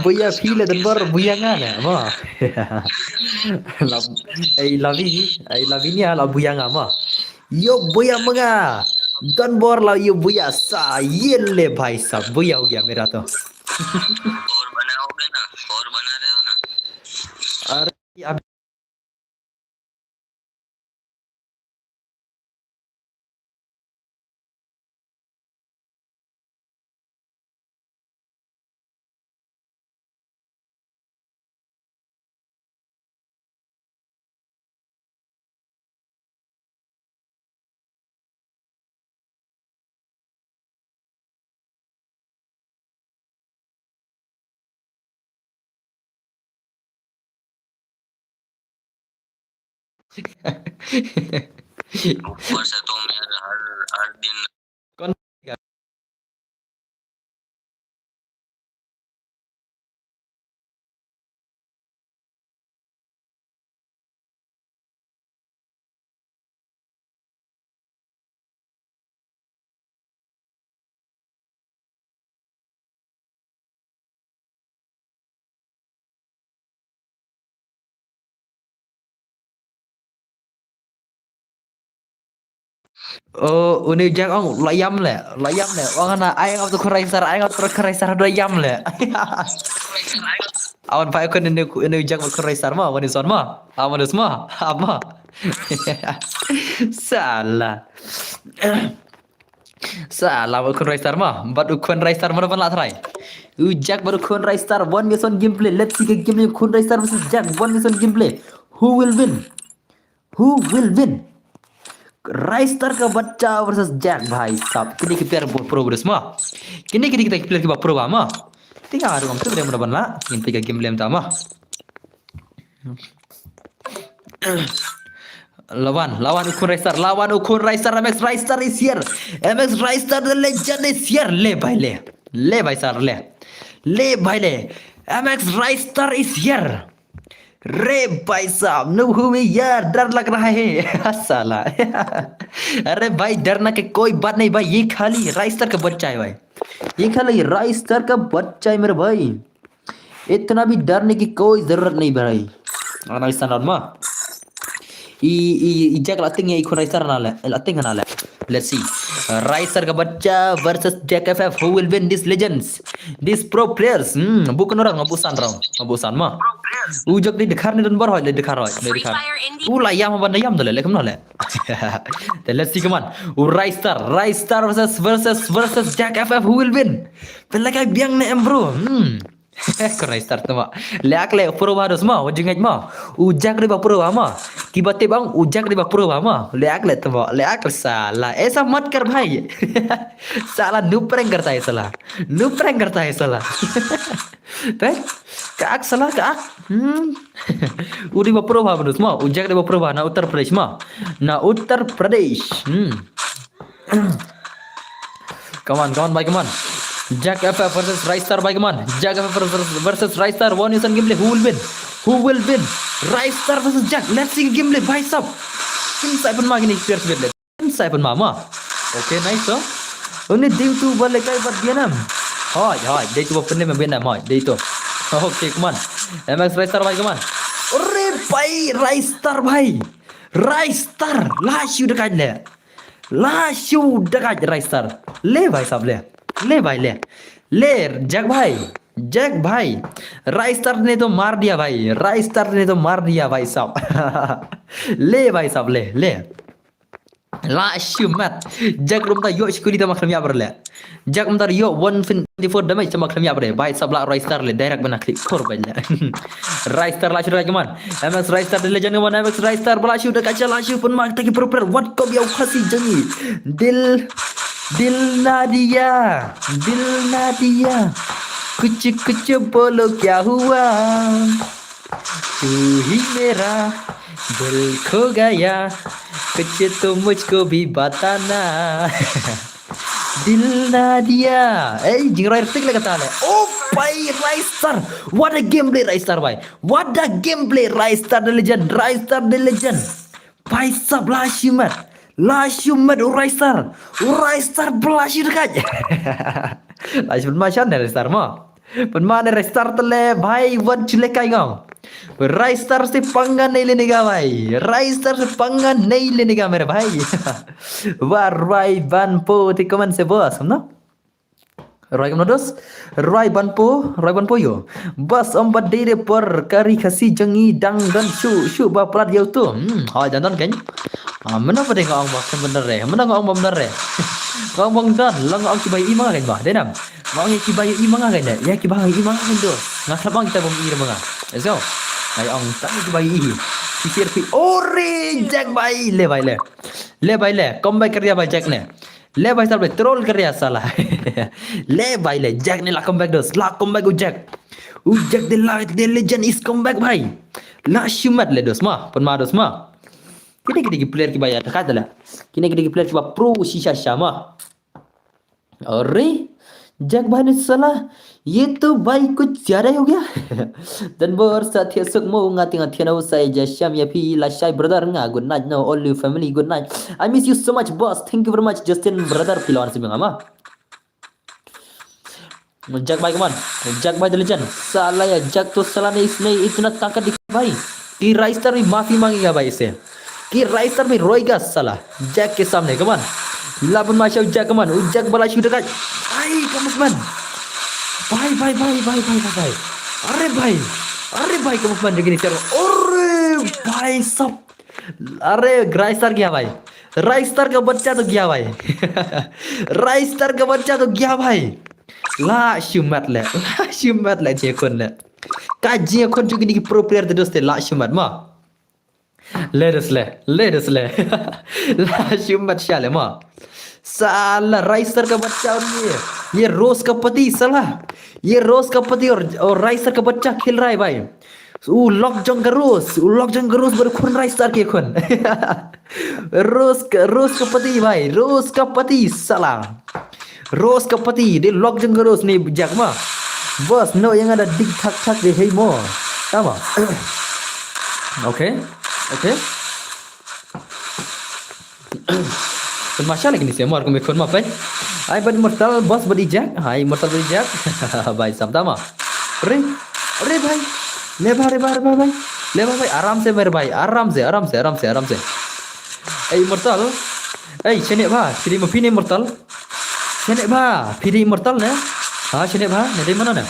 buya file dan bar buya ngana ma ai lavi ni ala buya ngama yo buya manga dan bor la yo buya sa yelle भाई साहब buya हो गया मेरा तो और बनाओगे ना और बना रहे हो ना अरे अब ऊपर से तुम यार हर दिन कौन oh uni jak ong layam le ong na ai ngau tu keraisar do yam le awan pa ko ini jak keraisar ma wani son ma awan ma ama salah salah keraisar ma but keraisar ma ban la try ujak baru keraisar one mission gameplay let's see game keraisar versus jak one mission gameplay who will win Raistar का बच्चा versus Jack भाई साहब kini kita progress mah kini kita player kita pro mah tinggal ada ngomong tuh udah benar ini tiga game lem tama lawan ukun raistar MX Raistar is here MX Raistar the legend is here le bhai sir le MX Raistar is here रे भाई साहब नो हुए यार डर लग रहा है साला अरे भाई डरना के कोई बात नहीं भाई ये खाली राइस्टर का बच्चा है भाई ये खाली राइस्टर का बच्चा है मेरे भाई इतना भी डरने की कोई जरूरत नहीं भाई ana bisa normal ijak latting ya ikut raistar nala latting nala let's see raistar ka bacca versus Jack FF who will win these legends these pro players bukan orang ngabusan mah ujak di dekar ni dan bar hoy dekar layam ban layam dole lekum nale then let's see come on raistar versus Jack FF who will win pelak ay biang na bro Raistar tu mak leak le pro baru semua wajing aj mah ujak di pro mah tiba-tiba ujak di pro mah leak le tu mak leak salah ऐसा मत कर भाई साला noob prank करता है साला Teh, kaak salah kaak. Udi bapurwa menurut semua. Ujak di bapurwa na Uttar Pradesh mah. Na Uttar Pradesh. Come on, bhai, come on. Jack FF versus Ristar भाई come on. Jack FF versus Ristar. One Nation gameplay. Who will win? Who will win? Ristar versus Jack. Let's see gameplay भाई साहब. Kim saya pun mah gini players bed. Kim saya pun mah. Okay nice so. Ini dia tu balik kali buat Vietnam. Hai dia tu buat pernah Vietnam hai dia tu. Okay come on. MX Ristar भाई come on. अरे भाई Ristar भाई. Ristar लाशू dekat le. लाशू dekat Ristar. ले भाई साहब ले भाई ले जैक भाई राइस्टर ने तो मार दिया भाई भाई साहब ले भाई साहब ले लाशू मत जैक रुम ता यो स्कूली ता makhlum ya berle Jack um tar yo 124 damage sama makhlum ya ber भाई साहब ला राइस्टर ले direct bana klik kor bale Raistar लाशू lagi man MS Raistar de legend man MS Raistar लाशू dekat लाशू pun mak taki proper what kau biau khasi jangi दिल ना दिया कुछ बोलो क्या हुआ तू ही मेरा दिल खो गया कुछ तो मुझको भी बताना दिल ना दिया जिंगराई रtik lagi kata oh भाई Ristar what a gameplay Ristar भाई what a gameplay Ristar the legend भाई सब लाशी मत Ristar belashi dekat लाशी macam ni Ristar mah penman Ristar tele भाई वन चले kai ngau Ristar से पंगा नहीं लेने का भाई Ristar से पंगा नहीं लेने का मेरे भाई वाह Roy Banpo di komen se bos no Roy Kemodos Roy Banpo yo bos ombat dire per kari kasi jangi dang dan shu ba plat yo tu jangan kan mana pada ngau makan bener mana ngau bener ngau bang dan lang ngau kibai imang kan bah denam ngau kibai imang kan ya kibai imang kan tu ngah bang kita bom ira manga so ai ong tak kibai pikir ore Jack भाई ले भाई ले comeback कर दिया भाई Jack ने ले भाई साहब ट्रोल कर दिया साला ले भाई ले Jack ने ला comeback dos La comeback Jack the legend is comeback भाई ला shumat le dos mah dos mah kini player की भाई kata lah kini player की pro शीशा शामा अरे जैक भाई ने साला ये तो भाई कुछ ज्यादा हो गया dan bersatya sukmo ngati na usai jasham ya pi la shy brother nga good night no all you family good night I miss you so much boss thank you very much Justin brother pilon si mama Jack भाई कमान Jack भाई the legend साला या Jack तो साला ने इसने इतना ताकत दिखाई भाई कि राइस्टर भी माफी मांगेगा भाई इसे कि राइस्टर भी रोएगा साला Jack के सामने कमान लापन माशा Jack कमान Jack बला शूट का भाई कमान भाई अरे भाई कमान देखिए सर अरे भाई सब अरे राइस्टर गया भाई राइस्टर का बच्चा तो गया भाई राइस्टर का बच्चा तो गया भाई ला shumat le je kon le kaji kon juga ni pro player terus la shumat ma ledes le la shumat shale ma साला राइस्टर का बच्चा और ये रोज का पति साला ये रोज का पति और राइस्टर का बच्चा खेल रहा है भाई लॉक जंग रोज बड़े खून राइस्टर के खून रोज का पति भाई रोज का पति साला रोज का पति dia lock jeng terus nih Jack mah bos no yang ada dik tak deh hey mo sama oke Masya lagi nih semua aku mikir apa hai bad mortal bos body Jack hai mortal body Jack भाई सब तमा अरे भाई ले भाई आराम से मेरे भाई आराम से ए mortal sini bah sini mau pilih mortal sini bah pilih mortal ne sini bah dari mana ne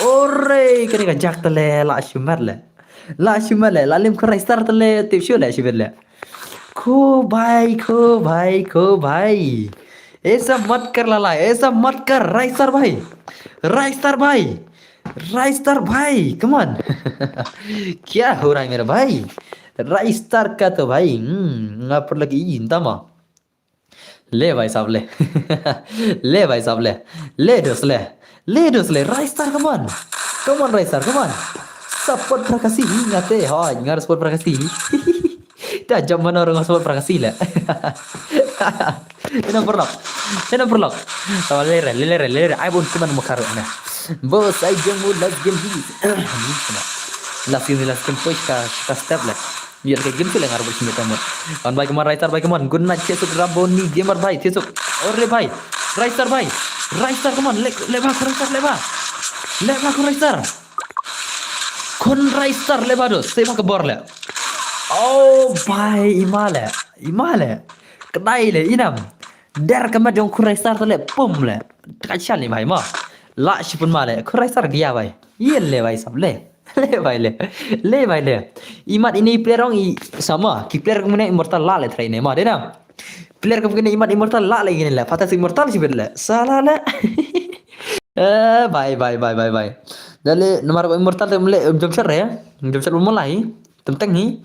ore kini kan Jack tele la shumar le lalim ke Ristar tele tipsu le shibir le खो भाई ऐसा मत कर लाला ऐसा मत कर राइस्टर भाई come on क्या हो रहा है मेरा भाई राइस्टर का तो भाई पर लगी इंतमा ले भाई साहब ले ले Raistar come on Raistar come on support prakasi ngate ngar support prakasi dah zaman orang support prakasi lah Ini nomor lock. Tahu lere. Ai bun cuman mau karo nah. Bos ai game last game his. Last game push ka step lah. Biar kayak game tuh yang harus kita mau. Kan baik kemana baik kemana. Good night Cesuk Raboni gamer baik Cesuk. Ore baik. Raistar baik. Raistar kemana? Leba ku Raistar. Kon Raistar leba dos. Saya ke bor le. Oh baik imale. Kedai le inam. Der kemana dong ku Raistar tu le pum le. Kacau ni baik mah. La si pun male. Ku Raistar dia baik. Iya le baik sab le. Le baik le. Imat ini player orang sama. Ki player kemudian immortal la le try ni mah dia nam. Player kemudian imat immortal la lagi ni le. Patah immortal sih le. Salah le. Bye. Dale nomor immortal tu mulai jam cer ya. Jam cer mulai. Tentang ni.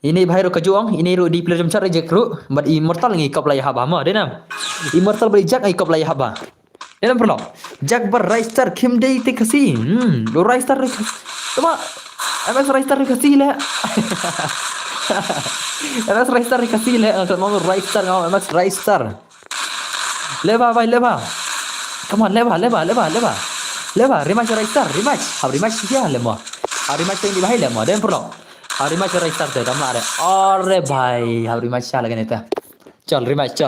Ini bahaya ro kejuang. Ini ro di player jam cer je kru. But immortal ngi kop lay haba mah dia nam. Immortal beri jak ngi kop lay haba. Dia nam perlu. Jak ber Raistar Kim Day ti kasi. Lo Raistar cuma MX Raistar kasih le. MX Raistar kasih le. Mau Raistar ngau MX Raistar. Leba. Come on leba. Rematch Raistar. Rematch dia le mo. Rematch yang di bahaya le mo. Dan perlu. Rematch Raistar tu kamu ada. Ore bhai. Rematch lagi ni tu. Chal rematch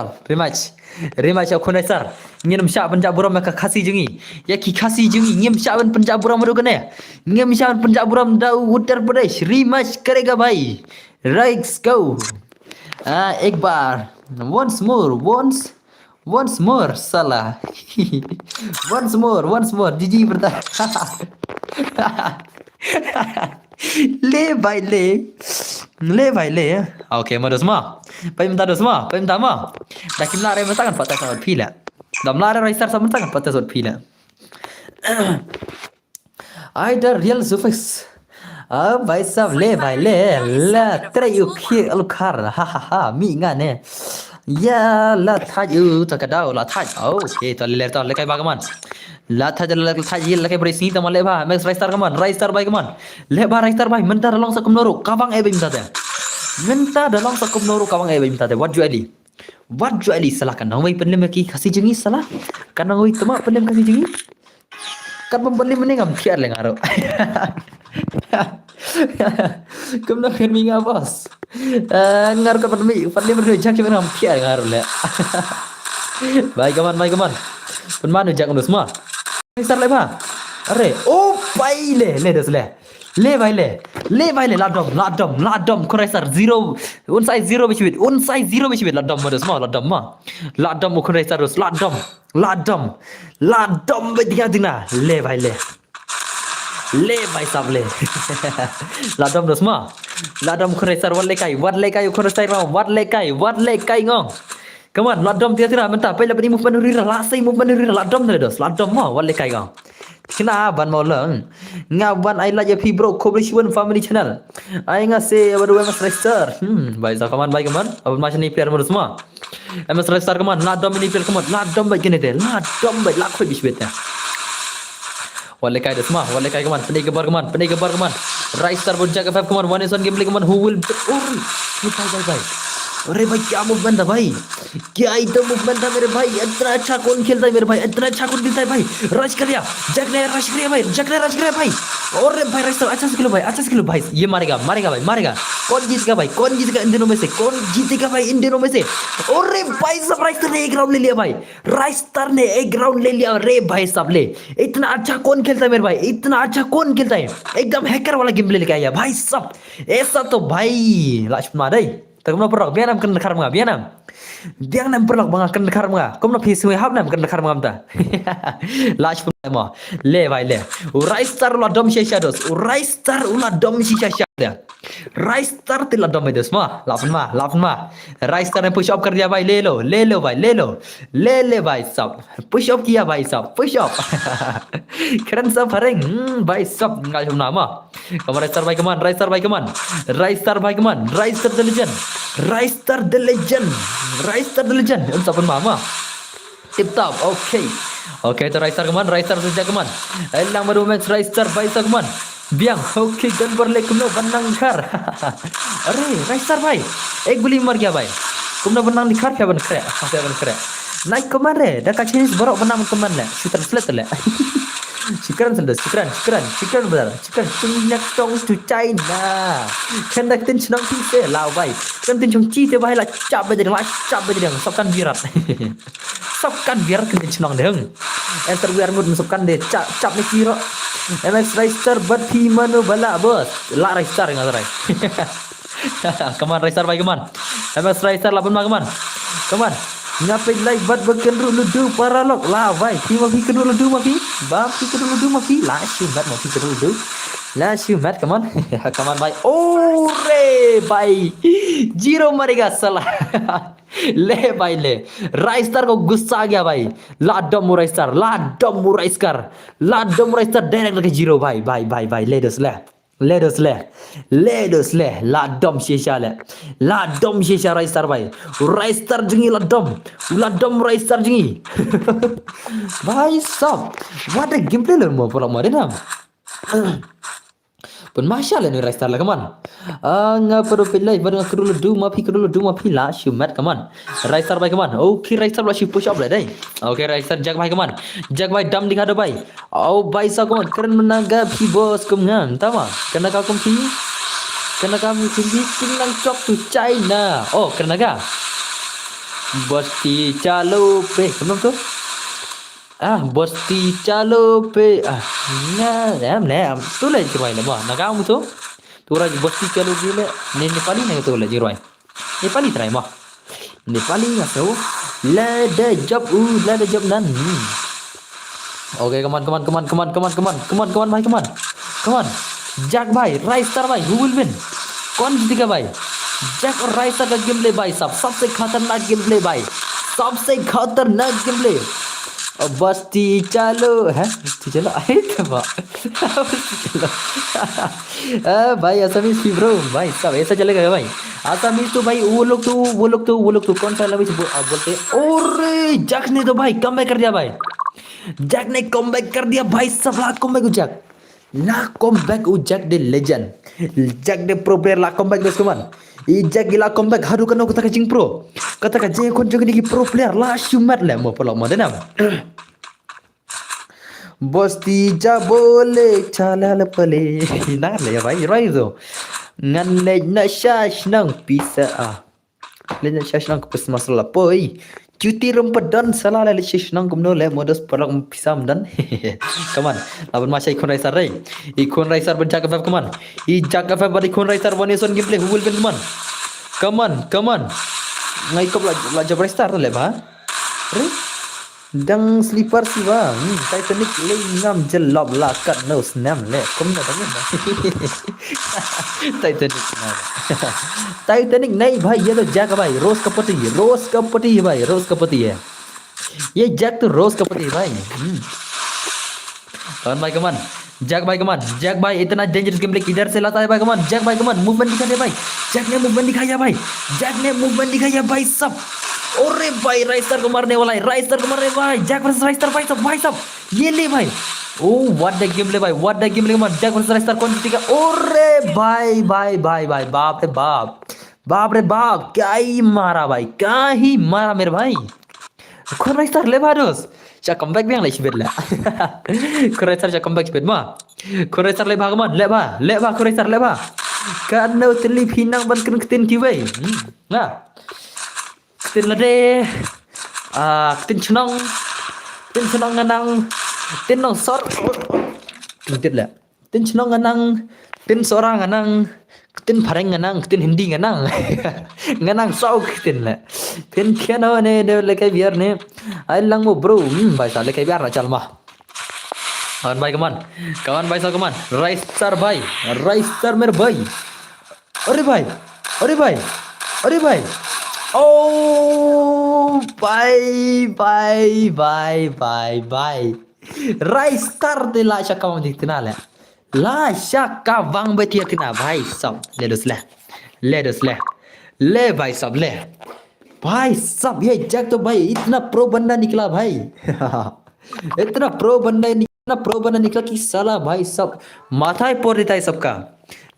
aku Raistar. Ngem syak penjak buram ka khasi jengi. Ya ki khasi jengi ngem syak penjak buram ro kene. Ngem syak penjak buram da Uttar Pradesh. Rematch करेगा भाई. Let's go. एक बार. Once more salah. once more GG bertahan. Le भाई ले. Okay, mau semua. Minta mah. Dah kim lare mentangan patah sangat pila. Dam lare Raistar sama mentangan patah sangat pila. Either real suffix. भाई साहब ले ला तेरा यू खा ha mi ngane. Ya la thaju takadau la thaj. Okay, to le kai bagaman. La thaj la kai beri sini tamal le ba Max Raistar kaman. Raistar bai kaman. Le ba Raistar bai mentar long sakum noru kawang e minta te. Minta dalam sakum noru kawang e minta te. What juali salah kan nawai pendem ki kasih jengi salah. Kan nawai tama pendem kasih jengi. Kan pembeli meningam kiar le ngaro. Kamu nak minga bos. Ngar ka pandemi berdua jak cuma hampir ngar le. Baik kaman. Penmanu jak undus semua. Raistar le ba. Are. Oh pai le des le. Le vai le ladom ku Raistar 0 unsai 0 bishbit ladom modus ma ladom ku Raistar dos ladom bedia dina le vai sable ladom dos ma ladom ku Raistar wat lekai ku Raistar ma wat lekai ngong. Come on, ladom tiada mentah. Pela bani movement rira, lasai movement rira ladom dos. Ladom ma wat lekai ngong. Kena ban mau lang. Ngaban ai la jepi bro Coblish1 family channel. Ai ngase baru MS Raistar. Baik kaman. Apa macam ni player modus semua. MS Raistar kaman. Ladom ini player kaman. Ladom baik gini deh. Ladom baik lakoi bisbetnya. Walekai semua. Walekai kaman. Pendai gebar kaman. Raistar berjaga 5 kaman. 1-1 gameplay kaman. Who will bye. अरे भाई क्या मूवमेंट था भाई क्या एकदम मूवमेंट था मेरे भाई इतना अच्छा कौन खेलता है मेरे भाई इतना अच्छा कौन खेलता है भाई रश कर दिया जग ने रश किया भाई और भाई रश अच्छा से खेलो भाई ये मारेगा भाई कौन जीतेगा इन दिनों में से और भाई सब राइस्टर ने एक राउंड ले लिया भाई रे भाई सब ले इतना अच्छा कौन खेलता है मेरे भाई एकदम हैकर वाला गेम प्ले लेके आया भाई सब ऐसा तो भाई लास्ट मारे तक ना परक बियानam kan dekar mga biang perlok bang kan dekar mga kom na pisi hab nam kan dekar mga amta last pun mo le vai le Raistar la dom shisha dos Raistar ula dom shisha dia Raistar tila dom dos ma lapan ma Raistar ne push up कर दिया भाई ले लो भाई सब push up किया भाई सब push up keren सब हरेंग भाई सब ngal chum nama kamu Raistar भाई कमान Raistar the legend untuk pun mama tip top okay itu Raistar saja kaman elang baru match Raistar भाई kaman biang okay gan berlek no banangkar अरे Raistar भाई एक गोली मर गया भाई Kumna benang di kar ban kre, ban kre. Naik kemana? Dah kacau borok benang kemana? Sudah selesai le. Chicken sendes, chicken benar. Chicken minyak tong tu China. Kan dak tin chnang ti se lao bai. Kan tin chong chi te bai la chap bai deng, chap bai deng. Sopkan virat. Sopkan virat kan tin chnang deng. Enter biar ngut sopkan de chap ni kiro. MX Racer bat phi manu bala bos. La Racer ngadrai. Come on Racer bai come on. MX Racer laban ma come on. Come on. Ngapain live bat berkenru ludu paralog lah vai pi ma pi kenru ludu ma pi ba pi kenru ludu ma pi la shumat ma pi kenru ludu la shumat come on come on bhai ore bhai zero मरेगा साला ले भाई ले राइस्टर को गुस्सा आ गया भाई लाडम राइस्टर डायरेक्ट लगे जीरो भाई भाई भाई भाई let us le ladom shisha raistar भाई raistar jengi ladom raistar jengi भाई सब what a gameplay lo mo pola mo denam pun masya lah ni raistar lah kaman ngapa pilih baru kedulu do mapi lah shumat kaman raistar भाई kaman okay raistar lah push up lah dai okay raistar jag भाई dam दिखा दो भाई oh भाई सा kaman keren menanggapi bos kumngan tama kena kau kami tinggal cok tu China oh kena ka bosti chalo pe kamu tu bosti chalo pe em tu le jirai le ba naga mu tu tura bosti chalo gile ne Nepali ne tu le jirai Nepali try ma Nepali ngaso la de job nan okay come on Jack भाई राइस्टर भाई who will win कौन जीतेगा भाई जैक और राइस्टर का game play भाई साहब सबसे खतरनाक गेम प्ले भाई सबसे खतरनाक गेम प्ले बस्ती चलो है बस्ती चलो अरे चलो भाई असमीज भी ब्रो भाई सब ऐसा चलेगा भाई असमीज तो भाई वो लोग तो कौन सा लैंग्वेज बोलते और जैक ने तो भाई कमबैक कर दिया भाई जैक ने कमबैक कर दिया भाई सब lakh comeback Jack la comeback Jack the legend Jack the pro player la comeback guys kawan Jack gila comeback haru kena kata jing pro kata jing kon jogi di pro player la shumat le mo polo mo denam bosti ja bole chala le pale na le ya bhai raizo ngan le na shash nang pisa le na shash nang pis masala poi cuti rempedan salah le shash nang kumno le modus perang pisam dan kaman lawan masya ikon racer rei ikon racer berjaga fab kaman I jaga fab bar ikon racer one nation gameplay who will win kaman ngai kop la jab racer le ba re dang sleeper si ba Titanic le ngam jelob la kat no snam le kom na dang Titanic नहीं भाई ये तो जैक भाई रोज का पति है भाई रोज का पति है ये जैक तो रोज का पति है भाई कमान जैक भाई इतना डेंजरस गेम प्ले किधर से लाता है भाई कमान जैक भाई कमान मूवमेंट दिखा दे भाई जैक ने मूवमेंट दिखाया भाई सब अरे भाई राइस्टर को मारने वाला है भाई जैक वर्सेस राइस्टर भाई सब ये ले भाई Oh, what the game भाई what the game come on Jack versus राइस्टर कौन जीतेगा अरे भाई बाप रे बाप क्या ही मारा मेरे भाई कौन राइस्टर ले भाई Siya comeback biang lai sibet la. Kureser siya comeback sibet ma. Kureser le ba kaman, le ba kureser le ba. Karena teli pinang ban ketin kiwe. Nah. Ketin lade. Ketin cenong nganang. Tin nong sor. Ketin la. Tin cenong nganang. Tin sorang nganang. Ketin pareng nganang, ketin hindi nganang. Nganang sau ketin la. Tin kiano ne de le kai biar ne. Ai lang mo bro. भाई साहब ले kai biar na chal ma. Kawan भाई कमान भाई साहब कमान राइस्टर मेरे भाई अरे भाई ओ भाई Raistar de la shaka wang diktina la shaka wang betia tina भाई साहब ले भाई साहब ये जग तो भाई इतना प्रो बंदा निकला भाई इतना प्रो बंदा निकला कि साला भाई सब माथा ही फोड़ देता है सबका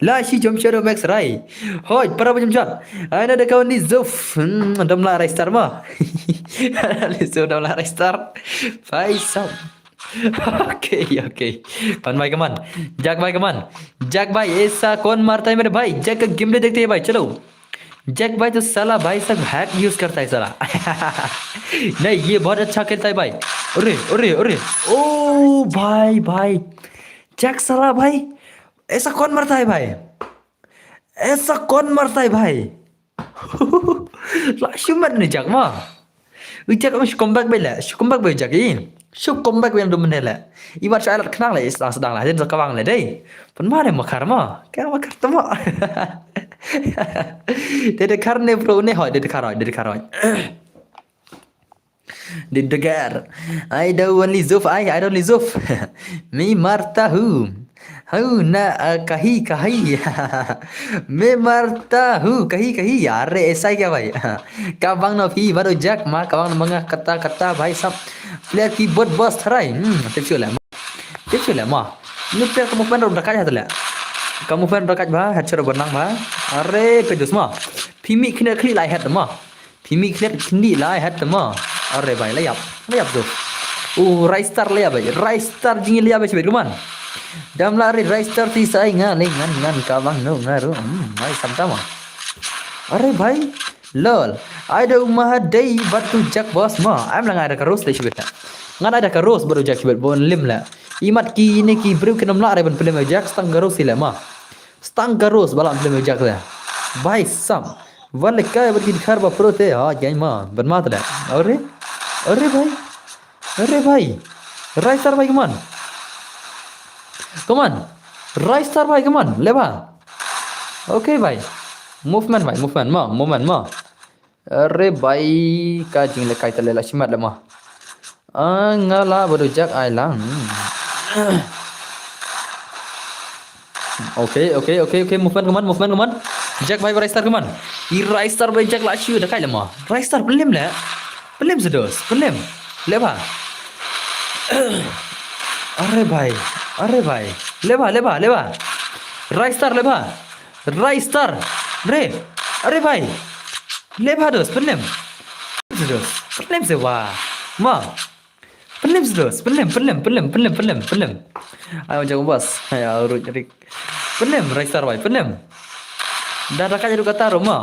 La si jom shadow max rai. Hoi, para jom jat. Ana ada kawan ni Zuf. Dam la rai star ma. Liso dam la rai star. Faisal. Okay पन भाई कमान जैक भाई ऐसा कौन मारता है मेरे भाई जैक का गेम देखते हैं भाई चलो जैक भाई तो साला भाई सब हैक यूज करता है साला नहीं ये बहुत अच्छा खेलता है भाई अरे अरे अरे ओ भाई जैक साला भाई ऐसा कौन मरता है भाई ऐसा कौन मरता है भाई लाशुम नहीं जैक मा जैक में comeback भाई जैक ये Syuk comeback yang dominan lah. Ibarat saya kenal lah sedang lah. Jadi sekawang lah deh. Pun mana makar mah? Kaya makar tu mah. Dede karne bro ne hoy dede karoy. Dede gar. I don't only Zuf. Me marta hu. Hu na kahi मैं मरता हूँ कहीं यार ऐसा ही क्या भाई काबांग ना भी बारो जैक माँ काबांग ना मंगा कत्ता भाई सब प्लेयर की बहुत बस थराई टेक्चुअल माँ ini player kamu fan udah kaya tuh lah kamu fan udah kaya bah headshot benang bah are pedus mah pimi kena kli lai head mah pimi kena kini lai head mah are भाई layap tuh rise star layap भाई rise star jingi layap भाई cuman Dam lari rise star ti sai ngan kabang no ngaru भाई समझा मah अरे भाई lol ada umah day batu jack boss mah am lang ada karus deh sebetulnya ngan ada karus baru jack sebet bon lim lah imat ki ini ki bru kenam la ada ban film jack stang karus sila mah stang karus balam film jack lah भाई sam wale kaya berkin kharba pro te ha jai mah ban mat dah अरे भाई rise star भाई come on rise star भाई come on leba okay भाई movement mah अरे भाई का जिंगले काय तले लक्ष्मण लमा ngala baru jak ailang okay movement come on jak भाई rise star come on rise star भाई jak lashi udah kai lama rise star belum sedos belum leba अरे भाई लेबा rise star रे अरे भाई लेबा dos belum sewa ma belum ayo jago bos ayo urut jadi belum rise star भाई belum dah rakat jadi kata rumah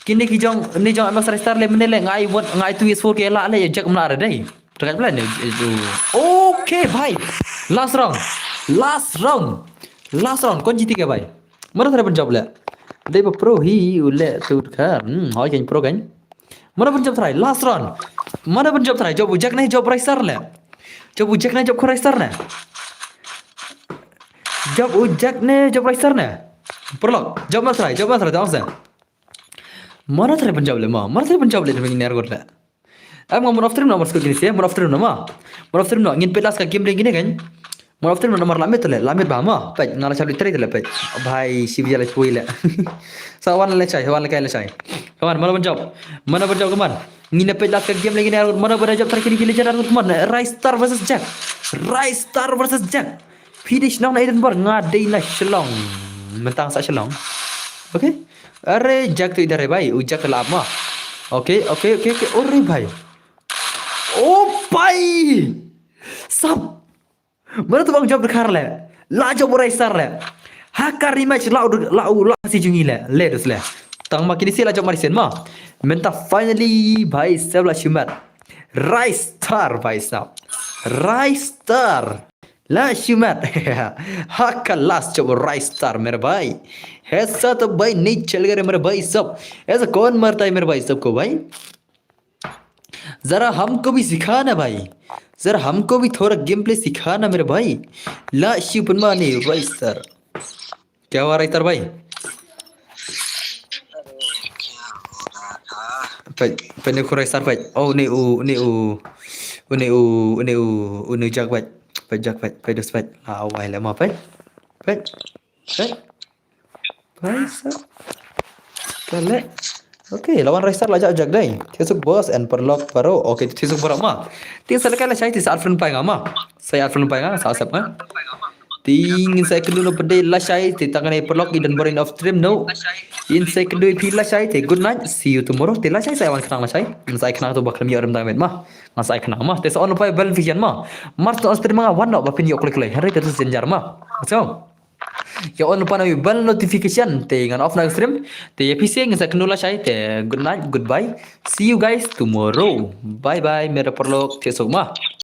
kini kijong ni jong amas rise star le menele ngai tu is 4 ke la le jak mla ada dai rakat plan itu oke भाई last round कौन जीती क्या भाई मरा थारे पंजाब ले दे प्रो ही उले तो खैर हाय कहीं प्रो कहीं मरा पंजाब थारे लास्ट राउंड मरा पंजाब थारे जब उजक नहीं जब राइस स्टार ले जब उजक नहीं जब राइस स्टार ने जब उजक ने जब राइस स्टार ने प्रोलॉग जब मरा थारे ताऊ से मरा थारे पंजाब ले तो मैं नियर कर ले अब ngomong afternoon nomor sekali sih mau afternoon nama ingin pelas ke game lagi ni kan mau afternoon nomor lamit bah mah baik ngala cari teri tu baik भाई शिव जला कोई ले sawan le cai kawan mana penjawab kawan ingin pelas ke game lagi ni mana berjawab terkini kili jalan kawan rise star versus jack finish nang Edinburgh ngadai na Shillong mentang sa Shillong okay अरे jack tu idhar hai भाई ujak lama okay अरे भाई ओ भाई सब mana tu bang jawab dekar le la jawab rai star le hakar rematch la si jungi le dus le tang makin isi la jawab marisen ma menta finally bhai sabla shumat rai star bhai sab rai star la shumat hakar last jawab rai star mere bhai ऐसा तो भाई नहीं चल गए मेरे भाई सब ऐसा कौन मरता है मेरे भाई सबको भाई जरा हमको भी सिखाना भाई जरा हमको भी थोड़ा गेम प्ले सिखाना मेरे भाई ला शिवपनमा ने भाई सर क्या हुआ रहा भाई पहले खुरा सर भाई ओ ने जग भाई दस भाई आओ भाई ले मा भाई sir kale oke lawan rise star lajak jag dai tisuk boss and perlock paro oke tisuk paro ma tin sala kala chai tis alfred pai nga ma sai alfred pai nga sa sap nga Ting saya kedua pada lasai te tangan perlok dan borin of stream no. In saya kedua pi lasai te good night. See you tomorrow. Te lasai saya wan kenang lasai. Saya kenang tu bakal mi orang tamen mah. Saya kenang mah. Te soal lupa bel vision mah. Mars tu aspir mga wan no bapin yok klik. Hari terus senjar mah. So. Ya on lupa na bell notification te ngan off na stream. Te PC ngan saya kenula lasai te good night goodbye. See you guys tomorrow. Bye bye. Mera perlok te sok mah.